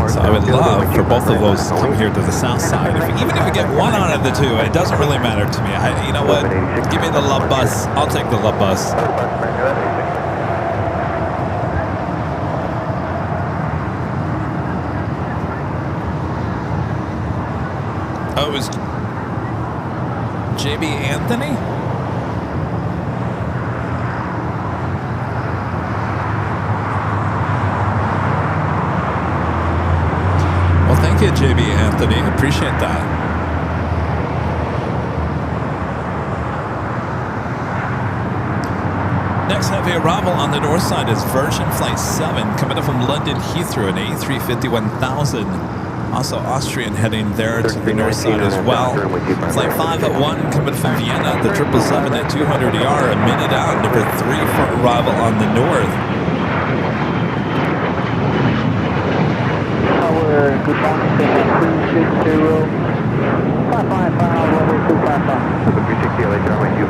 So I would love for both of those to come here to the south side. Even if we get one out of the two, it doesn't really matter to me. You know what? Give me the love bus. I'll take the love bus. Oh, it was JB Anthony? Thank you, JB Anthony. Appreciate that. Next heavy arrival on the north side is Virgin Flight 7 coming up from London Heathrow, an A350-1000. Also Austrian heading there to the north side as well. Flight 501 coming from Vienna, the 777 at 200ER, a minute out, number 3 for arrival on the north. Good morning, 360, 555, You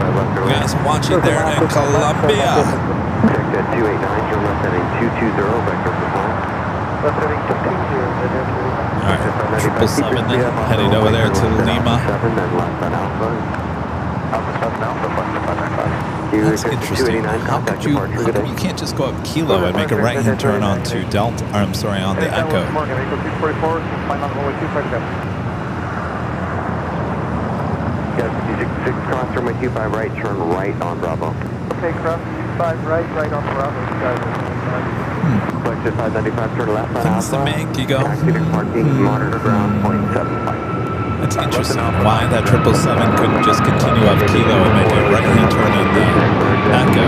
guys watching there in Colombia. Check that 289, turn left heading 220, vector for flight. left heading 220, Alright, 777 then heading over there to Lima. 7, then left on Alpha. Alpha 7, Alpha 555. That's interesting. How could you can't just go up Kilo and make a right-hand turn onto Delta, or I'm sorry, on the Echo. Morgan, Echo 644, find on runway 257. Yes, 6 cross runway 25 right, turn right on Bravo. Okay, cross 25 right, right on Bravo, you guys are Collected 595, turn left on Things to Alpha. make you go, Taxi to parking, monitor ground, 0.75. that's interesting. Why that 777 couldn't just continue up Kilo and make a right-hand turn on the Echo.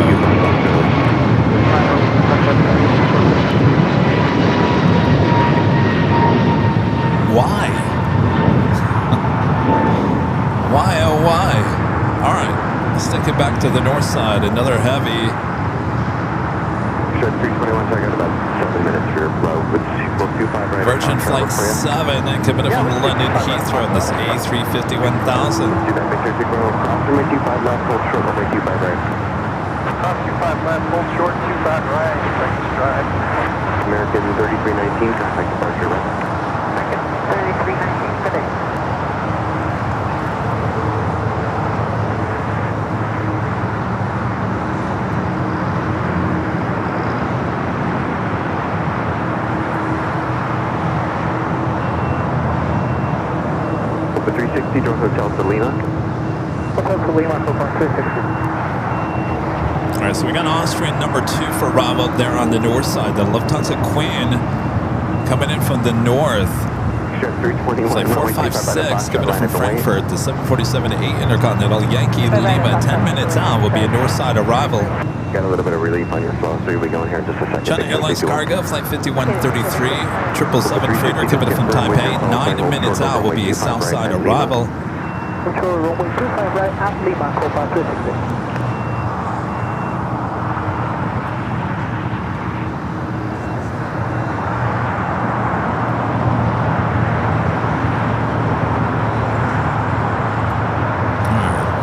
Why? Why, oh why? Alright, let's take it back to the north side. Another heavy. Shed 321, so I got about 7 minutes here. With 25 right. Virgin Flight 7 and coming up from London Heathrow on this A350-1000. Do that, Victor, cross runway 25 left, hold short, runway 25 right. Cross 25 left, hold short, 25 right, second stride. American 3319, contact departure right. Second 3319, today. Over 360, North Hotel to Lima. Hotel to Lima, so far 360. All right, so we got Austrian number 2 for Bravo there on the north side. The Lufthansa Queen coming in from the north. Shed 321. Flight 456 coming in from Frankfurt. The 747-8 Intercontinental Yankee Lima. 10 minutes out will be a north side arrival. Got a little bit of relief on your flow, so you'll be going here in just a second. China Airlines Cargo, Flight 5133, 777 freighter coming in from Taipei. 9 minutes out will be a south side arrival. Control runway 25 right at Lima, so far 360.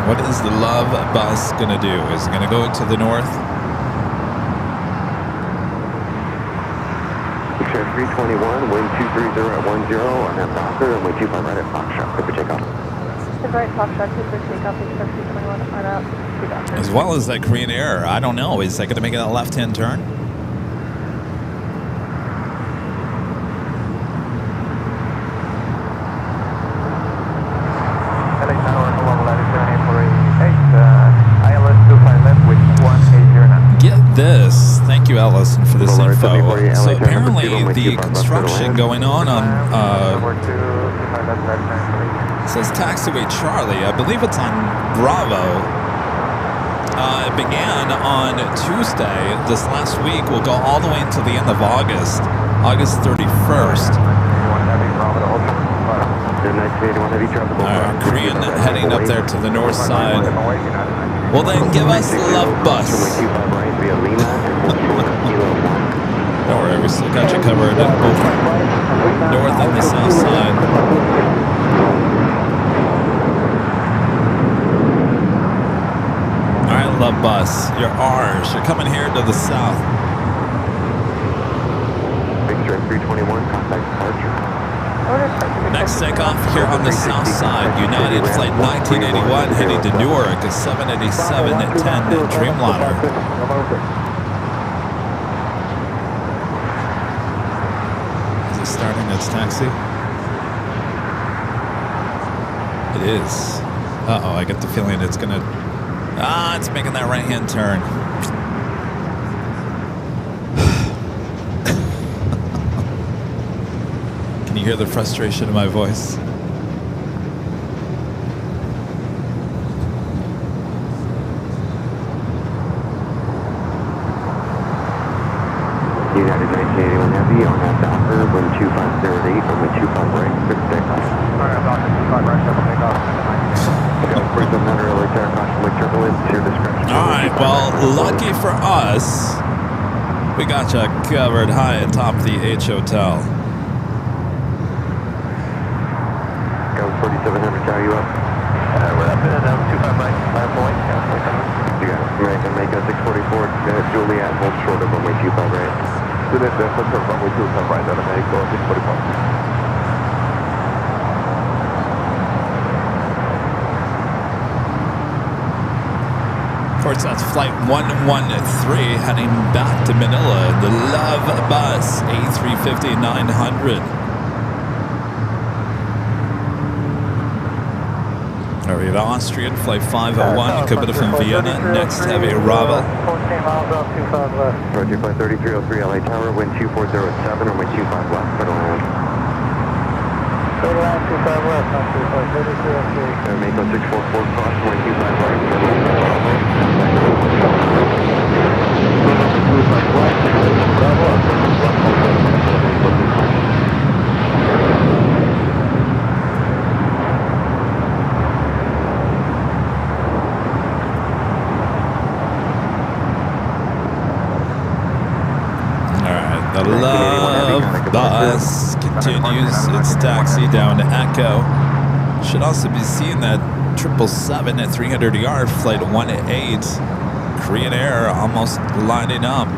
What is the love bus going to do? Is it going to go to the north? Share 321, wind 230 at 10, and then Fokker, and wind 25 right at Foxtrot. Clear for takeoff. Is right, Foxtrot, clear for takeoff, expect 321, on out, takeoff. As well as that Korean Air. I don't know. Is that going to make it a left-hand turn? LA Tower, Allison for this Alert, info. 74, So LA Tower, number apparently 2, runway the 25 left, construction middle going on Number 2, 25 left, left, left, says taxiway Charlie. I believe it's on Bravo. It began on Tuesday this last week. Will go all the way until the end of August 31st. Korean heading up there to the north side. Well, then give us the love bus. Don't worry, we still got you covered at both north and the south side. All right, love bus, your R's. You're coming here to the south. Big Strike 321, contact departure. Next takeoff here on the south side, United Flight 1981 heading to Newark, a 787-10 Dreamliner. Is it starting its taxi? It is. Uh-oh, I get the feeling it's gonna... it's making that right-hand turn. Can you hear the frustration in my voice? United 1981 Heavy on that Docker, wind 2508, runway 25 right, 6 takeoff. Alright, Docker 25 right, 7 takeoff. Got 4700 LA Tower, caution with turbulence, to your discretion. Alright, well, lucky for us, we got you covered high atop the H Hotel. Go 4700, tower you up. We're up in 25 right, 5 point. You got it. American Mako 644, Juliet, hold short of runway 25 right. Juliet, runway 25 right, that American 644. Of course, that's flight 113 heading back to Manila. The Love Bus A350-900. All right, Austrian flight 501 coming from Vienna. Next heavy arrival. 14 miles up, 25 left. Roger, flight 3303 LA Tower, wind 2407, runway 25 left, Federal Line. Federal Line 25 left, not 3303. Mako 644, cross, runway 25 right, Federal Line. The Love Bus continues its taxi down to Echo. Should also be seeing that 777 at 300 yard flight 18. Korean Air almost lining up.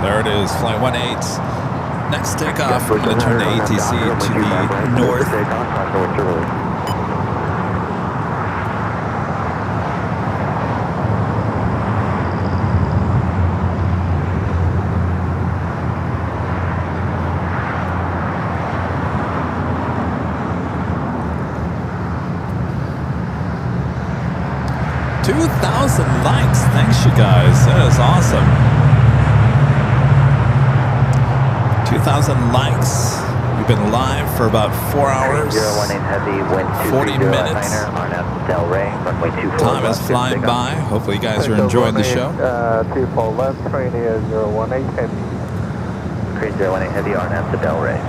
There it is, flight 18. Next takeoff, we're going to turn the ATC to the north. $2,000 likes. Thanks, you guys. That is awesome. 2,000 likes. We've been live for about 4 hours. 018 Heavy, wind 40 minutes. Del Rey, runway 24 Time is flying by. Hopefully you guys are enjoying the show. 24 left, train is 018 Heavy. Train 018 Heavy, RNAV to Del Rey.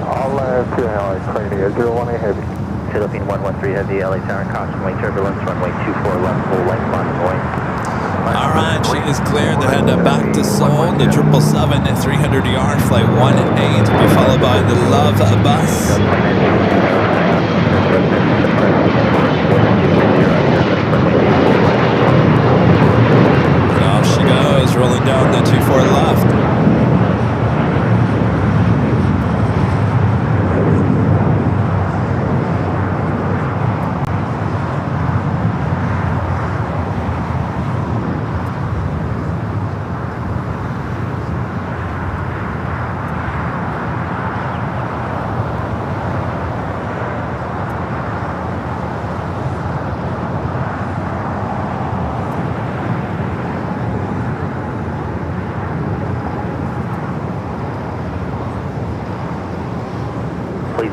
All to LA, train is 018 Heavy. Philippine 113 Heavy, LA Tower, caution wing turbulence, runway 24 left, full length, Montanoy. All right, she is cleared to head back to Seoul. The 777 at 300 yard flight 18 to be followed by the Love Bus. And off she goes, rolling down the 24 left.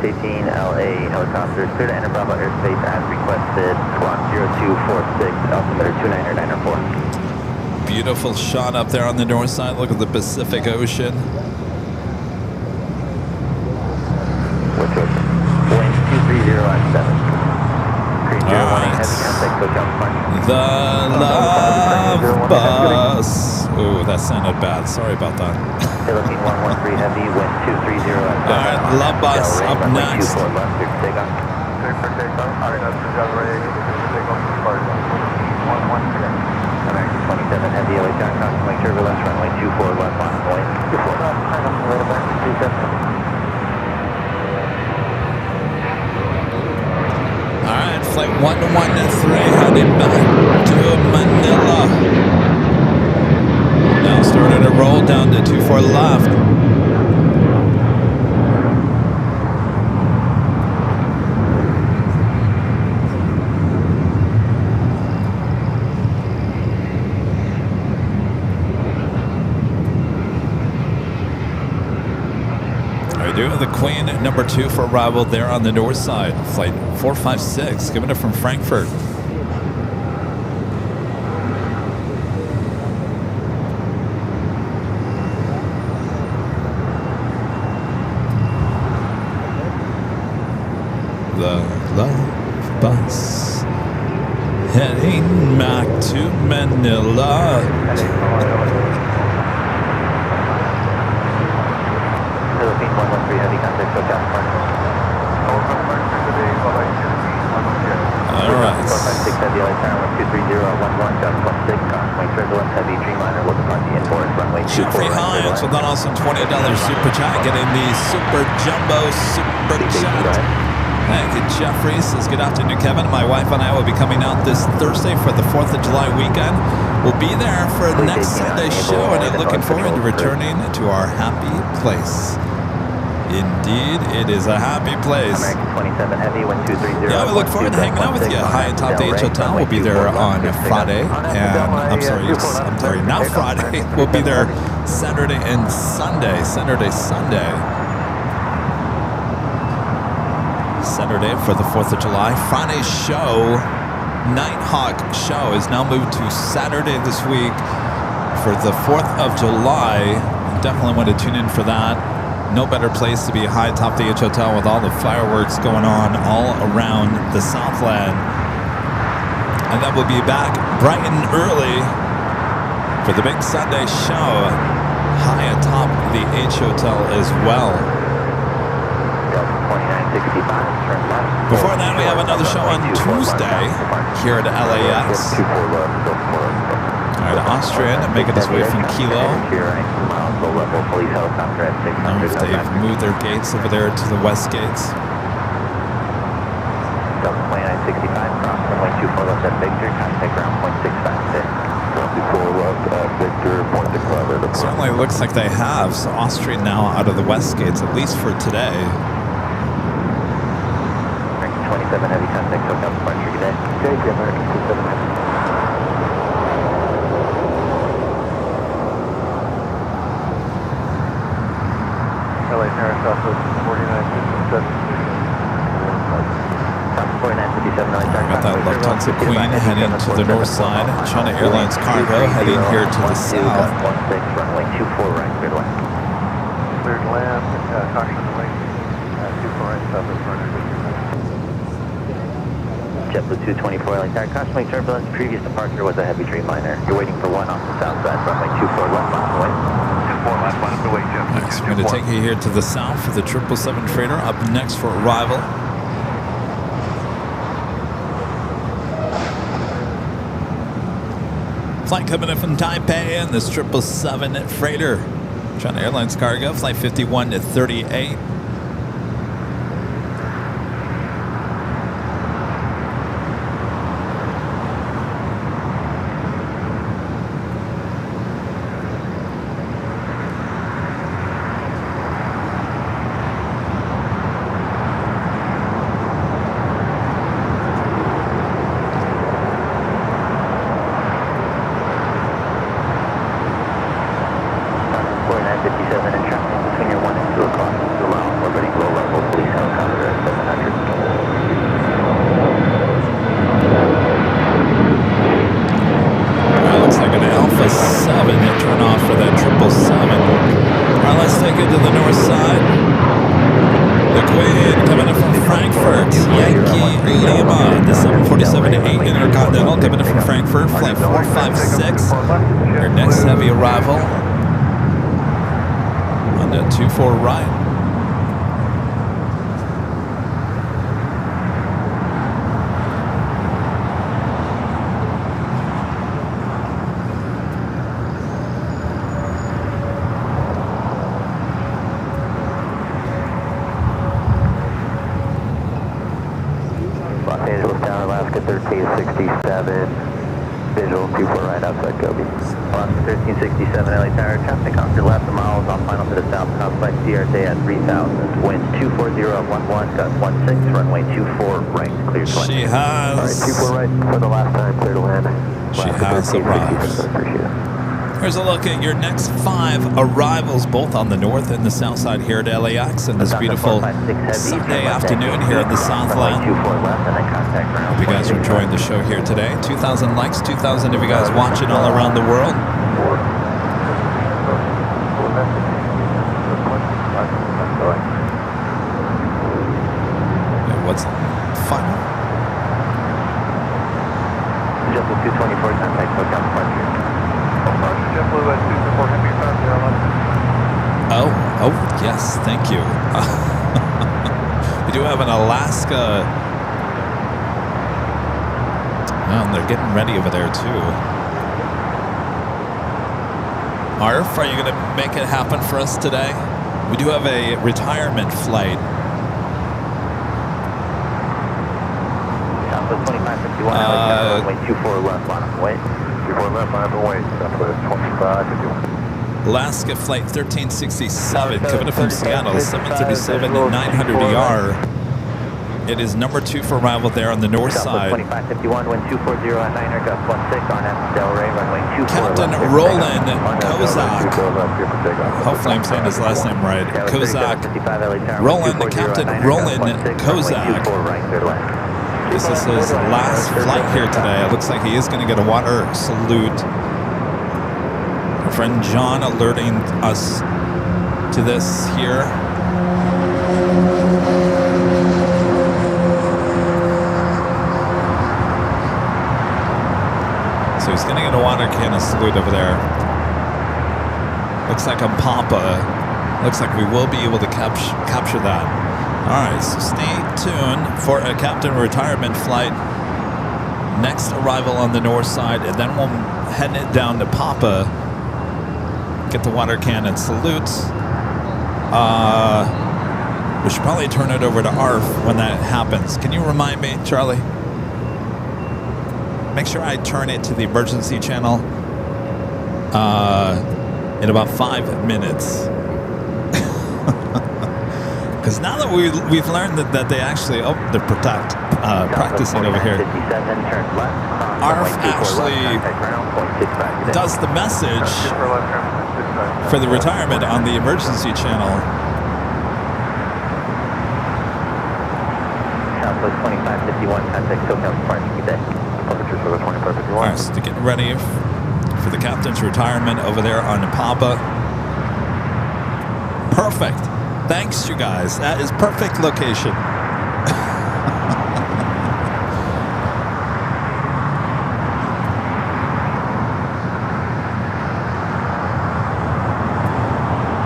18 LA helicopter, clear to enter Bravo airspace as requested, squawk 0246, altimeter 29994. Beautiful shot up there on the north side. Look at the Pacific Ocean. Wind 230 at 7. All right. The Love Bus. Ooh, that sounded bad. Sorry about that. They're looking 113 heavy, wind 230 at 7. All right, Love Bus up next. 24 left, clear for takeoff. Clear for takeoff. All right, that's the job ready. Takeoff to start. 113. American 27 heavy, LA John, crossing turbulence, runway 24 left on point. 24 left, turn up the radar back to 27. All right, flight 113 heading back to Manila. Now starting to roll down to 24 left. The Queen number 2 for arrival there on the north side. Flight 456, giving it from Frankfurt. The Love Bus heading back to Manila. Philippine 113 heavy contact, go down front. All right. 456 heavy, LA Tower 230 at 11, Jockey 16, crossway turbulence, heavy Dreamliner, look upon the inboard, runway 24. Shoot free Hines with an awesome $20 super chat, getting the Super Jumbo Super Chat. Thank you, Jeffrey. Says, good afternoon, Kevin. My wife and I will be coming out this Thursday for the 4th of July weekend. We'll be there for next Sunday's show, and I'm looking forward to returning to our happy place. Indeed, it is a happy place. American 27 heavy, 1230. Yeah, we look forward to hanging out with you. High and top the H Hotel. We'll be there on Friday, and I'm sorry, not Friday. We'll be there Saturday and Sunday. Saturday for the 4th of July. Friday's show, Nighthawk show, is now moved to Saturday this week for the 4th of July. Definitely want to tune in for that. No better place to be high atop the H Hotel with all the fireworks going on all around the Southland. And then we'll be back bright and early for the big Sunday show high atop the H Hotel as well. Before that, we have another show on Tuesday here at LAX. All right, Austrian making his way from Kilo. They've moved their gates over there to the west gates. Delta 2965, cross runway 24 left at Victor, contact ground point 656. 24 left at Victor, point 656. Certainly looks like they have. So Austrian now out of the west gates, at least for today. 27 heavy contact, hook up departure, good day. Okay, American 27 heavy. LA Paris, Southwest 4957. 4957, Got that Lufthansa Queen heading to the north side. China Airlines Cargo heading here to the south. 16, runway 24 right, cleared land. Cleared land, caution on the wing. 24 right, southwest runner. JetBlue 224 LA Tower, crossing turbulence. Previous departure was a heavy Dreamliner. You're waiting for one off the south side, runway 24 left on the way. 24 left on the way, JetBlue. Next, we're going to take you here to the south for the 777 freighter. Up next for arrival. Flight coming in from Taipei and this 777 freighter. China Airlines Cargo, flight 51 to 38. Between your 1 and 2 o'clock. 26. Your next heavy arrival on the 24 right. Los Angeles down, Alaska 1367. Visual 24 right outside Kobe. Alaska 1367, LA Tower, traffic off your left, the miles off final to the south, southwest CRJ at 3000. Wind 240 at 11, gust 16, runway 24 right, clear to land. She has. All right, 24 right for the last time, clear to land. She has arrived. Appreciate it. Here's a look at your next 5 arrivals, both on the north and the south side here at LAX, and this beautiful Sunday afternoon here in the Southland. Hope you guys are enjoying the show here today. 2,000 likes, 2,000 of you guys watching all around the world. Yeah, what's final? Just a 224 contact, hotel departure. Oh, yes, thank you. We do have an Alaska. Oh, and they're getting ready over there too. Arf, are you going to make it happen for us today? We do have a retirement flight. Southwest 2551, runway 24 left, bottom, wait. 24 left, bottom, wait. Southwest 2551. Alaska Flight 1367 coming in from Seattle, 737 900ER. It is number 2 for arrival there on the north side. 2551, wind 240 at 9er, gust 16 on F Delray, runway 24 Captain left. Roland Kozak. Hopefully I'm saying his last name right. Kozak. Roland, Captain Roland Kozak. This is his last flight here today. It looks like he is going to get a water salute. Our friend John alerting us to this here. So he's going to get a water cannon salute over there. Looks like on Pampa. Looks like we will be able to capture that. All right, so stay tuned for a captain retirement flight. Next arrival on the north side, and then we'll head it down to Papa. Get the water cannon salutes. We should probably turn it over to ARF when that happens. Can you remind me, Charlie? Make sure I turn it to the emergency channel in about 5 minutes. Because now that we've learned that they actually, they're practicing over here. ARF actually does the message for the retirement on the emergency channel. Southwest 2551, contact SoCal departure, good day. All right, so to get ready for the captain's retirement over there on Papa. Perfect. Thanks, you guys. That is perfect location.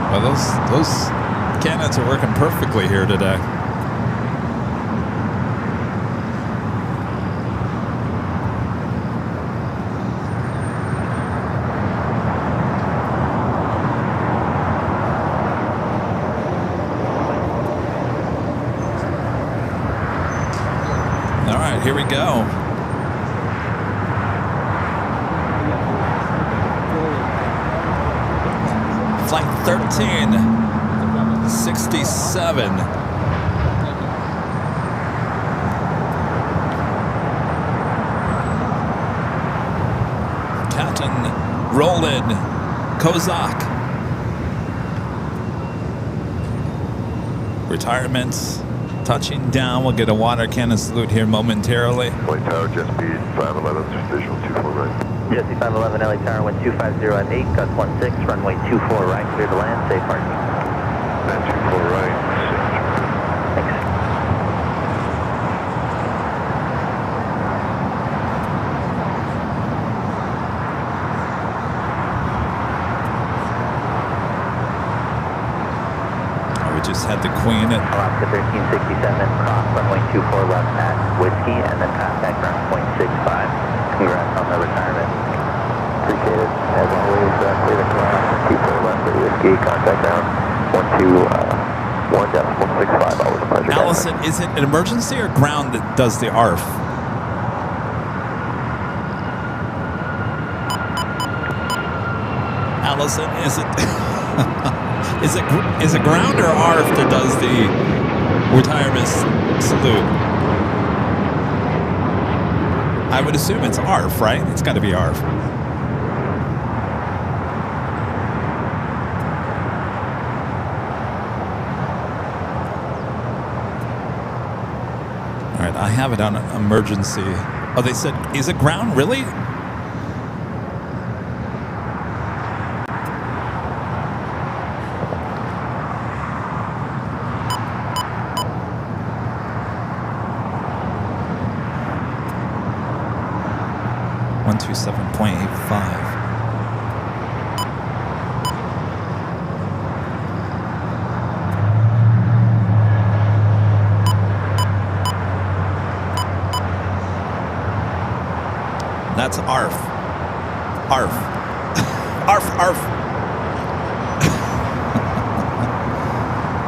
Well, those cannons are working perfectly here today. All right, here we go. Flight 1367. Captain Roland Kozak. Retirements touching down. We'll get a water cannon salute here momentarily. Flight Tower, jet speed 511, visual 24 right. Jesse 511, LA Tower, wind 250 at 8, gust 16, runway 24 right, clear to land, safe parking. And 24 right. Thanks. had the Queen at Alaska 1367, cross runway 24 left at Whiskey, and then contact ground point 65. Congrats on the retirement. Appreciate it. As always, clear the cross, 24 left at Whiskey, contact ground 121.65. Always a pleasure. Allison. Is it an emergency or ground that does the ARF? Allison, is it is it ground or ARF that does the retirement salute? I would assume it's ARF, right? It's got to be ARF. All right, I have it on emergency. Oh, they said, is it ground? Really? To 7.85. That's ARF. ARF. ARF, ARF.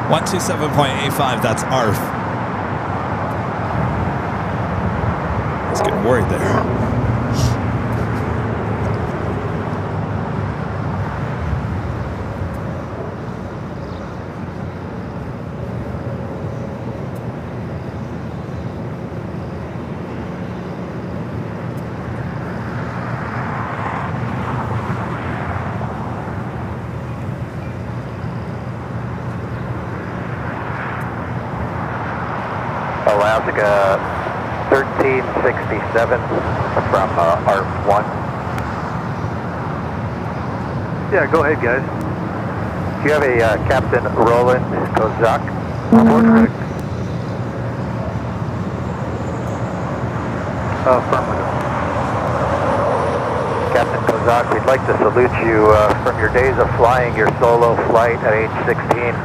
127.85, that's ARF. I was getting worried there. Alaska 1367 from ARF1. Yeah, go ahead, guys. Do you have a Captain Roland Kozak? Correct. Affirmative. Captain Kozak, we'd like to salute you from your days of flying your solo flight at age 16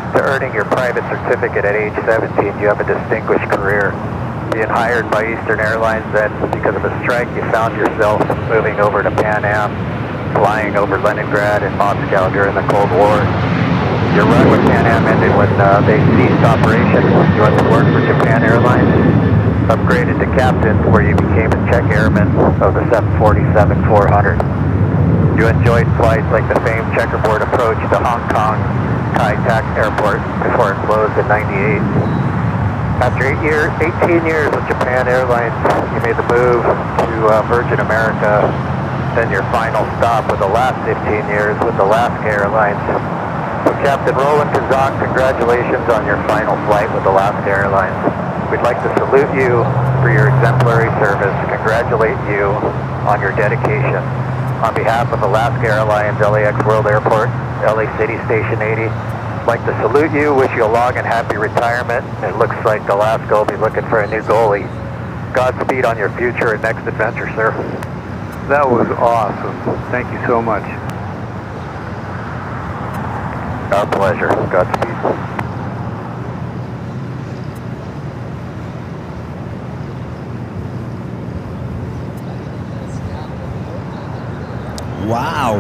to earning your private certificate at age 17. You have a distinguished career. Being hired by Eastern Airlines, then because of a strike, you found yourself moving over to Pan Am, flying over Leningrad and Moscow during the Cold War. Your run with Pan Am ended when they ceased operations. You went to work for Japan Airlines, upgraded to captain, where you became a check airman of the 747-400. You enjoyed flights like the famed checkerboard approach to Hong Kong Kai-Tak Airport before it closed in '98. After 18 years with Japan Airlines, you made the move to Virgin America, then your final stop with the last 15 years with Alaska Airlines. So Captain Roland Kazak, congratulations on your final flight with Alaska Airlines. We'd like to salute you for your exemplary service, congratulate you on your dedication. On behalf of Alaska Airlines, LAX World Airport, LA City Station 80, I'd like to salute you, wish you a long and happy retirement. It looks like Alaska will be looking for a new goalie. Godspeed on your future and next adventure, sir. That was awesome. Thank you so much. Our pleasure. Godspeed. Wow.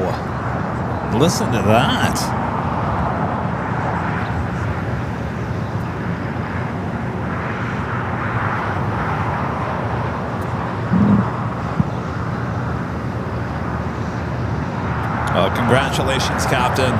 Listen to that. Oh, congratulations, Captain.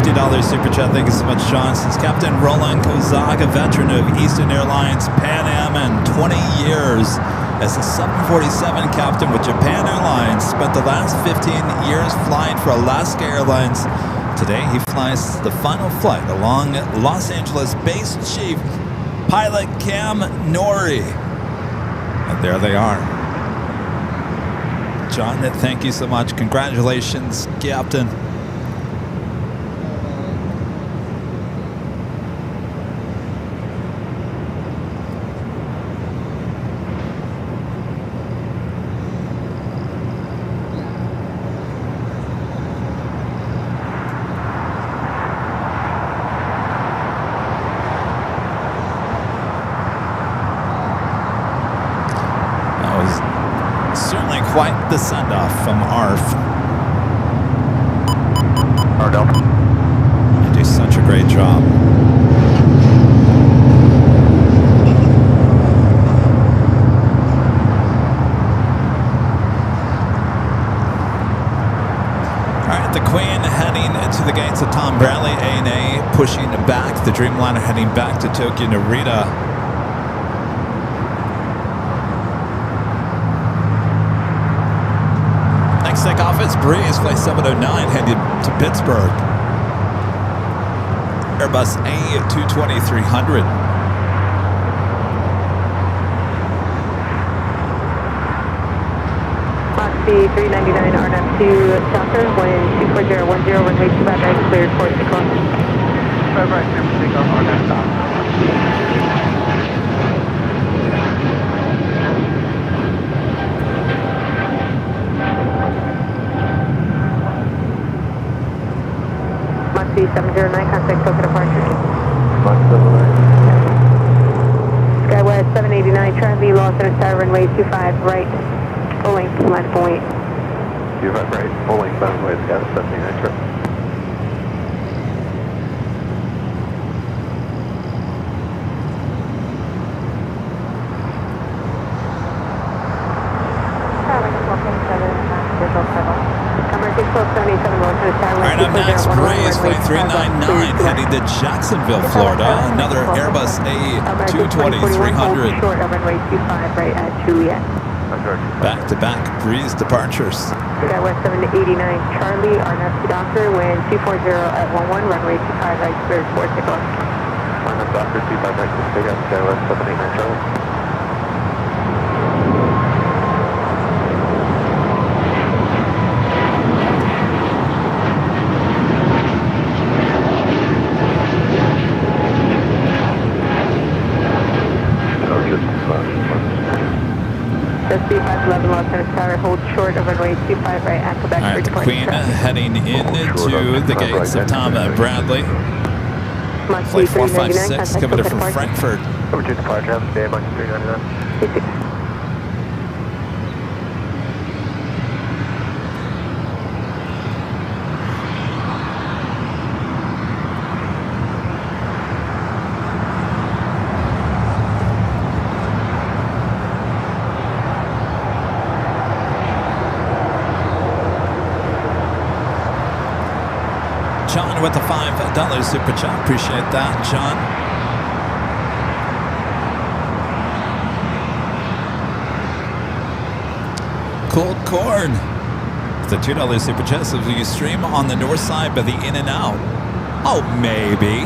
$50 super chat. Thank you so much, John. Since Captain Roland Kozak, a veteran of Eastern Airlines, Pan Am, and 20 years as a 747 captain with Japan Airlines, spent the last 15 years flying for Alaska Airlines. Today, he flies the final flight along Los Angeles Base Chief Pilot Cam Norrie. And there they are. John, thank you so much. Congratulations, Captain. Quite the send-off from ARF. They do such a great job. All right, the Queen heading to the gates of Tom Bradley, ANA pushing back. The Dreamliner heading back to Tokyo Narita. Takeoff is Breeze, flight 709, headed to Pittsburgh. Airbus A220-300. Foxy 399 RNAV to Delta, wind 24010, runway 25 right, cleared for takeoff. 5 right, clear for takeoff, RNAV stop. Moxie 709, contact Tokyo departure. Skywest 789, Charlie, Los Angeles Tower, runway 25 right, full length, line point. 25 right, full length, runway, Skywest 789, sure. Alright, I'm Max Breeze, flight 399, heading to Jacksonville, Florida. Another Airbus A220-300. Short of runway 25 right at Juliet. Back-to-back Breeze departures. Skywest 789, Charlie, RNAV to Doctor, wind 240 at 11, runway 25 right, cleared for takeoff. RNAV Doctor, 25 right, cleared up, Skywest 789, Charlie. Hold short of runway 25 right at Quebec. All right, the Queen heading into the gates of Tom Bradley. Flight 456 coming in from Frankfurt. Over to departure, have a day, Moxie 399. John with the $5 super chat. Appreciate that, John. Cold Corn. The $2 super chat says, will you stream on the north side by the In and Out? Oh, maybe.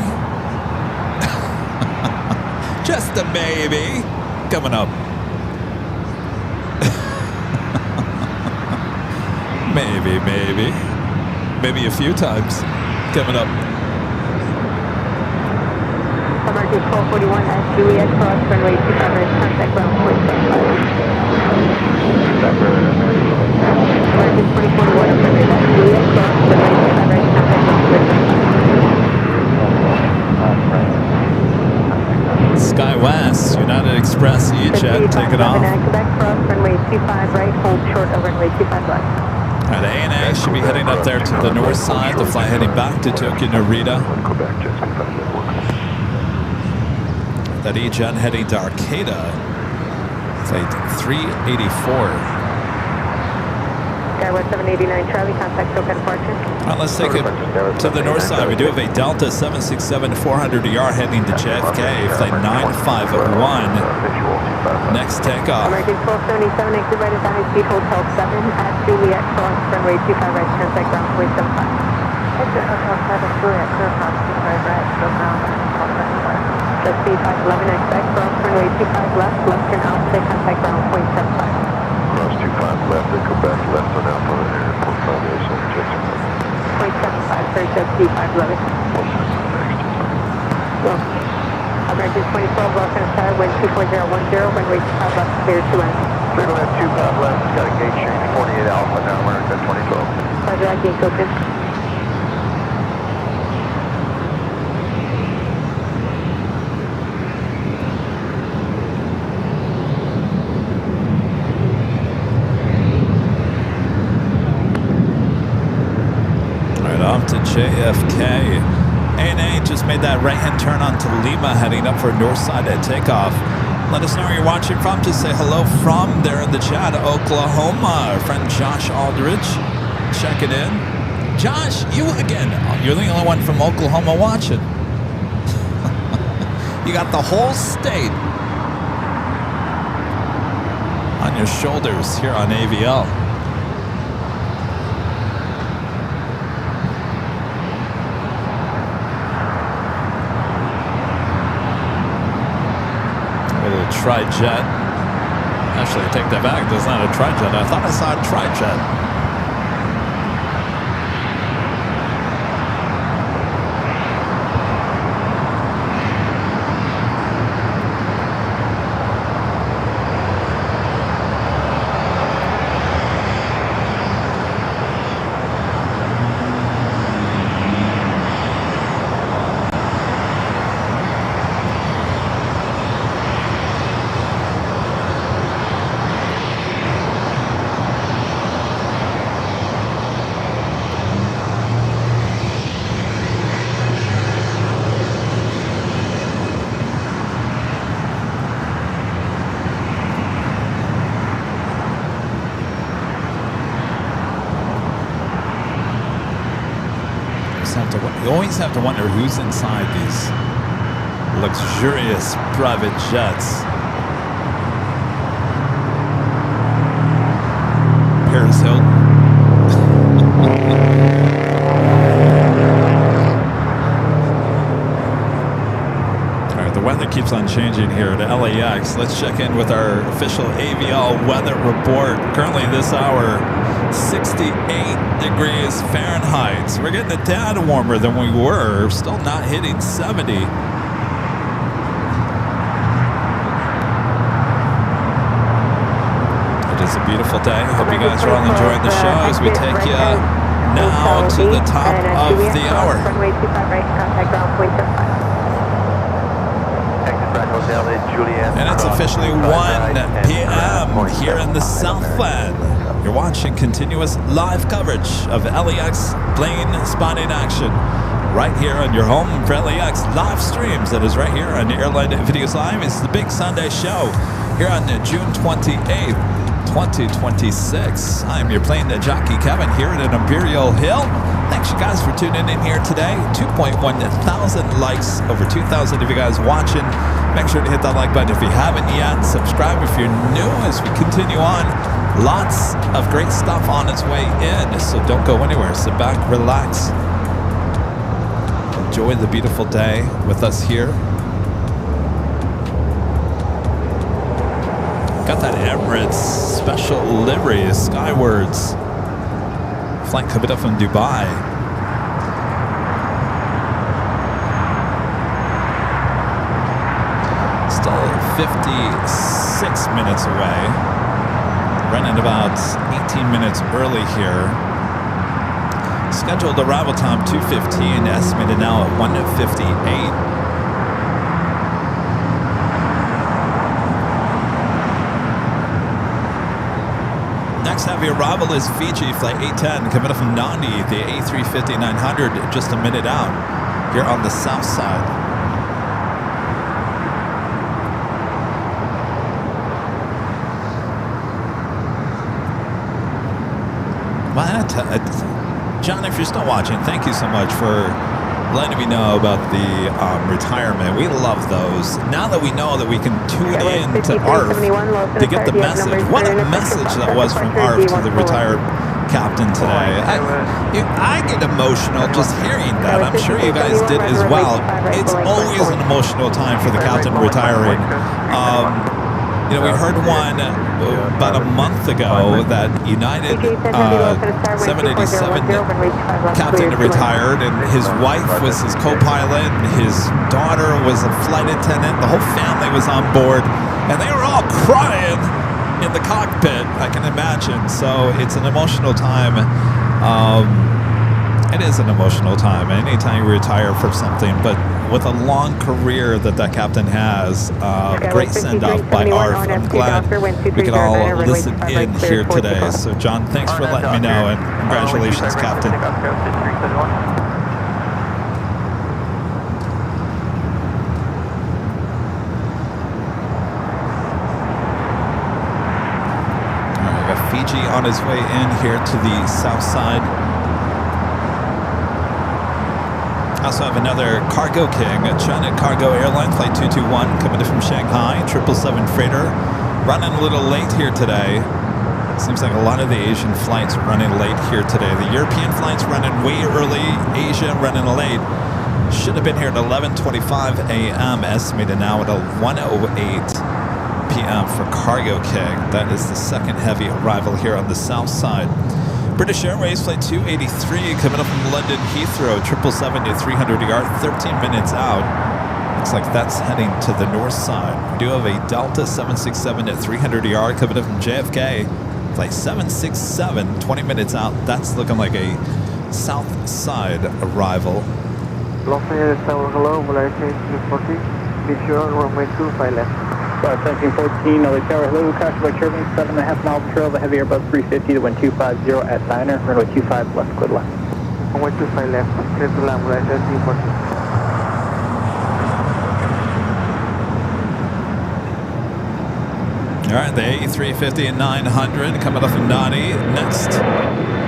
Just a maybe. Coming up. Maybe. Maybe a few times. Coming up. Emergency 1241 at Juliet, cross runway 25 right, contact ground point 75. Emergency 2041 at Juliet, cross runway 25 right, contact ground point 75. SkyWest, United Express, E-Jet, take it off. Quebec, cross runway 25 right, hold short of runway 25 left. All right, ANA should be heading up there to the north side. The flight heading back to Tokyo Narita. That E-Jet heading to Arcata. Flight 384. Skyward 789 Charlie, contact SoCal departure. All right, let's take it to the north side. We do have a Delta 767-400ER heading to JFK, flight 951. Next takeoff. American 1277, exit right at the high speed, Hotel 7 at Juliet, cross runway 25 right, contact ground point 75. Exit Hotel 7, Juliet, clear cross 25 right, go ground, just speed 511, expect cross runway 25 left, left turn out, contact ground point 75. Cross 25 left and come back left on Alpha Airport Foundation. Just 0.75, sir, just speed 511. American 2012, welcome to wind 24010, runway 25 left, clear to end. Clear to land 25 left, got a gate change, 48 Alpha, now America 2012. Roger, that gate's open. Off to JFK. ANA just made that right-hand turn onto Lima, heading up for north side at takeoff. Let us know where you're watching from. Just say hello from there in the chat, Oklahoma. Our friend Josh Aldridge checking in. Josh, you again. You're the only one from Oklahoma watching. You got the whole state on your shoulders here on AVL. Tri-jet. Actually, I take that back. That's not a tri-jet. I thought I saw a tri-jet. You always have to wonder who's inside these luxurious private jets. Paris Hilton. All right, the weather keeps on changing here at LAX. Let's check in with our official AVL weather report. Currently this hour, 68 degrees Fahrenheit. So we're getting a tad warmer than we were. Still not hitting 70. It is a beautiful day. I hope you guys are all enjoying the show as we take you now to the top of the hour. Runway 25 right, contact ground point 75. And it's officially 1 p.m. here in the Southland. You're watching continuous live coverage of LAX plane spotting action right here on your home for LAX live streams. That is right here on Airline Videos Live. It's the big Sunday show here on June 28th, 2026. I'm your plane jockey Kevin here at Imperial Hill. Thanks you guys for tuning in here today. 2.1 thousand likes, over 2,000 of you guys watching. Make sure to hit that like button if you haven't yet. Subscribe if you're new as we continue on. Lots of great stuff on its way in, so don't go anywhere. Sit back, relax. Enjoy the beautiful day with us here. Got that Emirates special livery, Skywards. Flight coming up from Dubai. Still 56 minutes away. Running about 18 minutes early here. Scheduled arrival time 2:15, estimated now at 1:58. Next heavy arrival is Fiji flight 810 coming up from Nandi, the A350-900, just a minute out here on the south side. John, if you're still watching, thank you so much for letting me know about the retirement. We love those. Now that we know that we can tune in to ARF to get the message. What a message that was from ARF to the retired captain today. I get emotional just hearing that. I'm sure you guys did as well. It's always an emotional time for the captain retiring. You know, we heard one about a month ago that United 787 captain retired, and his wife was his co-pilot, and his daughter was a flight attendant. The whole family was on board, and they were all crying in the cockpit, I can imagine. So it's an emotional time. It is an emotional time anytime you retire for something, but with a long career that captain has, great send-off by ARF. I'm glad we can all listen in here today. So John, thanks for letting me know, and congratulations, captain. Fiji on his way in here to the south side. Also have another Cargo King, China Cargo Airline Flight 221 coming in from Shanghai, 777 freighter, running a little late here today. Seems like a lot of the Asian flights running late here today. The European flights running way early, Asia running late. Should have been here at 11:25 a.m. estimated now at 1:08 p.m. for Cargo King. That is the second heavy arrival here on the south side. British Airways Flight 283 coming up from London Heathrow, 777 to 300 yard, 13 minutes out. Looks like that's heading to the north side. We do have a Delta 767 at 300 yard coming up from JFK, Flight 767, 20 minutes out. That's looking like a south side arrival. Los Angeles Tower, hello, Volaris 1840, be sure runway 25 left. 1714, LA Tower, hello, crash by turbine, 7.5 miles trail, the heavy Airbus 350 to wind 250 at Diner, runway 25 left, good luck. Runway 25 left, clear to land, Volaris 1840. All right, the A350 and 900 coming up from Nadi. Next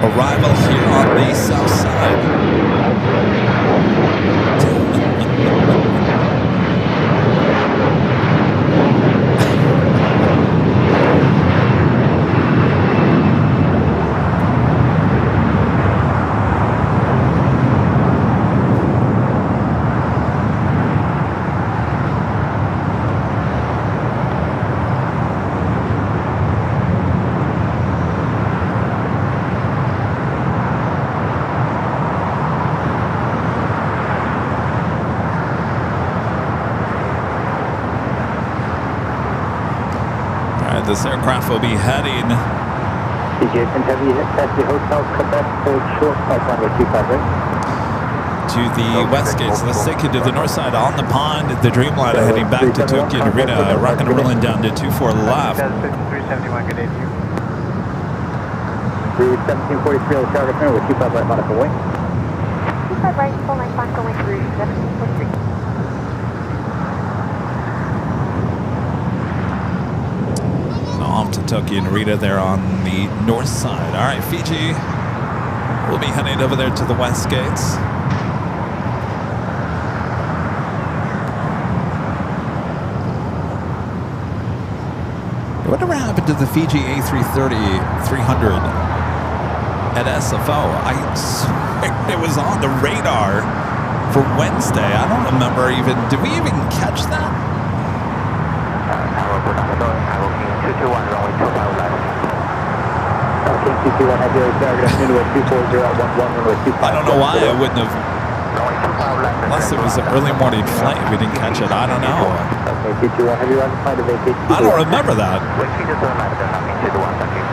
arrival here on the south side. This aircraft will be heading to the west gate. So let's take you to the north side on the pond. The Dreamliner heading back to Tokyo Narita, rocking and rolling down to 24 left. 371, good day to you. 1743 on the target center with 25 right, modified wing. 25 right, full line, climb going through 1743. Off to Tokyo Narita there on the north side. All right, Fiji will be heading over there to the west gates. Whatever happened to the Fiji A330-300 at SFO? I swear it was on the radar for Wednesday. I don't remember even. Did we even catch that? 221, runway 25 left. King 221, have your target afternoon with 240 at 11, runway 25. I don't know why I wouldn't have. Runway 25 left. Unless it was an early morning flight, we didn't catch it. I don't know. Okay, 221, have your flight to vacate. I don't remember that. Wait, she just doesn't matter. They're not being 221, thank you.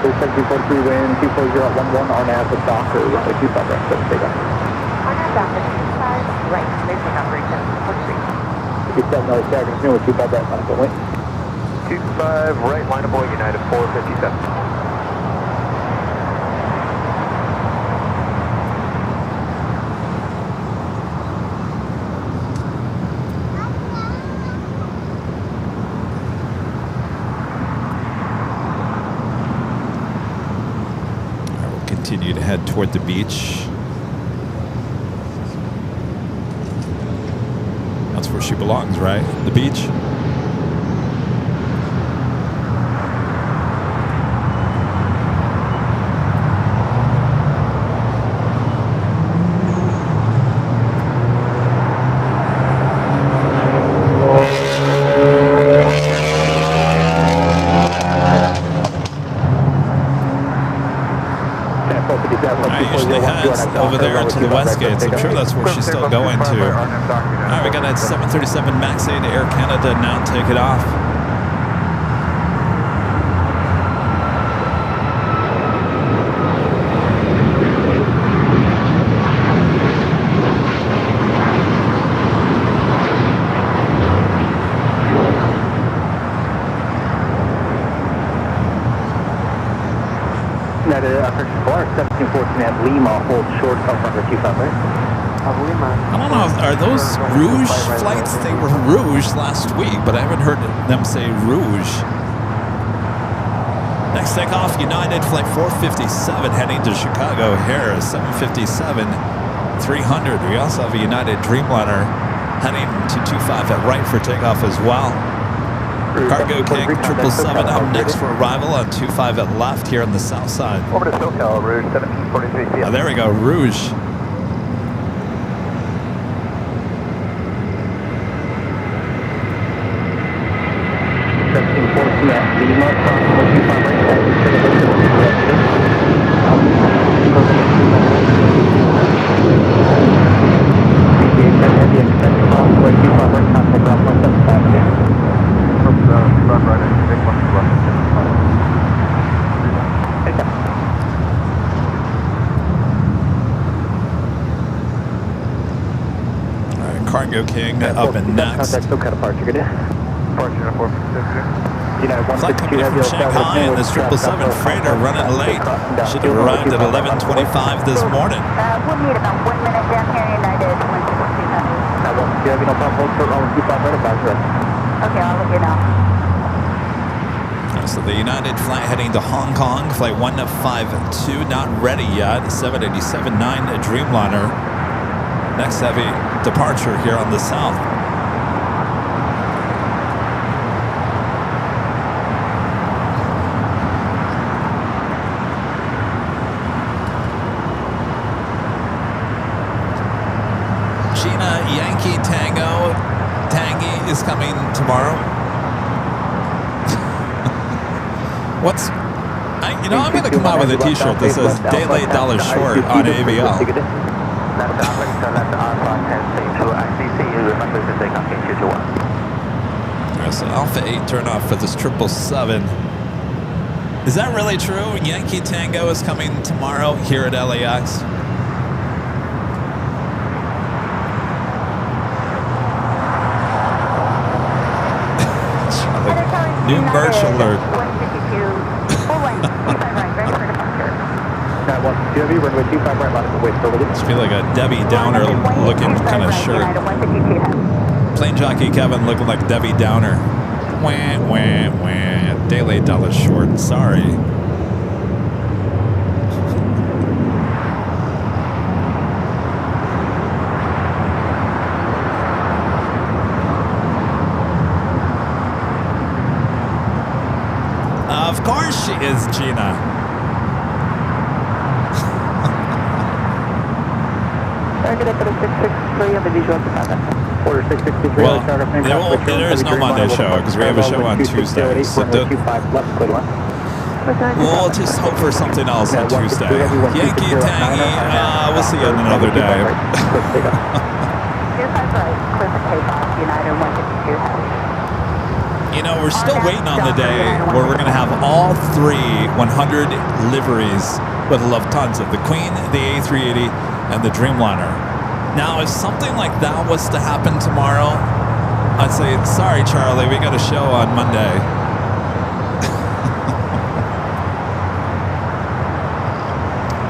1743 wind, 240 at 11, on nav with Docker, runway 25 right, so take off. On our Docker, 25 right, clear to operation 43. 57 LA target afternoon with 25 right, modified wing. 25 right, line of boy, United 457. continue to head toward the beach. That's where she belongs, right? The beach. I usually heads over there to the West Gates. I'm sure that's where she's still going to. All right, we got a 737 MAX 8 Air Canada now. Take it off. United First Bar 1714 at Lima, hold short of runway 25 right. I don't know. Are those Rouge flights? They were Rouge last week, but I haven't heard them say Rouge. Next takeoff, United Flight 457 heading to Chicago. O'Hare 757 300. We also have a United Dreamliner heading to 25 at right for takeoff as well. Cargo King 777 up next for arrival on 25 at left here on the south side. Over to SoCal, Rouge 1743 PM. Oh, there we go, Rouge. Cargo King up and next. Flight coming in from Shanghai and this 777 freighter running late. Should have arrived at 11:25 this morning. We'll need about 1 minute down here, United 162. Do you have no problem? Hold short runway 25 right about right. Okay, I'll let you know. So the United flight heading to Hong Kong, flight 152, not ready yet. 787-9 Dreamliner. Next heavy departure here on the south. Gina Yankee Tango Tangy is coming tomorrow. I'm going to come out with a t-shirt that says "Day Late Dollar Short" on AVL. So Alpha 8 turn off for this 777. Is that really true? Yankee Tango is coming tomorrow here at LAX. New merch alert. Just feel like a Debbie Downer looking kind of shirt. Plane jockey Kevin looking like Debbie Downer. Wah, wah, wah. Day Late Dollar Short. Sorry. Of course she is, Gina. Well, there is no Monday show because we have a show on Tuesday. So we'll just hope for something else on Tuesday. Yankee Tangy, we'll see you on another day. You know, we're still waiting on the day where we're going to have all 100 liveries with Lufthansa, the Queen, the A380, and the Dreamliner. Now, if something like that was to happen tomorrow, I'd say, sorry, Charlie, we got a show on Monday.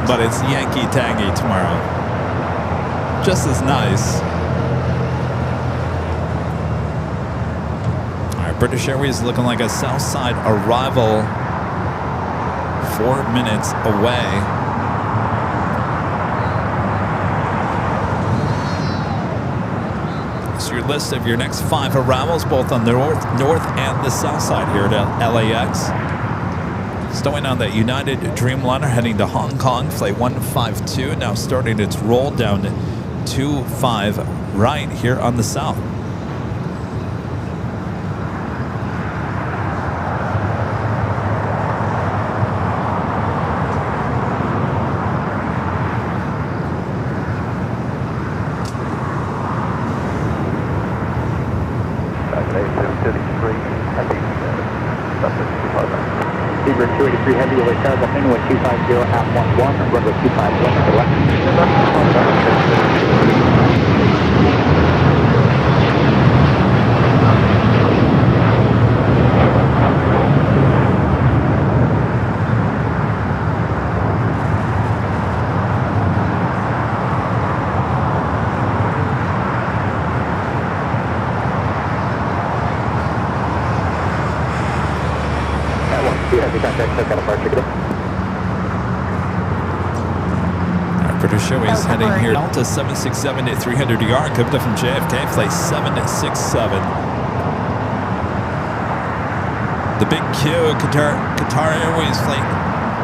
But it's Yankee Tangy tomorrow. Just as nice. All right, British Airways looking like a Southside arrival 4 minutes away. list of your next 5 arrivals, both on the north and the south side here at LAX. Stowing on the United Dreamliner heading to Hong Kong, flight 152, now starting its roll down to 25 right here on the south. Zebra 283 Heavy, will start up in with 250 at 11, runway 251 to the left. British Airways heading here Delta 767 at 300 ER, coming up from JFK, flight 767. The big Q, Qatar Airways flight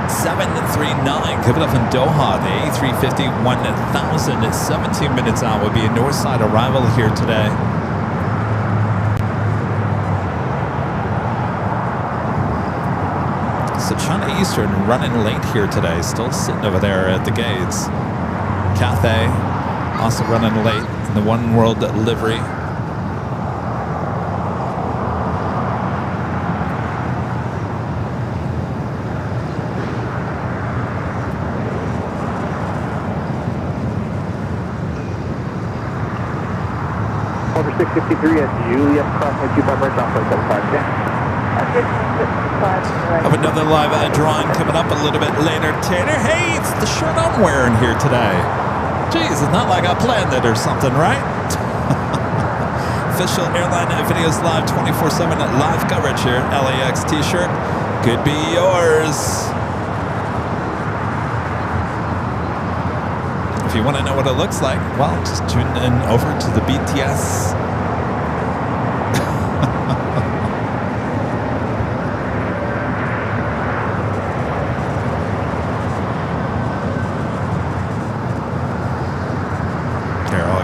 739, coming up from Doha. The A350 1000 at 17 minutes out will be a north side arrival here today. So China Eastern running late here today, still sitting over there at the gates. Cathay also running late in the One World livery. Over 653 at Juliet, crossing 25 right off of 75. Have another live drawing coming up a little bit later. Tanner, hey, it's the shirt I'm wearing here today. Jeez, it's not like I planned it or something, right? Official Airline Videos Live 24/7 live coverage here. LAX t-shirt could be yours. If you want to know what it looks like, well, just tune in over to the BTS.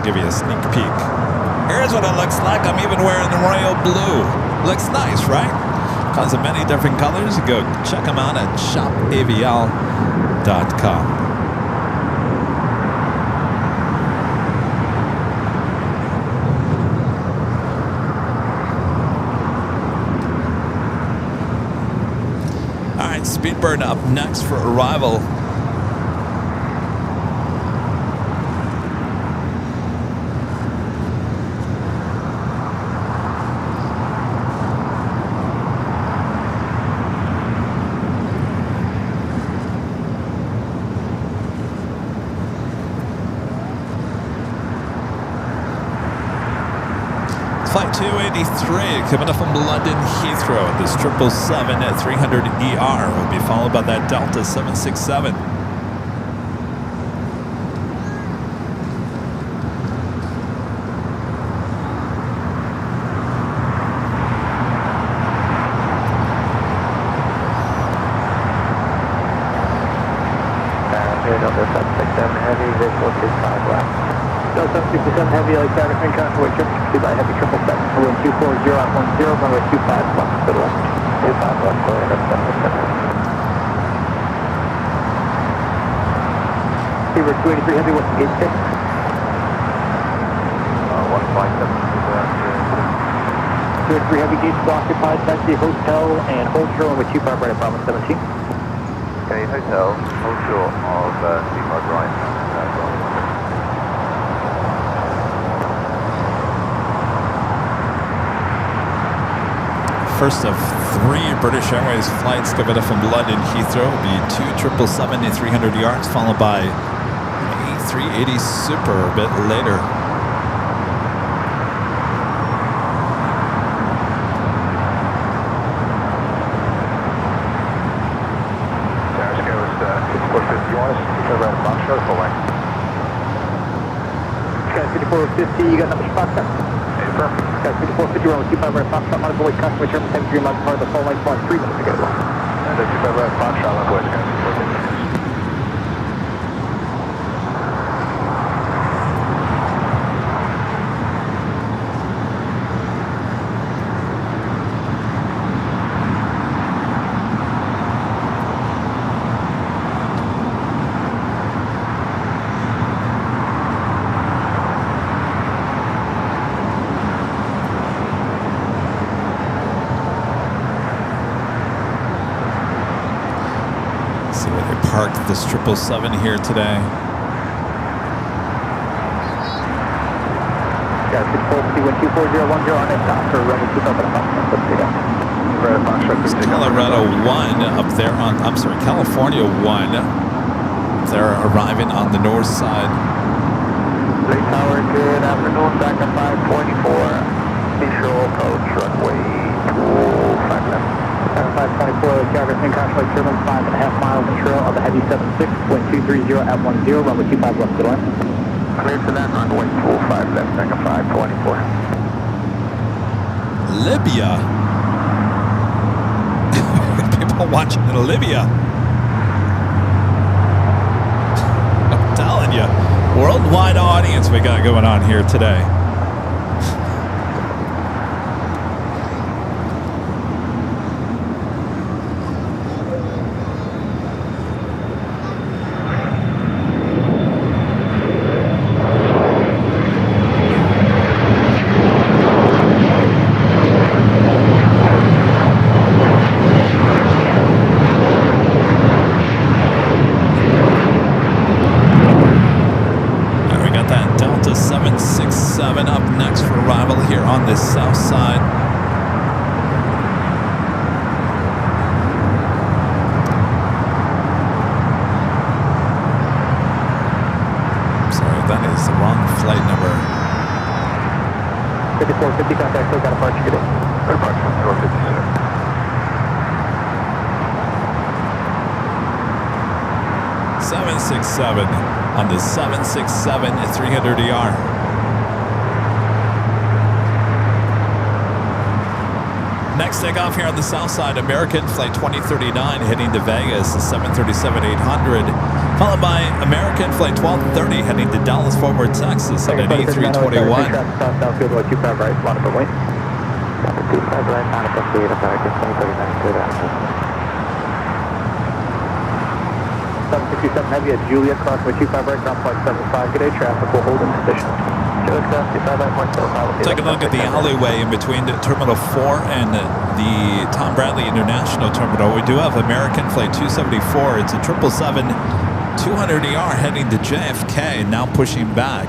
Give you a sneak peek. Here's what it looks like. I'm even wearing the royal blue. Looks nice, right? Comes in many different colors. You go check them out at shopavl.com. All right, Speedbird up next for arrival. Flight 283 coming up from London Heathrow. This 777 at 300 ER will be followed by that Delta 767. Delta 767 Heavy, visual 25 left. Delta 767 Heavy, like that, and convoy trip by Heavy 777, wind 240 at 10, runway 25 left to the left. 25 left, go ahead, 777. Zebra 283 Heavy, what's the gate check? 157. 283 Heavy, gates occupied, taxi hotel, and hold shore runway 25 right at Bravo 17. Okay, hotel, hold short of Seamod right. First of 3 British Airways flights coming up from London Heathrow will be 2 777 at 300 yards, followed by A380 Super a bit later. Sky 5450, you got number spot 7. confirm. Got 5450 runway 25 right, Foxtrot, might as well wait customer terminal 73 miles part of the full light flight 3 minutes ago. The 25 right, Foxtrot, left west, guys. See where they parked this 777 here today. Got 6450 1 240 on that stop for runway 25 right, Foxtrot, let's take off. Right, Foxtrot, It's Colorado 1 up there on, I'm sorry, California 1. They're arriving on the north side. Lake Tower, good afternoon, back at 524. Visual approach, runway 25 left. 524, Lake Tower, in contact turbine 5.5 miles in trail of the heavy 76, wind 230 at 10, runway 25 left, good line. Clear to that, runway 25 left, back at 524. Libya. People watching in Libya. I'm telling you, worldwide audience we got going on here today. Delta 767 up next for arrival here on the south side. Sorry, that is the wrong flight number. 5450 contact, still got a departure today. Departure, 456. 767 on the 767 at 300ER. Next takeoff here on the south side, American flight 2039 heading to Vegas, the 737-800, followed by American flight 1230 heading to Dallas Fort Worth, Texas at an A321. Southfield, 25 right, line up and wait. 25 right, line up and wait, American 2039, good afternoon. 767 heavy at Juliet, crossway 25 right, ground flight 75, good day, traffic will hold in position. Take a look at the alleyway in between the Terminal 4 and the Tom Bradley International Terminal. We do have American flight 274. It's a 777 200ER heading to JFK, now pushing back.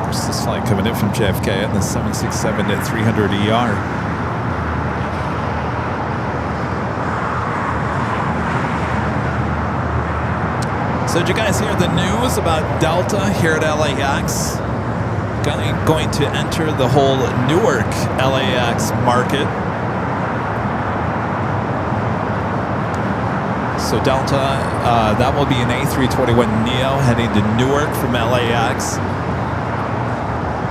There's this flight coming in from JFK at the 767 at 300ER. So did you guys hear the news about Delta here at LAX? Going to enter the whole Newark LAX market. So Delta, that will be an A321neo heading to Newark from LAX.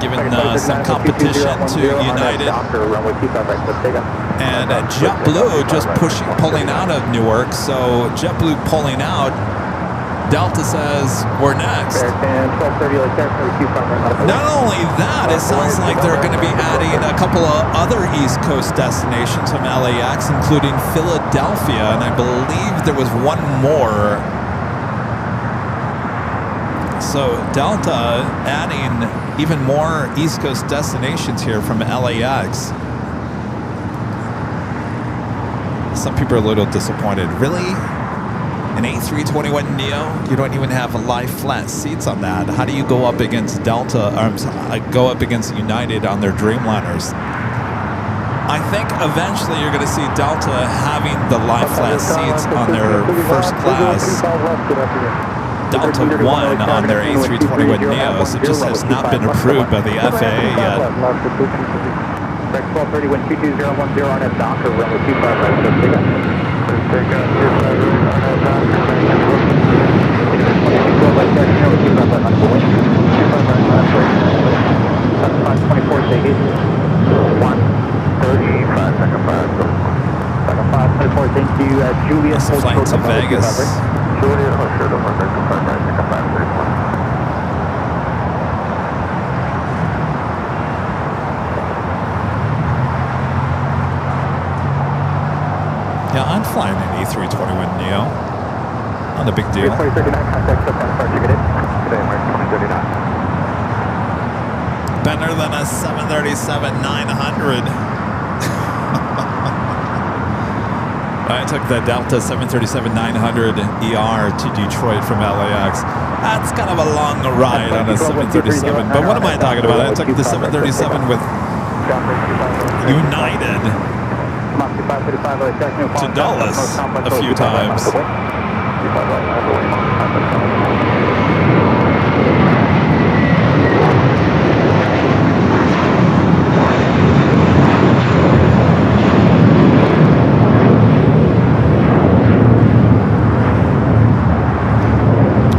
Giving some competition to United. And JetBlue just pulling out of Newark. So JetBlue pulling out. Delta says, we're next. Not only that, it sounds like they're going to be adding a couple of other East Coast destinations from LAX, including Philadelphia, and I believe there was one more. So Delta adding even more East Coast destinations here from LAX. Some people are a little disappointed. Really? An A321neo, you don't even have live flat seats on that. How do you go up against Delta, go up against United on their Dreamliners? I think eventually you're going to see Delta having the live flat seats on their first class. Delta 1 on their A321neos. It just has not been approved by the FAA yet. Correct, 1230, wind 22010 on that dock, or runway 25 right, so take off. Take out 25 right on that dock. 12 right, taxi, runway 25 right, on the wind. 25 right, last right. 524, stay gauge. 135, second 5. Second 524, thank you. Juliet, That's the hold flight short to of runway 25 Vegas. right. Juliet, hold short of 135 right, second 5, 31. Yeah, I'm flying an E321neo. Not a big deal. 2039, contact up on departure, get it. Today, Mark 2039. Better than a 737-900. I took the Delta 737-900ER to Detroit from LAX. That's kind of a long ride on a 737. But what am I talking about? I took the 737 with United to Dulles a few times.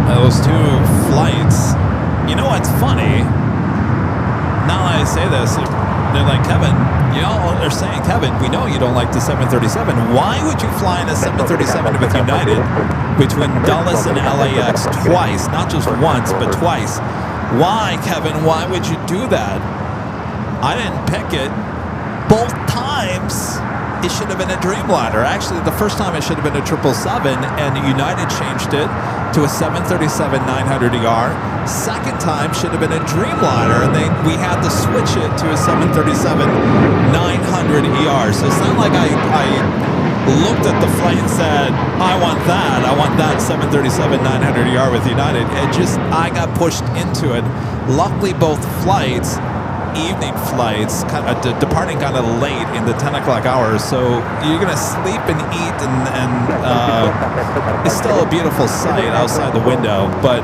Those two flights, you know what's funny? Now that I say this, they're like, Kevin, y'all are saying, Kevin, we know you don't like the 737. Why would you fly in a 737 with United between Dulles and LAX twice? Not just once, but twice. Why, Kevin? Why would you do that? I didn't pick it. Both times, it should have been a Dreamliner. Actually, the first time it should have been a 777, and United changed it to a 737-900ER. Second time should have been a Dreamliner, and we had to switch it to a 737-900ER. So it's not like I looked at the flight and said, I want that 737-900ER with United. I got pushed into it. Luckily, both flights, evening flights, departing kind of late in the 10 o'clock hour, so you're gonna sleep and eat, and it's still a beautiful sight outside the window. But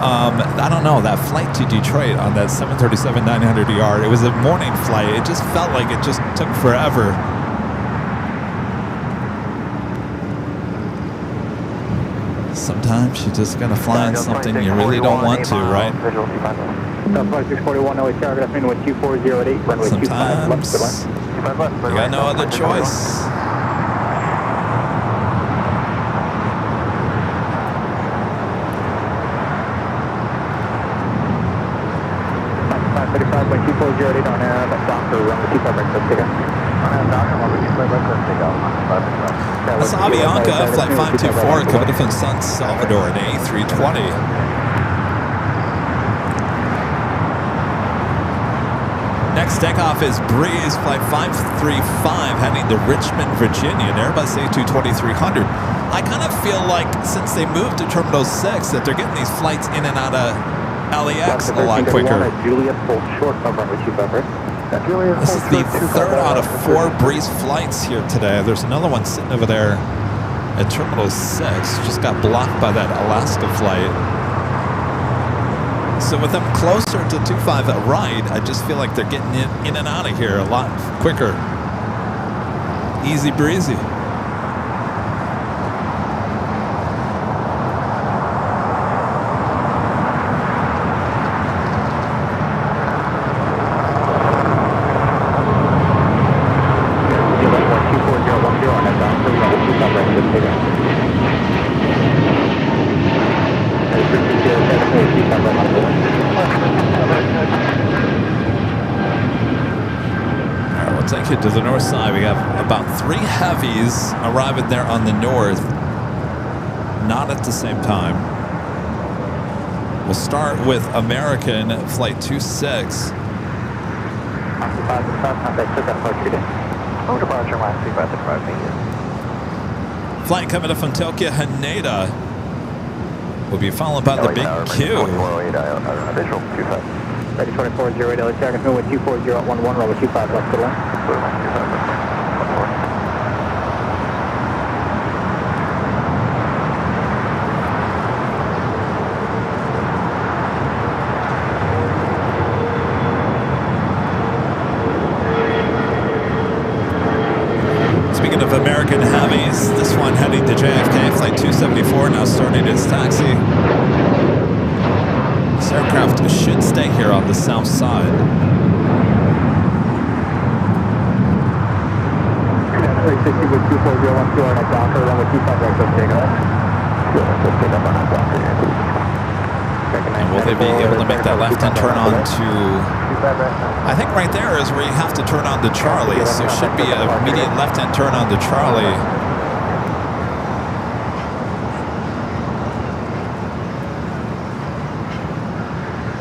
I don't know, that flight to Detroit on that 737-900ER, it was a morning flight. It just felt like it just took forever. Sometimes you just gotta fly in something you really don't want to, right? Flight 641, LA Tower, good afternoon, wind 2408, runway 25 left, good line. You got no other choice. 535, wind 2408 on that dock, or runway 25 right, let's take off. That's Avianca, flight 524, coming from San Salvador, an A320. Next takeoff is Breeze, flight 535, heading to Richmond, Virginia, an Airbus A220-300. I kind of feel like since they moved to Terminal 6 that they're getting these flights in and out of LAX a lot quicker. Juliet, hold short of runway 25 right. This is the third out of 4 Breeze flights here today. There's another one sitting over there at Terminal 6. Just got blocked by that Alaska flight. So with them closer to 25 right, I just feel like they're getting in and out of here a lot quicker. Easy breezy. To the north side, we have about 3 heavies arriving there on the north, not at the same time. We'll start with American flight 26. Flight coming up from Tokyo Haneda will be followed by the big Q. Ready 2408, LA Tower, confirm with 24011, runway 25 left, good line. 274 now starting its taxi. This aircraft should stay here on the south side. 360 with 24012 on a Docker, runway 25 right, so take off. And will they be able to make that left-hand turn on to... I think right there is where you have to turn on to Charlie, so should be an immediate left-hand turn on to Charlie.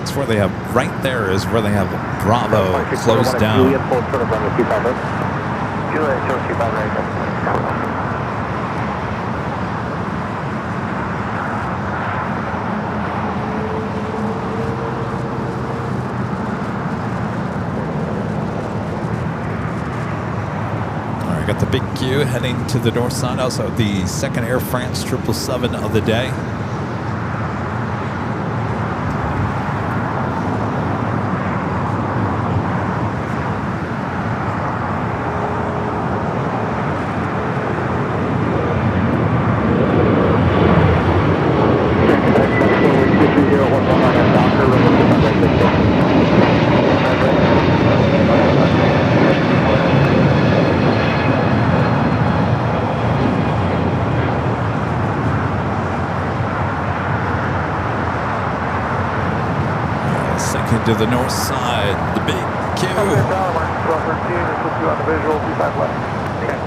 It's where they have, right there is where they have Bravo closed down. Juliet, full turn of runway 25 right. Juliet, short 25 right. Got the big Q heading to the north side. Also the second Air France 777 of the day. To the north side, the big Q. On the visual, 25 left.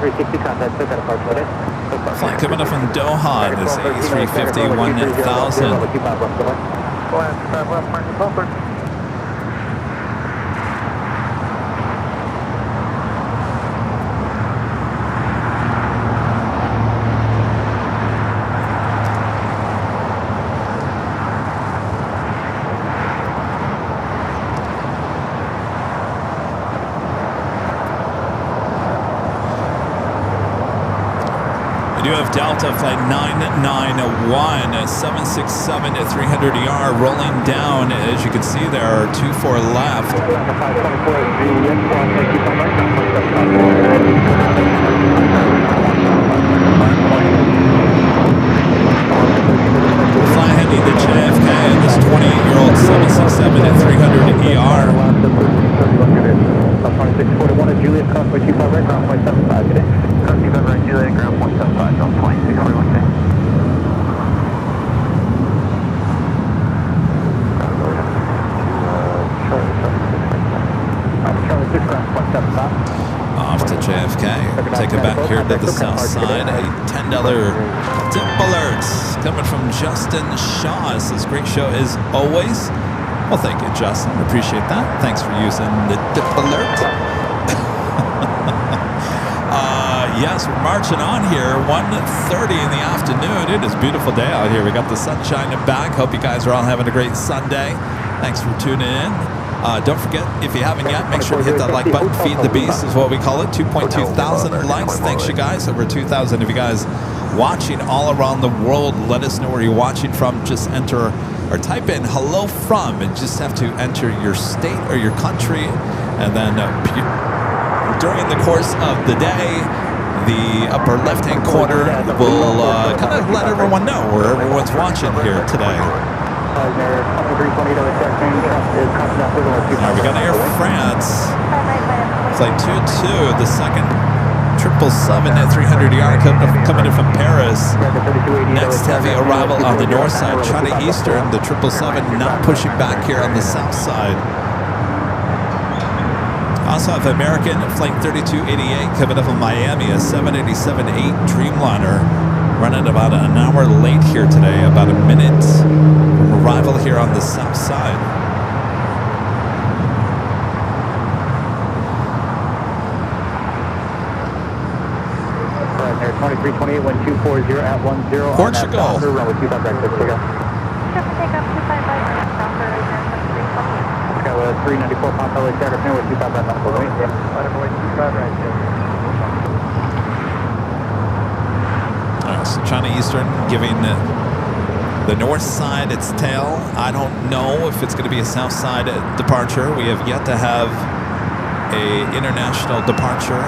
360 contact, took that apart, put it. Flight coming up from Doha, this A350 1000. 25 left, Martin Pumper. You have Delta flight 991, 767 at 300ER rolling down. As you can see, there are 24 left. Fly heading to JFK and this 28-year-old 767 at 300ER. 641 at Juliet, crossway 25 right, ground point 75 today. 25 right, Juliet, ground point 75, on 2641 today. Charlie 6, ground point 75. Off to JFK. Take it back here to the south side. A $10 tip alert coming from Justin Shaw. It says, great show as always. Well, thank you, Justin. Appreciate that. Thanks for using the tip alert. Yes, we're marching on here. 1:30 in the afternoon. It is a beautiful day out here. We got the sun shining back. Hope you guys are all having a great Sunday. Thanks for tuning in. Don't forget, if you haven't yet, make sure to hit that like button. Feed the beast is what we call it. 2.2 thousand likes. Thanks, you guys. Over 2,000 of you guys watching all around the world. Let us know where you're watching from. Just enter or type in hello from and just have to enter your state or your country. And then during the course of the day, the upper left-hand corner will kind of let everyone know where everyone's watching here today. We got Air France, flight 22, the second 777 at 300ER coming in from Paris. Next heavy arrival on the north side, China Eastern, the 777 not pushing back here on the south side. Also have American flight 3288 coming up in Miami, a 787-8 Dreamliner, running about an hour late here today, about a minute from arrival here on the south side. Right there, 2328, 1240 at 10. Portugal. Runway 25 right, take off. Take up 25 right, Docker right there, 2328. Got a 394 Papa LAX Airport, with 25 right, medical wait. Yeah, 25 right, So China Eastern giving the north side its tail. I don't know if it's going to be a south side departure. We have yet to have a international departure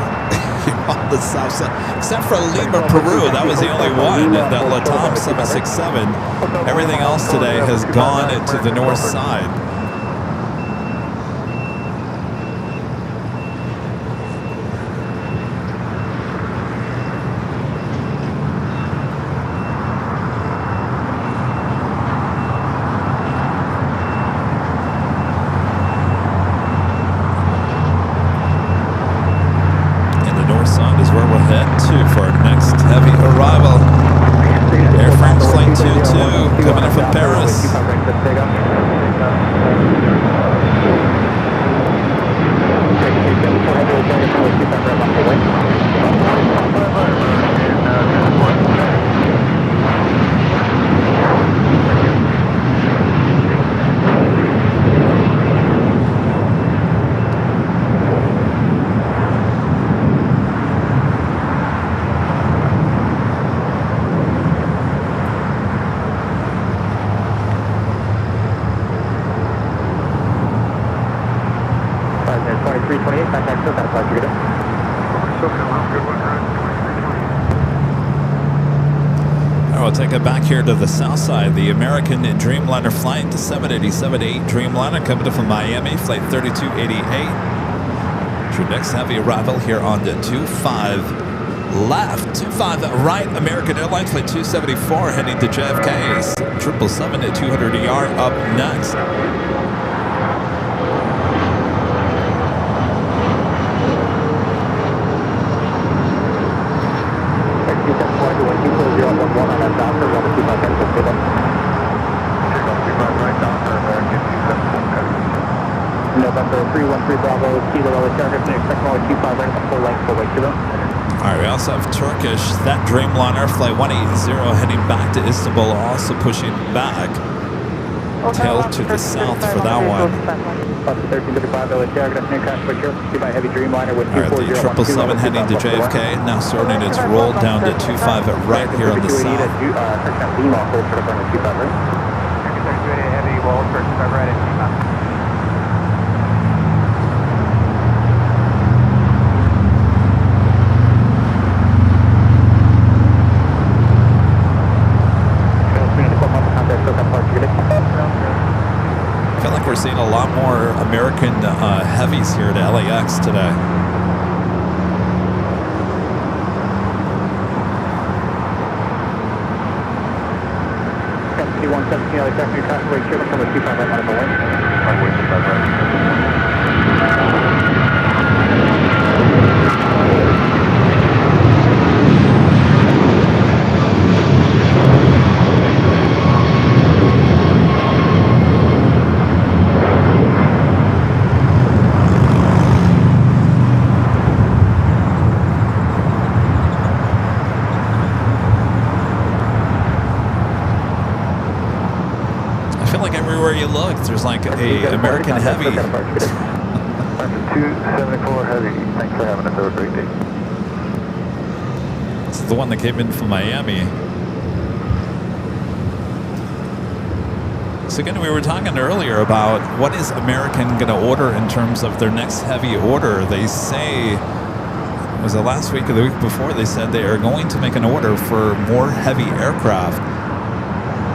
here on the south side. Except for Lima, Peru. That was the only one. That Latam 767. Everything else today has gone to the north side. For our next heavy arrival. Air France Flight 22 coming in from Paris. We'll take it back here to the south side. The American Dreamliner Flight 787-8 Dreamliner coming in from Miami, Flight 3288. It's your next heavy arrival here on the 25 left, 25 right. American Airlines Flight 274 heading to JFK. 777 at 200ER up next. November 313 Bravo, Kilo LAX Airport, expect more 25 right at the full length, full weight kilo. Alright, we also have Turkish, that Dreamliner, Flight 180 heading back to Istanbul, also pushing back. Tail to the south for that one. 1335 LAX Aircraft, new crash picture, by heavy Dreamliner with 240. Alright, the 777 heading to JFK, now starting its roll down to 25 right here on the south. Heavy wall, 35 right at 25. I feel like we're seeing a lot more American heavies here to LAX today. Everywhere you look, there's like a American heavy. 274 heavy. Thanks for having us. Have a great day. This is the one that came in from Miami. So again, we were talking earlier about what is American going to order in terms of their next heavy order. They say, was it last week or the week before, they said they are going to make an order for more heavy aircraft.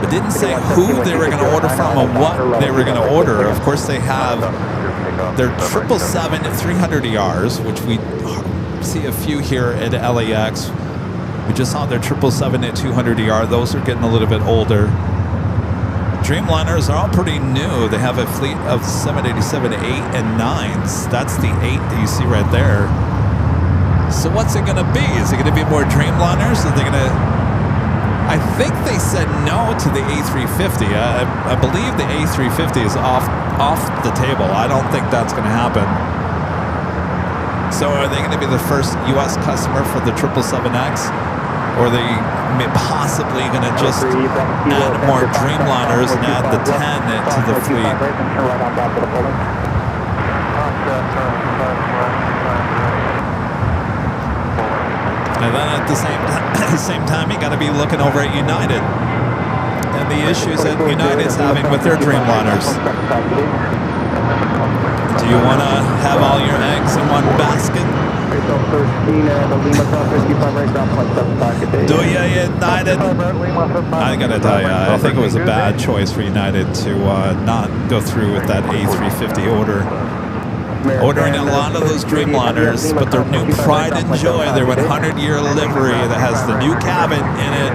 But didn't say who they were going to order from or what they were going to order. Of course, they have their 777 300ERs, which we see a few here at LAX. We just saw their 777 at 200ER. Those are getting a little bit older. Dreamliners are all pretty new. They have a fleet of 787 8 and 9s. That's the 8 that you see right there. So what's it going to be? Is it going to be more Dreamliners? Are they going to... I think they said no to the A350. I believe the A350 is off the table. I don't think that's going to happen. So are they going to be the first U.S. customer for the 777X? Or are they possibly going to just add more Dreamliners and add the 10 to the fleet? And then at the same time, you got to be looking over at United and the issues that United's having with their Dreamliners. Do you want to have all your eggs in one basket? Hotel 13 and the Lima South 55 right, ground point 75, good day. Do ya, United? I gotta tell you, I think it was a bad choice for United to not go through with that A350 order. Ordering a lot of those Dreamliners, but their new pride and joy, their 100-year livery that has the new cabin in it.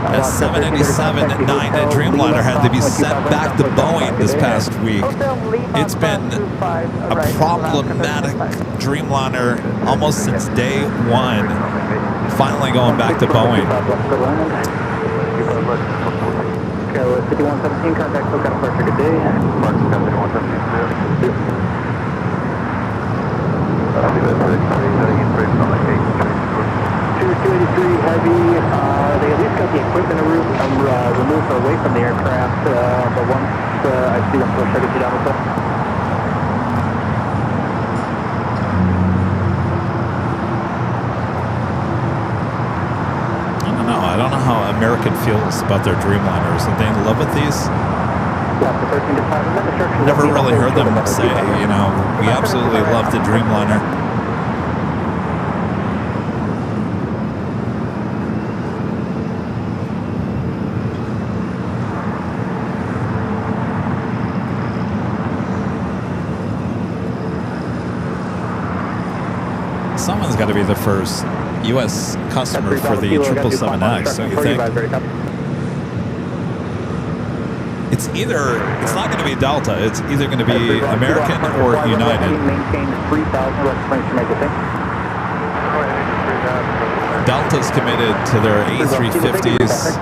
That 787-9 Dreamliner had to be sent back to Boeing this past week. It's been a problematic Dreamliner almost since day one. Finally going back to Boeing. Okay, 5117, contact Hotel departure, good day. 283 heavy, they at least got the equipment removed away from the aircraft, but once I see them, I'll try to get you down with them. I don't know how American feels about their Dreamliners. Are they in love with these? Never really heard them say, you know, we absolutely love the Dreamliner. Someone's got to be the first U.S. customer for the 777X, don't you think? It's not going to be Delta. It's either going to be American or United. Delta's committed to their A350s,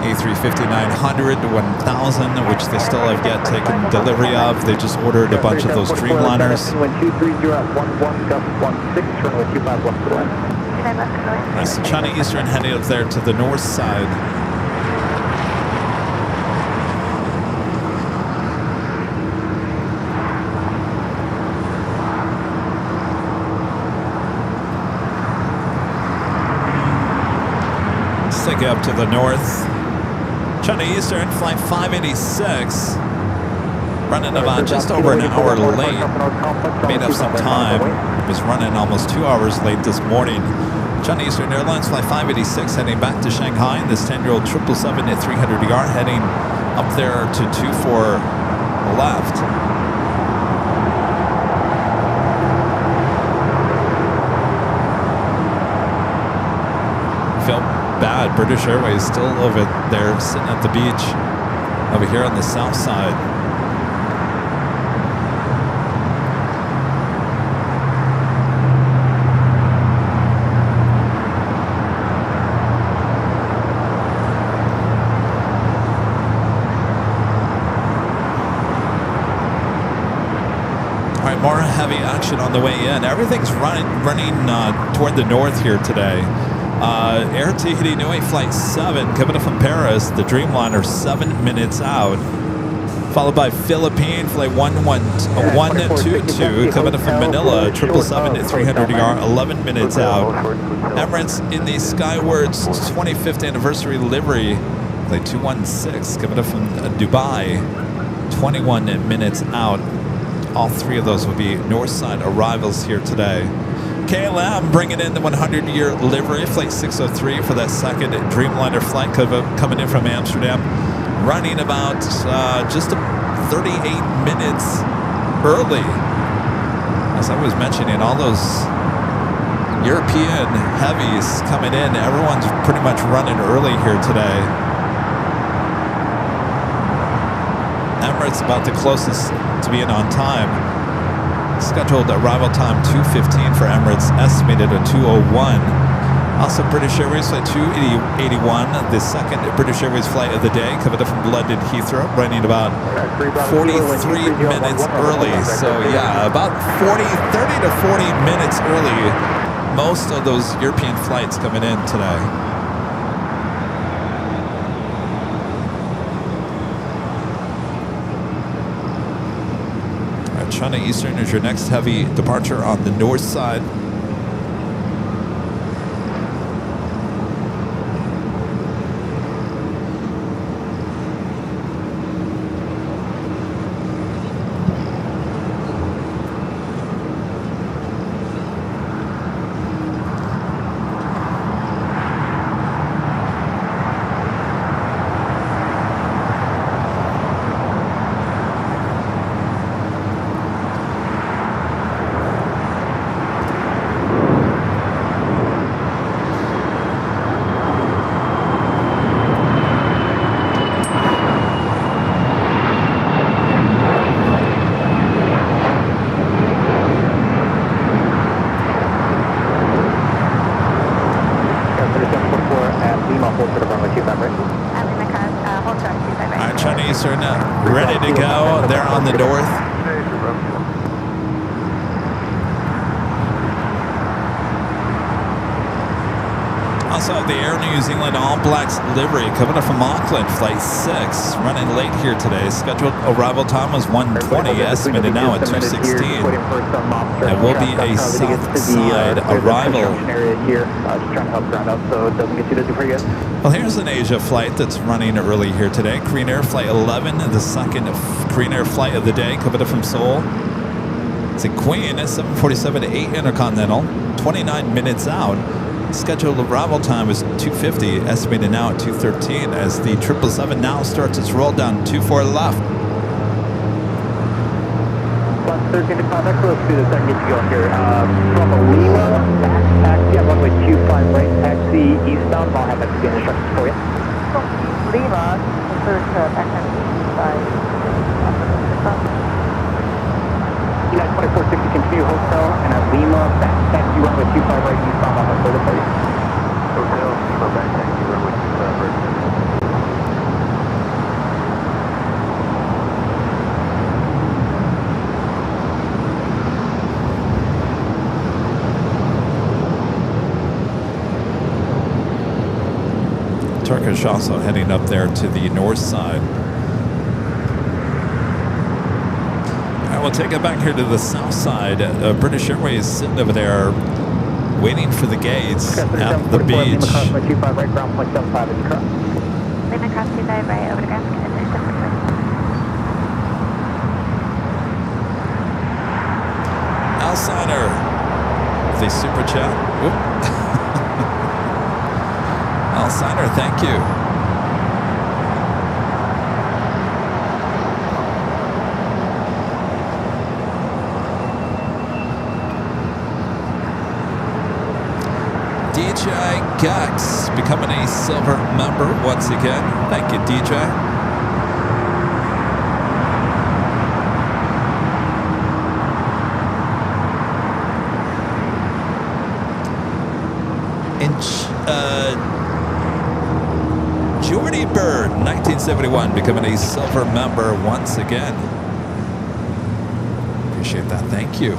A350-900 to 1000, which they still have yet taken delivery of. They just ordered a bunch of those Dreamliners. That's China Eastern heading up there to the north side. Let's take it up to the north. China Eastern, flight 586. Running about just over an hour late. Made up some time. Was running almost 2 hours late this morning. China Eastern Airlines flight 586 heading back to Shanghai. This 10-year-old 777 at 300 heading up there to 24 left. Felt bad. British Airways still over there sitting at the beach over here on the south side. More heavy action on the way in. Everything's running toward the north here today. Air Tahiti Nui Flight 7 coming from Paris, the Dreamliner 7 minutes out. Followed by Philippine Flight 122 coming from Manila, 777 at 300 11 minutes out. Emirates in the Skywards 25th anniversary livery, Flight 216 coming from Dubai, 21 minutes out. All three of those will be north side arrivals here today. KLM bringing in the 100-year livery, Flight 603 for that second Dreamliner flight coming in from Amsterdam. Running about just 38 minutes early. As I was mentioning, all those European heavies coming in, everyone's pretty much running early here today. Emirates about the closest to being on time. Scheduled arrival time 2:15 for Emirates, estimated a 2:01. Also British Airways flight 281, the second British Airways flight of the day, coming up from London Heathrow, running about 43 minutes early. So yeah, about 30 to 40 minutes early. Most of those European flights coming in today. China Eastern is your next heavy departure on the north side. the north. Also have the Air New Zealand All Blacks livery coming up from Auckland, flight 6, running late here today. Scheduled arrival time was 1:20, estimated now at 2:16. It will be a south side arrival. Well, here's an Asia flight that's running early here today. Korean Air Flight 11, the second Korean Air flight of the day, coming up from Seoul. It's a Queen at 7:47-8 Intercontinental, 29 minutes out. Scheduled arrival time is 2:50, estimated now at 2:13 as the 777 now starts its roll down 24 left. 13 to contact, let's do this, I can get you going here. From Lima, taxi, I'm runway 25 right, taxi eastbound, I'll have that begin instructions for you. From Lima, refer to backcountry 2460, continue hotel, and at Lima, back taxi, runway 25 right, eastbound, I'll have further for you. Hotel, Lima, back taxi, runway 25 right. Turkish also heading up there to the north side. All right, we'll take it back here to the south side. British Airways sitting over there waiting for the gates at the beach. Lima cross 25 right, ground point 75 is correct. Lima cross 25 right, over to ground point 75. Alciner, the super chat. Whoop. Alciner, thank you. DJ Gax becoming a silver member once again. Thank you, DJ. Jordy Bird, 1971, becoming a silver member once again. Appreciate that. Thank you.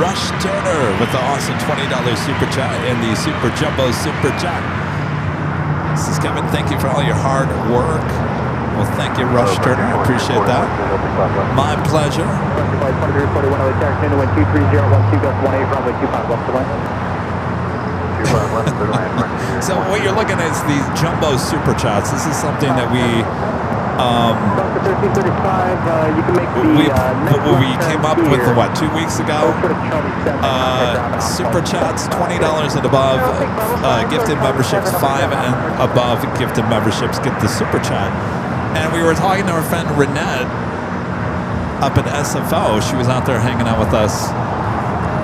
Rush Turner with the awesome $20 super chat and the Super Jumbo super chat. This is Kevin. Thank you for all your hard work. Well, thank you, Rush Turner. I appreciate that. My pleasure. So what you're looking at is these jumbo super chats. This is something that we came up with, what, 2 weeks ago? Super chats, $20 and above. Gifted memberships, 5 and above gifted memberships get the super chat. And we were talking to our friend Renette up at SFO. She was out there hanging out with us.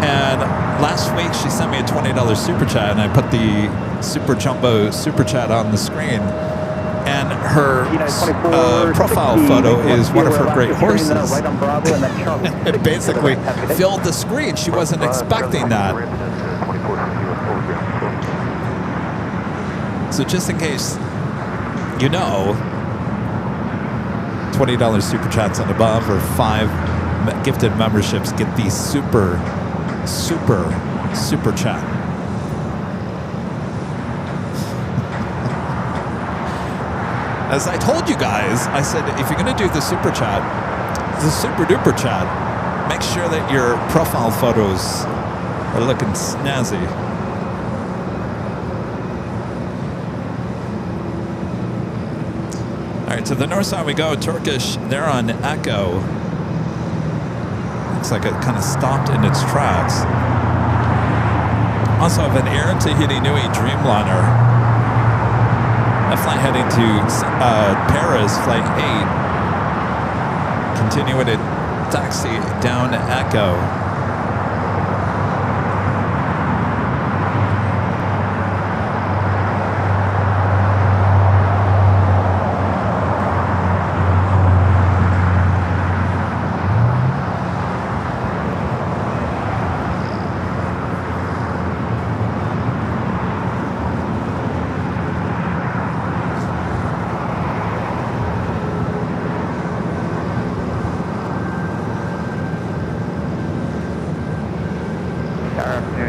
And last week she sent me a $20 super chat, and I put the Super Jumbo super chat on the screen. And her profile photo is one of her great horses. It basically filled the screen. She wasn't expecting that. So just in case you know, $20 super chats and above or 5 gifted memberships get the super chat. As I told you guys, I said, if you're going to do the super chat, the super duper chat, make sure that your profile photos are looking snazzy. All right, to the north side we go. Turkish, they're on Echo. Looks like it kind of stopped in its tracks. Also have an Air Tahiti Nui Dreamliner. A flight heading to Paris, flight 8. Continuing to taxi down to Echo.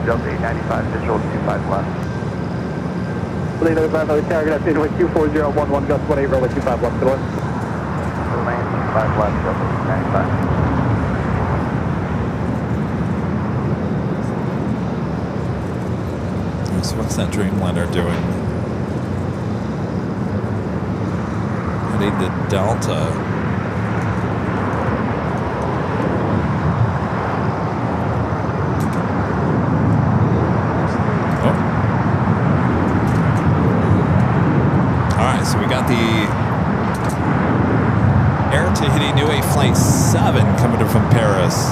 Delta 895, visual 25 left. Lead 95, LA Tower, good afternoon, wind 24011, gust 18, runway 25 left, good one. Land 25 left, Delta 895. So what's that Dreamliner doing? Heading to Delta. Oh. Alright, so we got the Air Tahiti Nui Flight 7 coming in from Paris.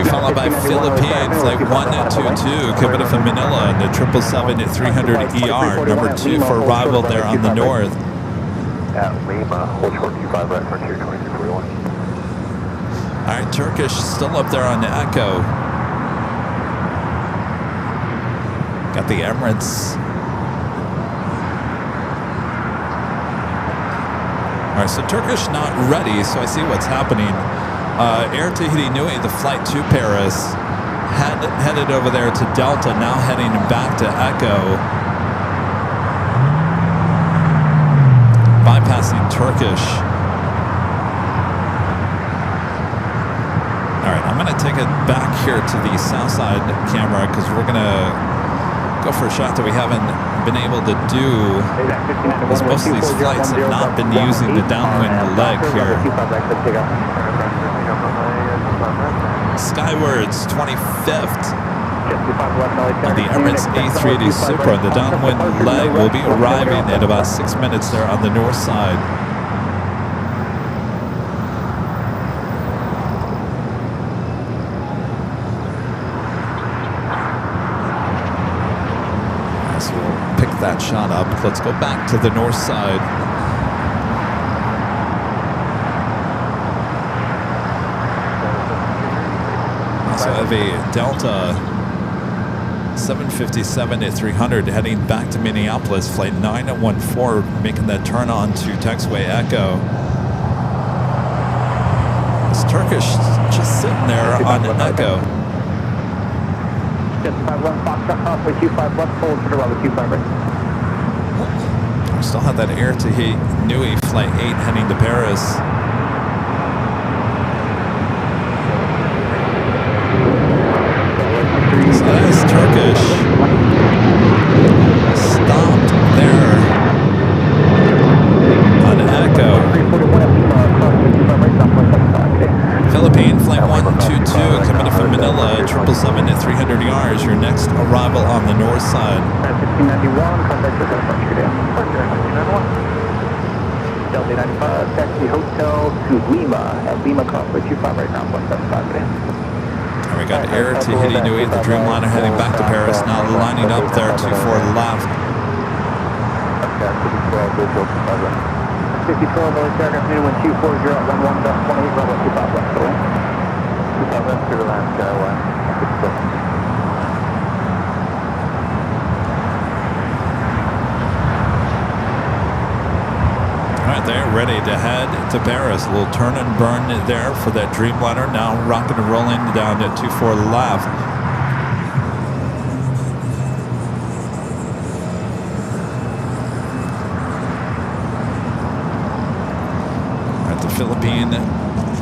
Followed by Philippine Flight 122 coming in from Manila and the 777-300ER, number 2 for arrival there on the north. At Lima, hold short 25 right, frontier 2341. Alright, Turkish still up there on the Echo. Got the Emirates. Alright, so Turkish not ready, so I see what's happening. Air Tahiti Nui, the flight to Paris, headed over there to Delta, now heading back to Echo. Bypassing Turkish. Alright, I'm going to take it back here to the south side camera because we're going to go for a shot that we haven't been able to do. Because most of these flights have not been using the downwind leg here. Skywards 25th on the Emirates A380 Supra. The downwind leg will be arriving in about 6 minutes there on the north side. So we'll pick that shot up. Let's go back to the north side. So I have a Delta 757-300 heading back to Minneapolis, flight 914, making that turn on to taxiway Echo. This Turkish just sitting there on Echo. We still have that Air Tahiti Nui flight 8 heading to Paris. So that is Turkish. Stopped there on Echo. Philippine Flight 122 coming in from Manila, 777-300ER is your next arrival on the north side. Delta 95, taxi hotel to Lima at Lima Conway 25 right now, 175. We got Air Tahiti Nui, the Dreamliner heading back to Paris, now lining up there to for left. 5012, LA Tower, wind 240 at 11.18, runway 25 left. 25 left, clear to land, Skyway. Alright, they're ready to head to Paris. A little turn and burn there for that Dreamliner. Now rocking and rolling down to 24 left. At the Philippine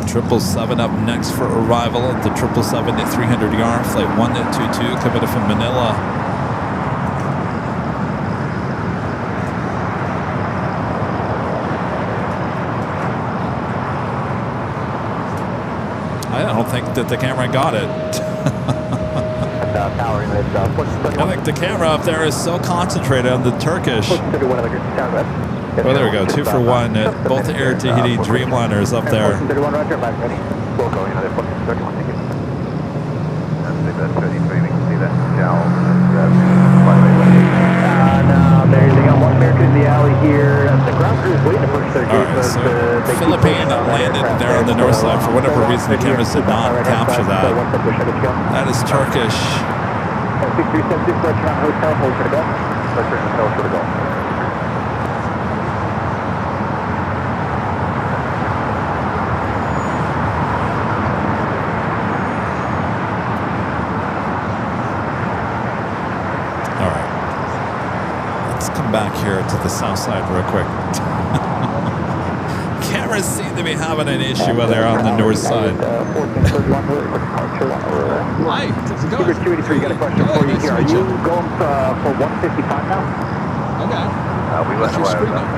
777 up next for arrival at the 777-300ER, flight 122 coming in from Manila. I don't think that the camera got it. I think the camera up there is so concentrated on the Turkish. Oh, there we go. 2 for 1 at both Air Tahiti Dreamliners up there. Alright, so Philippine landed there on the north side. For whatever reason, the cameras did not capture that. That is Turkish. Southwest Ring Hotel for the Gulf. All right. Let's come back here to the south side real quick. Cameras seem to be having an issue when they're on the north side. Hi. Cougar 283, got a question for you here. Are you going for 155 now? Okay. We went What's your away. speed number?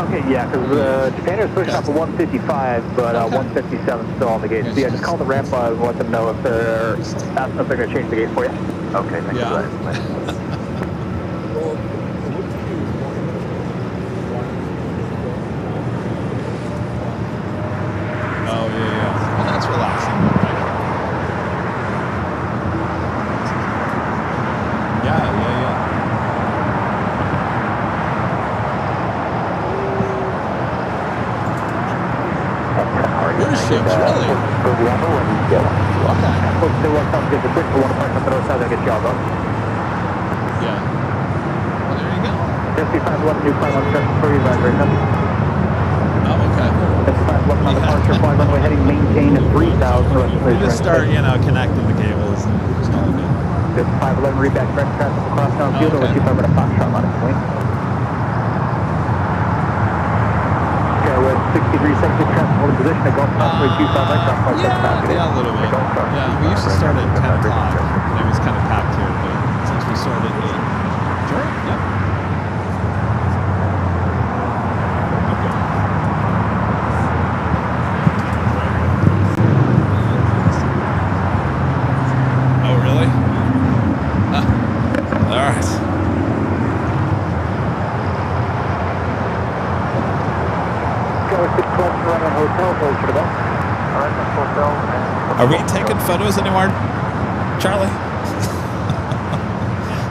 Okay, yeah, because Japan is pushing up for 155, but 157 still on the gate. So yeah, just call the ramp and let them know if they're asking if they're going to change the gate for you. Okay, thank you. Oh, yeah. Well, that's relaxing. Yeah. Your ships, really? Okay. Folks, they want something to quick for one person on the north side, they'll get you all going. Yeah. Well, there you go. 5511, new climb on stretch for you, guys, right now. Oh, okay. 5511 on departure, fly runway heading, maintain 3000. You just start, connecting the cables and it's all good. 5511, read back direct traffic across downfield, over 25 at a Foxtrot on its way. Okay, we're at 63 seconds of traffic holding position at Gulf Crossway 25 right, drop point Yeah, a little bit. Yeah, we used to start at 10 o'clock. And it was kind of packed here, but since we started at 8. Sure, yep. Okay. Oh, really? All right. Are we taking photos anymore, Charlie?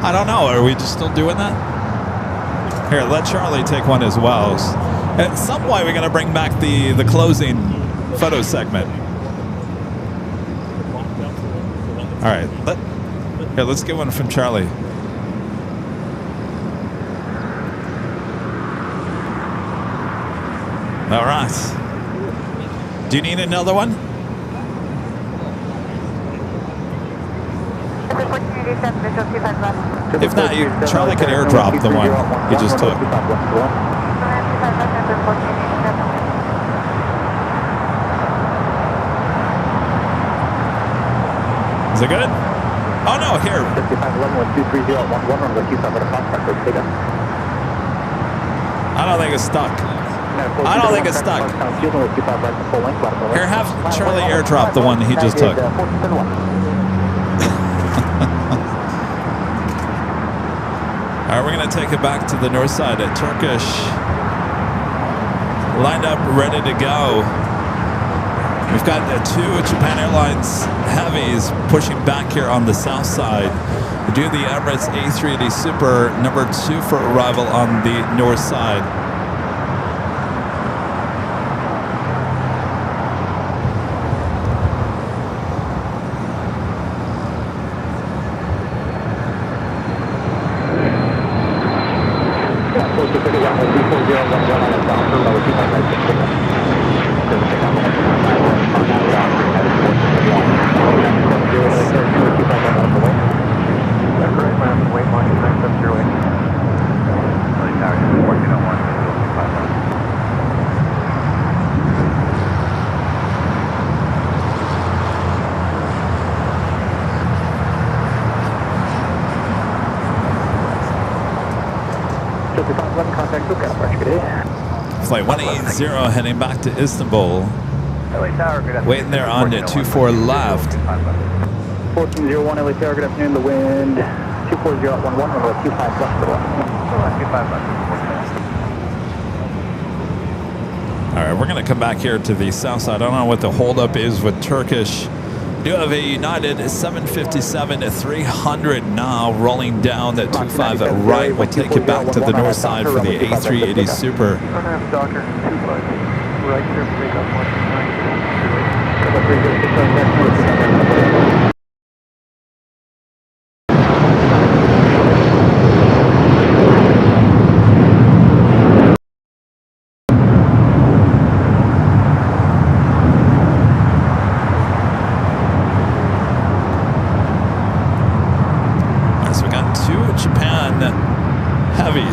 I don't know. Are we just still doing that? Here, let Charlie take one as well. At some point, we're going to bring back the closing photo segment. All right. Let's get one from Charlie. All right. Do you need another one? If not, Charlie could airdrop the one he just took. Is it good? Oh no, here. I don't think it's stuck. I don't think it's stuck. Here, have Charlie airdrop the one he just took. All right, we're going to take it back to the north side at Turkish. Lined up, ready to go. We've got the two Japan Airlines heavies pushing back here on the south side. We do the Emirates A380 Super, number 2 for arrival on the north side. Flight 180 heading back to Istanbul. Waiting there on the 24 left. 1401 LA Tower, good afternoon. The wind 240 at 11, runway 25 left to the left. All right, we're going to come back here to the south side. I don't know what the holdup is with Turkish. We do have a United 757-300 now rolling down that 25 at right. We'll take it back to the north side for the A380 Super.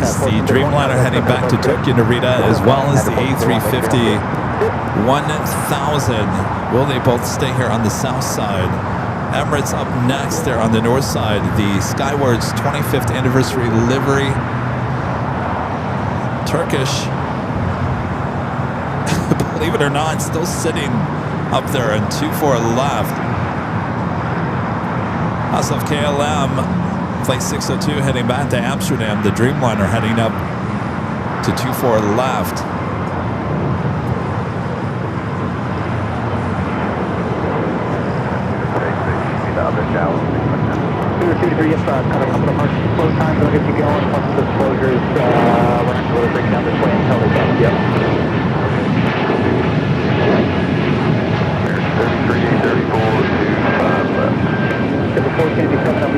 is the Dreamliner heading back to Tokyo Narita, as well as the A350 1000. Will they both stay here on the south side? Emirates up next there on the north side. The Skywards 25th anniversary livery. Turkish, believe it or not, still sitting up there in 24 left. As of KLM, flight 602 heading back to Amsterdam. The Dreamliner heading up to 24 left. Yes, cut a couple of marks slow times, they'll get you going. Once the disclosures, we're not really breaking down this way until they come. Yep. 33,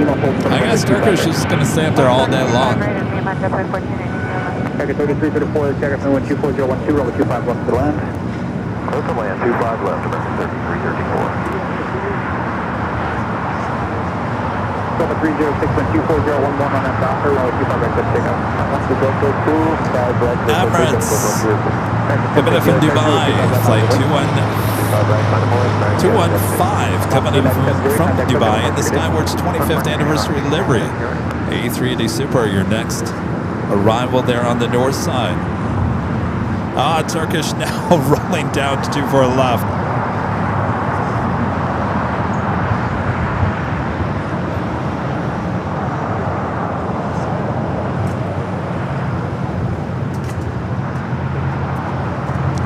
34, I guess Turkish is going to stay up there all day long. Target 33, 34, target 124, 012, runway 25 left to land. Close to land, 25 left, American 33, 34. 306, 124, 011 on that doctor, runway 25 right to take off. Emirates, coming in from Dubai, flight 215, coming in from Dubai in the Skywards 25th anniversary livery. A380 Super, your next arrival there on the north side. Turkish now rolling down to 24 left.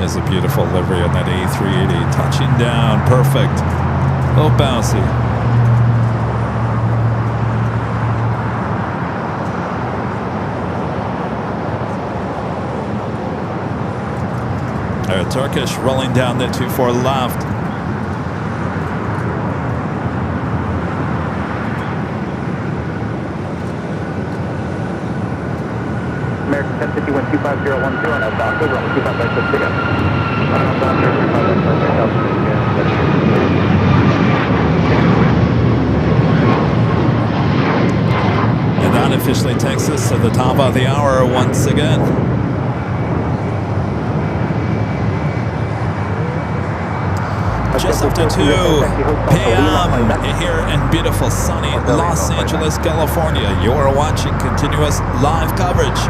Is a beautiful livery on that A380. Touching down, perfect. A little bouncy. Turkish rolling down the 24 left. American 1051, 25012 on that doctor, runway 25 right to take off. And that officially takes us to the top of the hour once again. Just after 2 p.m. here in beautiful sunny Los Angeles, California. You're watching continuous live coverage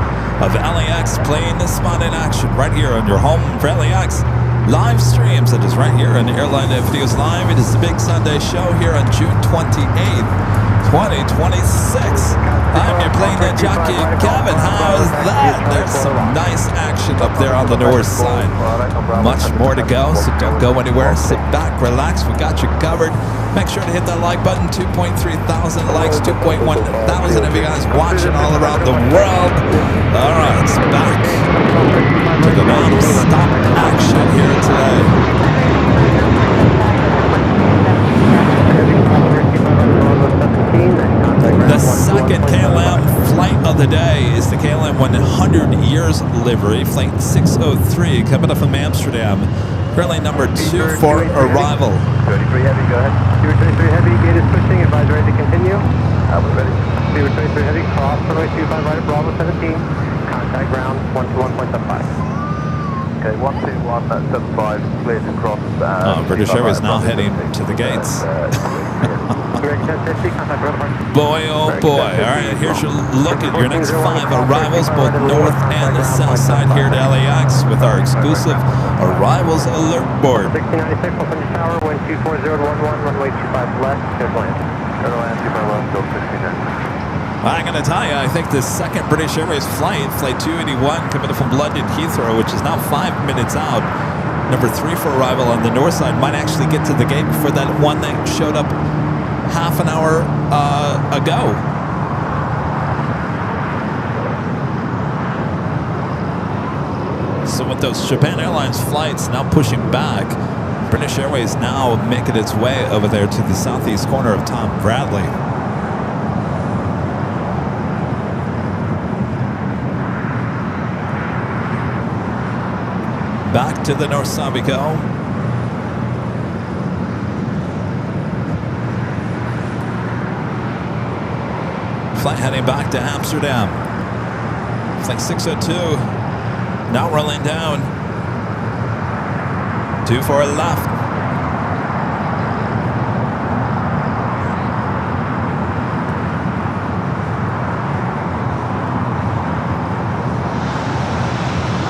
of LAX playing the spot in action right here on your home for LAX live streams. It is right here on Airline Videos Live. It is the Big Sunday show here on June 28th, 2026. I'm your plane jockey, Kevin. How is that? There's some nice action up there on the north side. Much more to go, so don't go anywhere. Sit back, relax. We got you covered. Make sure to hit that like button. 2.3 thousand likes, 2.1 thousand of you guys watching all around the world. All right, it's back to the non-stop action here today. The second KLM flight of the day is the KLM 100 Years livery, flight 603, coming up from Amsterdam. Currently number 2 for arrival. 33 heavy, go ahead. 33 heavy, gate is pushing, advise ready to continue. We're ready. 33 heavy, cross runway 25 right at Bravo 17. Contact ground 121.75. Okay, 121.75, cleared to cross. British Airways now heading to the gates. Boy, oh boy. All right, here's your look at your next 5 arrivals, both north and the south side here to LAX with our exclusive arrivals alert board. 1696, open your tower, wind 24011, runway 25 left, clear to land. Clear to land, 25 left, go 16. I'm going to tell you, I think the second British Airways flight, flight 281, coming from London Heathrow, which is now 5 minutes out, number 3 for arrival on the north side, might actually get to the gate before that one that showed up half an hour ago. So with those Japan Airlines flights now pushing back, British Airways now making its way over there to the southeast corner of Tom Bradley. Back to the north side we go. Flight heading back to Amsterdam. Flight 602. Now rolling down. 24 left.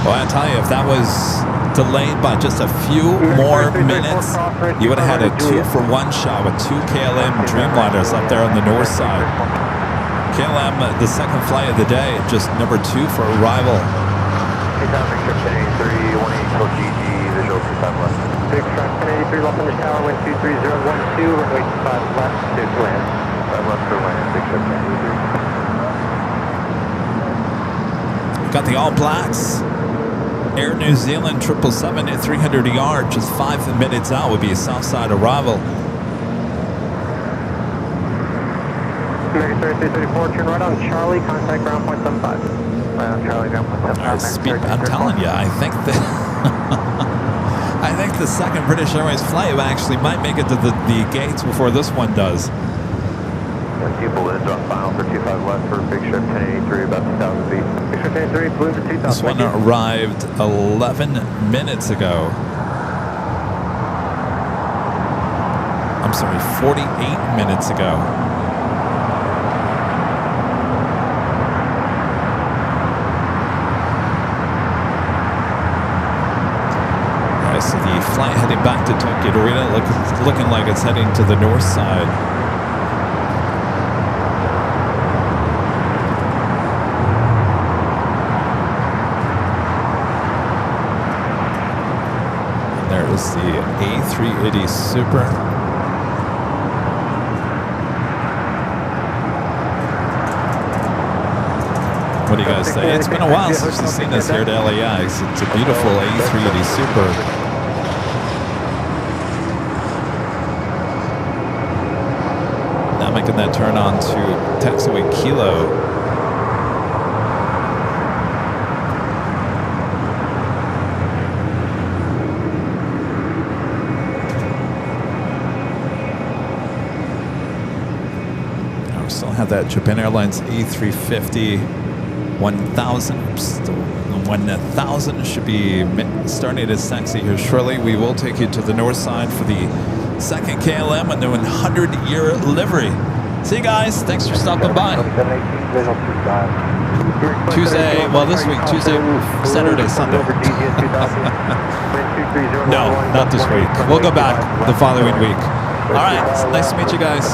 Well, I tell you, if that was delayed by just a few more minutes, you would have had a 2-for-1 shot with 2 KLM Dreamliners up there on the north side. KLM, the second flight of the day, just number 2 for arrival. Visual 25 left. Big truck 1083 left on the tower, wind 23012, runway 25 left to land. 5 left to land, big truck 1083. Got the All Blacks. Air New Zealand 777 at 300 ER, just 5 minutes out would be a Southside arrival. American 3334, turn right on Charlie, contact ground point 75. Right on Charlie, ground point 75. Speed, I'm telling you, I think that I think the second British Airways flight actually might make it to the gates before this one does. People that drop final for 25 left for Big Ship 1083, about 2,000 feet. Big Ship 1083, balloon to 2,000. This one arrived 11 minutes ago. I'm sorry, 48 minutes ago. So the flight heading back to Tokyo Arena looking like it's heading to the north side. And there is the A380 Super. What do you guys say? It's been a while since you've seen this here at LAX. It's a beautiful A380 Super. Making that turn on to taxiway Kilo. We still have that Japan Airlines A350 1000. 1000 should be starting to taxi here shortly. We will take you to the north side for the second KLM and the 100-year livery. See you guys. Thanks for stopping by. Tuesday, well this week, Tuesday, Saturday, Sunday. No, not this week. We'll go back the following week. All right, nice to meet you guys.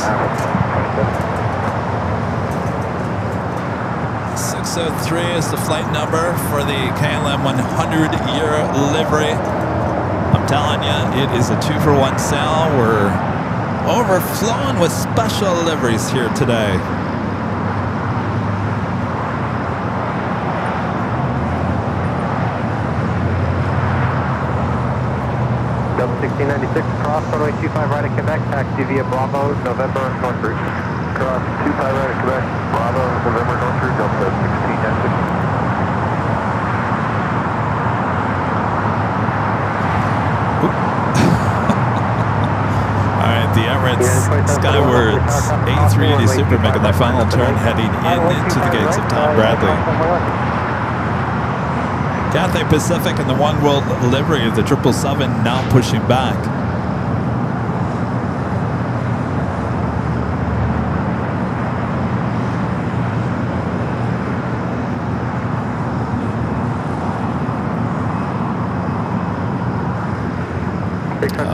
603 is the flight number for the KLM 100-year livery. I'm telling you, it is a 2-for-1 sale. We're overflowing with special liveries here today. Double 1696, cross runway 25 right at Quebec, taxi via Bravo, November, North Route. Cross 25 right at Quebec, Bravo, November, North Route, Delta 1696. The Emirates Skywards A380 Super making that final turn heading into the gates of Tom Bradley. Cathay Pacific and the One World livery of the 777 now pushing back.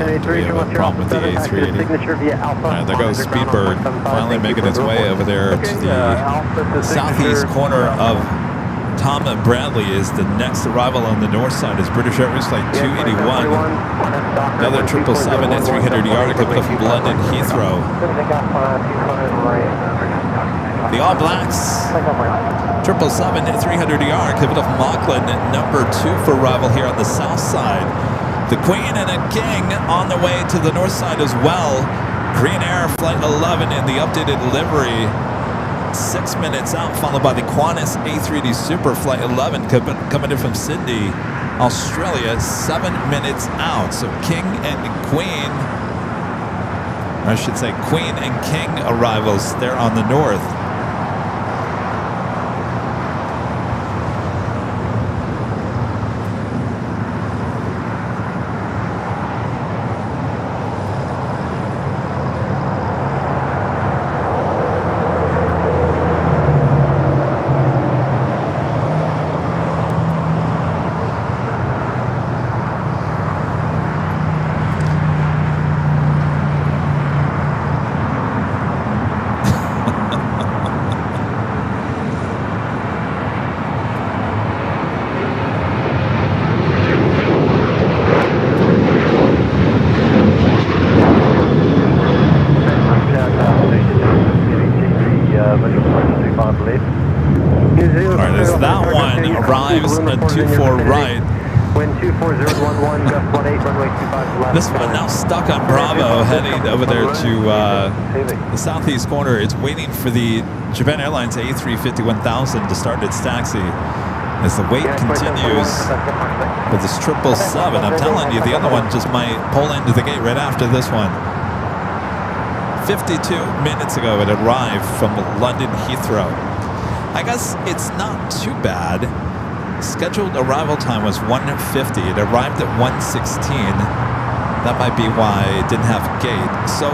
We have a problem with the A380. Alright, there goes Speedbird, finally making its way over there to the southeast corner of Tom Bradley. Is the next arrival on the north side is British Airways Flight 281. Another 777 at 300 yard coming up from London Heathrow. The All Blacks 777 at 300 yard coming up from Auckland at number 2 for arrival here on the south side. The Queen and a King on the way to the north side as well. Green Air Flight 11 in the updated livery, 6 minutes out, followed by the Qantas A380 Super Flight 11 coming in from Sydney, Australia, 7 minutes out. So King and Queen, or I should say Queen and King arrivals there on the north. arrives at 24 right. Wind 24011, gust 18, runway 25 left. This one now stuck on Bravo, heading over there to the southeast corner. It's waiting for the Japan Airlines A350-1000 to start its taxi. As the wait continues for this 777, I'm telling you, the other one just might pull into the gate right after this one. 52 minutes ago, it arrived from London Heathrow. I guess it's not too bad. Scheduled arrival time was 1:50. It arrived at 1:16. That might be why it didn't have a gate. So,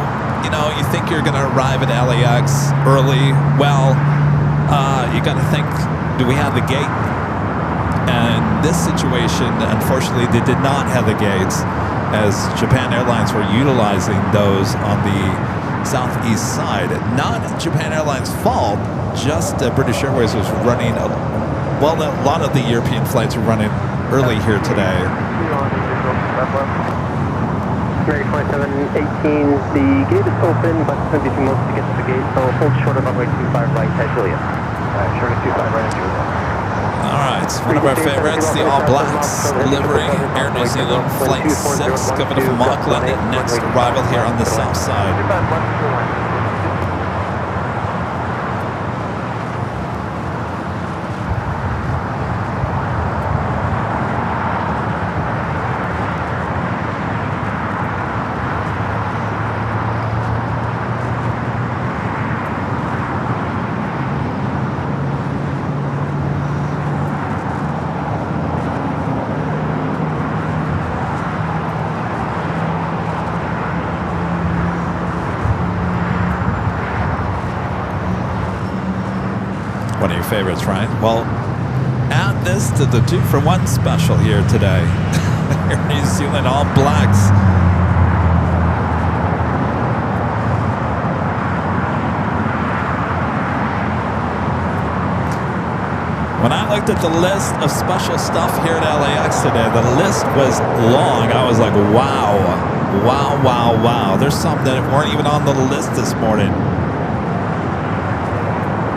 you know, you think you're going to arrive at LAX early. Well, you got to think, do we have the gate? And this situation, unfortunately, they did not have the gates, as Japan Airlines were utilizing those on the southeast side. Not Japan Airlines' fault, just British Airways was running well, a lot of the European flights are running early here today. American 2718, the gate is open, but it's going to be too much to get to the gate, so hold short of runway 25 right at Julia. Short of 25 right at Julia. All right, it's one of our favorites, the All Blacks livery, Air New Zealand Flight 6, coming from Auckland, next arrival here on the south side. One of your favorites, right? Well, add this to the 2-for-1 special here today. Air New Zealand All Blacks. When I looked at the list of special stuff here at LAX today, the list was long. I was like, wow, wow, wow, wow. There's some that weren't even on the list this morning.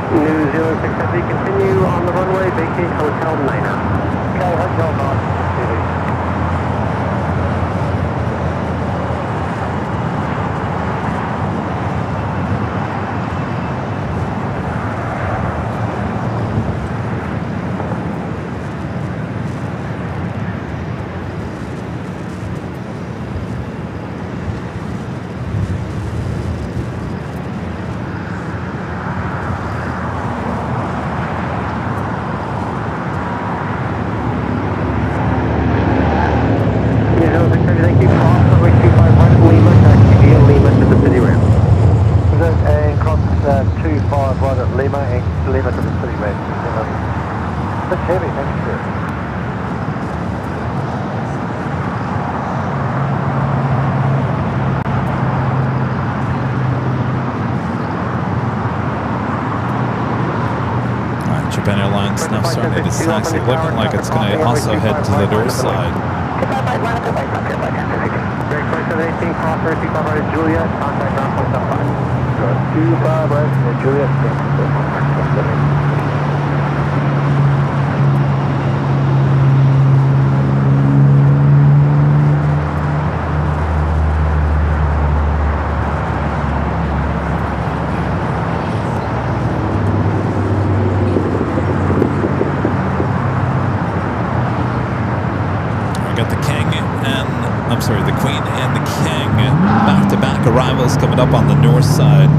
New Zealand 670, continue on the runway, vacate Hotel Niner. Okay, Hotel Niner. Japan Airlines now starting its taxi, looking like it's going to also head to the north side. Break 2718, crosser, 25 right at Julia, contact ground point 75. 25 right at Julia. The Queen and the King, back-to-back arrivals coming up on the north side.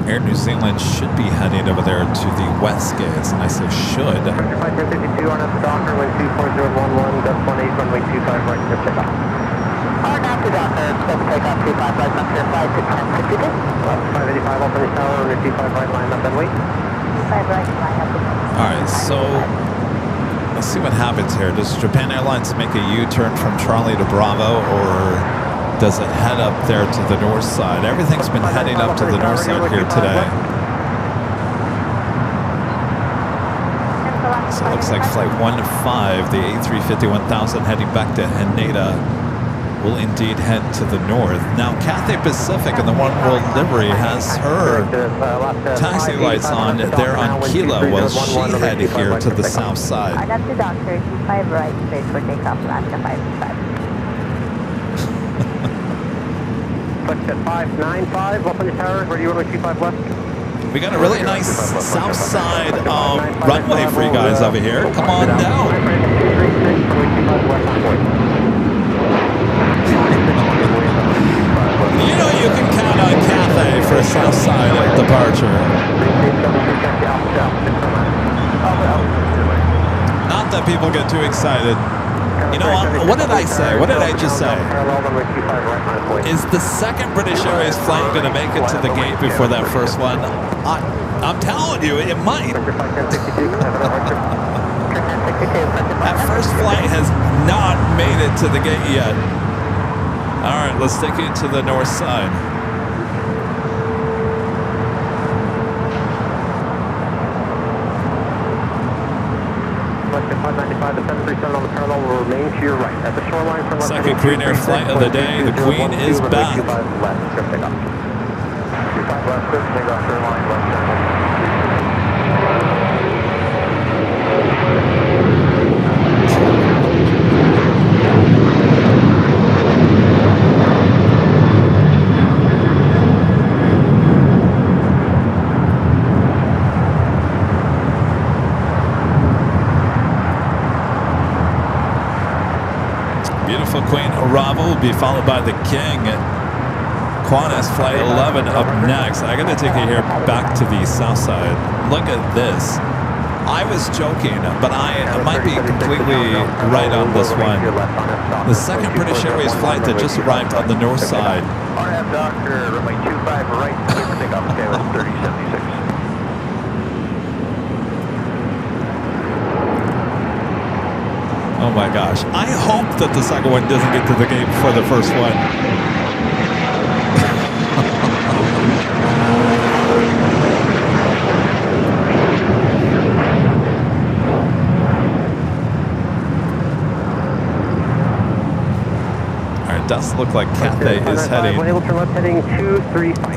Air New Zealand should be heading over there to the west gates, and I say should. 1052 on at the Docker, wind 24011, gust 18, runway 25 right, clear checkout. Hard out to Docker, expect takeoff 25 right, not clear flight to 1052. 585 off on the tower, runway 25 right, line up and wait. 25 right, line up and wait. Alright, so let's see what happens here. Does Japan Airlines make a U-turn from Charlie to Bravo, or does it head up there to the north side? Everything's been heading up to the north side here today. So it looks like flight 15, the A350-1000 heading back to Haneda, will indeed head to the north. Now, Cathay Pacific in the One World livery has her taxi lights on there on Kilo. Will she head here to the south side? I got the doctor, 25 right, straight for takeoff, Alaska 55. Flight at 595, up on the tower, ready runway 25 left. We got a really nice south side runway for you guys over here. Come on down. You know you can count on Cathay for a south side departure. Not that people get too excited. You know what did I say? What did I just say? Is the second British Airways flight going to make it to the gate before that first one? I'm telling you, it might. That first flight has not made it to the gate yet. All right, let's take it to the north side. Second Queen Air flight of the day. The Queen is back. Beautiful Queen Arava will be followed by the King. Qantas Flight 11 up next. I got to take you here back to the south side. Look at this. I was joking, but I might be completely right on this one. The second British Airways flight that just arrived on the north side. RF Doctor, runway 25 right, takeoff, okay, with 3076. Oh my gosh. I hope that the second one doesn't get to the gate before the first one. All right, does look like Cathay is heading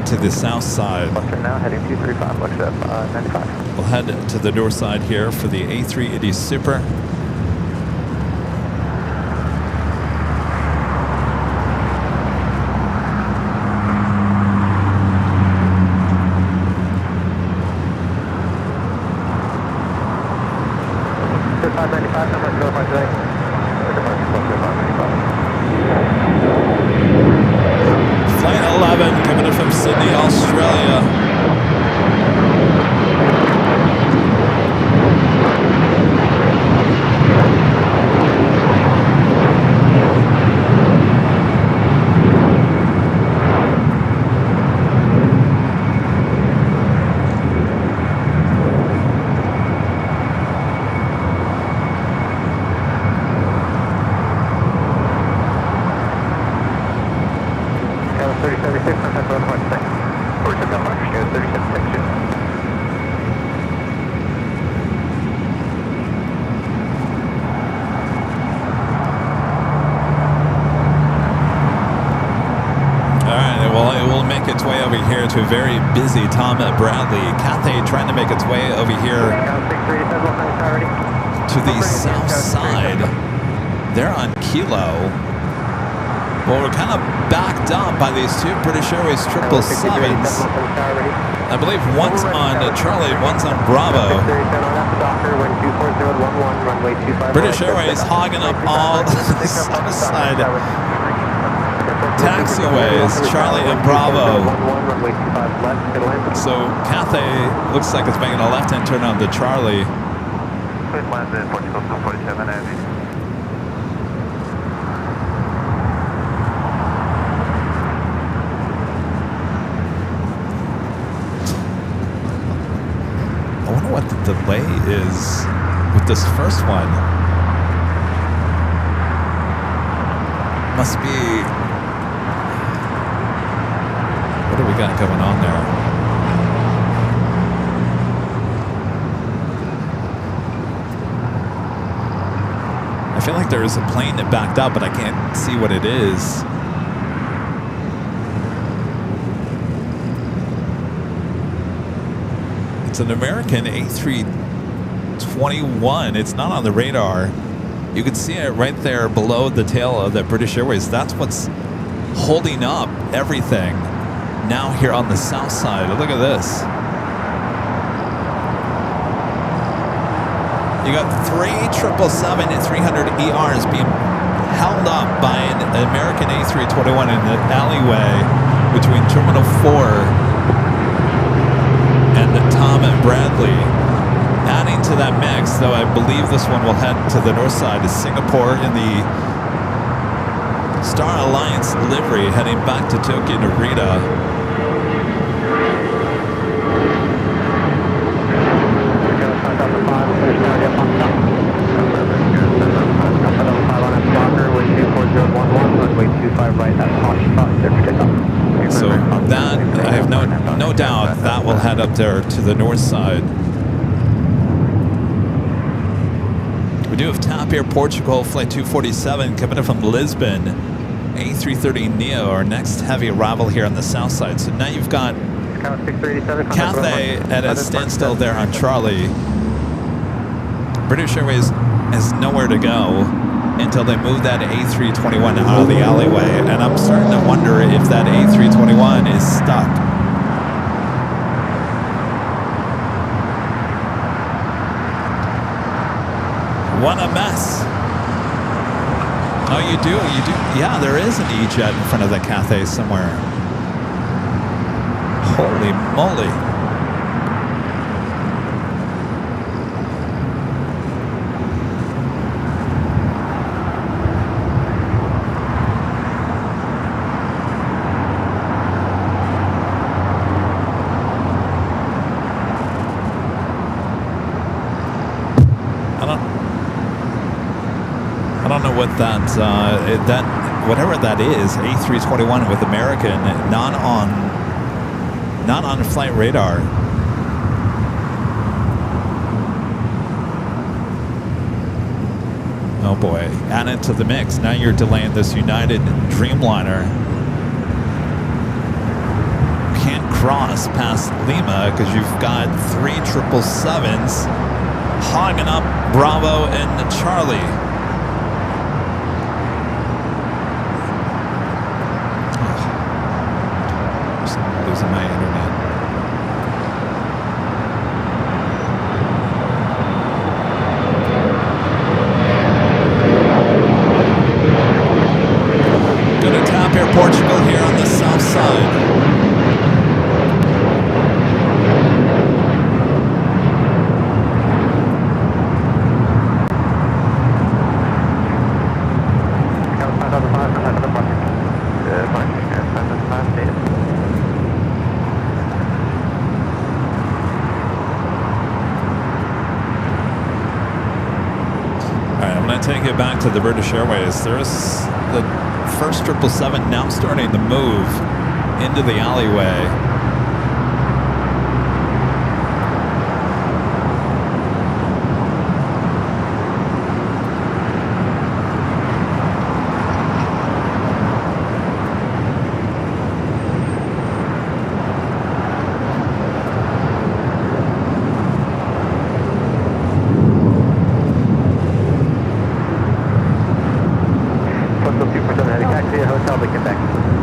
to the south side. Now heading 235, looks at 95. We'll head to the north side here for the A380 Super. Flight 11 coming in from Sydney, Australia. To a very busy Tom Bradley. Cathay trying to make its way over here to the south side. They're on Kilo. Well, we're kind of backed up by these two British Airways 777s. I believe one's on Charlie, one's on Bravo. British Airways hogging up all the south side taxiways, Charlie and Bravo. So Cathay looks like it's making a left-hand turn on the Charlie. I wonder what the delay is with this first one. Must be... What do we got going on there? feel like there is a plane that backed up, but I can't see what it is. It's an American A321. It's not on the radar. You can see it right there below the tail of the British Airways. That's what's holding up everything now here on the south side. Look at this. You got 3 777-300ERs being held up by an American A321 in the alleyway between Terminal 4 and Tom and Bradley. Adding to that mix, though, I believe this one will head to the north side, is Singapore in the Star Alliance livery, heading back to Tokyo Narita. So that, I have no doubt, that will head up there to the north side. We do have TAP Air Portugal, Flight 247, coming in from Lisbon. A330neo, our next heavy arrival here on the south side. So now you've got Cathay at a standstill there on Charlie. British Airways has nowhere to go until they move that A321 out of the alleyway. And I'm starting to wonder if that A321 is stuck. What a mess. Oh, you do. Yeah, there is an E-Jet in front of the Cathay somewhere. Holy moly. I don't know what that whatever that is, A321 with American, not on flight radar. Oh boy, add it to the mix. Now you're delaying this United Dreamliner. Can't cross past Lima because you've got 3 777s hogging up Bravo and Charlie. Losing my internet. Go to TAP Air Portugal here on the south side. Take it back to the British Airways. There's the first 777 now starting to move into the alleyway.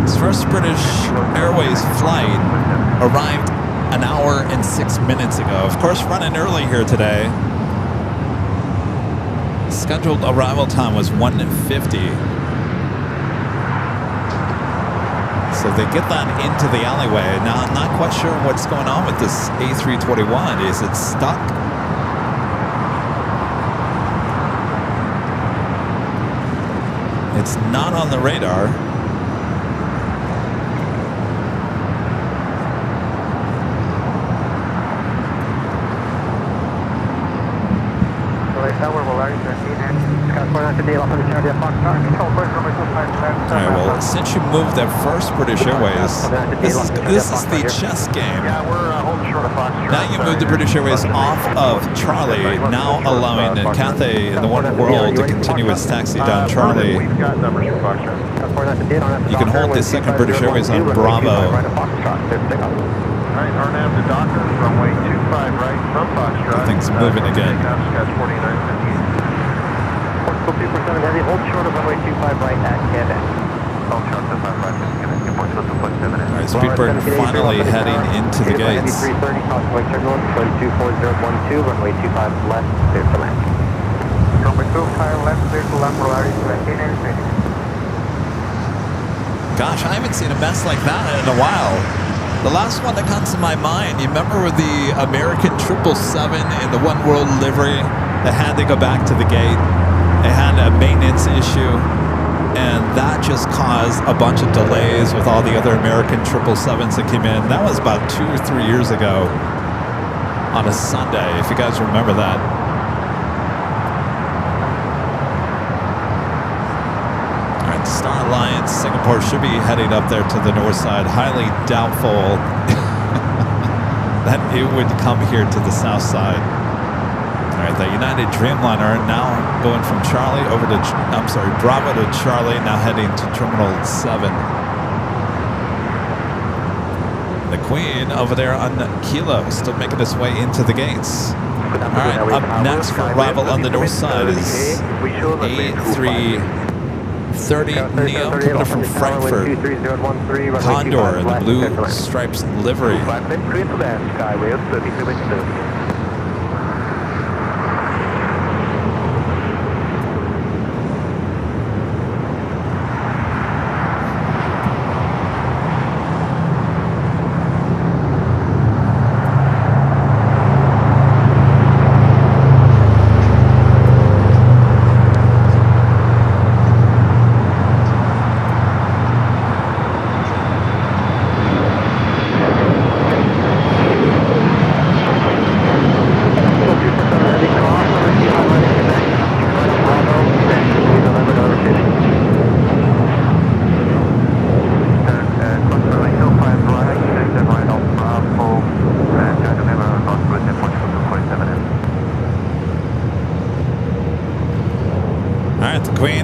This first British Airways flight arrived an hour and 6 minutes ago. Of course, running early here today. Scheduled arrival time was 1:50. So they get that into the alleyway. Now, I'm not quite sure what's going on with this A321. Is it stuck? It's not on the radar. Tower, Volaris 13 and All right, well, since you moved at first British Airways, this is the chess game. Yeah, we're holding short of Foxtrot. Now you moved the British Airways off of Charlie, now allowing Cathay in the One World to continue its taxi down Charlie. We've got numbers for Foxtrot. You can hold the second British Airways on Bravo. Alright, RNAV to Docker, runway 25 right from Foxtrot. Things moving again. Scotch 4958. 247 Heavy, hold short of runway 25 right at Quebec. Hold short of 25 right, give me 2.7. All right, Speedbird finally heading into the gates. 330, Cosway turbulence, 24012, runway 25 left, clear to land. Runway 25 left, clear to land, Polaris, Gosh, I haven't seen a mess like that in a while. The last one that comes to my mind, you remember with the American 777 in the One World livery? They had to go back to the gate. They had a maintenance issue, and that just caused a bunch of delays with all the other American 777s that came in. That was about 2 or 3 years ago on a Sunday, if you guys remember that. Star Alliance, Singapore should be heading up there to the north side. Highly doubtful that it would come here to the south side. All right, the United Dreamliner now going from Charlie over to, Bravo to Charlie, now heading to Terminal 7. The Queen over there on Kilo, still making its way into the gates. All right, up next for arrival on the north side is A330 Neo coming up from Frankfurt. Condor in the blue stripes livery.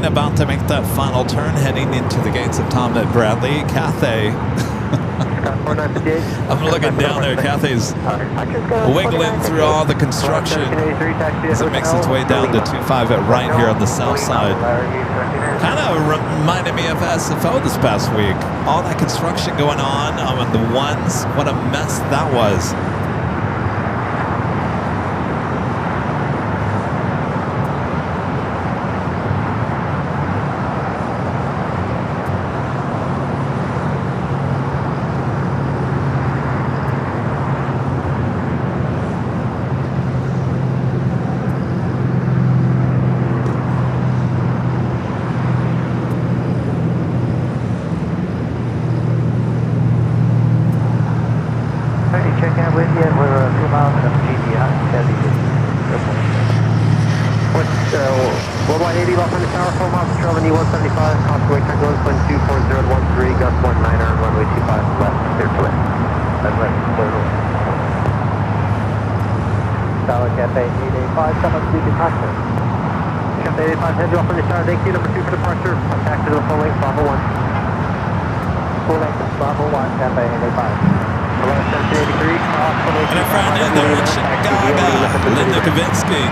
About to make that final turn, heading into the gates of Tom and Bradley. Cathay. I'm looking down there. Cathay's wiggling through all the construction as it makes its way down to 25 at right here on the south side. Kind of reminded me of SFO this past week. All that construction going on the ones. What a mess that was.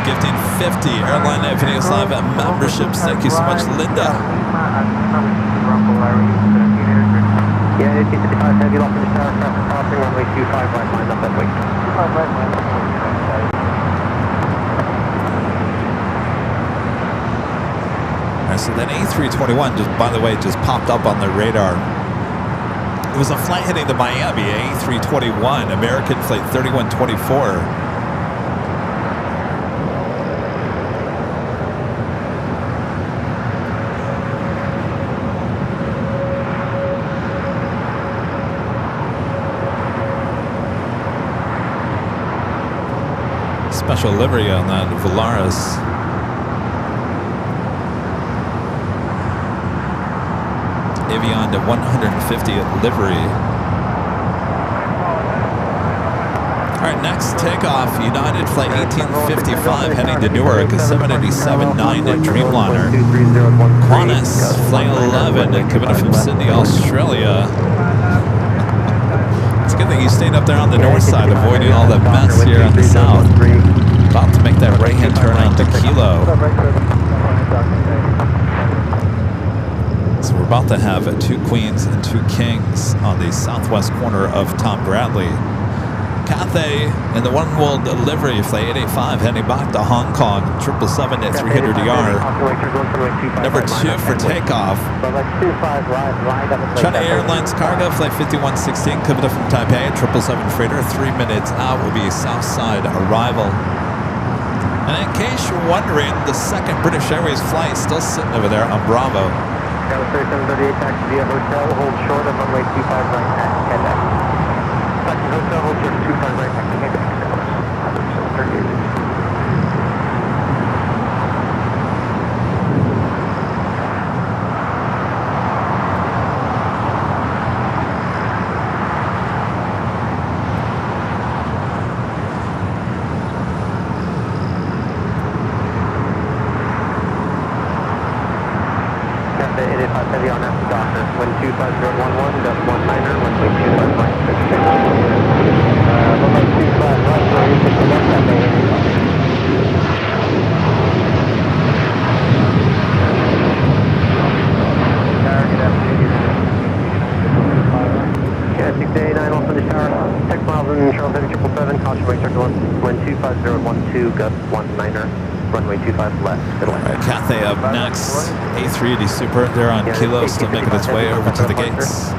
Gifting 50 AirLineVideos Live memberships. Thank you so much, Linda. Yeah, 1855 heavy lock in the tower, traffic crossing, runway 25 right, line up that way. 25 right, line up. Alright, so that A321 just, by the way, just popped up on the radar. It was a flight heading to Miami, A321, American flight 3124. Special livery on that Volaris. Avion to 150 livery. All right, next takeoff, United Flight 1855 heading to Newark, a 787-9 Dreamliner. Qantas Flight 11 coming in from Sydney, Australia. It's a good thing you stayed up there on the north side, avoiding all the mess here on the south. About to make that right-hand turn on the Kilo. So we're about to have 2 queens and 2 kings on the southwest corner of Tom Bradley. Cathay in the one world livery, Flight 885 heading back to Hong Kong, 777 at 300ER. Number 2 for takeoff. China Airlines cargo, Flight 5116 coming up from Taipei, 777 freighter. 3 minutes out will be Southside arrival. And in case you're wondering, the second British Airways flight still sitting over there on Bravo. 3738 taxi via hotel, hold short of runway 25 right at Quebec. Taxi hotel, hold short of 25 right at Quebec. 3738. Heavy on after Docker, wind 25011, that's 19er, runway 25 right, 66. Runway 25 right, where you take the left that way. Yeah, 689 off of the tower, 6 miles in Charles Heavy 777, caution right circle, wind 25012, gust 19er. Runway 25 left. Right, Cathay up next. A380 Super, they're on Kilo, still making its way over to the gates.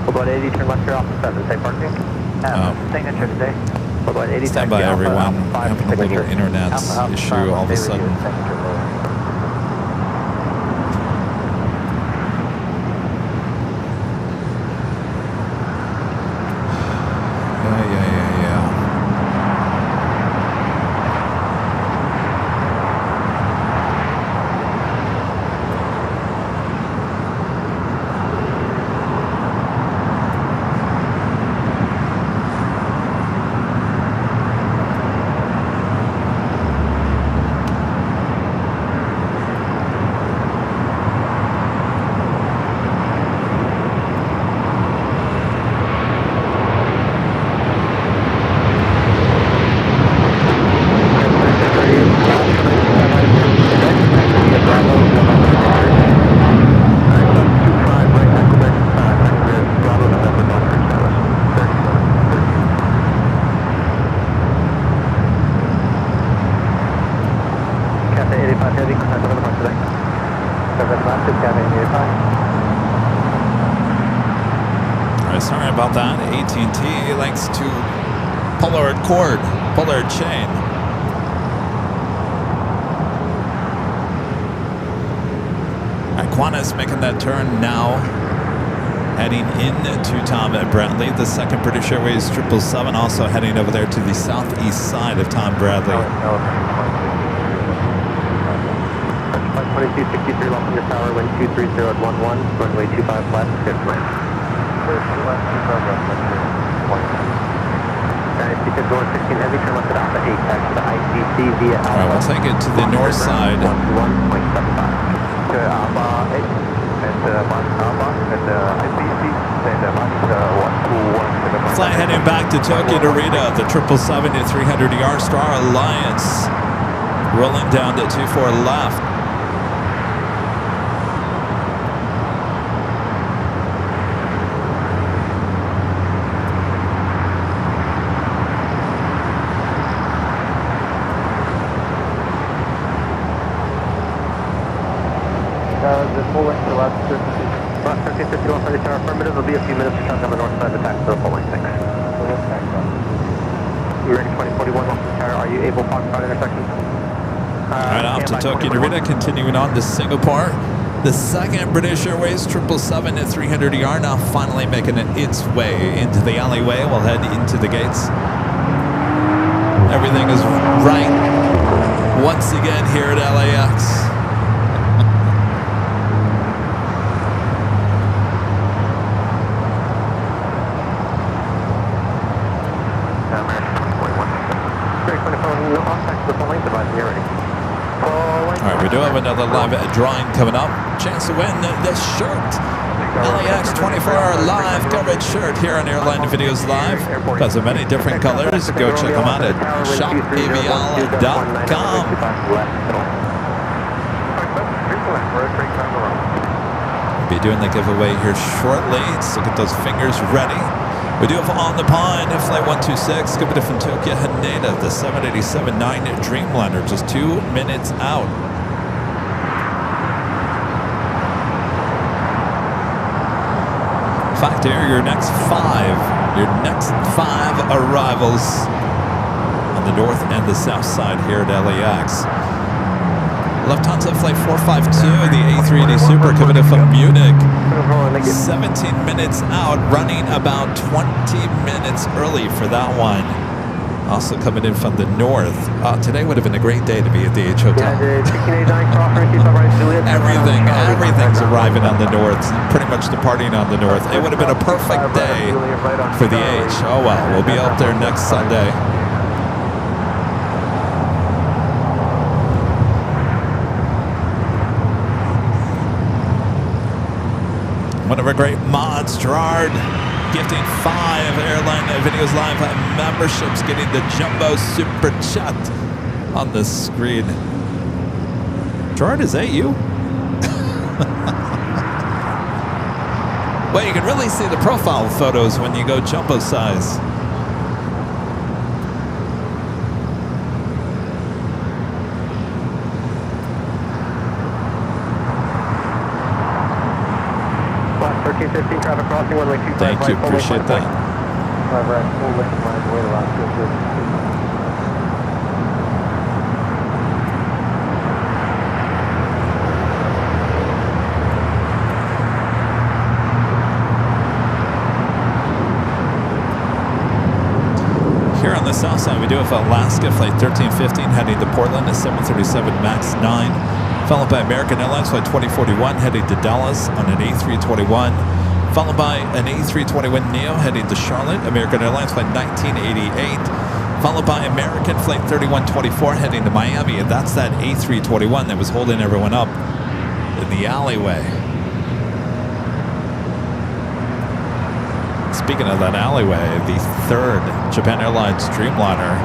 Hold on 80, turn left here off the 7, safe parking. Signature today. Hold on 80, stand by everyone. Having a little internet issue all of a sudden. Sorry about that. AT&T likes to Pollard cord, Pollard chain. Qantas making that turn now, heading into Tom Bradley. The second British Airways 777 also heading over there to the southeast side of Tom Bradley. 2263 left on your tower, wind 230 at 11, runway 25 left, good plan. Because door 16 heavy, turn left at Alpha 8, back to the ICC via Alpha. All right, we'll take it to the north side. 121.75. To Alpha 8, and Alpha, and ICC, and 121. Flight heading back to Tokyo Narita, the 777 to 300ER Star Alliance, rolling down to 24 left. The full length to left 1351 for the tower affirmative. It'll be a few minutes to shut down the north side of the taxi, so full length 6. We're ready 2041 off the tower. Are you able to Foxtrot intersection? Right off to Tokyo Narita, continuing on to Singapore. The second British Airways 777 at 300ER now finally making its way into the alleyway. We'll head into the gates. Everything is right once again here at LAX. another live drawing coming up. Chance to win the shirt. LAX 24-hour live coverage shirt here on Airline Videos Live. Because of many different colors. Go check them out at shopavial.com. We'll be doing the giveaway here shortly. So get those fingers ready. We do have on the pond Flight 126 coming from Tokyo Haneda, the 787-9 Dreamliner, just 2 minutes out. In fact, here are your next five arrivals on the north and the south side here at LAX. Lufthansa Flight 452, the A380 Super coming in from Munich. 17 minutes out, running about 20 minutes early for that one. Also coming in from the north. Today would have been a great day to be at the H Hotel. Everything's arriving on the north, pretty much departing on the north. It would have been a perfect day for the H. Oh well, we'll be out there next Sunday. One of our great mods, Gerard, gifting 5 Airline Videos Live memberships, getting the Jumbo Super Chat on the screen. Gerard, is that you? Well, you can really see the profile photos when you go Jumbo size. Traffic crossing, one way 25 Thank you, appreciate that. Here on the south side, we do have Alaska Flight 1315 heading to Portland, a 737 MAX 9, followed by American Airlines Flight 2041 heading to Dallas on an A321. Followed by an A321neo heading to Charlotte, American Airlines Flight 1988. Followed by American Flight 3124 heading to Miami, and that's that A321 that was holding everyone up in the alleyway. Speaking of that alleyway, the third Japan Airlines Dreamliner,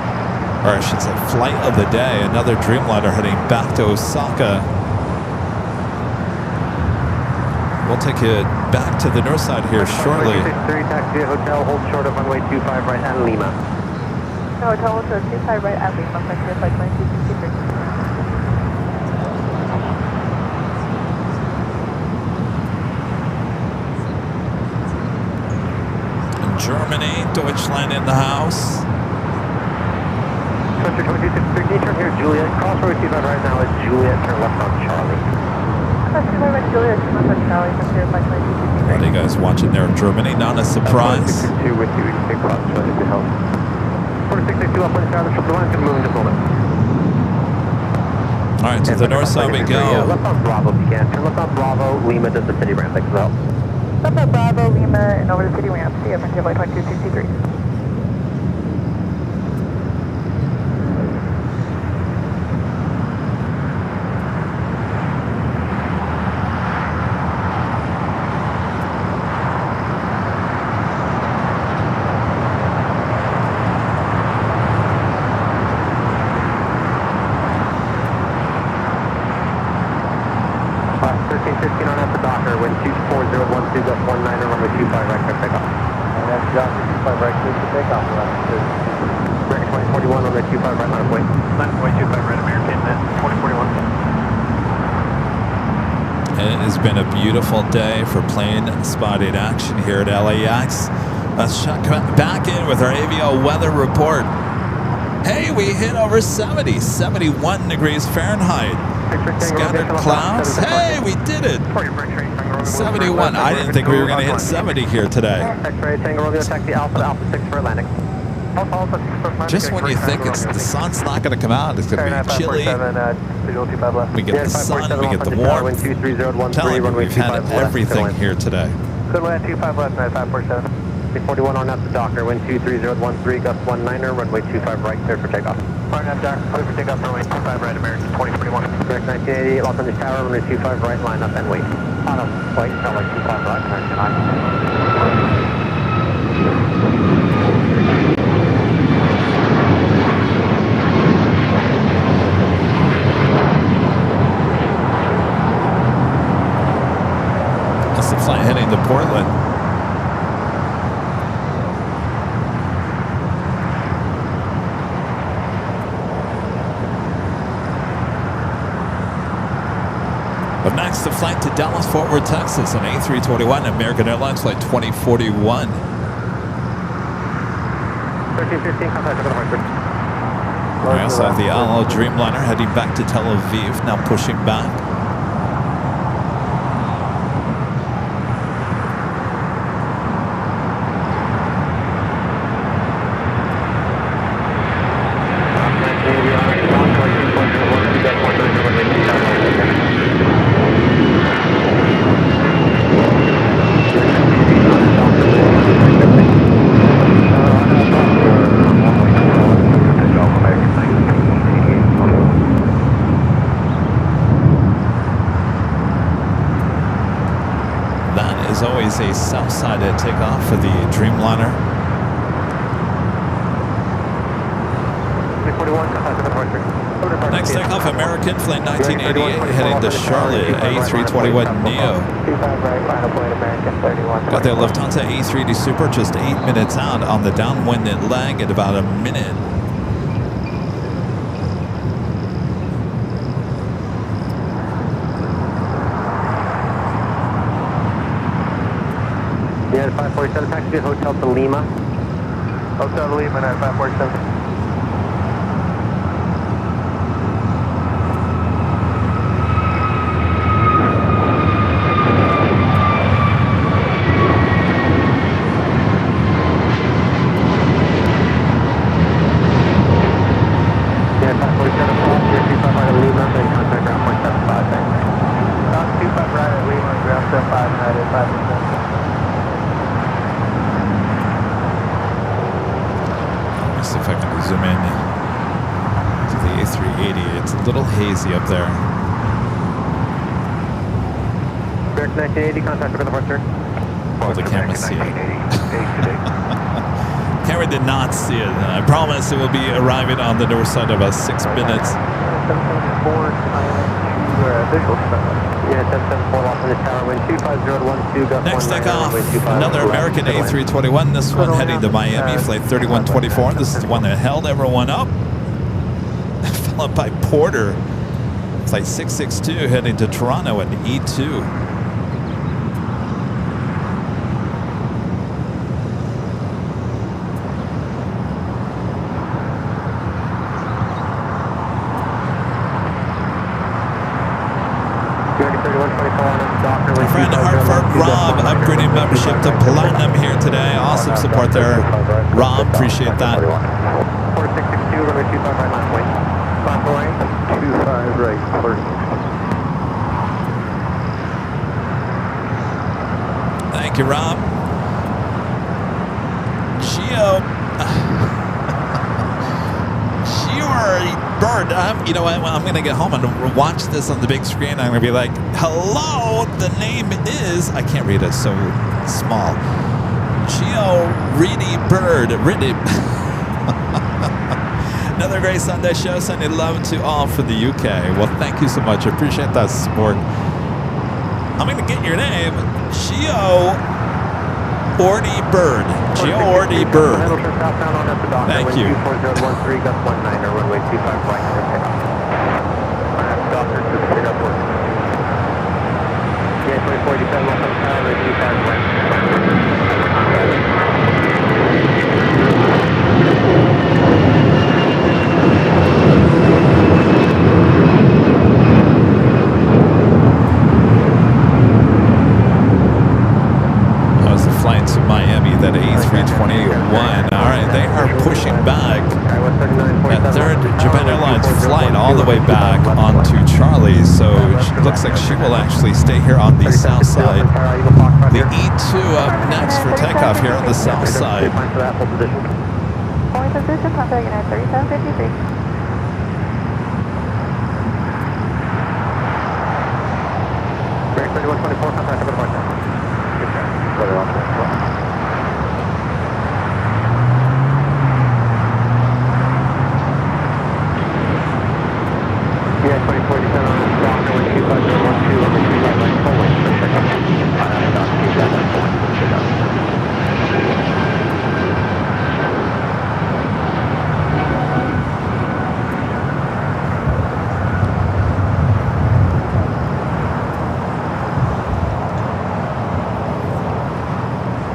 or I should say flight of the day, another Dreamliner heading back to Osaka. We'll take you back to the north side here shortly. 3 taxi to hotel, hold short of runway 25 right at Lima. Hotel, hold short 25 right at Lima, flight 2263. In Germany, Deutschland in the house. Center 2263, turn here, Juliet. Cross road 25 right now is Juliet, turn left on Charlie. Cross 25 right, Juliet, turn left on Charlie, from here, flight 2263. A lot of you guys watching there in Germany, not a surprise. 2 with you, we can take cross road to help. 4662 up on the side of the line's going to move in just a moment. All right, to the north side we go. Left on Bravo if you can. Turn left on Bravo, Lima does the city ramp, thanks for the help. Left on Bravo, Lima, and over the city ramp. See you, from here, flight 2263. Been a beautiful day for plane spotting action here at LAX. Let's check back in with our AVL weather report. Hey, we hit over 70, 71 degrees Fahrenheit. Scattered clouds. Hey, we did it. 71. I didn't think we were going to hit 70 here today. Just when you think the sun's not going to come out, it's going to be chilly. We get the sun, we get the warmth. I'm telling you, we've had everything here today. Good land, 25 left, 547. 41 on up the Docker, wind 23013, gust 19er, runway 25 right, clear for takeoff. Fire Jack, clear for takeoff runway 25 right, American 2041. Direct 1980, Los Angeles Tower, runway 25 right, line up and wait. On a flight, runway 25 right, turn to 9. That's the flight heading to Portland. Up next, the flight to Dallas, Fort Worth, Texas, an A321, American Airlines flight 2041. 1315, contact with the departure. I also have the LL Dreamliner heading back to Tel Aviv, now pushing back. Always a south side takeoff for the Dreamliner. 341, contact with the departure. Next takeoff, American flight 1988 heading to Charlotte, A321 Neo. 25 right, final point, American 31. Got their Lufthansa A380 Super just 8 minutes out on the downwind leg at about a minute. Yeah, 547, taxi Hotel to Lima. Hotel to Lima at 547. Yeah, 547, 25 right at Lima, then contact ground point 75, thanks. 25 right at Lima, ground 75, United 5%. See if I can zoom in to the A380. It's a little hazy up there. Direct 1980, contact with the departure. All the cameras see it. Camera did not see it. I promise it will be arriving on the north side of about 6 minutes. Next takeoff, another American A321. This one heading to Miami, flight 3124. This is the one that held everyone up. Followed by Porter, flight 662 heading to Toronto at E2. My friend Hartford Rob upgrading membership to Platinum here today. Awesome support there. Rob, appreciate that. 4662, runway 25 right, line point. Stop line, 25 right, 46. Thank you, Rob. Geo. Bird, you know what? I'm going to get home and watch this on the big screen. I'm going to be like, hello, the name is, I can't read it, so small. Geo Reedy Bird. Reedy. Another great Sunday show. Sending love to all from the UK. Well, thank you so much. I appreciate that support. I'm going to get your name. Geo Ordy Bird. Geo Ordy Bird. Thank you. Flight to Miami, that A321. All right, they are pushing back that third Japan Airlines flight all the way back onto Charlie. So it looks like she will actually stay here on the south side. The E2 up next for takeoff here on the south side. Point position, contact United 3753. 3124, contact over departure. Good job. Weather on 24. Yeah, 24, descend on down, going 25012, over 25 right, full wind, for check up. Down, 27, check up.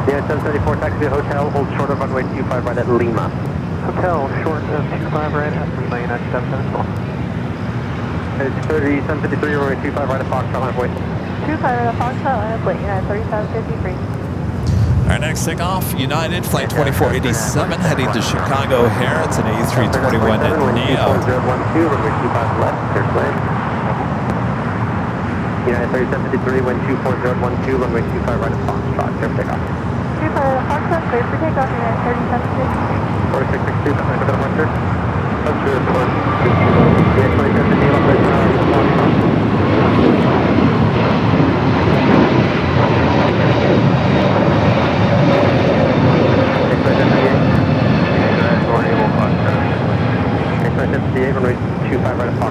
Yeah, 734, taxi to hotel, hold short of runway 25 right at Lima. Hotel, short of 25 right at Lima, United 774. It's 3753, runway 25 right at Foxtrot, halfway. 25 right at Foxtrot, halfway, United 3753. Our next takeoff, United Flight 2487, heading to Chicago O'Hare. It's an A321 Neo. 4012, runway 25 left, clear to land. United 3753, wind 24012, runway 25 right at Foxtrot, clear for takeoff. 25 right at Foxtrot, clear for takeoff, United 3753. 4662, contact over departure. That's your report. Yeah, 2758, operate Foxtrot.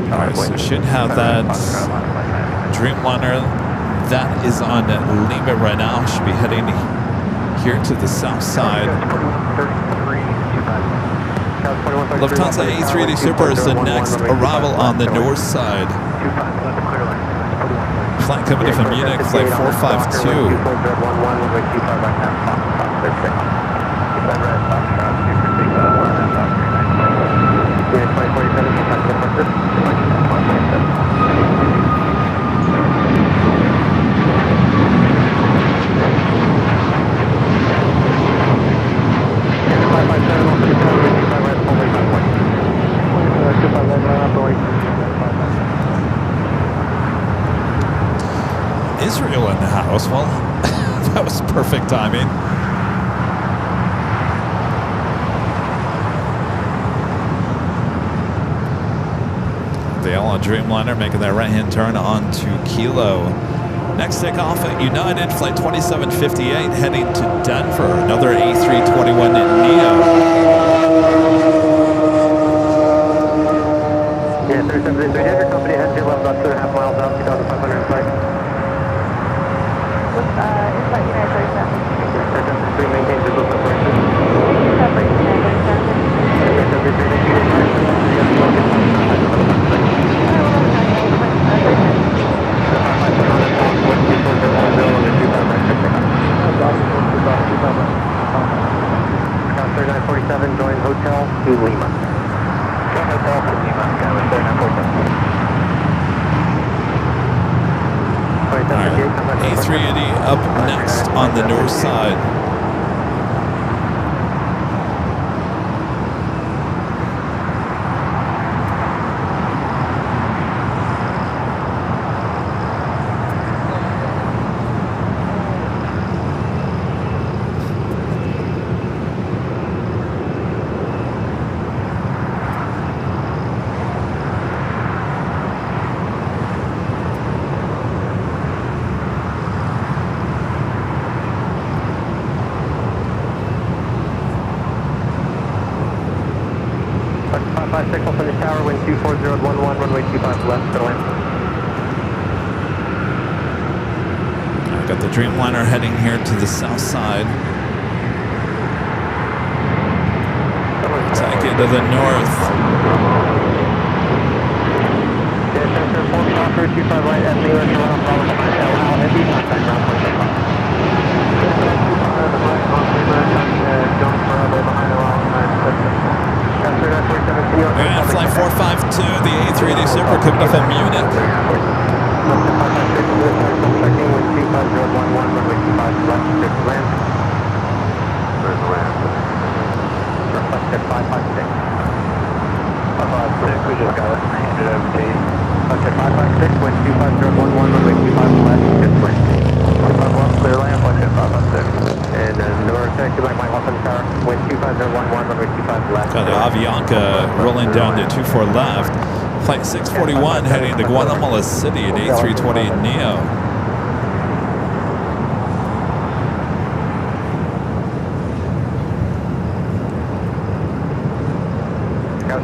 Alright, so should have that Dreamliner that is on Lima right now. Should be heading here to the south side. Lufthansa A380 Super is the next arrival on the north side. Flight coming in from Munich, flight 452. Israel in the house. Well, that was perfect timing. The Airline Dreamliner making their right-hand turn onto Kilo. Next takeoff at United Flight 2758 heading to Denver. Another A321 Neo. Yeah, 37 Denver company heads to level about 2.5 miles out, 2,500 in flight. It's like United 37. 37 maintains visual separation. Separate United 3947, join hotel to Lima. Join hotel to Lima, Skyway 3947. A380 up next on the north side. Signal from the tower, wind 24011, runway 25 left, to land. I've got the Dreamliner heading here to the south side. Take it to the north. Yeah, center 4 Shocker, 25 right at Lima, Toronto, Bravo, behind LAX, heavy, contact ground point takeoff. Jones, Bravo, behind LAX, And flight 452, the A380 Super coming up from Munich. Reflected 556. 556, we just got it. Handed over to you. Reflected 556, wind 25011, runway 25 left, good wind. 25 left, clear land, reflected 556. And then North taxi by Mike Lawson Tower, wind 25011, runway 25 left. Got the Avianca rolling down to 24 left. Flight 641 heading to Guatemala City, an A320 Neo.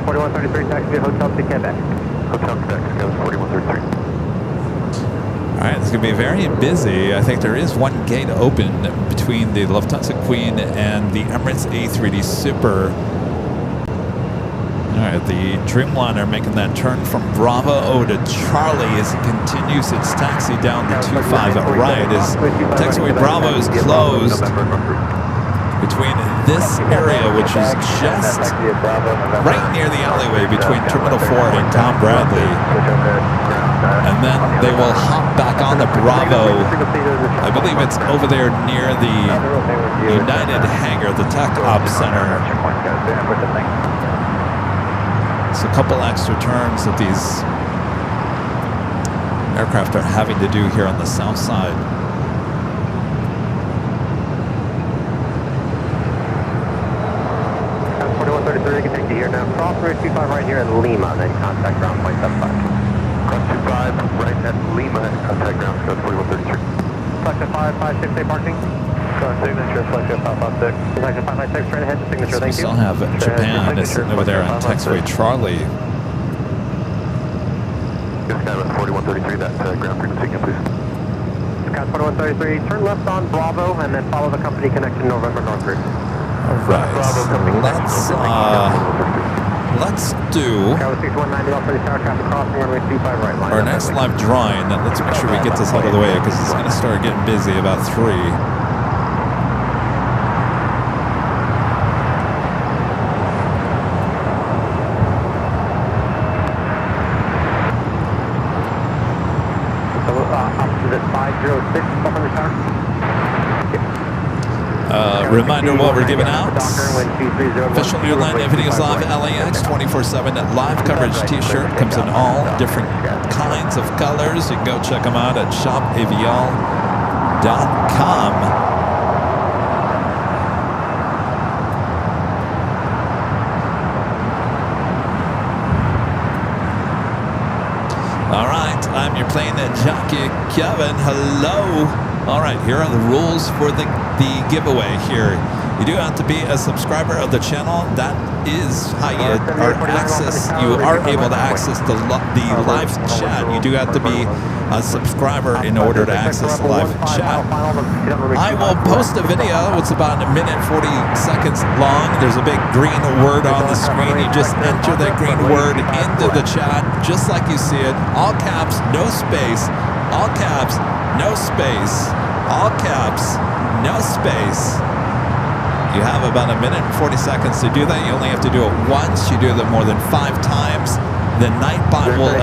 4133, taxi to Hotel to Quebec. Hotel Quebec, Skyline 4133. All right, it's going to be very busy. I think there is one gate open between the Lufthansa Queen and the Emirates A380 Super. All right, the Dreamliner making that turn from Bravo to Charlie as it continues its taxi down to 25 right as taxiway Bravo is closed between this area, which is just right near the alleyway between Terminal 4 and Tom Bradley. And then they will hop back on the Bravo. I believe it's over there near the United hangar, the Tech Ops Center. It's a couple extra turns that these aircraft are having to do here on the south side. We can take you here now. Cross Route 25 right here at Lima, then contact ground point 75. Cross 25 right at Lima, contact ground, Skyline 4133. Selective 556, parking. Signature, selective 556. Selective 556, straight ahead to signature, So we thank you. still have Japan is sitting over there on taxiway Charlie. Yes, Skyline 4133, that ground frequency again, please. Sky 4133, turn left on Bravo and then follow the company connection November North Route. All right, so let's do Tower 6190 off for the tower traffic crossing runway 25 right line. our next live drawing. Let's make sure we get this out of the way because it's going to start getting busy about 3. Opposite 506 up on the tower. Reminder what we're giving out. Official Airline Videos Live LAX 24/7 live coverage t-shirt. Comes in all different kinds of colors. You can go check them out at shopavl.com. All right, I'm your plane jockey, Kevin. Hello. All right, here are the rules for the giveaway here. You do have to be a subscriber of the channel. That is how you are able to access the live chat. You do have to be a subscriber in order to access the live chat. I will post a video. It's about a minute 40 seconds long. There's a big green word on the screen. You just enter that green word into the chat just like you see it. All caps, no space. All caps, no space. All caps, no space. You have about a minute and 40 seconds to do that. You only have to do it once. You do it more than 5 times. The Nightbot will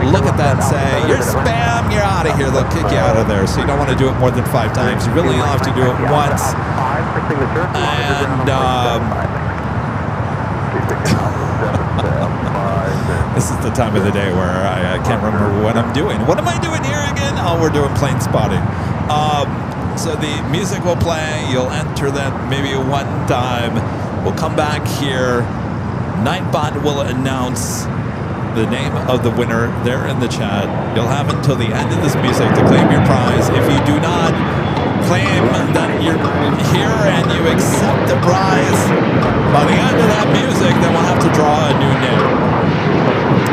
look at that and say, you're spam, you're out of here. They'll kick you out of there. So you don't want to do it more than 5 times. You really have to do it once. And this is the time of the day where I can't remember what I'm doing. What am I doing here again? Oh, we're doing plane spotting. So the music will play. You'll enter that maybe one time. We'll come back here. Nightbot will announce the name of the winner there in the chat. You'll have until the end of this music to claim your prize. If you do not claim that you're here and you accept the prize by the end of that music, then we'll have to draw a new name.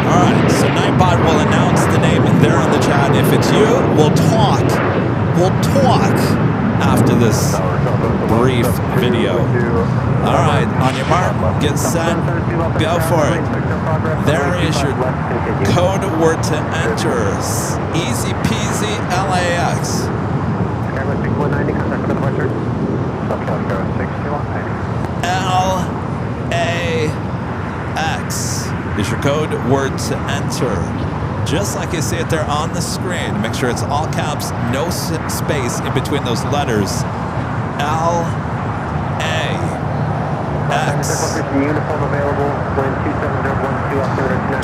All right, so Nightbot will announce the name there in the chat. If it's you, we'll talk. We'll talk after this brief video. All right, on your mark, get set, go for it. There is your code word to enter. Easy peasy LAX. LAX is your code word to enter. Just like you see it there on the screen. Make sure it's all caps, no space in between those letters. LAX.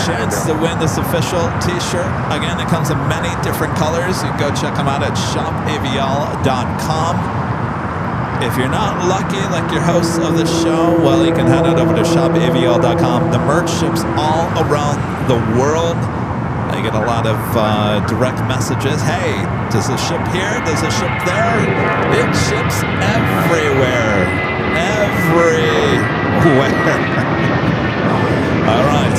Chance to win this official t-shirt. Again, it comes in many different colors. You can go check them out at shopavl.com. If you're not lucky, like your hosts of the show, well, you can head on over to shopavl.com. The merch ships all around the world. I get a lot of direct messages. Hey, does it ship here? Does it ship there? It ships everywhere. Everywhere. All right.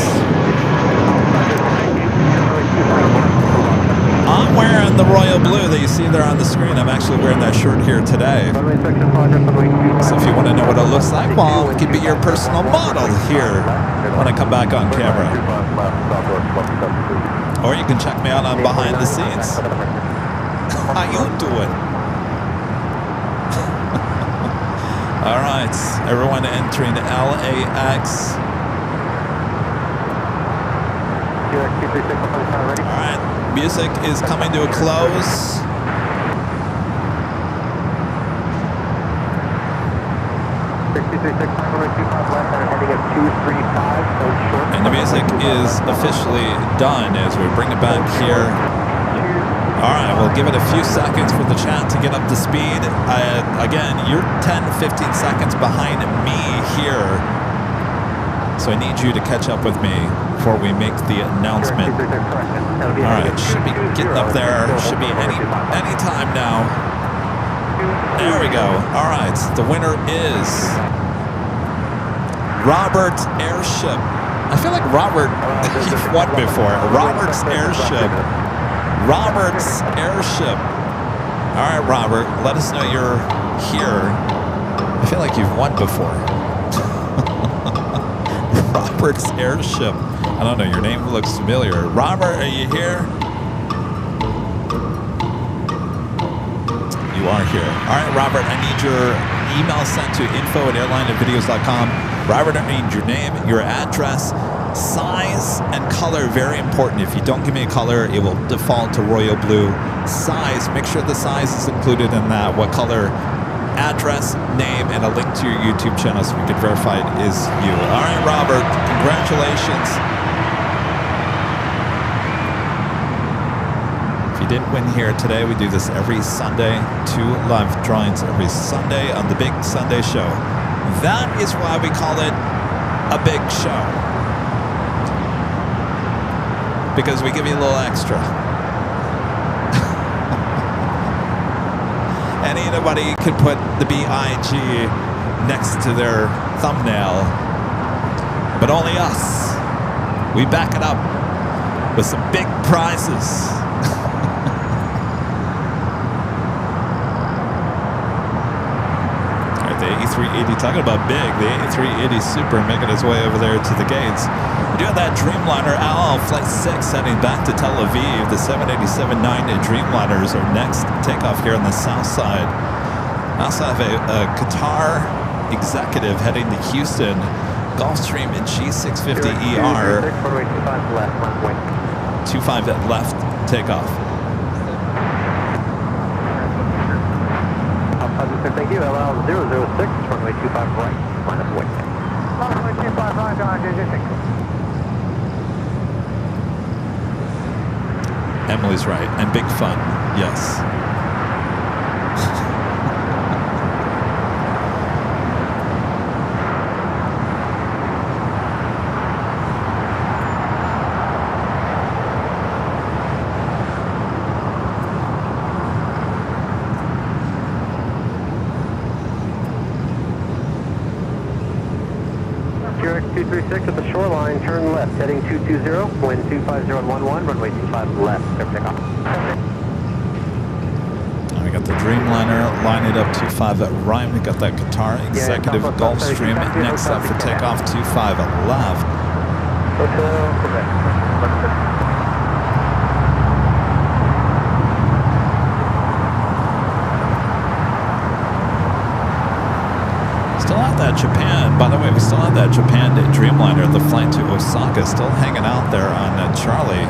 I'm wearing the royal blue that you see there on the screen. I'm actually wearing that shirt here today. So if you want to know what it looks like, well, I can be your personal model here when I come back on camera. Or you can check me out on behind the scenes. How you doing? All right, everyone entering LAX. All right, music is coming to a close. And the music is officially done as we bring it back here. All right, we'll give it a few seconds for the chat to get up to speed. Again, you're 10-15 seconds behind me here. So I need you to catch up with me before we make the announcement. All right, should be getting up there. Should be any time now. There we go. All right, the winner is Robert Airship. I feel like Robert, you've won before. Robert's Airship. Robert's Airship. All right, Robert, let us know you're here. I feel like you've won before. Robert's Airship. I don't know, your name looks familiar. Robert, are you here? You are here. All right, Robert, I need your email sent to info@airlinevideos.com. Robert, I need your name, your address, size, and color. Very important. If you don't give me a color, it will default to royal blue. Size, make sure the size is included in that. What color? Address, name, and a link to your YouTube channel so we can verify it is you. All right, Robert, congratulations. If you didn't win here today, we do this every Sunday. 2 live drawings every Sunday on the Big Sunday Show. That is why we call it a big show. Because we give you a little extra. Anybody could put the BIG next to their thumbnail, but only us. We back it up with some big prizes. All right, the A380, talking about big, the A380 Super making its way over there to the gates. We do have that Dreamliner Al Flight 6 heading back to Tel Aviv. The 787-9 Dreamliners are next takeoff here on the south side. I also have a Qatar executive heading to Houston. Gulfstream G650ER. 25 at left takeoff. Thank you. LL 006, runway 25 right, minus wind. Runway 25 right, J6. Emily's right, and big fun, yes. QX236 at the shoreline, turn left, heading 220, wind 250 and 11, runway 25 left, clear for takeoff. We got the Dreamliner, line it up 25 at right. We got that Qatar executive Gulfstream next up for takeoff 25 at left. Hotel Quebec. Still have that Japan, by the way, we still have that Japan Dreamliner, the flight to Osaka, still hanging out there on Charlie.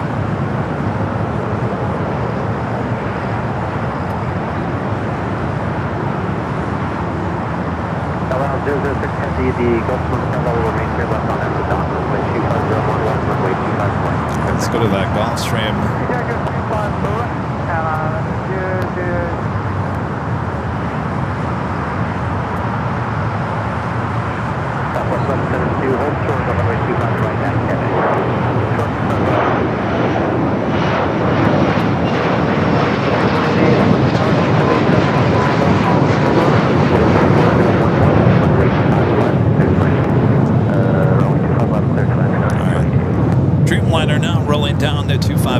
Allow 006 Heavy, the Gulfstream Hotel will remain clear left on exit dock, runway 25011, runway 25 right. Let's go to that Gulfstream. Southwest 772, hold short on runway 25 right at Kevin.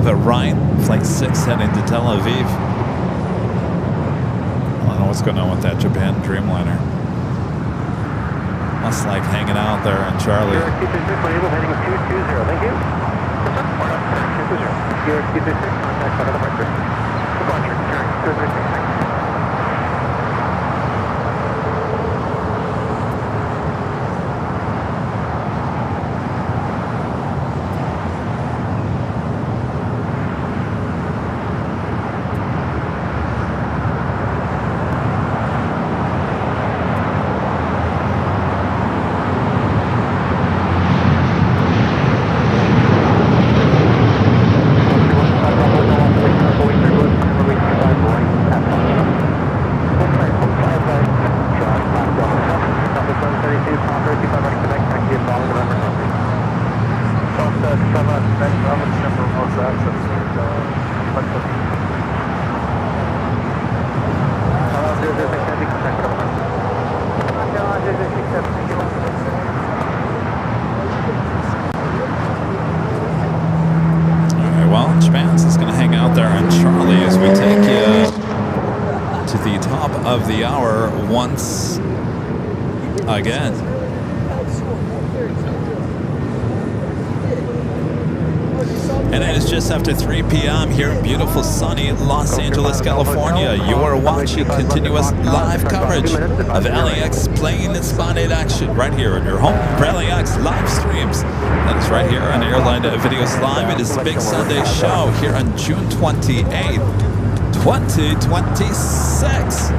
have it right. Flight 6 heading to Tel Aviv. I don't know what's going on with that Japan Dreamliner. Must like hanging out there in Charlie. Heading 220, thank you. Contact out of the marker. Roger, 236. Well, Japan's is going to hang out there on Charlie as we take you to the top of the hour once again. And it is just after 3 p.m. here in beautiful sunny Los Angeles, California. You are watching continuous live coverage of LAX plane and spotted action right here on your home for LAX live streams. That is right here on Airline Videos Live. It is the Big Sunday show here on June 28th, 2026.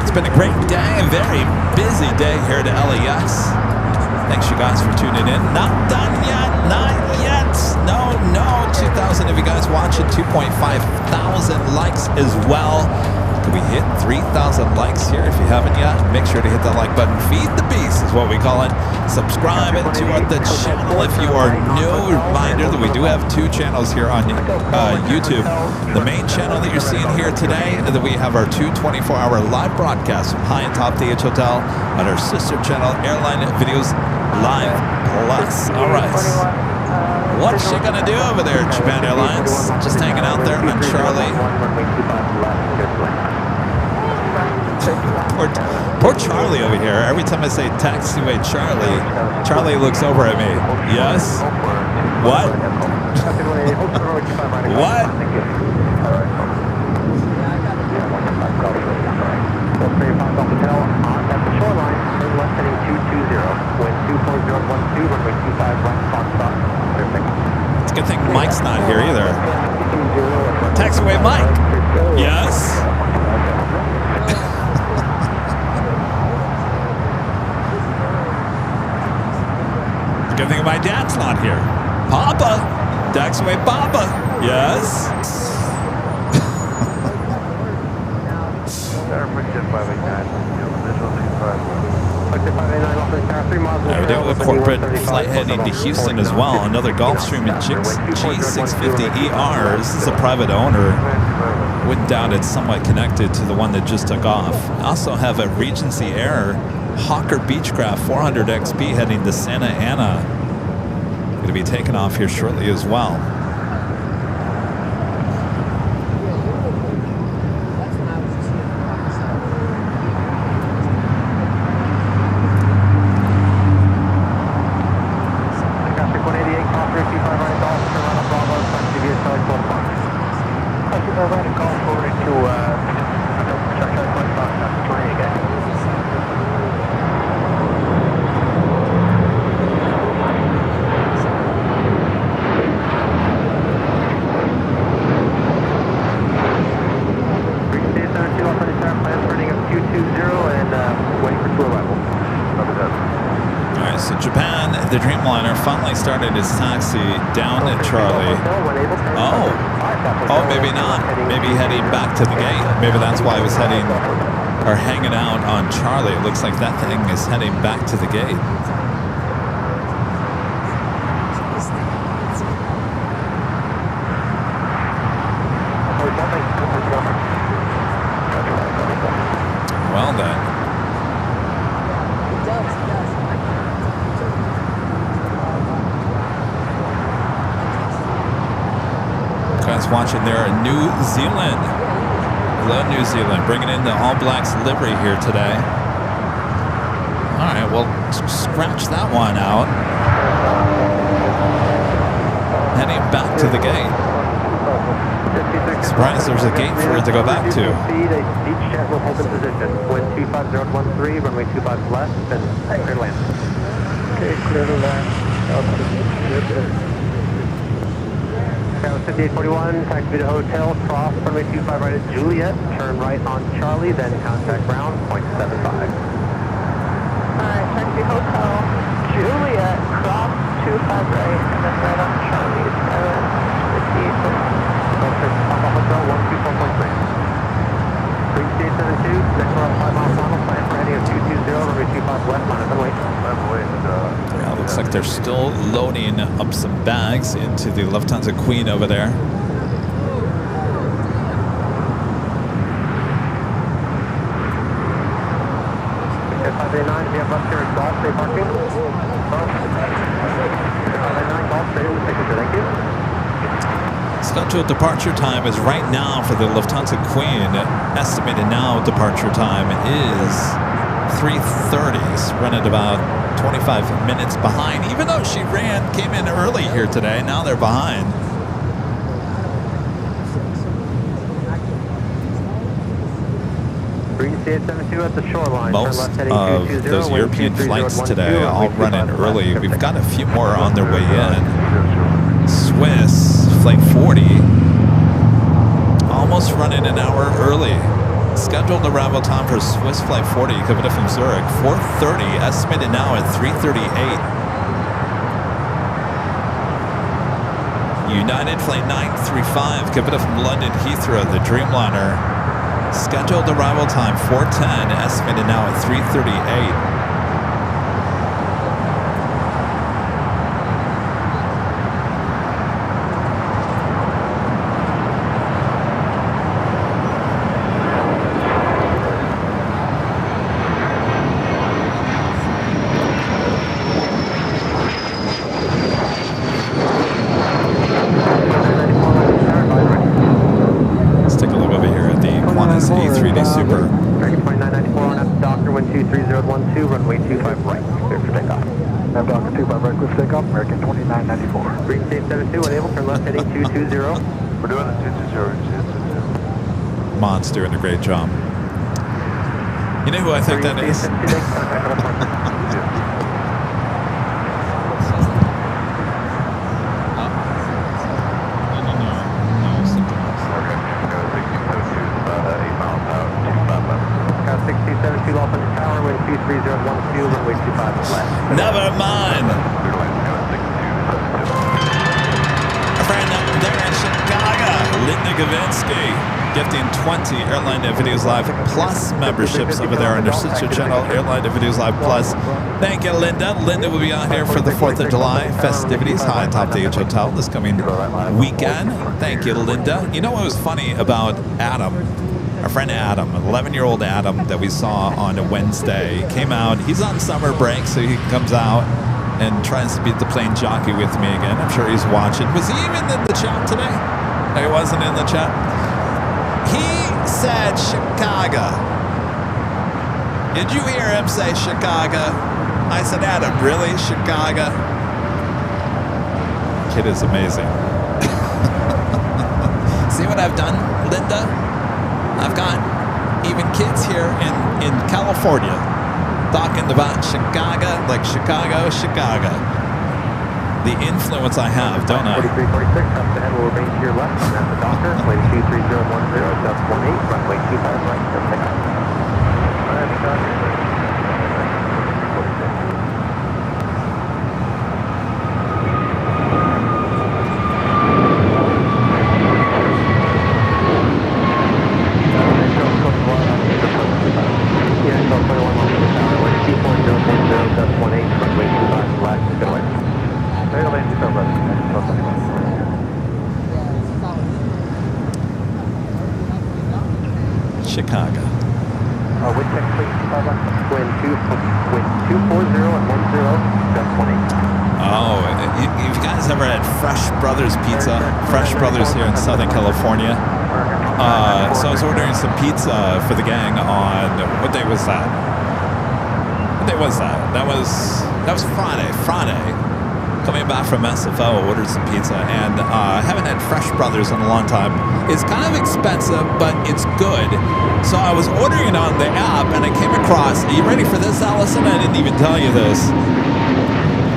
It's been a great day, a very busy day here at LAX. Thanks you guys for tuning in. Not done yet, not yet. No, 2,000 of you guys watching, 2.5 thousand likes as well. Can we hit 3,000 likes here? If you haven't yet, make sure to hit that like button. Feed the beast is what we call it. Subscribe to the channel if you are new. Reminder that we do have 2 channels here on YouTube. The main channel that you're seeing here today, that we have our 2 24-hour live broadcasts from high and top DH Hotel on our sister channel, Airline Videos Live Plus. All right. What's she gonna do over there, Japan Airlines? Just hanging out there on Charlie. Poor Charlie over here. Every time I say taxiway Charlie, Charlie looks over at me. Yes? What? What? It's a good thing Mike's not here either. Taxiway Mike. Yes? Good thing my dad's not here. Papa. Taxiway Papa. Yes? We do have a corporate flight heading to Houston as well. Another Gulfstream G650ER. This is a private owner. Wouldn't doubt it's somewhat connected to the one that just took off. I also have a Regency Air Hawker Beechcraft 400 XP heading to Santa Ana. Going to be taking off here shortly as well. The Dreamliner finally started its taxi down at Charlie. Oh, maybe not. Maybe heading back to the gate. Maybe that's why I was heading or hanging out on Charlie. It looks like that thing is heading back to the gate. Well then. Kevin's watching there in New Zealand. Hello, New Zealand. Bringing in the All Blacks livery here today. All right, well, scratch that one out. Heading back to the gate. Surprised there's a gate for it to go back to. Each jet will hold in position. Wind 25013, runway 25 left, and clear to land. Okay, clear to land. Travis 5841, taxi to hotel, cross runway 25 right at Juliet, turn right on Charlie, then contact ground, 0.75. Alright, taxi hotel, Juliet, cross 25 right, and then right on Charlie, 750. Papa Hotel 124.3. Green State 72, next one 5 miles final, plan for heading of 220, runway 25 left, line up and wait. Yeah, looks like they're still loading up some bags into the Lufthansa Queen over there. Okay, 589, if you have left here exhaust, stay parking. 589, golf, stay in the signature, thank you. Scheduled departure time is right now for the Lufthansa Queen. Estimated now departure time is 3:30. She's running about 25 minutes behind. Even though she came in early here today, now they're behind. Green State 72 at the shoreline. Most of those European flights today all running early. We've got a few more on their way in. Swiss Flight 40 almost running an hour early. Scheduled arrival time for Swiss Flight 40 coming from Zurich, 4:30, estimated now at 3:38. United Flight 935 coming from London Heathrow, the Dreamliner. Scheduled arrival time 4:10, estimated now at 3:38. A3D Super. Dragon 2994 on up Docker 123.012, runway 25 right, clear for takeoff. Nav Docker 25 right, clear for takeoff, American 2994. Green State 72, unable, turn left heading 220. We're doing it 220. Mon's doing a great job. You know who I think that is? Never mind. A friend there in Chicago, Linda Gavinsky, gifting 20 Airline Videos Live Plus memberships over there on their sister channel, Airline Videos Live Plus. Thank you, Linda. Linda will be out here for the 4th of July festivities high atop the H Hotel this coming weekend. Thank you, Linda. You know what was funny about Adam? Our friend Adam, 11-year-old Adam that we saw on a Wednesday, came out. He's on summer break, so he comes out and tries to beat the plane jockey with me again. I'm sure he's watching. Was he even in the chat today? No, he wasn't in the chat. He said Chicago. Did you hear him say Chicago? I said, Adam, really? Chicago? Kid is amazing. See what I've done, Linda? I've got even kids here in California talking about Chicago, like Chicago. The influence I have, don't I? 4346, up ahead will remain to your left, and that's the Docker, plane 23010, just 18, runway 25 right, just pick up. Chicago. Wind check, please. Wind 240 and 10, just 18. Oh, if you guys ever had Fresh Brothers Pizza, Fresh Brothers here in Southern California. So I was ordering some pizza for the gang on, what day was that? What day was that? That was Friday. Coming back from SFO, ordered some pizza, and I haven't had Fresh Brothers in a long time. It's kind of expensive, but it's good. So I was ordering it on the app, and I came across, are you ready for this, Allison? I didn't even tell you this.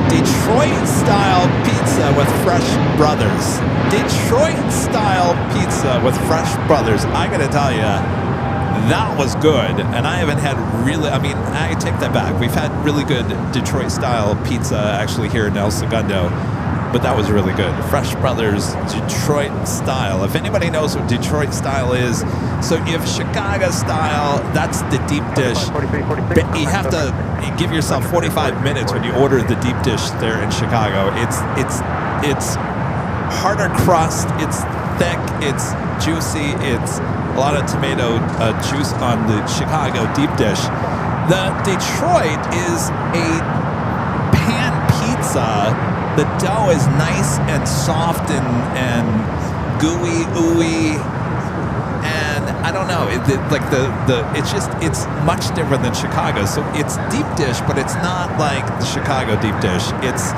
Detroit-style pizza with Fresh Brothers. Detroit-style pizza with Fresh Brothers. I gotta tell you, that was good. And I haven't had really, I mean, I take that back. We've had really good Detroit-style pizza actually here in El Segundo, but that was really good. Fresh Brothers Detroit-style. If anybody knows what Detroit-style is, so you have Chicago-style, that's the deep dish. But you have to give yourself 45 minutes when you order the deep dish there in Chicago. It's harder crust, it's thick, it's juicy, it's a lot of tomato juice on the Chicago deep dish. The Detroit is a pan pizza. The dough is nice and soft and gooey, ooey, and I don't know. It's much different than Chicago. So it's deep dish, but it's not like the Chicago deep dish. It's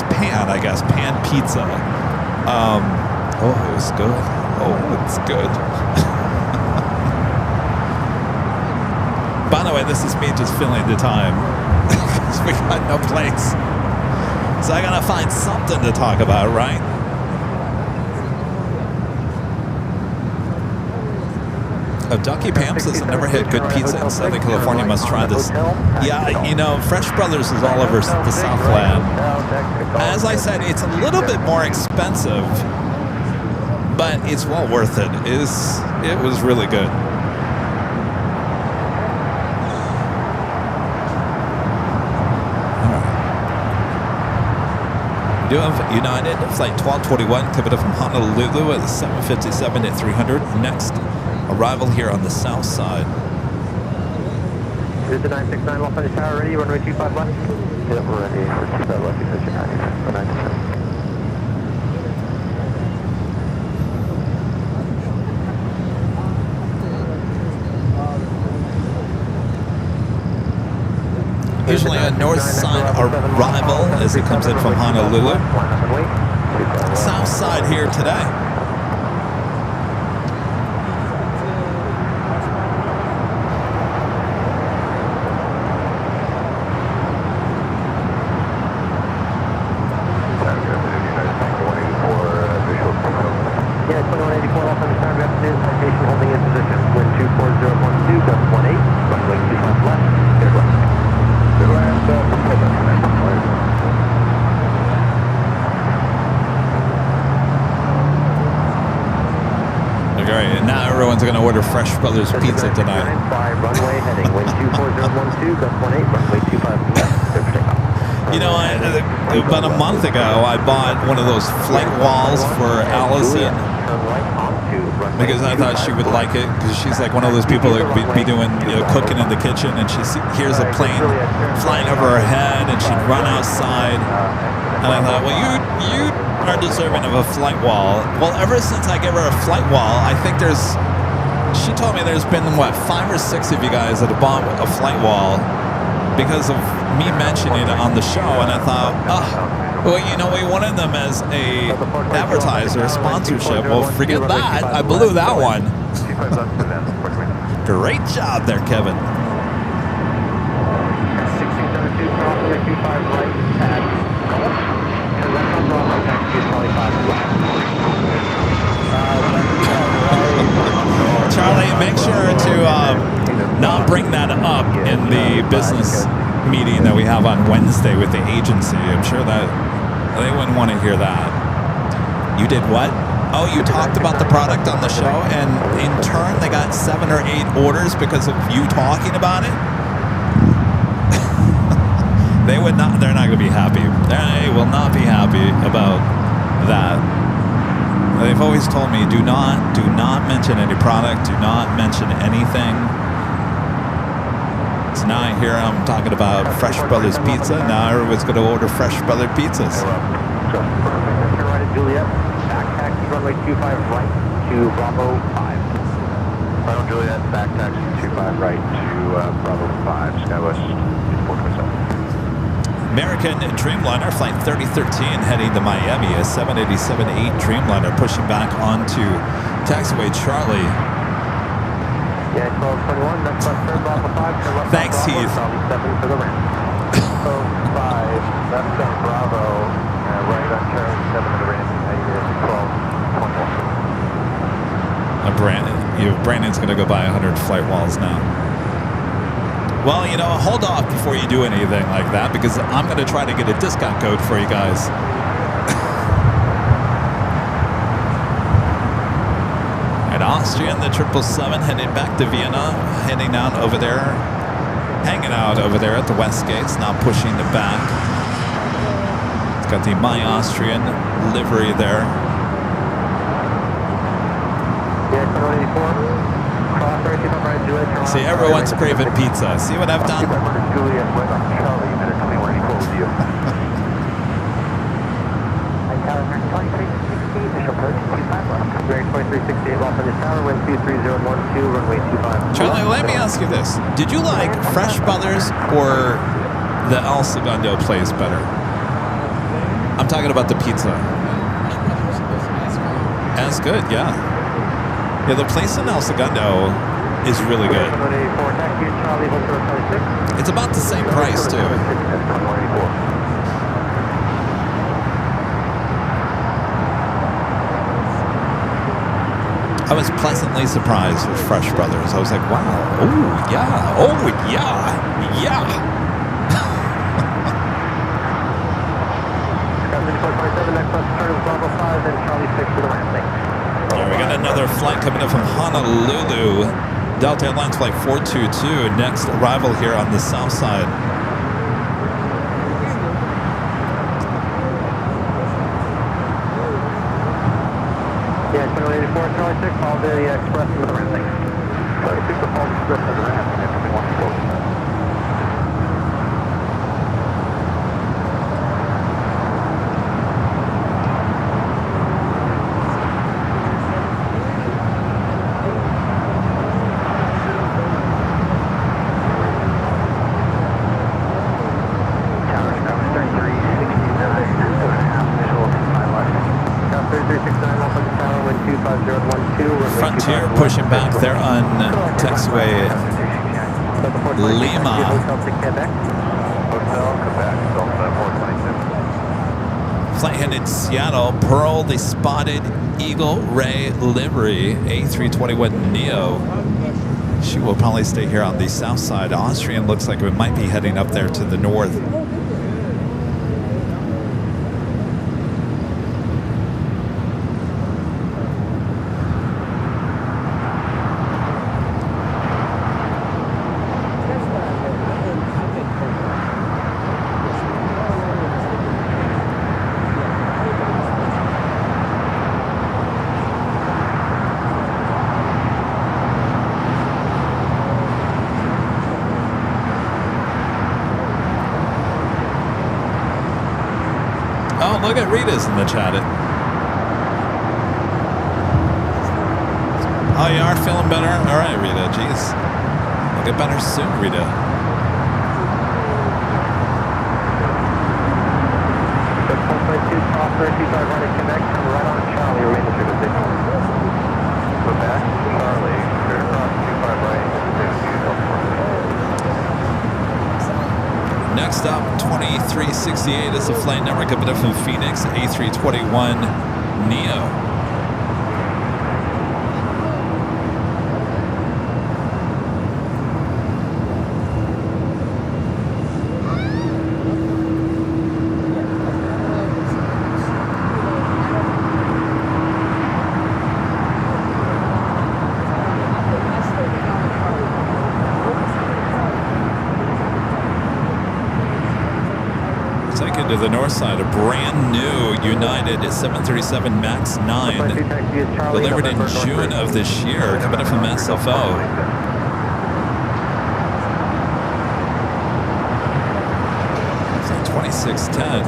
pan, I guess, pan pizza. Oh, it was good. Oh, it's good. By the way, this is me just filling the time because we got no place. So I gotta find something to talk about, right? Jockey Pam says, I've never had good pizza in Southern California. Must try this. Yeah, you know, Fresh Brothers is all over the Southland. As I said, it's a little bit more expensive, but it's well worth it. It was really good. We do have United Flight 1221 coming up from Honolulu at 757 at 300. Next arrival here on the south side. Is the 969 Los Angeles Tower ready? Runway 25 left? Yep, we're ready for 25 left. Because you're 969. Usually a north side arrival as it comes in from Honolulu. South side here today. Yeah, 2184 Los Angeles Tower, good afternoon. Citation holding in position. Wind 24012, gust 18, runway 25 left, clear left. Okay, and now everyone's going to order Fresh Brothers Pizza tonight. Runway heading wind 24012, gust 18, runway 25 left, clear for takeoff. You know, about a month ago, I bought one of those flight walls for Allison because I thought she would like it, because she's like one of those people that would be doing, you know, cooking in the kitchen, and she hears a plane flying over her head, and she'd run outside. And I thought, well, you are deserving of a flight wall. Well, ever since I gave her a flight wall, I think she told me there's been, what, 5 or 6 of you guys that have bought a flight wall because of me mentioning it on the show. And I thought, well, you know, we wanted them as a advertiser, sponsorship. Well, forget that. I blew that one. Great job there, Kevin. 1672, crossway 25 right at Gulf. And left on Bravo, taxi is 25 left. Charlie, make sure to not bring that up in the business meeting that we have on Wednesday with the agency. I'm sure that they wouldn't want to hear that. You did what? Oh, you talked about the product on the show, and in turn they got 7 or 8 orders because of you talking about it? They're not going to be happy. They will not be happy about that. They've always told me, do not mention any product, do not mention anything. It's 9 here. I'm talking about Fresh Brothers Pizza. Now everyone's going to order Fresh Brother pizzas. Turn right at Juliet. Back taxi runway 25 right to Bravo 5. Final Juliet, back taxi 25 right to Bravo 5, SkyWest 427. American Dreamliner Flight 3013 heading to Miami. A 787-8 Dreamliner pushing back onto taxiway Charlie. Yeah, 1221, next left turn, Bravo 5, turn left. Thanks, Bravo, Heath. Charlie 7 for the ramp. 5, left on Bravo, right on Charlie 7 to the ramp, negative 1221. Brandon's going to go buy 100 flight walls now. Well, you know, hold off before you do anything like that because I'm going to try to get a discount code for you guys. And Austrian, the 777 heading back to Vienna, heading out over there, hanging out over there at the West Gates, not pushing the back. It's got the My Austrian livery there. See, everyone's craving pizza. See what I've done? Juliet, right on Charlie, minute 21 equals you. Bearing 2368 off of the tower, wind 23012, runway 25. Charlie, let me ask you this. Did you like Fresh Brothers or the El Segundo place better? I'm talking about the pizza. That's good, yeah. Yeah, the place in El Segundo is really good. It's about the same price, too. I was pleasantly surprised with Fresh Brothers. I was like, wow, oh, yeah, yeah. Here we got another flight coming in from Honolulu. Delta Airlines Flight 422, next arrival here on the south side. Yeah, 2184, Charlie 6, follow the express to the ramp. Charlie 6, follow the express to the ramp, and then 2184. Frontier pushing back there on taxiway Lima. Flight headed Seattle, Pearl, the spotted Eagle Ray livery, A321neo. She will probably stay here on the south side. Austrian looks like it might be heading up there to the north. Look at Rita's in the chat. Oh, you are feeling better? All right, Rita. Jeez. You'll get better soon, Rita. Next up, 2368 is the flight number coming up from Phoenix, A321neo. To the north side, a brand new United 737 MAX 9 delivered in June of this year, coming in from SFO. 610.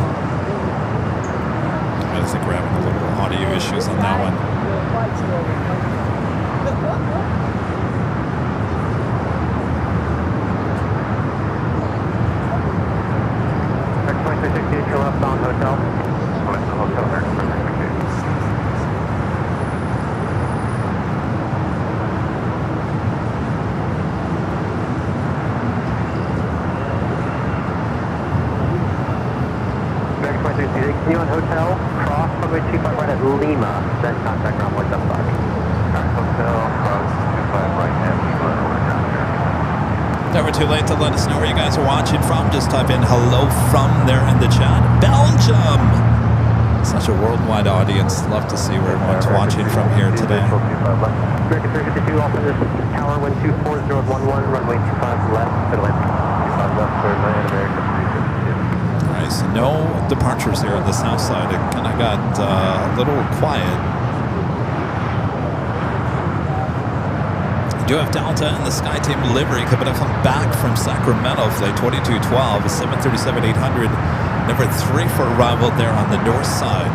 I think we're having a little audio issues on that one. Left hotel. Select the hotel there. Continue on hotel, cross runway 25 right at Lima, then contact ground 175. Hotel, cross 25 right hand, Lima, over down there. Never too late to let us know where you guys are watching from. Just type in hello from there in the chat. Belgium! Such a worldwide audience. Love to see where everyone's watching from here today. American 352, off of this tower, wind 24011, runway 25 left, middle end. 25 left, third lane, American 352. Alright, so no departures here on the south side. It kind of got a little quiet. You do have Delta and the SkyTeam livery coming up back from Sacramento, flight 2212, 737-800, number 3 for arrival there on the north side.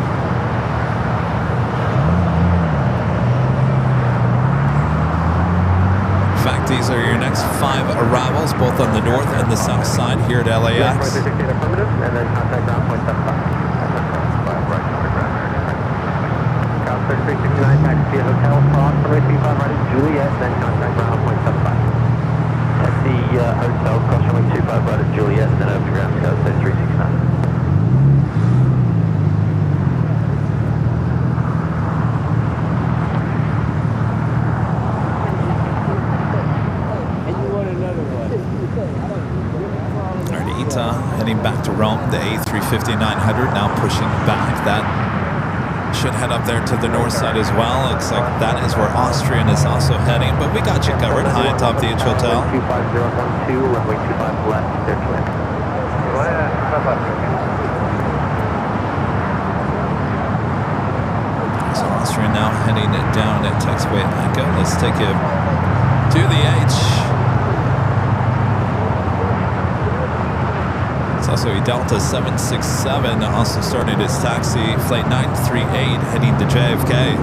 In fact, these are your next 5 arrivals, both on the north and the south side here at LAX. Affirmative, and then contact ground 175. 3369, taxi to hotel, cross runway 25 right at Juliet, then contact ground 175. Taxi hotel, cross runway 25 right at Juliet, then over to ground code 3369. Heading back to Rome, the A350-900 now pushing back. That should head up there to the north side as well. Looks like that is where Austrian is also heading, but we got you covered. High atop the H Hotel. 25012, runway 25 left, clear to land. So Austrian now heading down at taxiway Echo. Let's take you to the H. Also, a Delta 767 also started its taxi, flight 938 heading to JFK.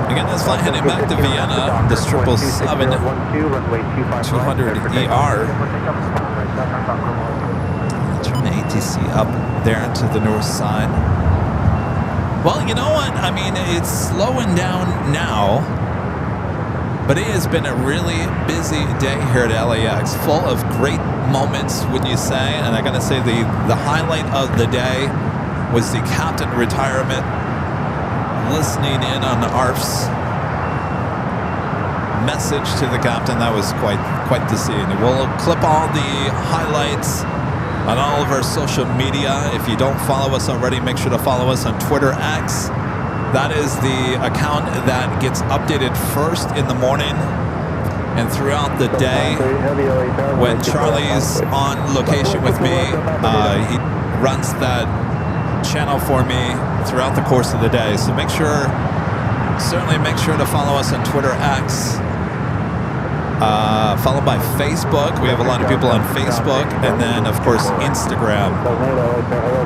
Again, this flight heading back to Vienna, the 777 200ER. Turn the ATC up there to the north side. Well, you know what? I mean, it's slowing down now, but it has been a really busy day here at LAX, full of great moments, wouldn't you say? And I gotta say, the highlight of the day was the captain retirement. Listening in on Arf's message to the captain. That was quite the scene. We'll clip all the highlights on all of our social media. If you don't follow us already, make sure to follow us on Twitter X. That is the account that gets updated first in the morning and throughout the day. When Charlie's on location with me, he runs that channel for me throughout the course of the day. So certainly make sure to follow us on Twitter X, followed by Facebook. We have a lot of people on Facebook, and then of course Instagram.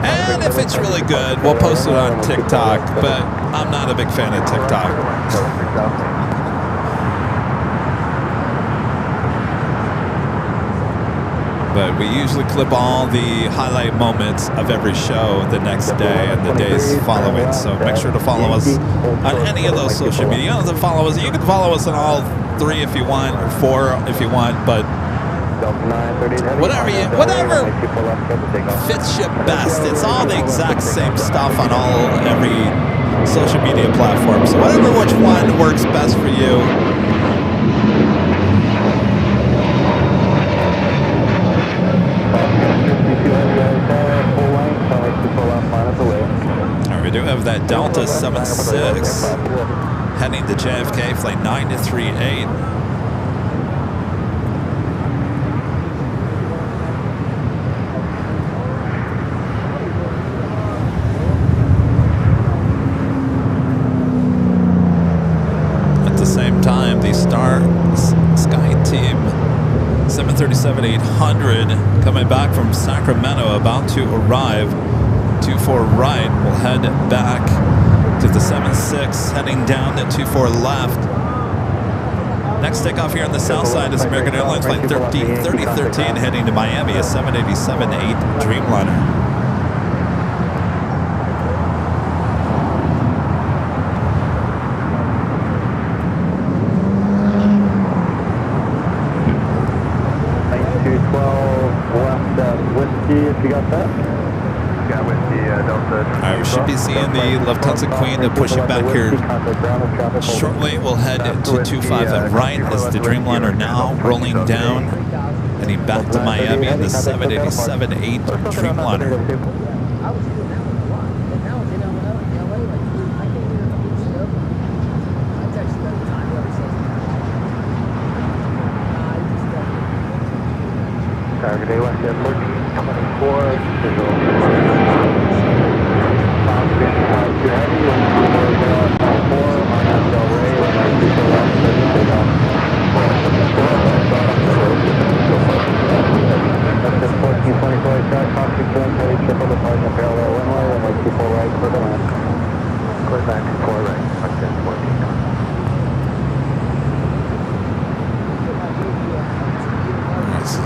And if it's really good, we'll post it on TikTok, but I'm not a big fan of TikTok. But we usually clip all the highlight moments of every show the next day and the days following. So make sure to follow us on any of those social media. You don't have to follow us. You can follow us on all 3 if you want, or 4 if you want, but whatever fits you best. It's all the exact same stuff on every social media platform. So which one works best for you. We do have that Delta 76 heading to JFK, flight 938. Sky Team 737-800 coming back from Sacramento, about to arrive. 24 right, we'll head back to the 76, heading down to 24 left. Next takeoff here on the south side is American Airlines Flight 3013 heading to Miami, a 787-8 Dreamliner. If you got that. Got with the Delta. All right, we should be seeing the Lufthansa Queen pushing back here shortly. We'll head to 25 at right as the Dreamliner now rolling down, heading back to Miami in the 787-8 Dreamliner. Target A1 Airport, coming in 4, visual.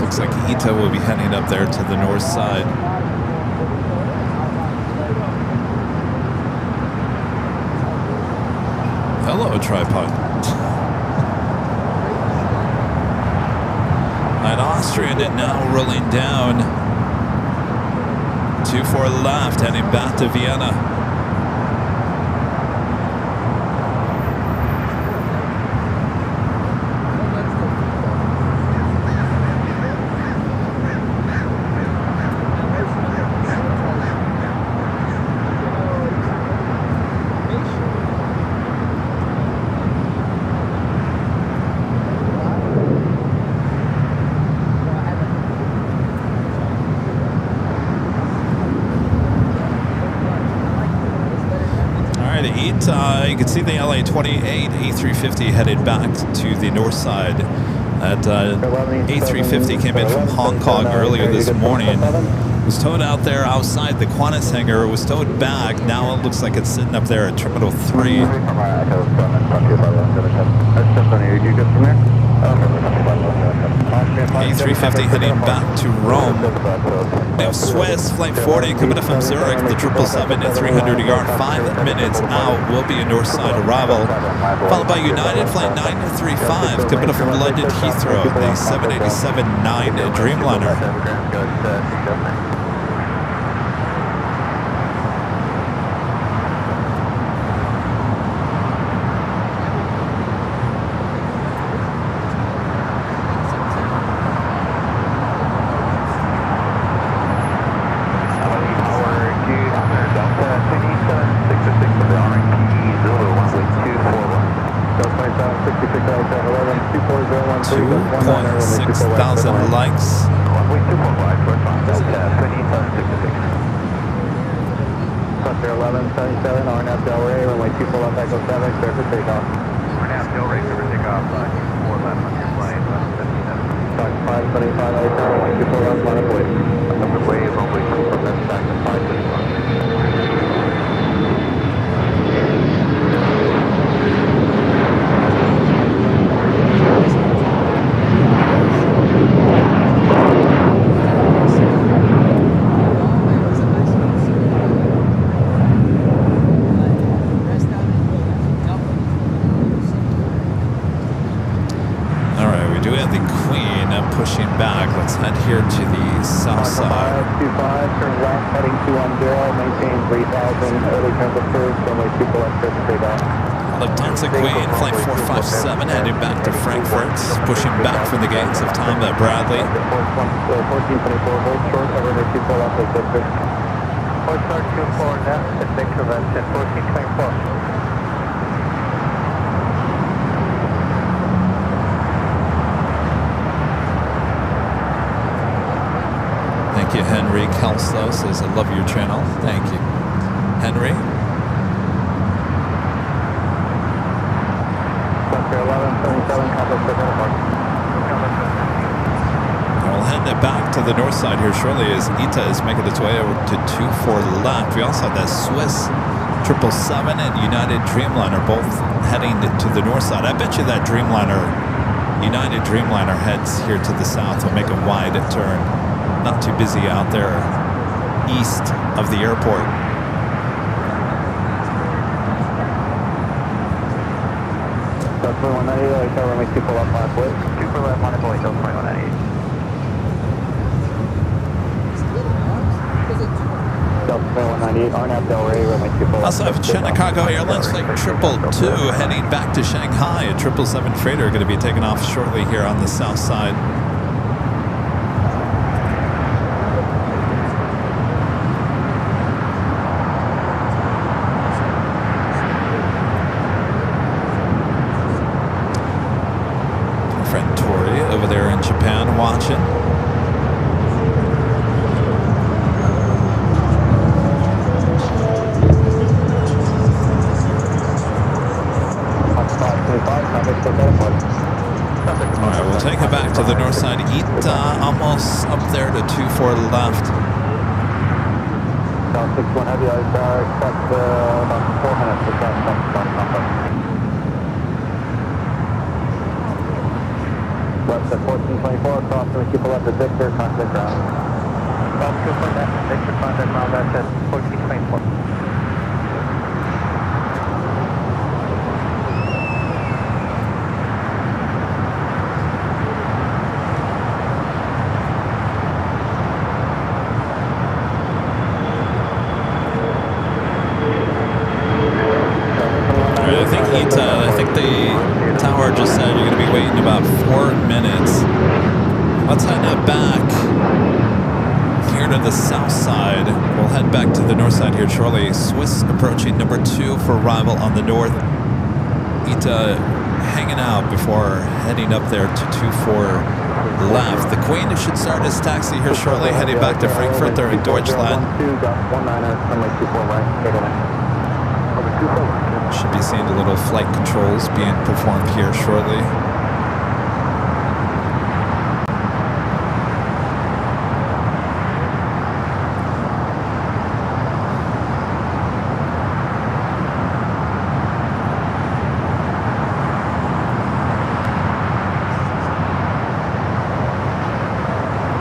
Looks like Ita will be heading up there to the north side. Hello, tripod. At Austrian and now rolling down. 24 left, heading back to Vienna. You can see the LA-28 A350 headed back to the north side. That A350 came in from Hong Kong earlier this morning. Was towed out there outside the Qantas hangar. It was towed back. Now it looks like it's sitting up there at Terminal 3. A350 heading back to Rome. We have Swiss Flight 40 coming up from Zurich, the 777 at 300 yard, 5 minutes out, will be a north side arrival. Followed by United Flight 935 coming up from London Heathrow, the 787-9 Dreamliner. Likes. Cluster 1177, RNAV Delray, runway 24 left, Echo 7, clear for takeoff. RNAV Delray, clear for takeoff, 4 left on your flight, 1179. Fox 575, runway 24 left, line of wave. Number wave, runway 24 left, back to 575. Pushing back, let's head here to the south side. 25, turn left, heading 210, maintain 3000, early temperature, runway 24 left, clear for takeoff. Lufthansa Queen, Flight 457, heading back to Frankfurt, pushing back from the gates of Tom at Bradley. 1424, hold short, runway 24 left, is good. Hold short, 24 left, it's increment, 1424. Thank you, Henry Kelso says, I love your channel. Thank you, Henry. Cluster 1177, get back to the north side here shortly as ITA is making its way over to 24 left. We also have that Swiss 777 and United Dreamliner both heading to the north side. I bet you that United Dreamliner heads here to the south will make a wide turn. Not too busy out there east of the airport. That's 2198, LA Tower, make 2 pull up 5 please. 2 for left, 1 at Boeing, 2198. Delta 2198, RNAV Del Rey, make 2 pull up. Also have Chicago Airlines Flight 222 heading back to Shanghai. A 777 freighter going to be taking off shortly here on the south side. Watching. Alright, we'll take it back to the north side. ITA almost up there to 24 left. South 61 heavy, expect about 4 minutes to cross. Left at 1424, cross to keep left at Victor, contact ground. South 2 for that, Victor, contact ground, that's at 1424. I think the tower just said you're going to be waiting about 4 minutes. Let's head back here to the south side. We'll head back to the north side here shortly. Swiss approaching number 2 for arrival on the north. ITA hanging out before heading up there to 24 left. The Queen should start his taxi here shortly, heading back to Frankfurt. They're in Deutschland. Should be seeing the little flight controls being performed here shortly.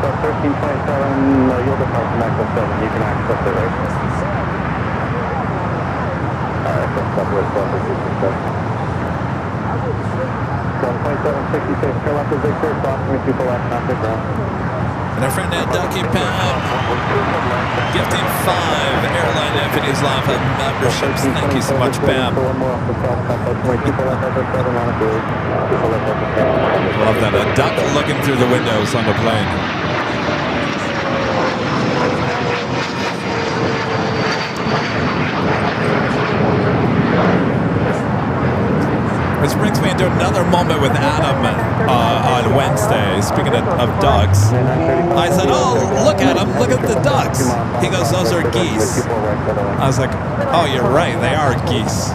So 1327, you'll depart from Echo 7. You can access the race. Southwest 72766, turn left to Victor, cross me 2 for left, contact ground. And our friend Jockey Pam gifting 5 AIRLINEVIDEOS live memberships. Thank you so much, Pam. Love that. A duck looking through the windows on the plane. This brings me into another moment with Adam on Wednesday. Speaking of ducks, I said, "Oh, look at them! Look at the ducks." He goes, "Those are geese." I was like, "Oh, you're right. They are geese."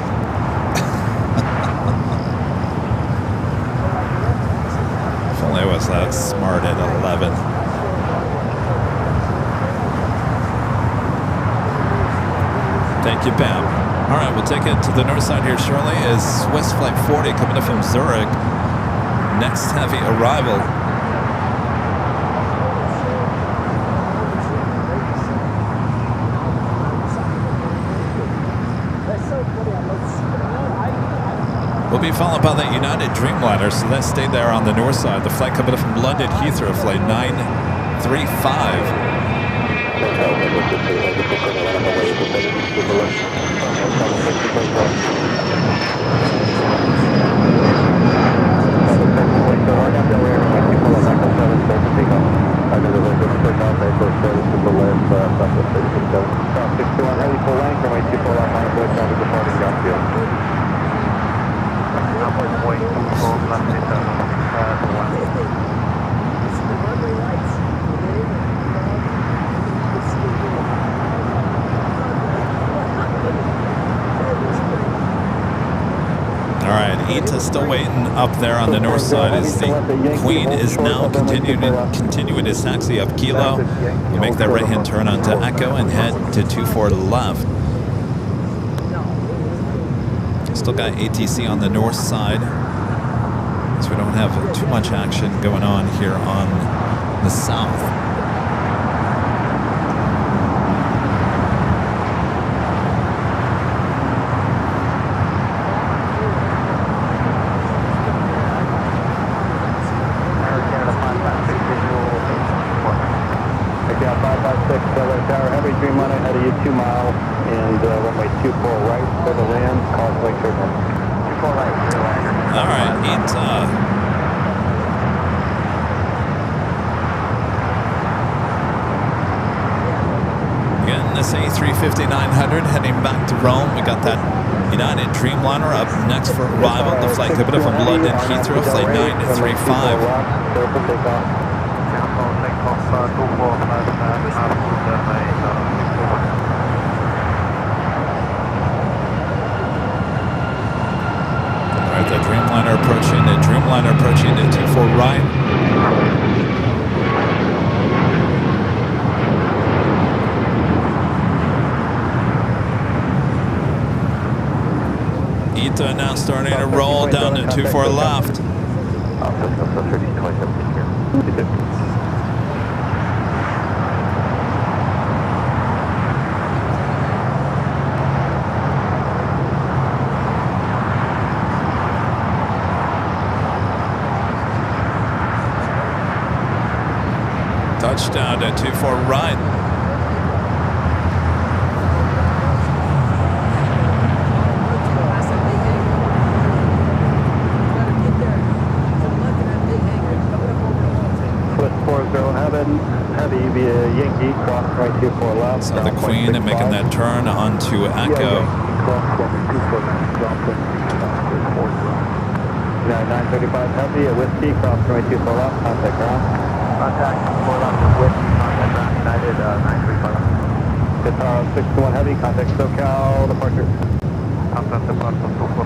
If only I was that smart at 11. Thank you, Pam. All right, we'll take it to the north side here shortly as Swiss Flight 40 coming in from Zurich. Next heavy arrival. We'll be followed by the United Dreamliner, so that stayed there on the north side. The flight coming in from London Heathrow, flight 935. Ita still waiting up there on the north side as the Queen is now continuing his taxi up Kilo. You make that right-hand turn onto Echo and head to 24 left. Still got ATC on the north side, so we don't have too much action going on here on the south. Heavy Dreamliner ahead of you 2 miles and runway 24 right for the land, causeway turbulence. 24 right, All right, Ita. Again, this A350-900 heading back to Rome. We got that United Dreamliner up next for arrival. The flight pivoted from London Heathrow, flight 935. Alright, the Dreamliner approaching the 24 right. Ita now starting to roll down to 24 left. Touchdown to 24 right. Heavy via Yankee, cross right 24 left. So the Queen making that turn onto Echo. 935 heavy, a Whiskey, cross right 24 left, contact ground. Contact 4 left with Whiskey, contact ground, United 935. Guitar 61 heavy, contact SoCal, departure. Contact departure 24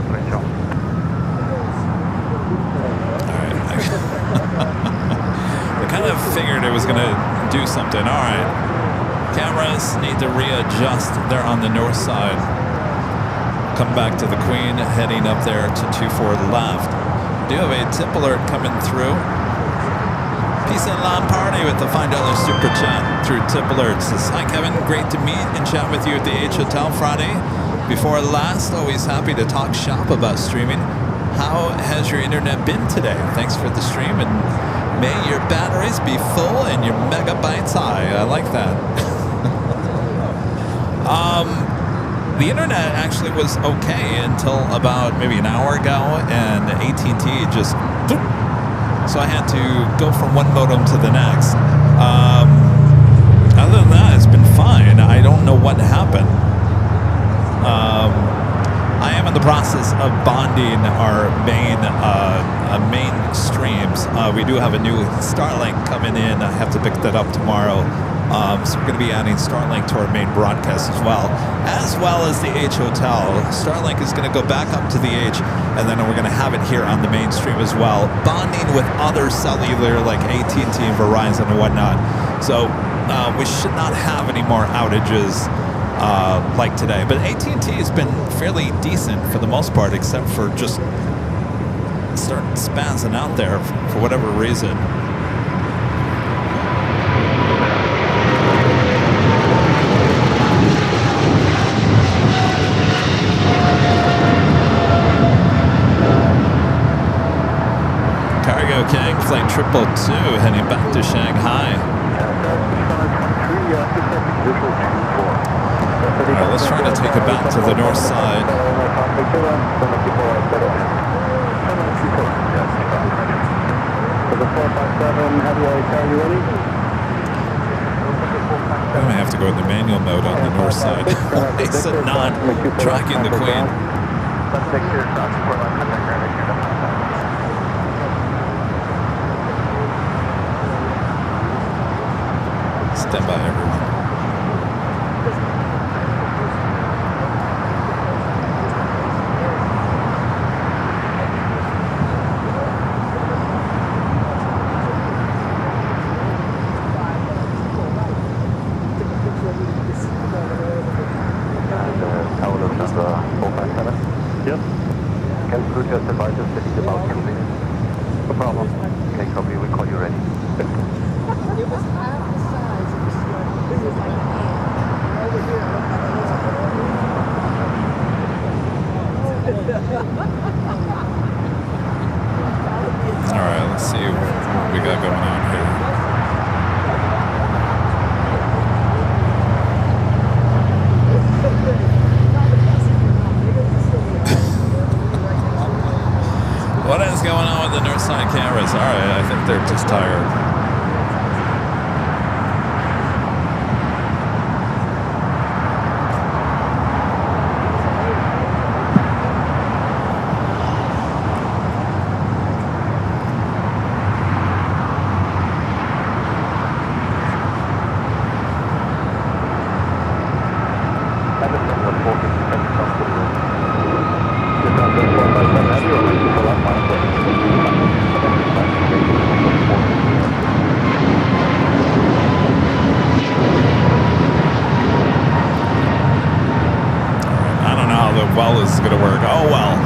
I kind of figured it was going to do something. All right. Cameras need to readjust. They're on the north side. Come back to the Queen, heading up there to 24 left. Do have a tip alert coming through. Peace and Lawn Party with the $5 super chat through tip alerts. Says, hi Kevin, great to meet and chat with you at the H Hotel Friday. Before last, always happy to talk shop about streaming. How has your internet been today? Thanks for the stream, and may your batteries be full and your megabytes high. I like that. The internet actually was okay until about maybe an hour ago, and AT&T just... So I had to go from one modem to the next. Other than that, it's been fine. I don't know what happened. I am in the process of bonding our main streams. We do have a new Starlink coming in. I have to pick that up tomorrow. So we're going to be adding Starlink to our main broadcast as well as the H Hotel. Starlink is going to go back up to the H, and then we're going to have it here on the main stream as well, bonding with other cellular like AT&T and Verizon and whatnot. So we should not have any more outages like today. But AT&T has been fairly decent for the most part, except for just start spazzing out there for whatever reason. Cargo King, flight 222, heading back to Shanghai. Alright, let's try to take it back to the north side. I may have to go in the manual mode on the north side. They said not tracking the Queen. Stand by, everyone. got going on here? What is going on with the north side cameras? All right, I think they're just tired. Well is going to work. Oh well.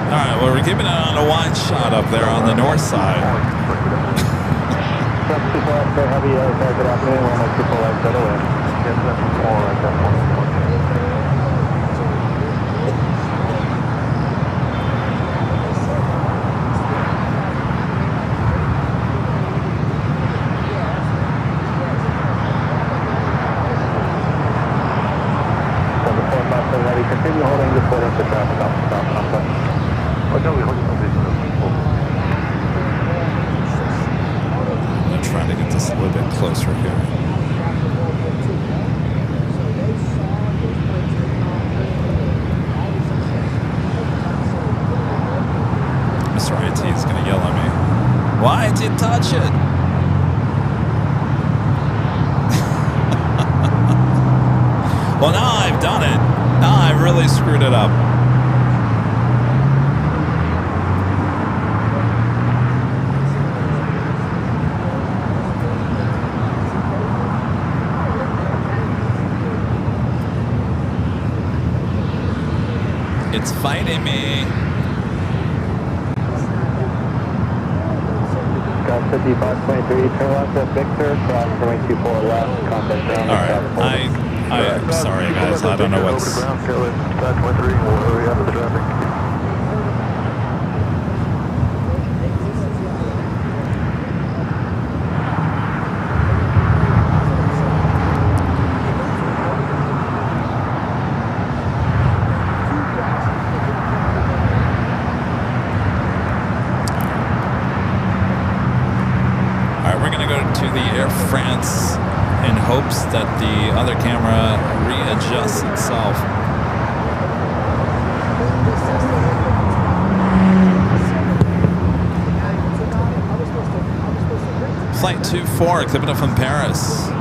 All right, well, we're keeping it on a wide shot up there on the north side. Heavy, good afternoon. 102 light settle in. Yes, that's all right. That's one. Continue holding this way into traffic off the stop complex. I'm trying to get this a little bit closer here. Mr. IT is going to yell at me. Why did you touch it? Well, now I've done it. Now I really screwed it up. It's fighting me. Got 5523, turn left at Victor, cross 224 left, contact ground. All right, I'm sorry guys, I don't know what's... Ground, kill it, 523, we'll hurry up with the traffic. To the Air France in hopes that the other camera readjusts itself. Flight 24, clipping up from Paris.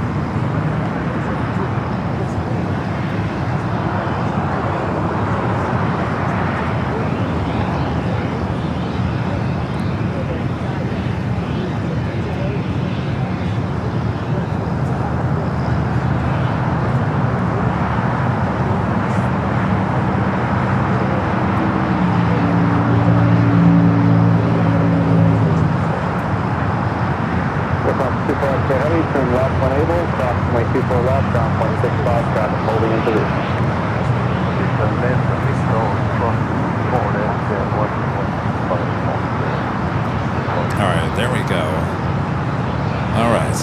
Turn left when able, cross 224 left, down 0.65, traffic holding into this. Alright, there we go. Alright.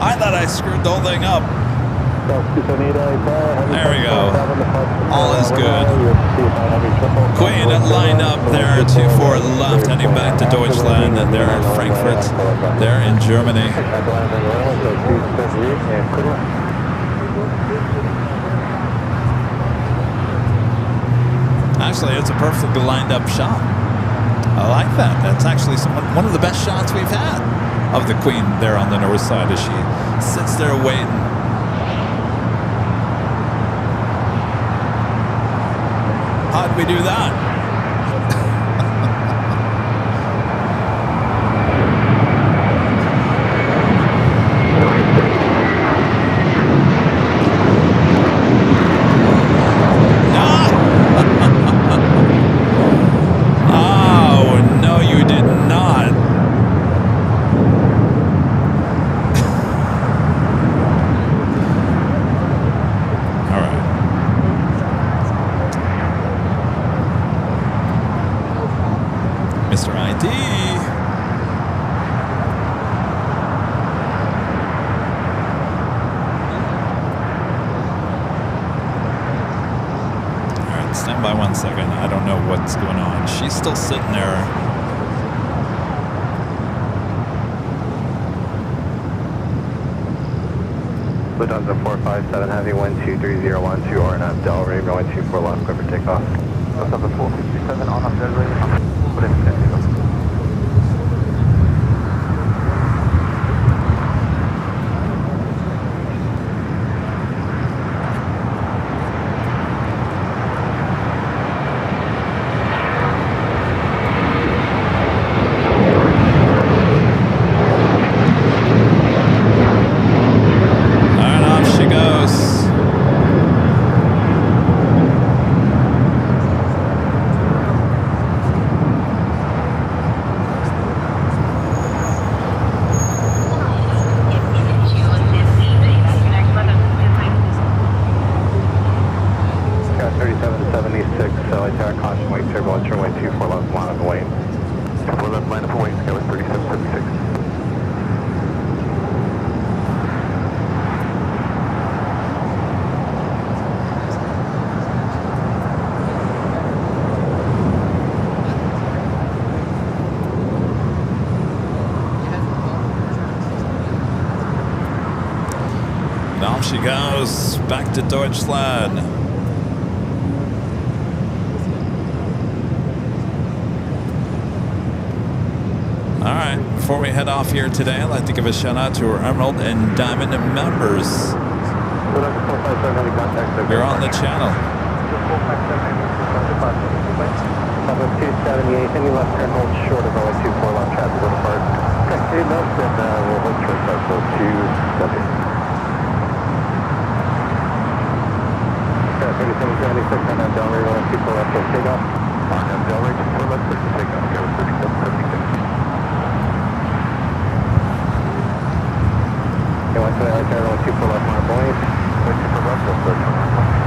I thought I screwed the whole thing up. There we go. All is good. Queen lined up there, 24 left, heading back to Deutschland, and they're in Frankfurt. They're in Germany. Actually, it's a perfectly lined up shot. I like that. That's actually one of the best shots we've had of the Queen there on the north side as she sits there waiting. How'd we do that? All right. stand by 1 second. I don't know what's going on. She's still sitting there. Lufthansa 457 Heavy, 12301 to RNF Delray, going 24 left, clear for takeoff. Lufthansa 457 on Delray, She goes back to Deutschland. All right, before we head off here today, I'd like to give a shout out to our Emerald and Diamond members. You're on the channel. 278, any left turn hold short of runway 24 left traffic will depart. Okay, left, then we'll hold short cycle 270. 3776 on that Delray, runway 24 left for takeoff. On that Delray, 24 left for takeoff, go 3776. Okay, 128 right there, runway 24 left, Mount Boeing. 24 left, that's 31.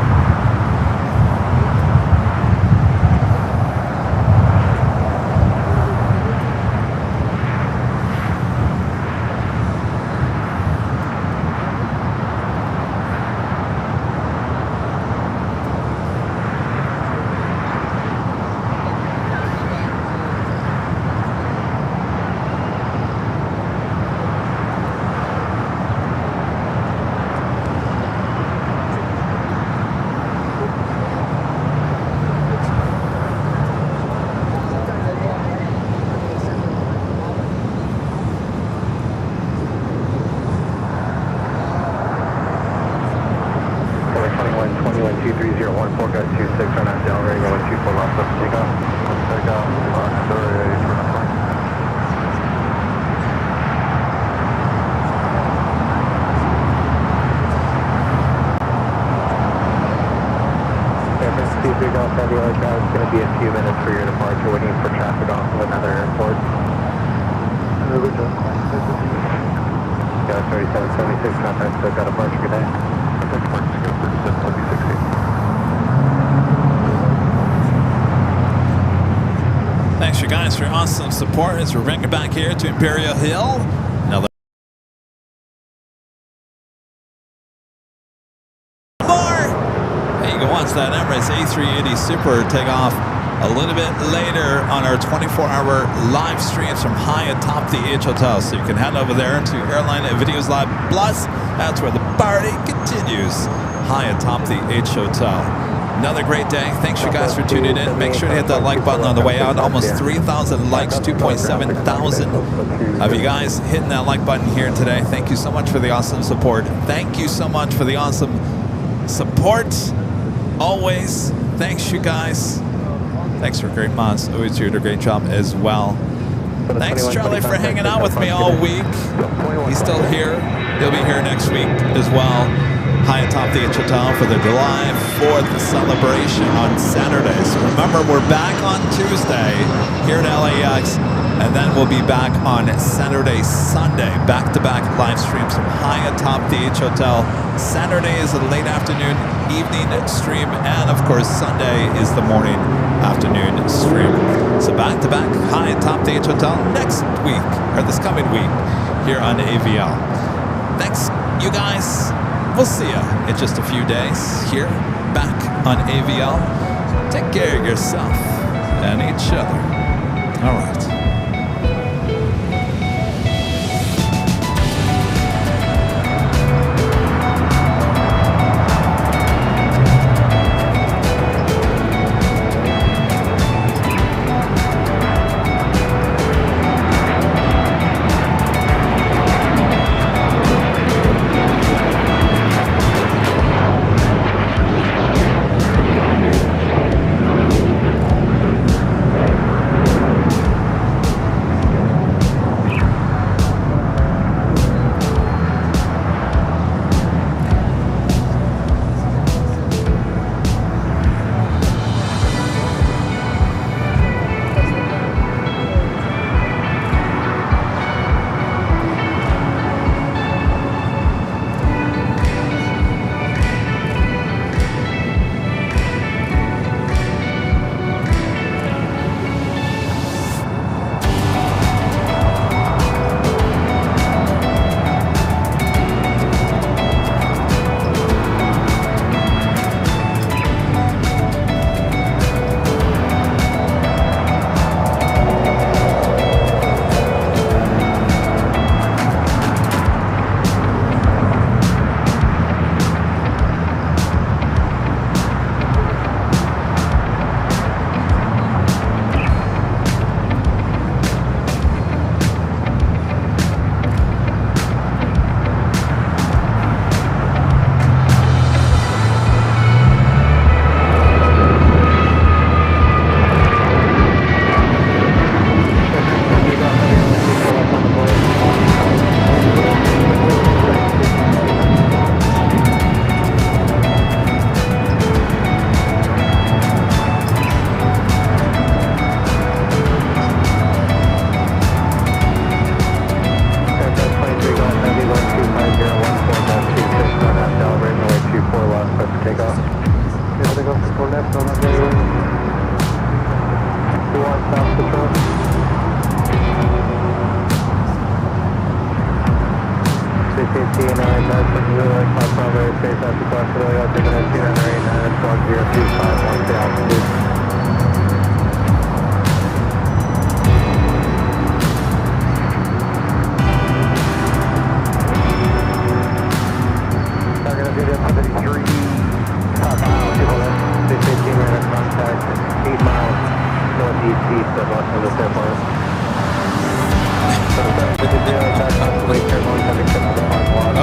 It's going to be a few minutes for your departure, waiting for traffic off of another airport. Yeah, 3776, contact, so got departure, good day. Thanks you guys for your awesome support as we're bringing back here to Imperial Hill. Another watch that Emirates A380 Super take off a little bit later on our 24-hour live streams from high atop the H Hotel. So you can head over there to Airline Videos Live Plus. That's where the party continues, high atop the H Hotel. Another great day. Thanks you guys for tuning in. Make sure to hit that like button on the way out. Almost 3,000 likes, 2.7 thousand of you guys hitting that like button here today. Thank you so much for the awesome support. Thank you so much for the awesome support. Always, thanks you guys. Thanks for great mods. Always you did a great job as well. Thanks Charlie for hanging out with me all week. He's still here. He'll be here next week as well. High atop the H Hotel for the July 4th celebration on Saturday. So remember, we're back on Tuesday here at LAX, and then we'll be back on Saturday, Sunday, back-to-back live streams from high atop the H Hotel. Saturday is a late afternoon, evening stream, and of course Sunday is the morning, afternoon stream. So back-to-back high atop the H Hotel next week, or this coming week, here on AVL. Thanks, you guys. We'll see you in just a few days here back on AVL. Take care of yourself and each other. All right.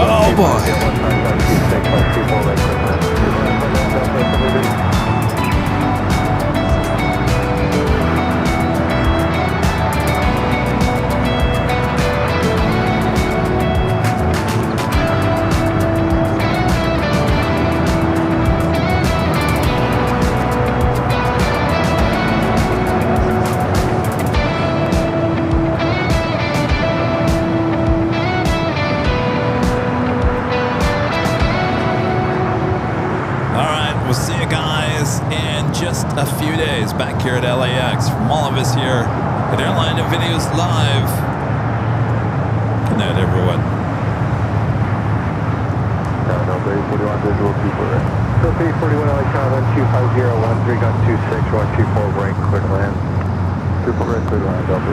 Oh boy. A few days back here at LAX. From all of us here at Airline Videos Live. Good night, everyone. No, 341 visual people there. So 341 LA Charlie 250 gun 26 124 rank clear to land. Super red clear to land, Delta.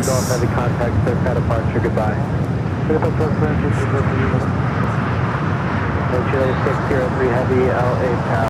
Golf heavy contact, clear pad departure, goodbye. Chile 603 heavy, LA Tower.